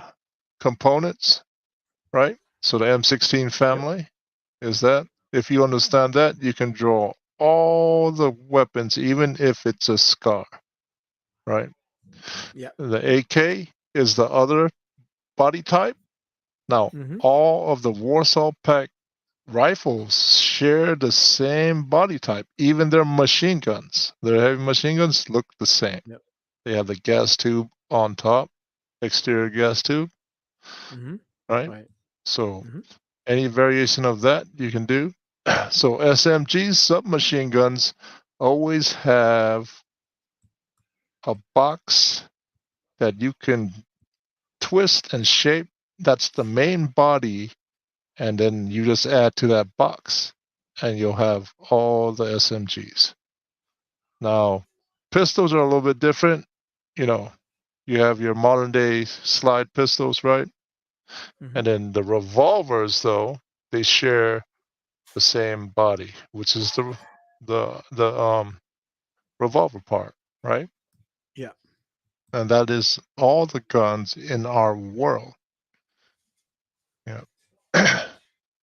Speaker 3: components, right? So the M16
Speaker 2: Yep.
Speaker 3: family is that. If you understand that, you can draw all the weapons, even if it's a scar, right?
Speaker 2: Yep.
Speaker 3: The AK is the other body type. Now,
Speaker 2: Mm-hmm.
Speaker 3: all of the Warsaw Pact rifles share the same body type. Even their machine guns, their heavy machine guns look the same.
Speaker 2: Yep.
Speaker 3: They have the gas tube on top, exterior gas tube,
Speaker 2: Mm-hmm.
Speaker 3: right?
Speaker 2: Right.
Speaker 3: So
Speaker 2: Mm-hmm.
Speaker 3: any variation of that you can do. So SMGs, submachine guns, always have a box that you can twist and shape. That's the main body, and then you just add to that box, and you'll have all the SMGs. Now, pistols are a little bit different. You have your modern day slide pistols, right?
Speaker 2: Mm-hmm.
Speaker 3: And then the revolvers, though, they share the same body, which is the revolver part, right?
Speaker 2: Yeah.
Speaker 3: And that is all the guns in our world. Yeah.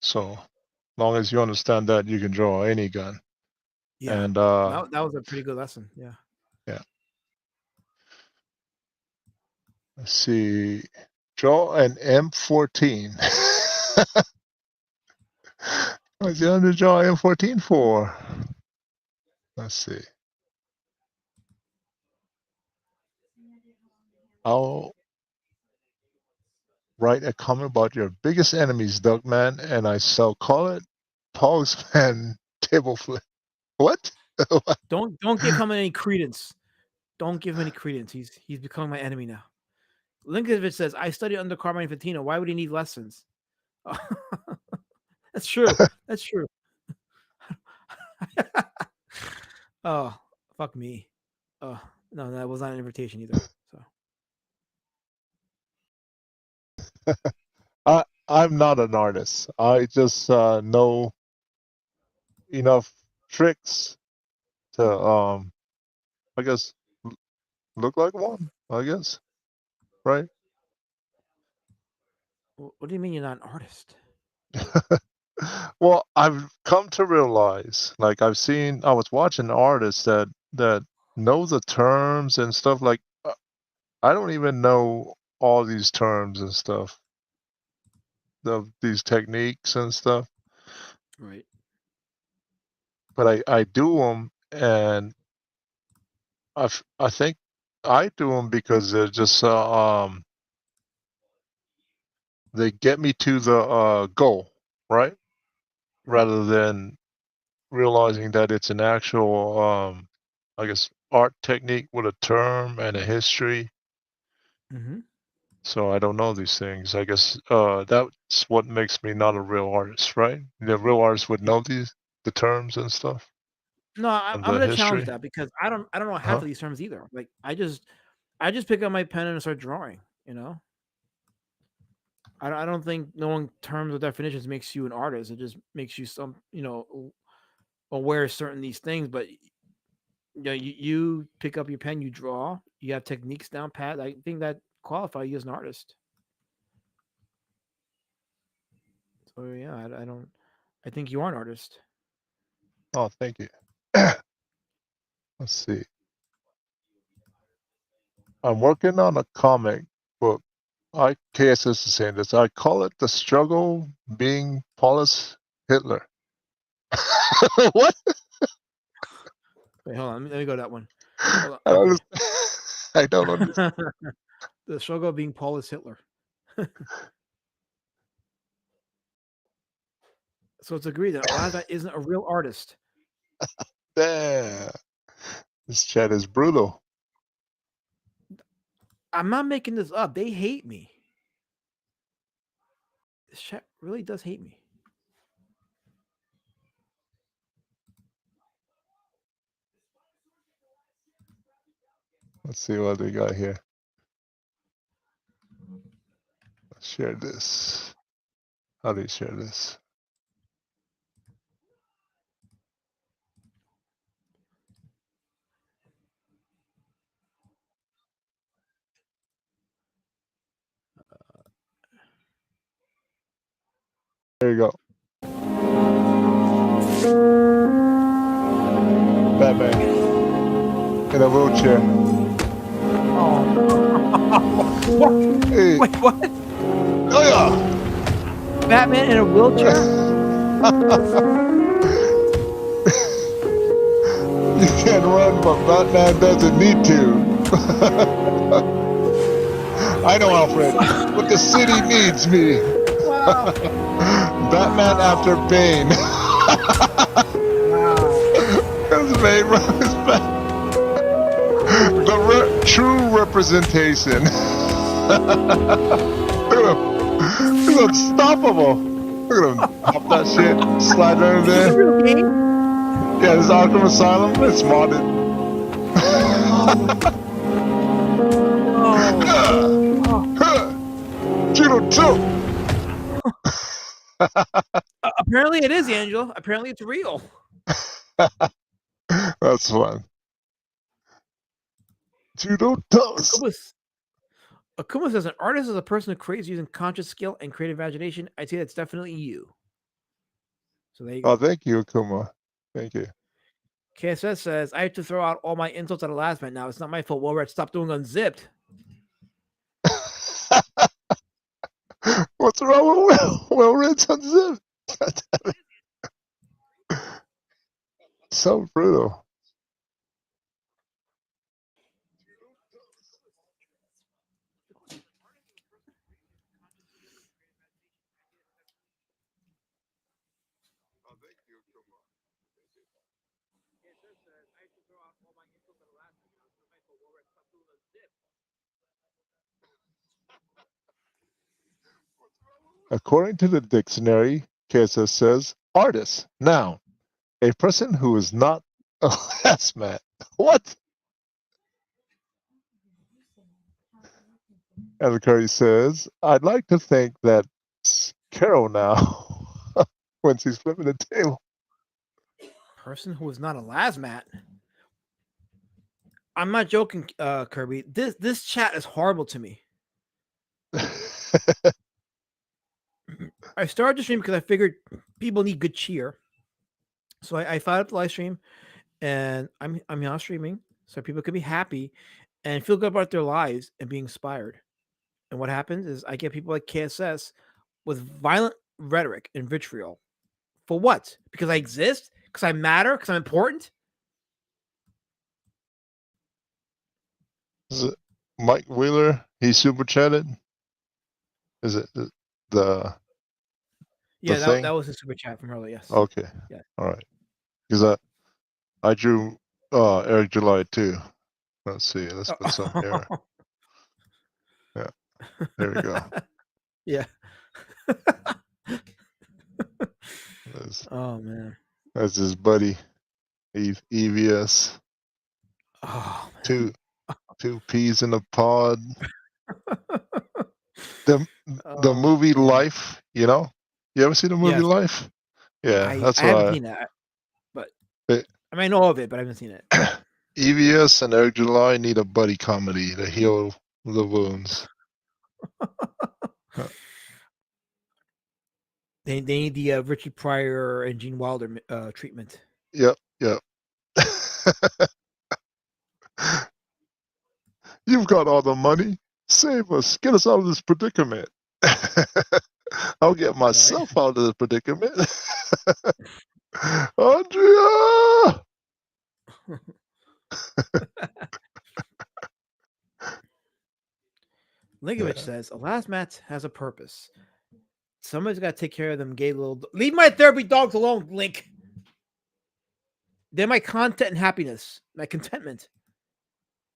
Speaker 3: So long as you understand that, you can draw any gun.
Speaker 2: Yeah.
Speaker 3: And
Speaker 2: That was a pretty good lesson. Yeah.
Speaker 3: yeah, let's see. Draw an M14. What's you under draw M14 for? Let's see. I'll write a comment about your biggest enemies, Dugman, and I shall call it Pogsman Table Flip. What?
Speaker 2: Don't give him any credence. Don't give him any credence. He's becoming my enemy now. Linkovich says, I studied under Carmine Infantino. Why would he need lessons? That's true. That's true. Oh, fuck me. Oh, no, that was not an invitation either. So
Speaker 3: I'm not an artist. I just know enough tricks to I guess look like one. I guess, right?
Speaker 2: what do you mean you're not an artist?
Speaker 3: Well, I've come to realize, like I was watching artists that know the terms and stuff. Like I don't even know all these terms and stuff, these techniques and stuff.
Speaker 2: Right.
Speaker 3: But I do them, and I think I do them because they're just they get me to the goal, right?
Speaker 2: Right.
Speaker 3: Rather than realizing that it's an actual, I guess, art technique with a term and a history.
Speaker 2: Mm-hmm.
Speaker 3: So I don't know these things. I guess that's what makes me not a real artist, right? The real artist would know the terms and stuff
Speaker 2: No,
Speaker 3: and
Speaker 2: I'm
Speaker 3: the
Speaker 2: gonna challenge
Speaker 3: history.
Speaker 2: that because I don't know half
Speaker 3: Huh?
Speaker 2: of these terms either. Like I just pick up my pen and start drawing. I don't think knowing terms or definitions makes you an artist. It just makes you aware of certain these things. But you pick up your pen, you draw, you have techniques down pat. I think that qualify you as an artist. So yeah, I don't. I think you are an artist.
Speaker 3: Oh, thank you. Let's see. I'm working on a comic book. KSS is saying this. I call it the struggle being Paulus Hitler. What?
Speaker 2: Wait, hold on. Let me go to that one. Hold on.
Speaker 3: I don't
Speaker 2: Okay.
Speaker 3: understand. I don't understand.
Speaker 2: The struggle of being Paul is Hitler. So it's agreed that Alaska isn't a real artist.
Speaker 3: Damn. This chat is brutal.
Speaker 2: I'm not making this up. They hate me. This chat really does hate me.
Speaker 3: Let's see what they got here. Let's share this. How do you share this? There you go. Batman in a wheelchair.
Speaker 2: What?
Speaker 3: Hey.
Speaker 2: Wait, what?
Speaker 3: Oh yeah.
Speaker 2: Batman in a wheelchair?
Speaker 3: You can't run, but Batman doesn't need to. I know, Alfred, but the city needs me.
Speaker 2: Wow.
Speaker 3: Batman after Bane.
Speaker 2: Wow.
Speaker 3: As Bane runs back. The true representation. Look at him. He's unstoppable. Look at him. Hop that shit. Slide right
Speaker 2: Is this a
Speaker 3: there.
Speaker 2: real game?
Speaker 3: Yeah, this is Arkham Asylum. It's modded. Judo 2.
Speaker 2: Apparently it is, Angel. Apparently it's real.
Speaker 3: That's fun. Judo toes.
Speaker 2: Akuma says an artist is a person who creates using conscious skill and creative imagination. I'd say that's definitely you. So there you go.
Speaker 3: Oh, thank you, Akuma. Thank you.
Speaker 2: KSS says, I have to throw out all my insults at the last minute now. It's not my fault. Well, Red, stop doing Unzipped.
Speaker 3: What's wrong with Will Red's unzipped? So brutal. According to the dictionary, KSS says, artist, noun, a person who is not a hazmat. What? And Curry says, I'd like to think that's Carol now when she's flipping the table.
Speaker 2: Person who is not a lasmat. I'm not joking, Kirby. This chat is horrible to me. I started the stream because I figured people need good cheer. So I fired up the live stream, and I'm now streaming so people can be happy and feel good about their lives and be inspired. And what happens is I get people like KSS with violent rhetoric and vitriol. For what? Because I exist? Because I matter? Because I'm important?
Speaker 3: Is it Mike Wheeler? He super chatted? Is it the
Speaker 2: Yeah,
Speaker 3: thing?
Speaker 2: that was a super chat from earlier. Yes.
Speaker 3: Okay.
Speaker 2: Yeah.
Speaker 3: All right. Because I drew Eric July too. Let's see. Let's put some here. Yeah. There we go.
Speaker 2: Yeah. Oh man.
Speaker 3: That's his buddy, EVS.
Speaker 2: Oh,
Speaker 3: Two peas in a pod. The movie Life, you know? You ever see the movie
Speaker 2: Yes.
Speaker 3: Life? Yeah, that's
Speaker 2: I haven't
Speaker 3: why.
Speaker 2: seen that, but I mean, I know of it, but I haven't seen it.
Speaker 3: EVS and Eric July need a buddy comedy to heal the wounds.
Speaker 2: They need the Richard Pryor and Gene Wilder treatment.
Speaker 3: Yep. You've got all the money. Save us. Get us out of this predicament. I'll get myself out of the predicament. Andrea!
Speaker 2: Lingovich says, a last match has a purpose. Somebody's got to take care of them gay little. Leave my therapy dogs alone, Link. They're my content and happiness, my contentment,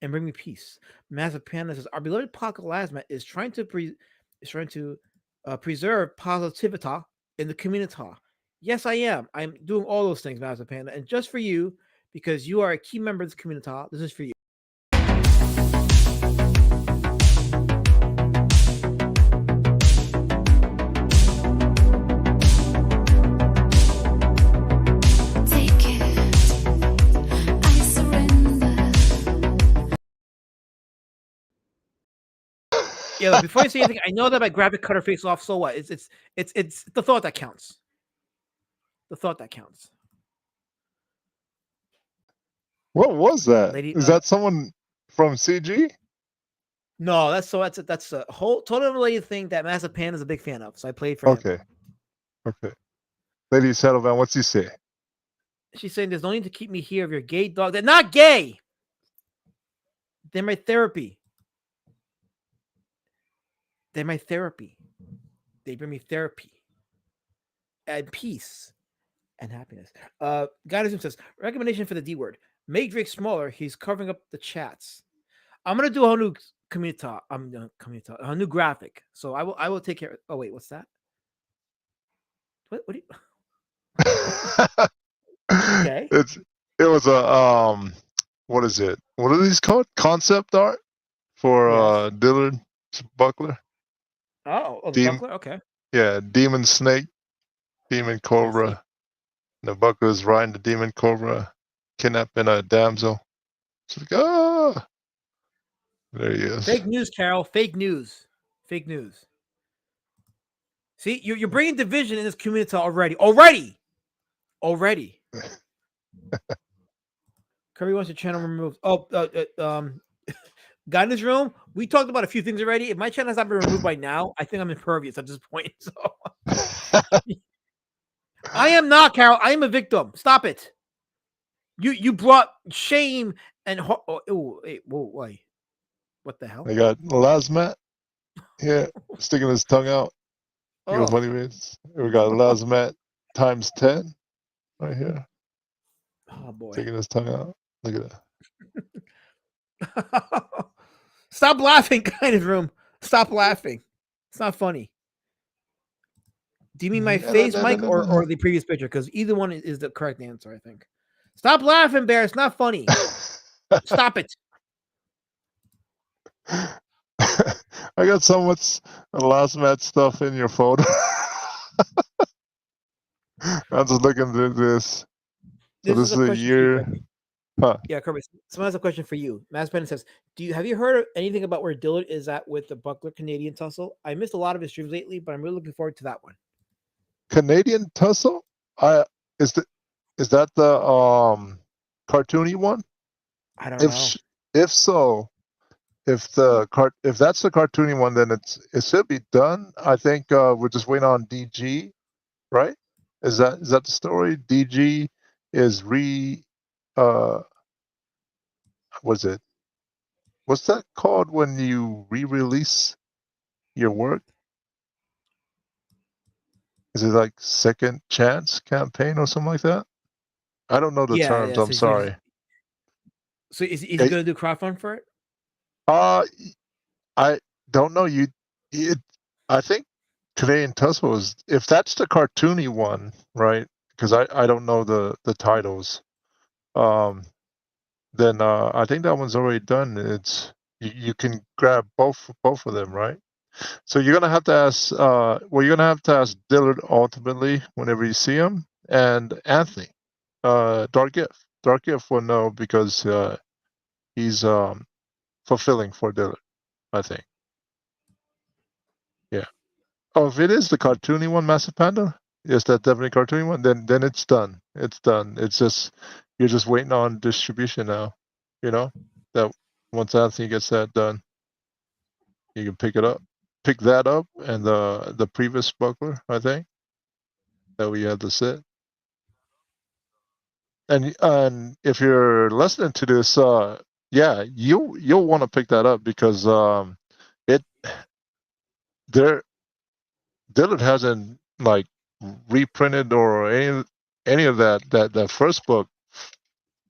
Speaker 2: and bring me peace. Massive Panda says our beloved Plasma is trying to preserve positivity in the community. Yes, I am. I'm doing all those things, Massive Panda, and just for you, because you are a key member of this community. This is for you. Yeah, but before you say anything, I know that my graphic cut her face off. So what? It's the thought that counts. The thought that counts.
Speaker 3: What was that?
Speaker 2: Lady,
Speaker 3: Is that someone from CG?
Speaker 2: No, that's a whole totally related thing that Massive Pan is a big fan of. So I played for him.
Speaker 3: Okay. Lady Saddlevan, what's he say?
Speaker 2: She's saying there's no need to keep me here of your gay dog. They're not gay. They're my therapy. They're my therapy. They bring me therapy and peace and happiness. Guidance says recommendation for the D word. Make Drake smaller. He's covering up the chats. I'm gonna do a whole new community. A new graphic. So I will take care. Oh wait, what's that? What do you? Okay.
Speaker 3: It was a what is it? What are these called? Concept art for
Speaker 2: Yes.
Speaker 3: Dillard Buckler.
Speaker 2: Oh, the buckler. Okay.
Speaker 3: Yeah, demon snake, demon cobra. The Buckler's riding the demon cobra, kidnapping a damsel. It's like, ah, there he is.
Speaker 2: Fake news, Carol. Fake news. Fake news. See, you're bringing division in this community already. Kirby wants your channel removed. Guidance room. We talked about a few things already. If my channel has not been removed by now, I think I'm impervious at this point. So I am not, Carol. I am a victim. Stop it. You brought shame and wait. What the hell?
Speaker 3: They got Lazmat. Yeah, sticking his tongue out. You know, funny ways. We got Lazmat times 10 right here.
Speaker 2: Oh boy.
Speaker 3: Taking his tongue out. Look at
Speaker 2: that. Stop laughing, kind of room. Stop laughing. It's not funny. Do you mean my face, Mike, or the previous picture? Because either one is the correct answer, I think. Stop laughing, Bear. It's not funny. Stop it.
Speaker 3: I got so much Lazmat stuff in your photo. I'm just looking at this. So this is a year. Huh.
Speaker 2: Yeah, Kirby. Someone has a question for you. Mass Bennett says, have you heard anything about where Dillard is at with the Buckler Canadian tussle? I missed a lot of his streams lately, but I'm really looking forward to that one.
Speaker 3: Canadian tussle? Is that the cartoony one?
Speaker 2: I don't know.
Speaker 3: If so, if that's the cartoony one, then it should be done. I think we're just waiting on DG, right? Is that the story? DG is what's that called when you re-release your work? Is it like second chance campaign or something like that? I don't know the terms. I'm sorry.
Speaker 2: So is he going to do crowdfund for it?
Speaker 3: I don't know. I think Canadian Tussle is, if that's the cartoony one, right? Because I don't know the titles. Then I think that one's already done. It's you can grab both of them, right? So you're gonna have to ask. You're gonna have to ask Dillard ultimately whenever you see him, and Anthony, Dark Gift. Dark Gift will know because he's fulfilling for Dillard, I think. Yeah. Oh, if it is the cartoony one, Massive Panda, is that definitely cartoony one? Then it's done. It's done. It's just you're just waiting on distribution now. You know that once Anthony gets that done, you can pick that up, and the previous Buckler, I think, that we had to sit. And if you're listening to this, yeah, you'll want to pick that up because Dillard hasn't like reprinted or any of that first book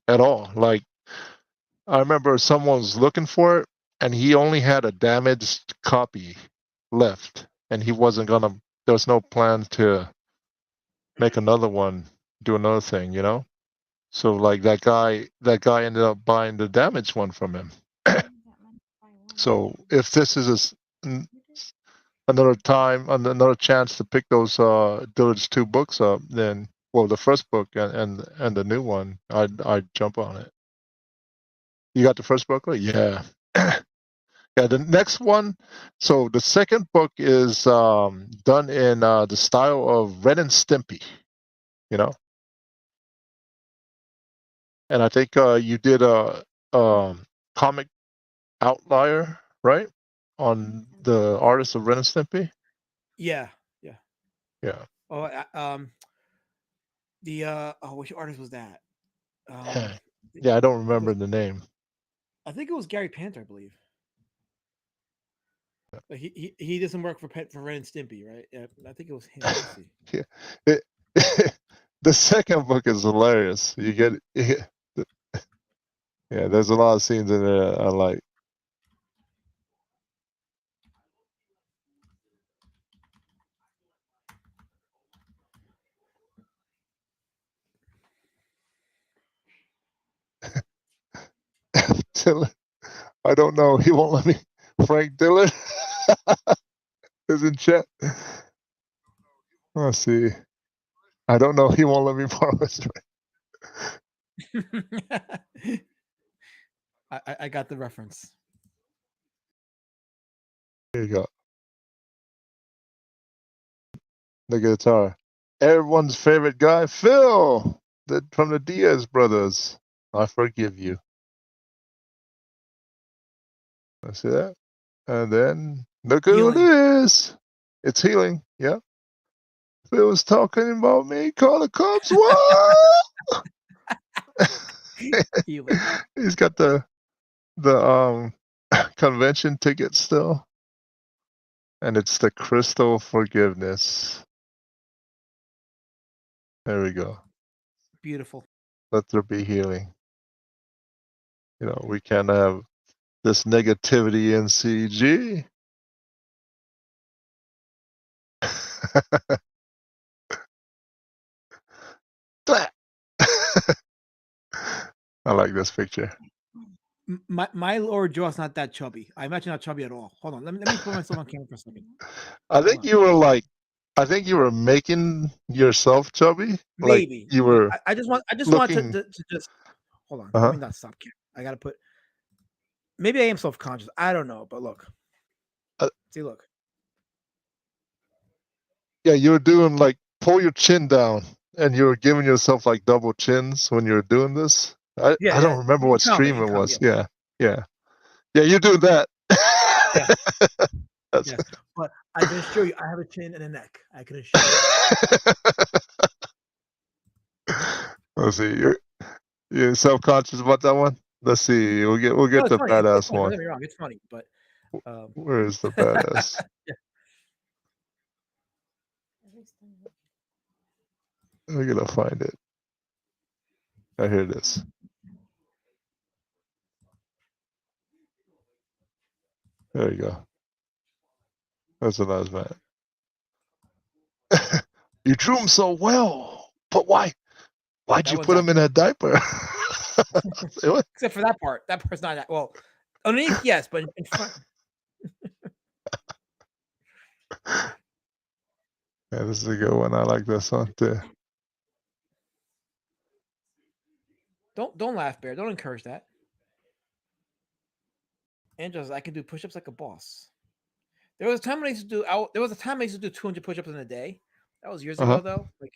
Speaker 3: at all. Like I remember someone was looking for it, and he only had a damaged copy left, and he wasn't gonna. There was no plan to make another one, do another thing, you know. So like that guy ended up buying the damaged one from him. So if this is another time, another chance to pick those Dillard's 2 books up, then the first book and the new one, I'd jump on it. You got the first book? Yeah. Yeah, the next one. So the second book is done in the style of Ren and Stimpy, you know. And I think you did a comic outlier, right, on the artist of Ren and Stimpy.
Speaker 2: Yeah.
Speaker 3: Yeah.
Speaker 2: Oh, which artist was that?
Speaker 3: Yeah, I don't remember the name.
Speaker 2: I think it was Gary Panther, I believe. Like he doesn't work for Ren and Stimpy, right? Yeah, I think it was him. Let's see.
Speaker 3: Yeah. The second book is hilarious. You get yeah, there's a lot of scenes in there I like. Dillard, I don't know. He won't let me. Frank Dillard is in chat. Let's see. I don't know. He won't let me borrow his.
Speaker 2: I got the reference.
Speaker 3: Here you go. The guitar. Everyone's favorite guy, Phil, from the Diaz brothers. I forgive you. I see that. And then look at who it is. It's Healing. Yeah. Phil was talking about me. Call the cops. What? He's got the convention ticket still. And it's the Crystal Forgiveness. There we go.
Speaker 2: Beautiful.
Speaker 3: Let there be healing. You know, we can't have this negativity in CG. I like this picture.
Speaker 2: My lower jaw's not that chubby. I imagine not chubby at all. Hold on, let me put myself on camera for a second.
Speaker 3: I think you were making yourself chubby.
Speaker 2: Maybe
Speaker 3: like you were.
Speaker 2: I just want
Speaker 3: looking...
Speaker 2: to just hold on. Let me not stop camera. I gotta put. Maybe I am self-conscious. I don't know, but look. See, look.
Speaker 3: Yeah, you were doing like pull your chin down, and you were giving yourself like double chins when you were doing this. I don't remember what stream it was. Yeah. You do that.
Speaker 2: Yeah. But I can assure you, I have a chin and a neck. I can assure you.
Speaker 3: Let's see. You're self-conscious about that one. Let's see. We'll get the badass one.
Speaker 2: Don't get me wrong, it's funny, but
Speaker 3: where is the badass? We're gonna find it. I hear this. There you go. That's a nice man. You drew him so well, but why'd you put him in a diaper?
Speaker 2: Except for that part. That part's not that well. Underneath, yes, but in front.
Speaker 3: Yeah, this is a good one. I like this one too.
Speaker 2: Don't laugh, Bear. Don't encourage that. Angels, I can do push-ups like a boss. There was a time I used to do. There was a time I used to do 200 push-ups in a day. That was years ago, though. Like,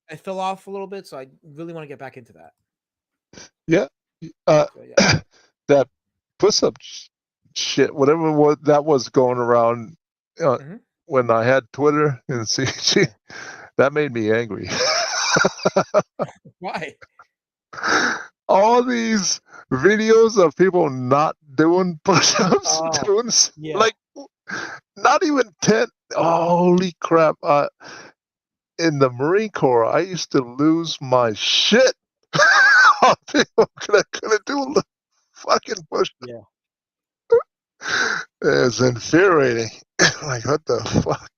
Speaker 2: I fell off a little bit, so I really want to get back into that.
Speaker 3: Yeah. That push-up shit, whatever that was going around when I had Twitter and CG, that made me angry.
Speaker 2: Why?
Speaker 3: All these videos of people not doing push-ups, like not even 10, Holy crap! In the Marine Corps, I used to lose my shit. People couldn't do the fucking push.
Speaker 2: Yeah.
Speaker 3: It's infuriating. Like, what the fuck?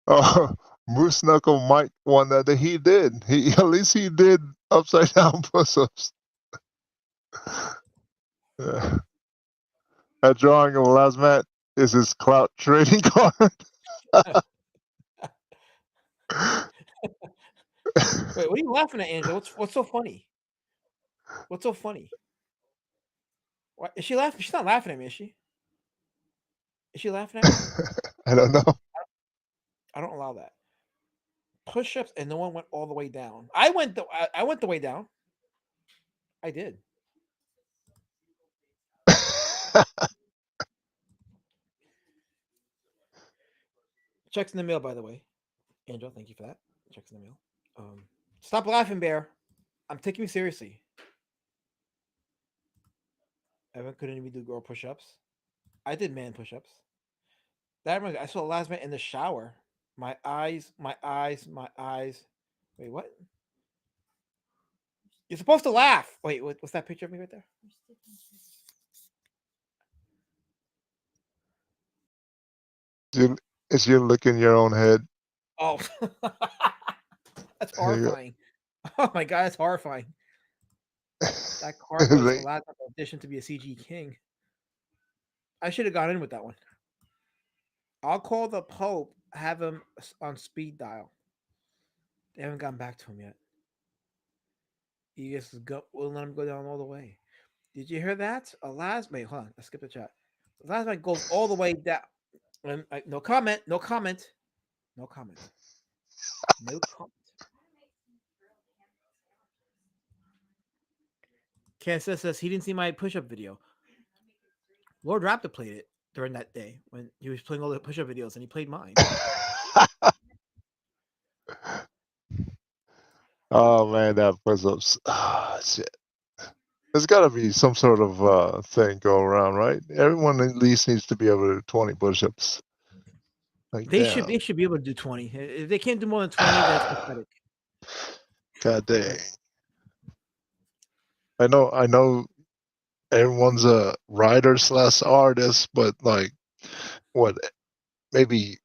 Speaker 3: Oh, Moose Knuckle Mike won that. He did. He at least he did upside down push-ups. Yeah. That drawing of the last man is his clout trading card.
Speaker 2: Wait, what are you laughing at, Angela? What's so funny? What's so funny? What is she laughing? She's not laughing at me, is she? Is she laughing at me?
Speaker 3: I don't know.
Speaker 2: I don't allow that. Push-ups, and no one went all the way down. I went the way down. I did. Checks in the mail, by the way. Angel, thank you for that. Checks in the mail. Stop laughing, Bear. I'm taking you seriously. Evan couldn't even do girl push-ups. I did man push-ups. That reminds me, I saw the last man in the shower. My eyes, my eyes, my eyes. Wait, what? You're supposed to laugh. Wait, what's that picture of me right there?
Speaker 3: It's you looking your own head.
Speaker 2: Oh, that's
Speaker 3: There you go.
Speaker 2: horrifying. Oh my god, that's horrifying. That card was the last audition to be a CG king. I should have gone in with that one. I'll call the Pope, have him on speed dial. They haven't gotten back to him yet. He just will let him go down all the way. Did you hear that? Wait, hold on. Let's skip the chat. The last man goes all the way down. No comment. No comment. No comment. No comment. Kansas says he didn't see my push-up video. Lord Raptor played it during that day when he was playing all the push-up videos, and he played mine.
Speaker 3: Oh man, that push-ups. Ah, shit. There's got to be some sort of thing go around, right? Everyone at least needs to be able to do 20 push-ups. Like,
Speaker 2: They
Speaker 3: damn.
Speaker 2: should be able to do 20. If they can't do more than 20, that's pathetic.
Speaker 3: God dang. I know everyone's a writer slash artist, but like, what, maybe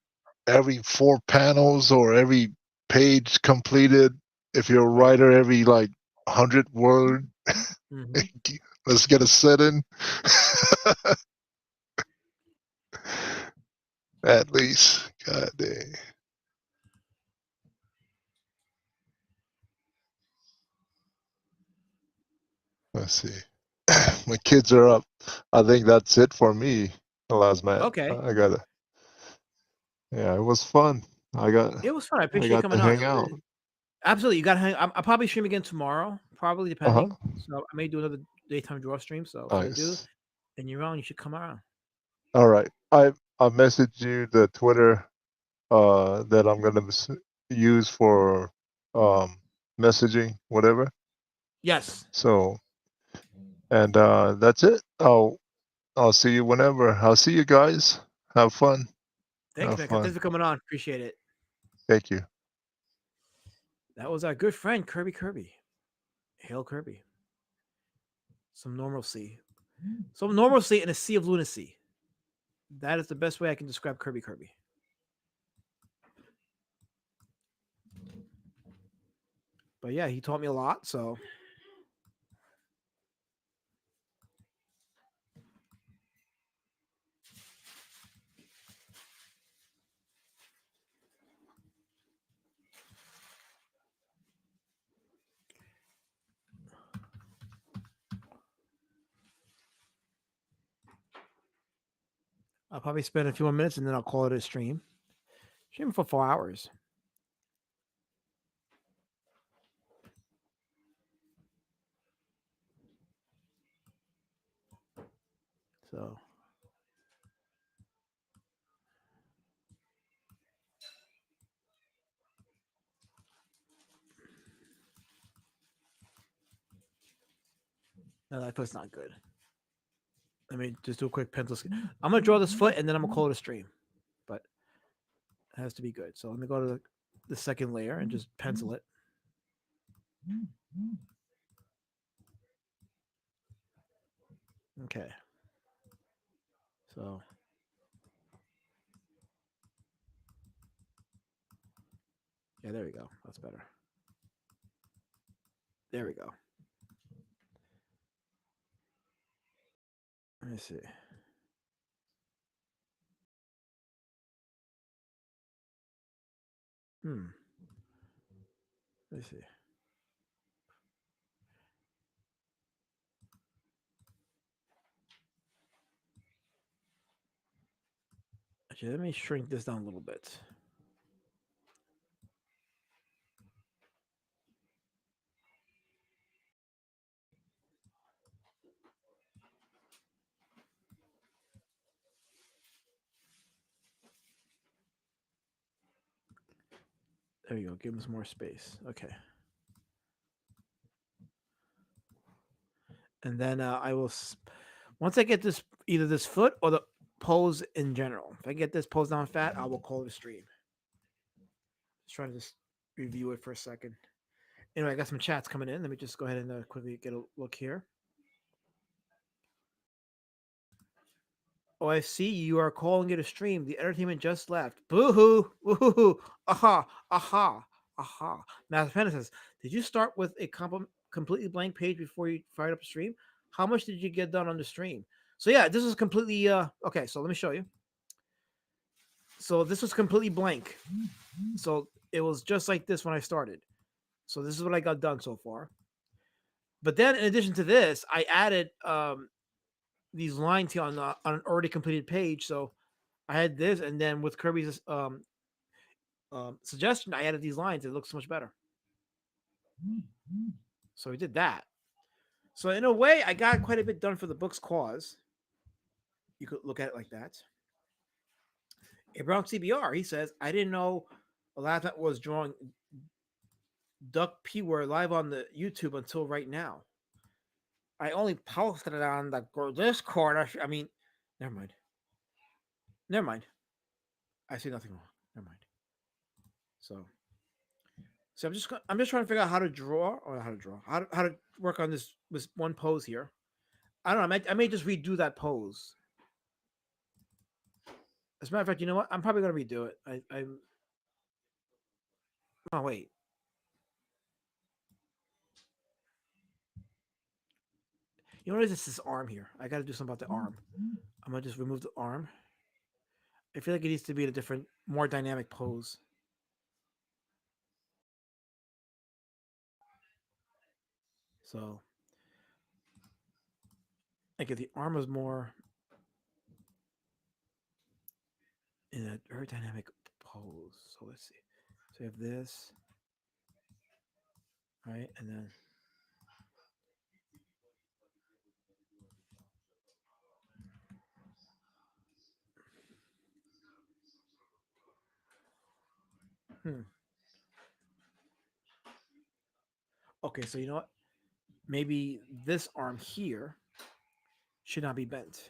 Speaker 3: every 4 panels or every page completed, if you're a writer, every like 100 word, let's get a set in. At least. God dang. Let's see. My kids are up. I think that's it for me, the last man.
Speaker 2: Okay.
Speaker 3: I gotta. Yeah, it was fun.
Speaker 2: It was fun. I
Speaker 3: I
Speaker 2: appreciate you
Speaker 3: got to
Speaker 2: coming on.
Speaker 3: hang out.
Speaker 2: Absolutely. You got to hang. I'll probably stream again tomorrow, probably depending. So I may do another daytime draw stream. So if I do,
Speaker 3: Nice.
Speaker 2: and you're on, you should come around.
Speaker 3: All right. I messaged you the Twitter that I'm gonna use for messaging, whatever.
Speaker 2: Yes.
Speaker 3: So, and that's it. I'll see you whenever. I'll see you guys. Have fun.
Speaker 2: Thanks,
Speaker 3: Have
Speaker 2: man.
Speaker 3: fun.
Speaker 2: Thanks for coming on. Appreciate it.
Speaker 3: Thank you.
Speaker 2: That was our good friend Kirby. Hail Kirby. Some normalcy. Some normalcy in a sea of lunacy. That is the best way I can describe Kirby. But yeah, he taught me a lot. So I'll probably spend a few more minutes and then I'll call it a stream. Stream for 4 hours. So No, that foot's not good. Let me just do a quick pencil. I'm gonna draw this foot and then I'm gonna call it a stream, but it has to be good. So let me go to the second layer and just pencil it. Okay. So yeah, there we go. That's better. There we go. Let me see. Let me see. Actually, let me shrink this down a little bit. There you go. Give him some more space. Okay. And then I will, once I get this, either this foot or the pose in general. If I get this pose down fat, I will call it a stream. Just trying to just review it for a second. Anyway, I got some chats coming in. Let me just go ahead and quickly get a look here. Oh, I see you are calling it a stream. The entertainment just left. Boo hoo! Woohoo! Aha! Aha! Aha! Master Panda says, did you start with a completely blank page before you fired up a stream? How much did you get done on the stream? So yeah, this is completely okay. So let me show you. So this was completely blank. So it was just like this when I started. So this is what I got done so far. But then in addition to this, I added these lines here on an already completed page. So I had this, and then with Kirby's suggestion, I added these lines. It looks so much better. So we did that. So in a way, I got quite a bit done for the book's cause. You could look at it like that. Abraham CBR, he says, I didn't know a lot of that was drawing Duck P word live on the YouTube until right now. I only posted it on the Discord. I mean, never mind. Never mind. I see nothing wrong. Never mind. So I'm just trying to figure out how to draw how to work on this one pose here. I don't know. I may just redo that pose. As a matter of fact, you know what? I'm probably gonna redo it. I'm. Oh wait. You know what is this? This arm here. I got to do something about the arm. I'm gonna just remove the arm. I feel like it needs to be in a different, more dynamic pose. So, like if the arm was more in a very dynamic pose. So let's see. So we have this, right, and then. Okay, so you know what? Maybe this arm here should not be bent.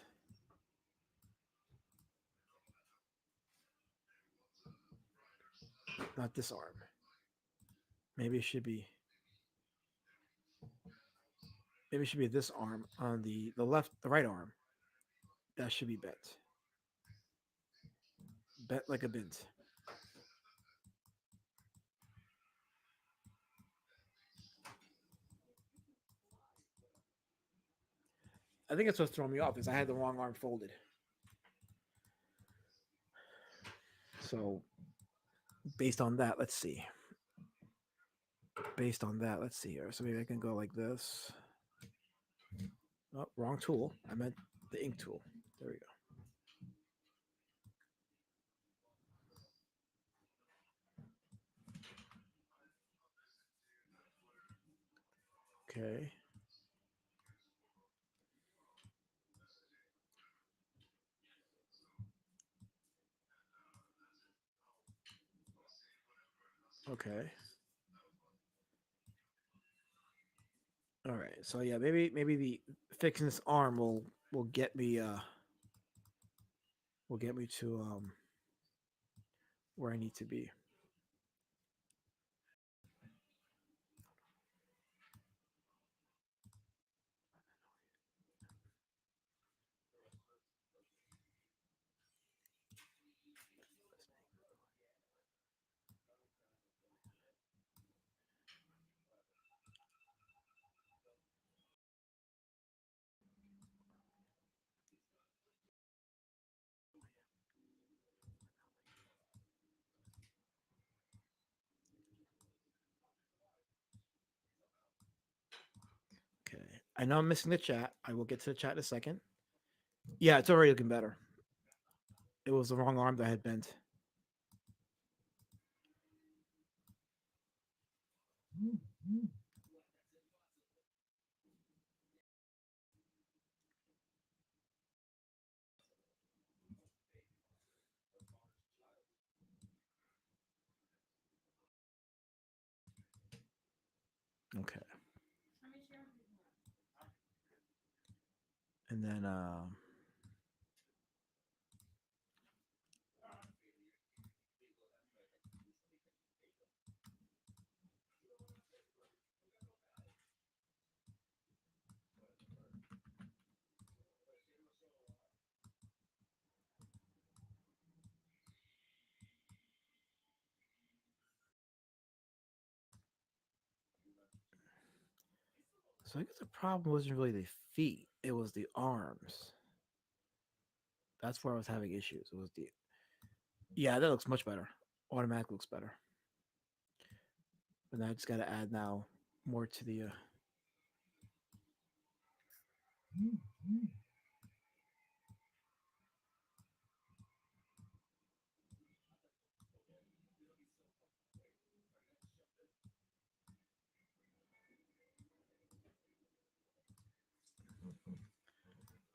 Speaker 2: Not this arm. Maybe it should be. Maybe it should be this arm on the right arm. That should be bent. Bent like a bint. I think that's what's throwing me off is I had the wrong arm folded. So based on that, let's see. Based on that, let's see here. So maybe I can go like this. Oh, wrong tool. I meant the ink tool. There we go. Okay. Okay. All right. So yeah, maybe the fixing this arm will get me to where I need to be. Okay. I know I'm missing the chat. I will get to the chat in a second. Yeah, it's already looking better. It was the wrong arm that I had bent. Okay. And then so I guess the problem wasn't really the feet; it was the arms. That's where I was having issues. It was the yeah, that looks much better. Automatic looks better. But now I just got to add now more to the.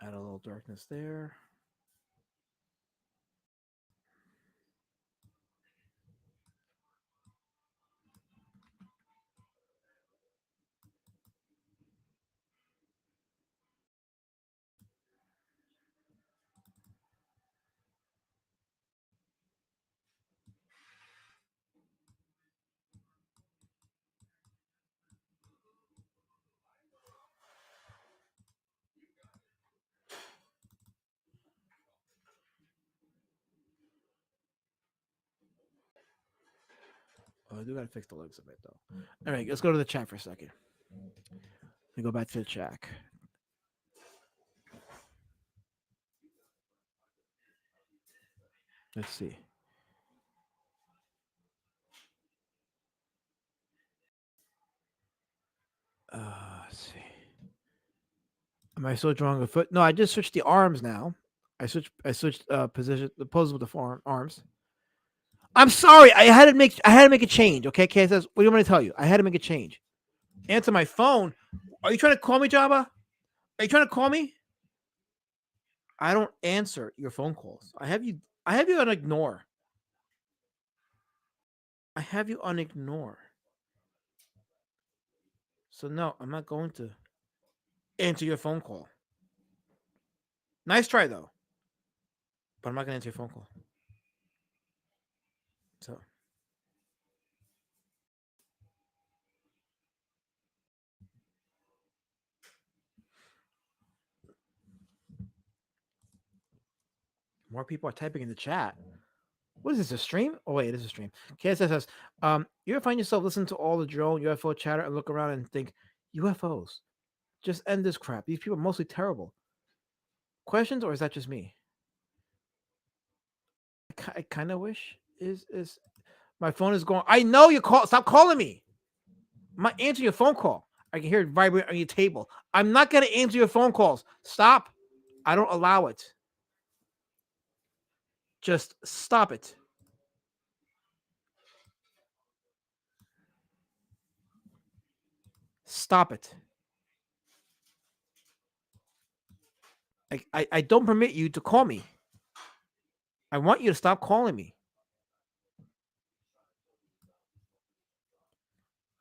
Speaker 2: Add a little darkness there. Oh, I do gotta fix the legs a bit though. All right, let's go to the chat for a second. Let me go back to the chat. Let's see. Let's see. Am I still drawing a foot? No, I just switched the arms now. I switched position the pose with the arms. I'm sorry. I had to make a change. Okay, Kay says, what do you want me to tell you? I had to make a change. Answer my phone. Are you trying to call me, Jabba? Are you trying to call me? I don't answer your phone calls. I have you on ignore. I have you on ignore. So no, I'm not going to answer your phone call. Nice try though. But I'm not gonna answer your phone call. So more people are typing in the chat. What is this, a stream? Oh, wait, it is a stream. KSS says, you ever find yourself listening to all the drone UFO chatter and look around and think, UFOs, just end this crap. These people are mostly terrible. Questions, or is that just me? I kind of wish is my phone is going. I know you call. Stop calling me. I'm not answering your phone call. I can hear it vibrate on your table. I'm not going to answer your phone calls. Stop. I don't allow it. Just stop it. Stop it. I don't permit you to call me. I want you to stop calling me.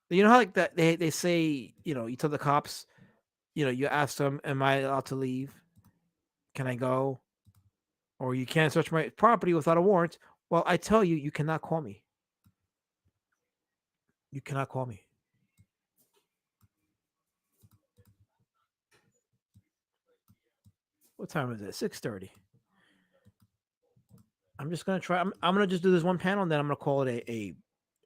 Speaker 2: You know how like that they say, you tell the cops, you ask them, "Am I allowed to leave? Can I go?" Or you can't search my property without a warrant. Well, I tell you, you cannot call me. You cannot call me. What time is it? 6:30. I'm just gonna try. I'm gonna just do this one panel, and then I'm gonna call it a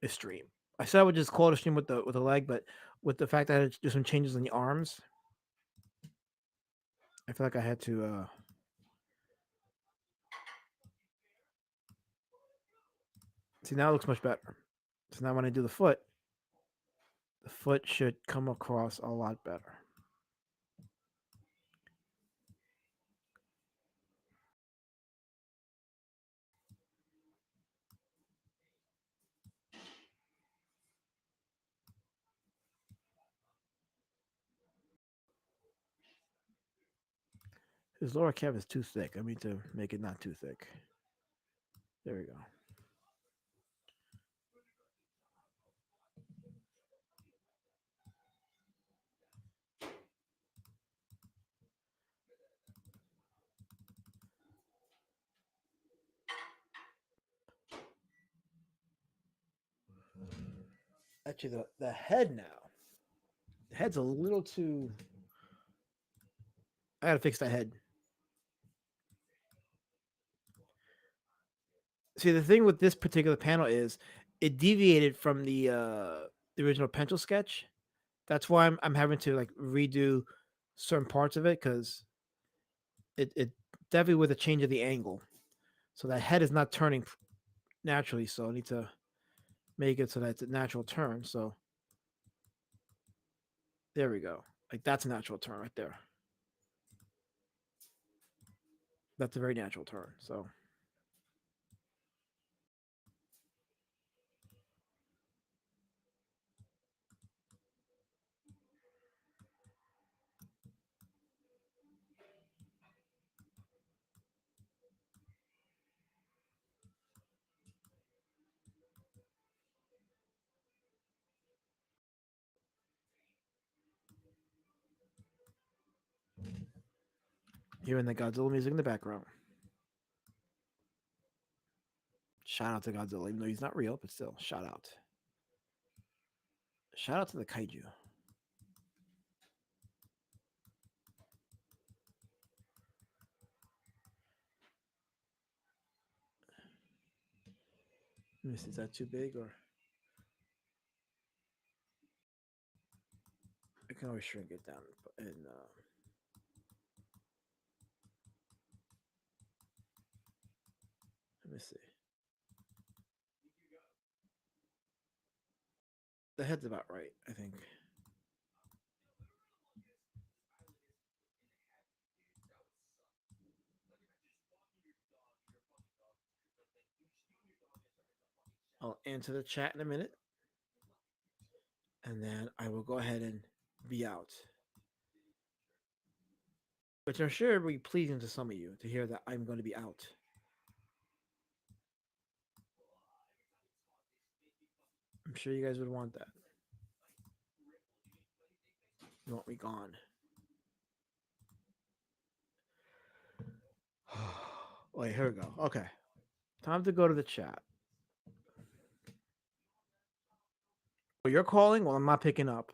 Speaker 2: stream. I said I would just call it a stream with the leg, but with the fact that I had to do some changes in the arms, I feel like I had to. See, now it looks much better. So now when I do the foot should come across a lot better. His lower calf is too thick. I need to make it not too thick. There we go. Actually, the head now. The head's a little too. I gotta fix that head. See, the thing with this particular panel is it deviated from the original pencil sketch. That's why I'm having to like redo certain parts of it because it definitely with a change of the angle. So that head is not turning naturally. So I need to make it so that it's a natural turn. So there we go. Like that's a natural turn right there. That's a very natural turn. So hearing the Godzilla music in the background. Shout out to Godzilla, even though he's not real, but still, shout out. Shout out to the kaiju. Let me see, is that too big or? I can always shrink it down and let me see. The head's about right, I think. I'll answer the chat in a minute, and then I will go ahead and be out. Which I'm sure will be pleasing to some of you to hear that I'm going to be out. I'm sure you guys would want that. You want me gone. Wait, here we go. Okay. Time to go to the chat. Well, you're calling? Well, I'm not picking up.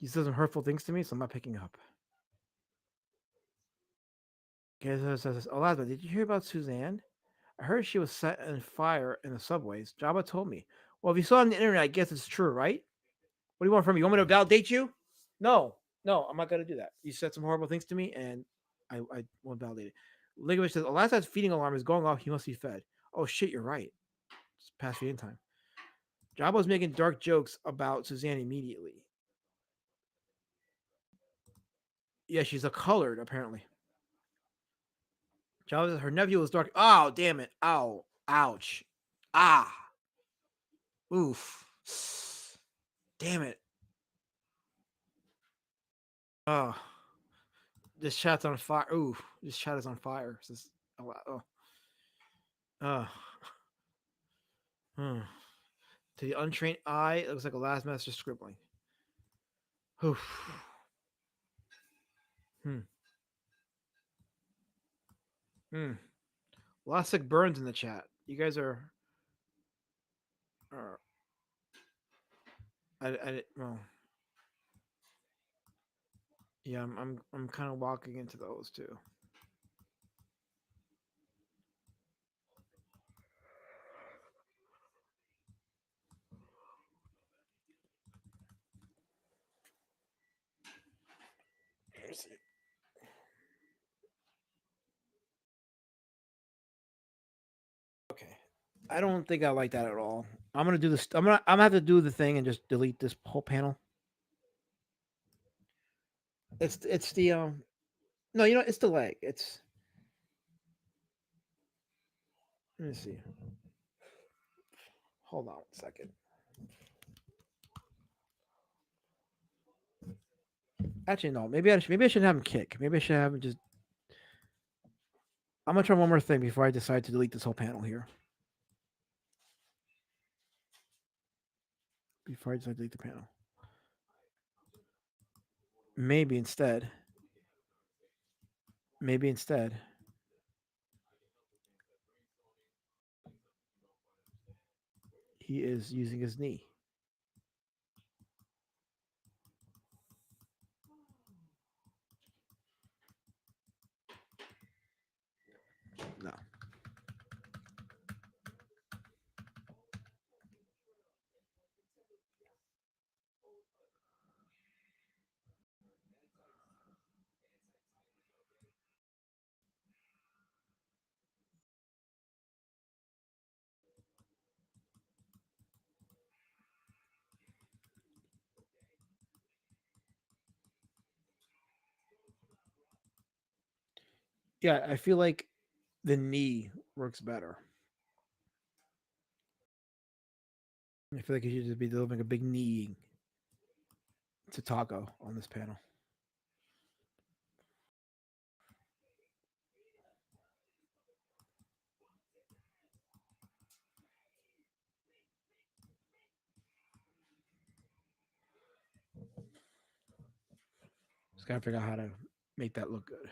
Speaker 2: You said some hurtful things to me, so I'm not picking up. Okay, says, Elazabeth, did you hear about Suzanne? I heard she was set on fire in the subways. Jabba told me. Well, if you saw it on the internet, I guess it's true, right? What do you want from me? You want me to validate you? No, I'm not going to do that. You said some horrible things to me, and I won't validate it. Ligovich says, Elazabeth's feeding alarm is going off. He must be fed. Oh, shit, you're right. It's past feeding time. Jabba's making dark jokes about Suzanne immediately. Yeah, she's a colored, apparently. Jabba says her nephew was dark. Oh, damn it. Ow. Ouch. Ah. Oof. Damn it. Oh. This chat's on fire. Ooh. This chat is on fire. This, oh. Oh. Hmm. To the untrained eye, it looks like a last master scribbling. Oof. Hmm. Hmm. A lot of sick burns in the chat. You guys are well, yeah, I'm kind of walking into those too. Let's see. Okay. I don't think I like that at all. I'm gonna do this. I'm gonna have to do the thing and just delete this whole panel. It's the no, you know, it's the leg. It's let me see. Hold on one second. Actually, no. Maybe I should have him kick. Maybe I should have him just. I'm gonna try one more thing before I decide to delete this whole panel here. Before I decide to delete the panel. Maybe instead. Maybe instead. He is using his knee. No. Yeah, I feel like the knee works better. I feel like he should just be delivering a big knee to Taco on this panel. Just gotta figure out how to make that look good.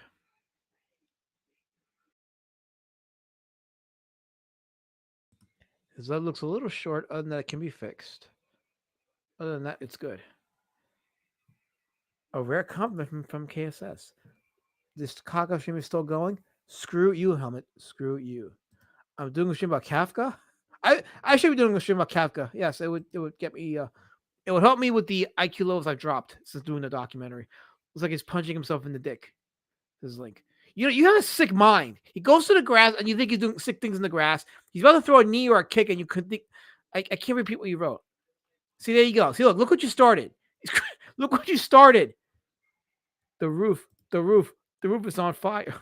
Speaker 2: His leg looks a little short. Other than that, it can be fixed. Other than that, it's good. A rare compliment from KSS. This Kaka stream is still going. Screw you, Helmet. Screw you. I'm doing a stream about Kafka. I should be doing a stream about Kafka. Yes, it would get me. It would help me with the IQ levels I've dropped since doing the documentary. It's like he's punching himself in the dick. This is like, you know, you have a sick mind. He goes to the grass and you think he's doing sick things in the grass. He's about to throw a knee or a kick and you could think, I can't repeat what you wrote. See, there you go. See, look what you started. Look what you started. The roof is on fire.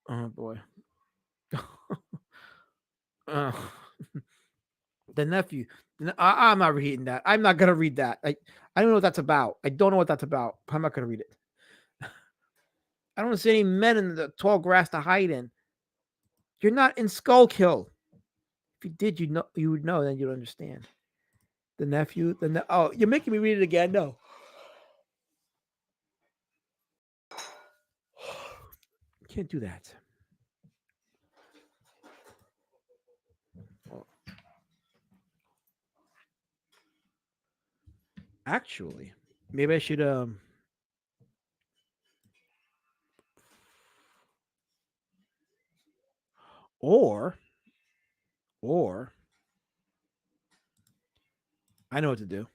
Speaker 2: Oh boy. uh, the nephew. I'm not reading that. I'm not gonna read that. I don't know what that's about. I don't know what that's about. I'm not gonna read it. I don't see any men in the tall grass to hide in. You're not in Skullkill. If you did, you would know. Then you'd understand. The nephew. Oh, you're making me read it again. No. Can't do that. Well, actually, maybe I should or I know what to do.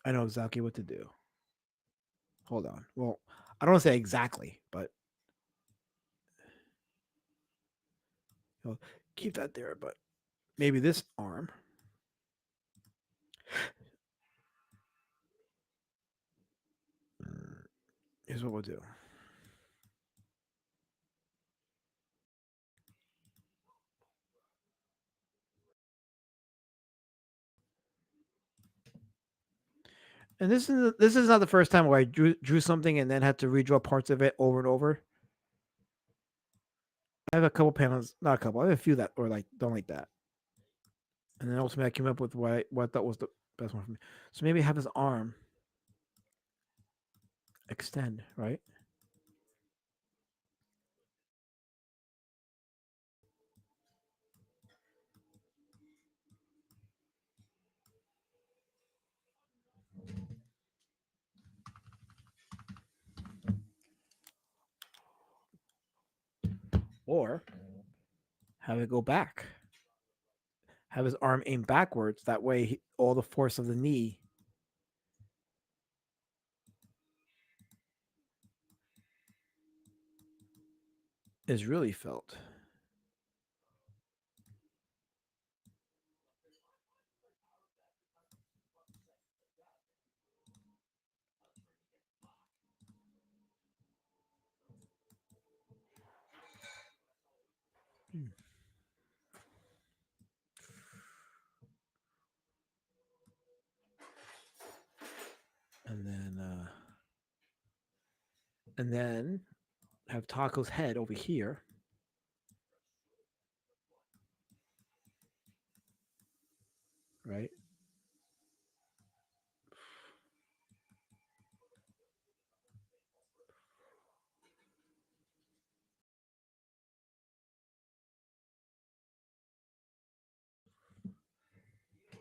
Speaker 2: I know exactly what to do. Hold on. Well, I don't want to say exactly, but I'll keep that there. But maybe this arm. Here's what we'll do. And this is not the first time where I drew something and then had to redraw parts of it over and over. I have a couple panels, not a couple. I have a few that or like don't like that. And then ultimately I came up with what I thought was the best one for me. So maybe have his arm extend, right? Or have it go back. Have his arm aim backwards. That way, all the force of the knee is really felt. Hmm. And then have Taco's head over here. Right?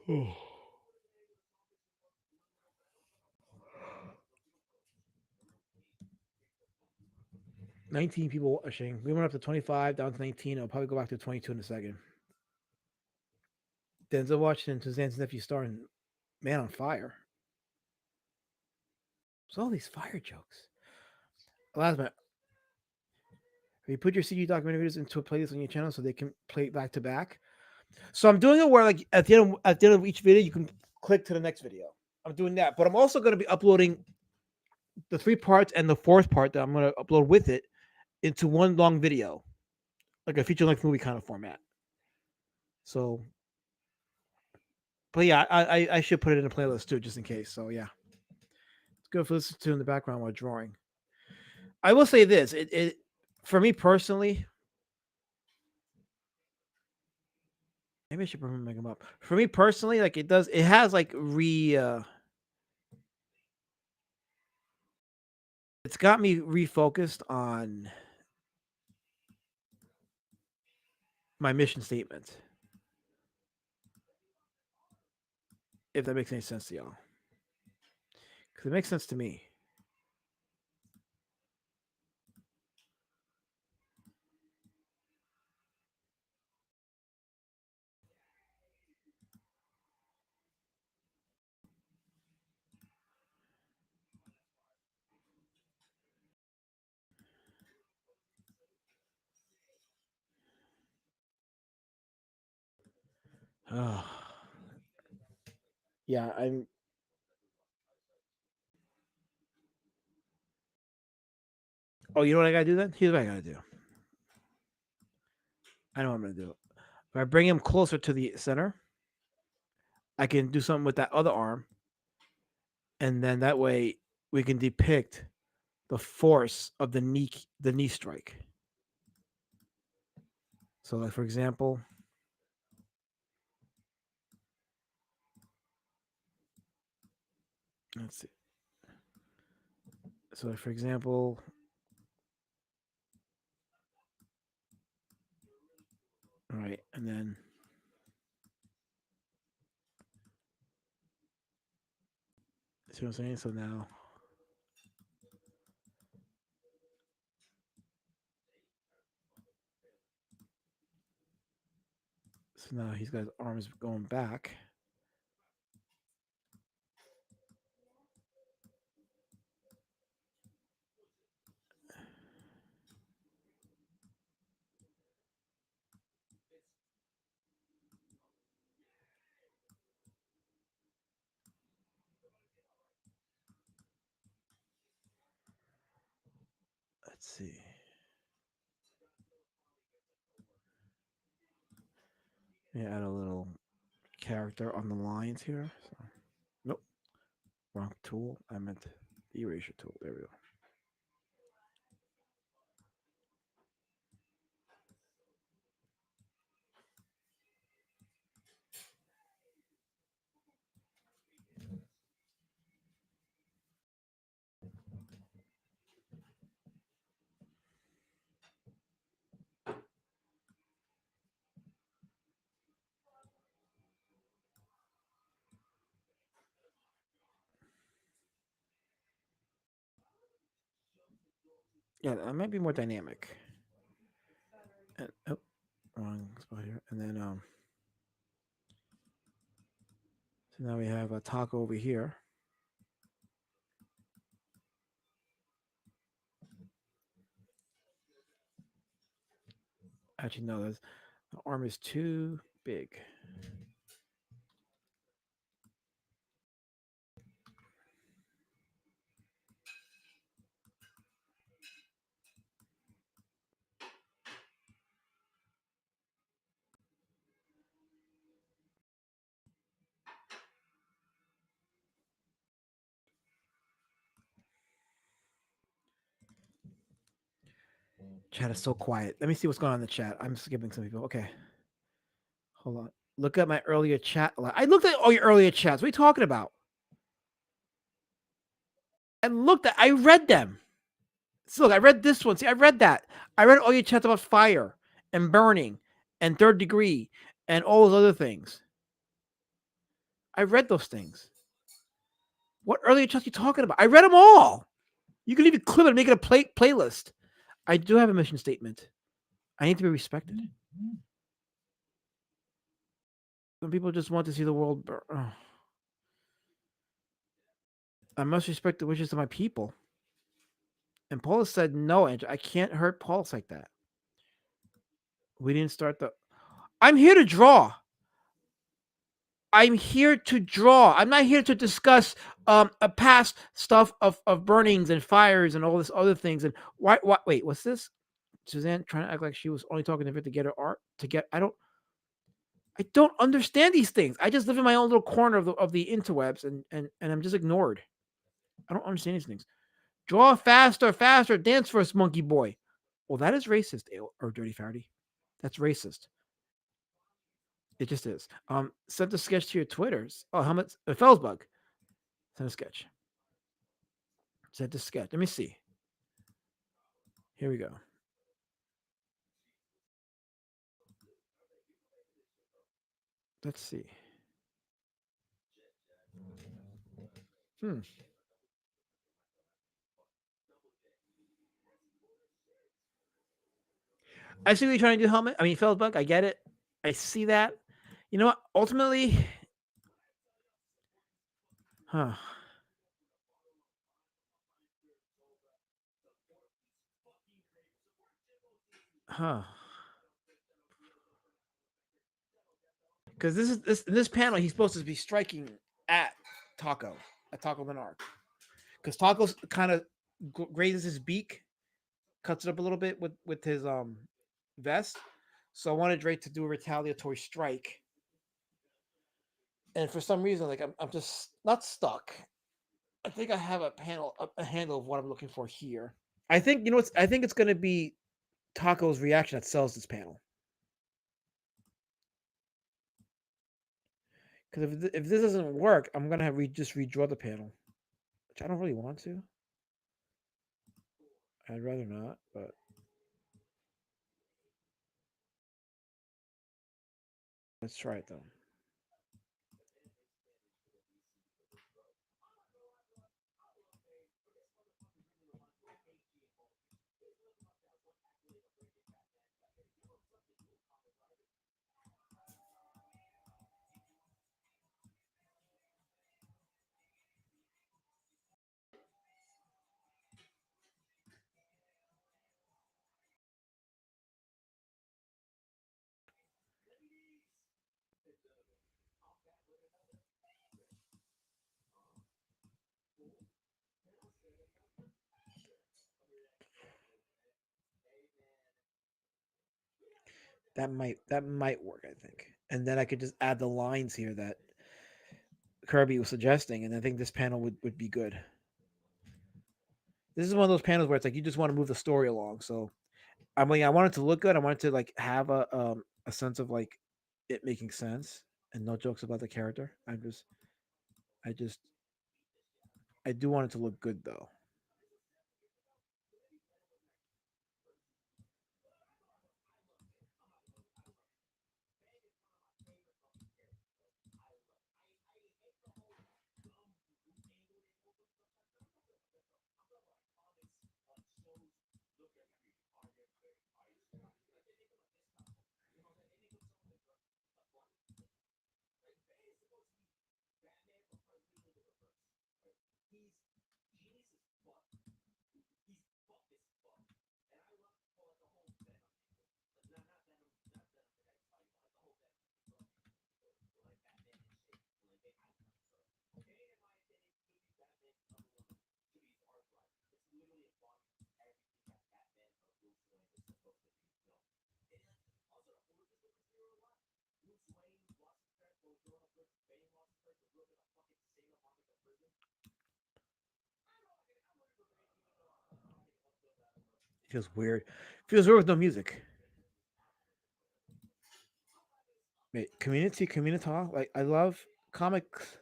Speaker 2: Oh. 19 people watching. We went up to 25, down to 19. I'll probably go back to 22 in a second. Denzel Washington to Zan's nephew starring Man on Fire. So all these fire jokes. Last minute. You put your CD documentary videos into a playlist on your channel so they can play it back to back. So I'm doing it where like at the end of each video you can click to the next video. I'm doing that, but I'm also going to be uploading the 3 parts and the 4th part that I'm going to upload with it into one long video, like a feature-length movie kind of format. So, but yeah, I should put it in a playlist too, just in case. So yeah, it's good for listening to in the background while drawing. I will say this: it for me personally, maybe I should make them up. For me personally, like it has like it's got me refocused on my mission statement. If that makes any sense to y'all. Because it makes sense to me. Oh. Yeah, I'm. Oh, you know what I gotta do then? Here's what I gotta do. I know what I'm gonna do. If I bring him closer to the center, I can do something with that other arm, and then that way we can depict the force of the knee strike. So, like for example, let's see. So, like for example, all right, and then see what I'm saying? So now, he's got his arms going back. Let's see. Yeah, add a little character on the lines here. So, nope, wrong tool. I meant the erasure tool. There we go. Yeah, that might be more dynamic. And, oh, wrong spot here. And then so now we have a taco over here. Actually, no, the arm is too big. Chat is so quiet. Let me see what's going on in the chat. I'm skipping some people. Okay, hold on. Look at my earlier chat. I looked at all your earlier chats. What are you talking about? I read them. So look, I read this one. See, I read that. I read all your chats about fire and burning and third degree and all those other things. I read those things. What earlier chats are you talking about? I read them all. You can even clip it and make it a playlist. I do have a mission statement. I need to be respected. Some people just want to see the world burn. Oh. I must respect the wishes of my people. And Paulus said, no, Andrew, I can't hurt Paulus like that. We didn't start the. I'm here to draw. I'm here to draw. I'm not here to discuss a past stuff of burnings and fires and all this other things. And why wait, what's this? Suzanne trying to act like she was only talking to Vic to get her art to get I don't understand these things. I just live in my own little corner of the interwebs and I'm just ignored. I don't understand these things. Draw faster, faster, dance for us, monkey boy. Well, that is racist, or Dirty Faraday. That's racist. It just is. Send a sketch to your Twitters. Oh, how much? Felsbug. Send a sketch. Send a sketch. Let me see. Here we go. Let's see. I see what you're trying to do, Helmet. I mean, Felsbug, I get it. I see that. You know what? Ultimately, huh. Huh. Because this panel, he's supposed to be striking at Taco, at Taco Menard. Because Taco's kind of grazes his beak, cuts it up a little bit with his vest. So I wanted Drake to do a retaliatory strike. And for some reason, like I'm just not stuck. I think I have a handle of what I'm looking for here. I think I think it's gonna be Taco's reaction that sells this panel. Because if this doesn't work, I'm gonna have just redraw the panel, which I don't really want to. I'd rather not, but let's try it though. That might work, I think. And then I could just add the lines here that Kirby was suggesting, and I think this panel would be good. This is one of those panels where it's like you just want to move the story along. So I mean, I want it to look good. I want it to like have a sense of like it making sense and no jokes about the character. I just I do want it to look good though. Feels weird. Feels weird with no music. Wait, community, like I love comics,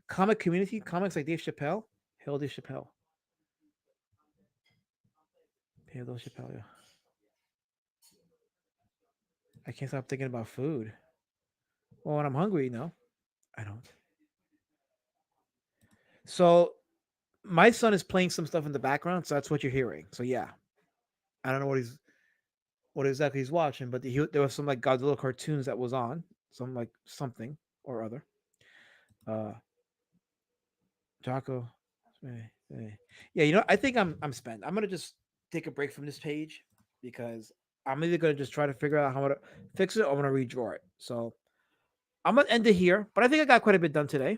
Speaker 2: comic community, comics like Dave Chappelle. Hail Dave Chappelle. Hail Dave Chappelle. Yeah. I can't stop thinking about food. Well, when I'm hungry, no, I don't. So my son is playing some stuff in the background, so that's what you're hearing. So yeah, I don't know what exactly he's watching, but there was some like Godzilla cartoons that was on, some like something or other. Uh, Jocko, yeah, I think I'm spent. I'm gonna just take a break from this page because I'm either gonna just try to figure out how to fix it or I'm gonna redraw it. So I'm gonna end it here, but I think I got quite a bit done today.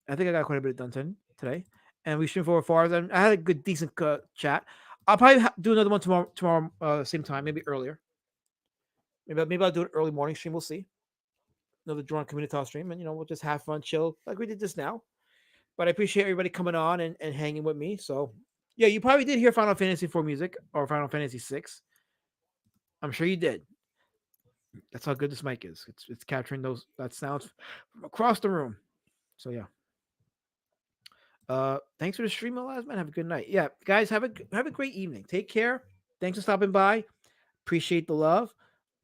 Speaker 2: I think I got quite a bit done today, and we should forward far. And I had a good, decent chat. I'll probably do another one tomorrow. Tomorrow, same time, maybe earlier. Maybe I'll do an early morning stream. We'll see. Another drawn community talk stream, and we'll just have fun, chill, like we did just now. But I appreciate everybody coming on and hanging with me. So yeah, you probably did hear Final Fantasy 4 music or Final Fantasy 6. I'm sure you did. That's how good this mic is. It's capturing that sounds from across the room. So yeah. Thanks for the stream, last man. Have a good night. Yeah, guys, have a great evening. Take care. Thanks for stopping by. Appreciate the love.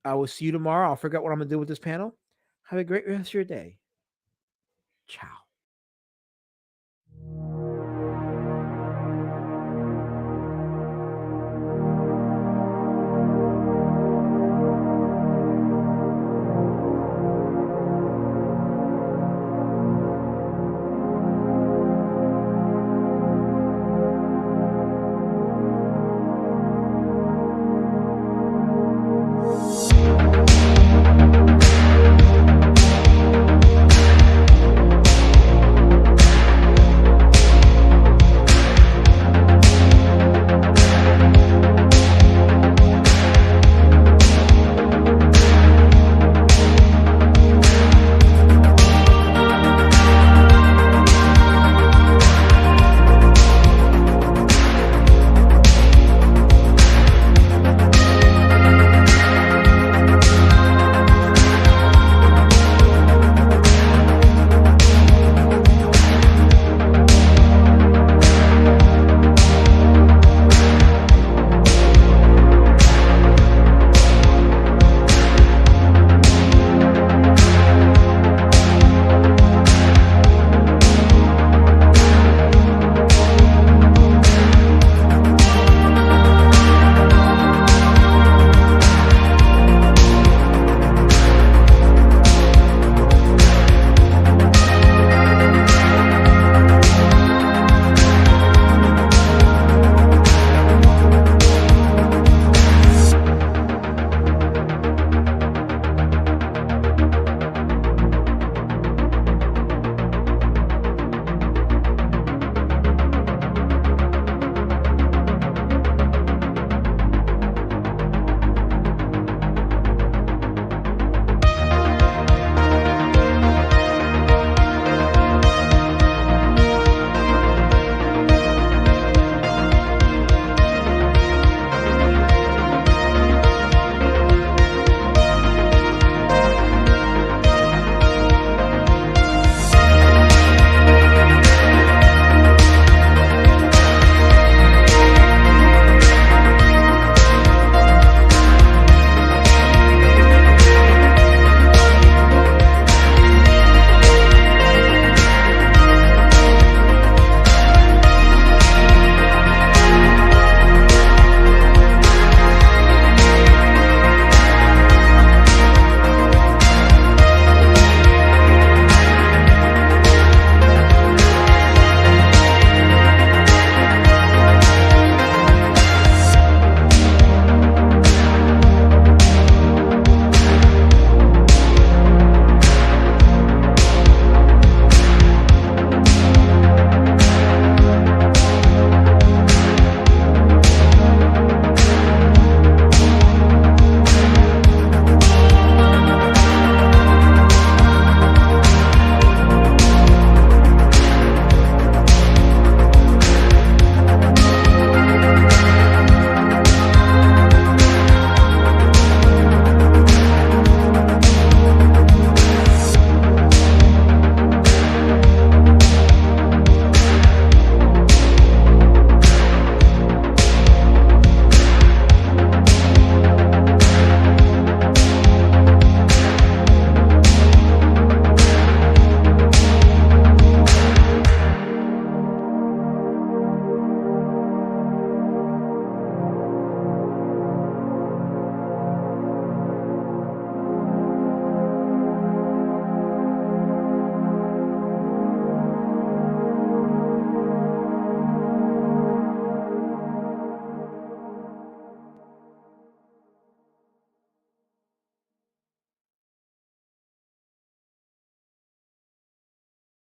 Speaker 2: I will see you tomorrow. I'll figure out what I'm gonna do with this panel. Have a great rest of your day. Ciao.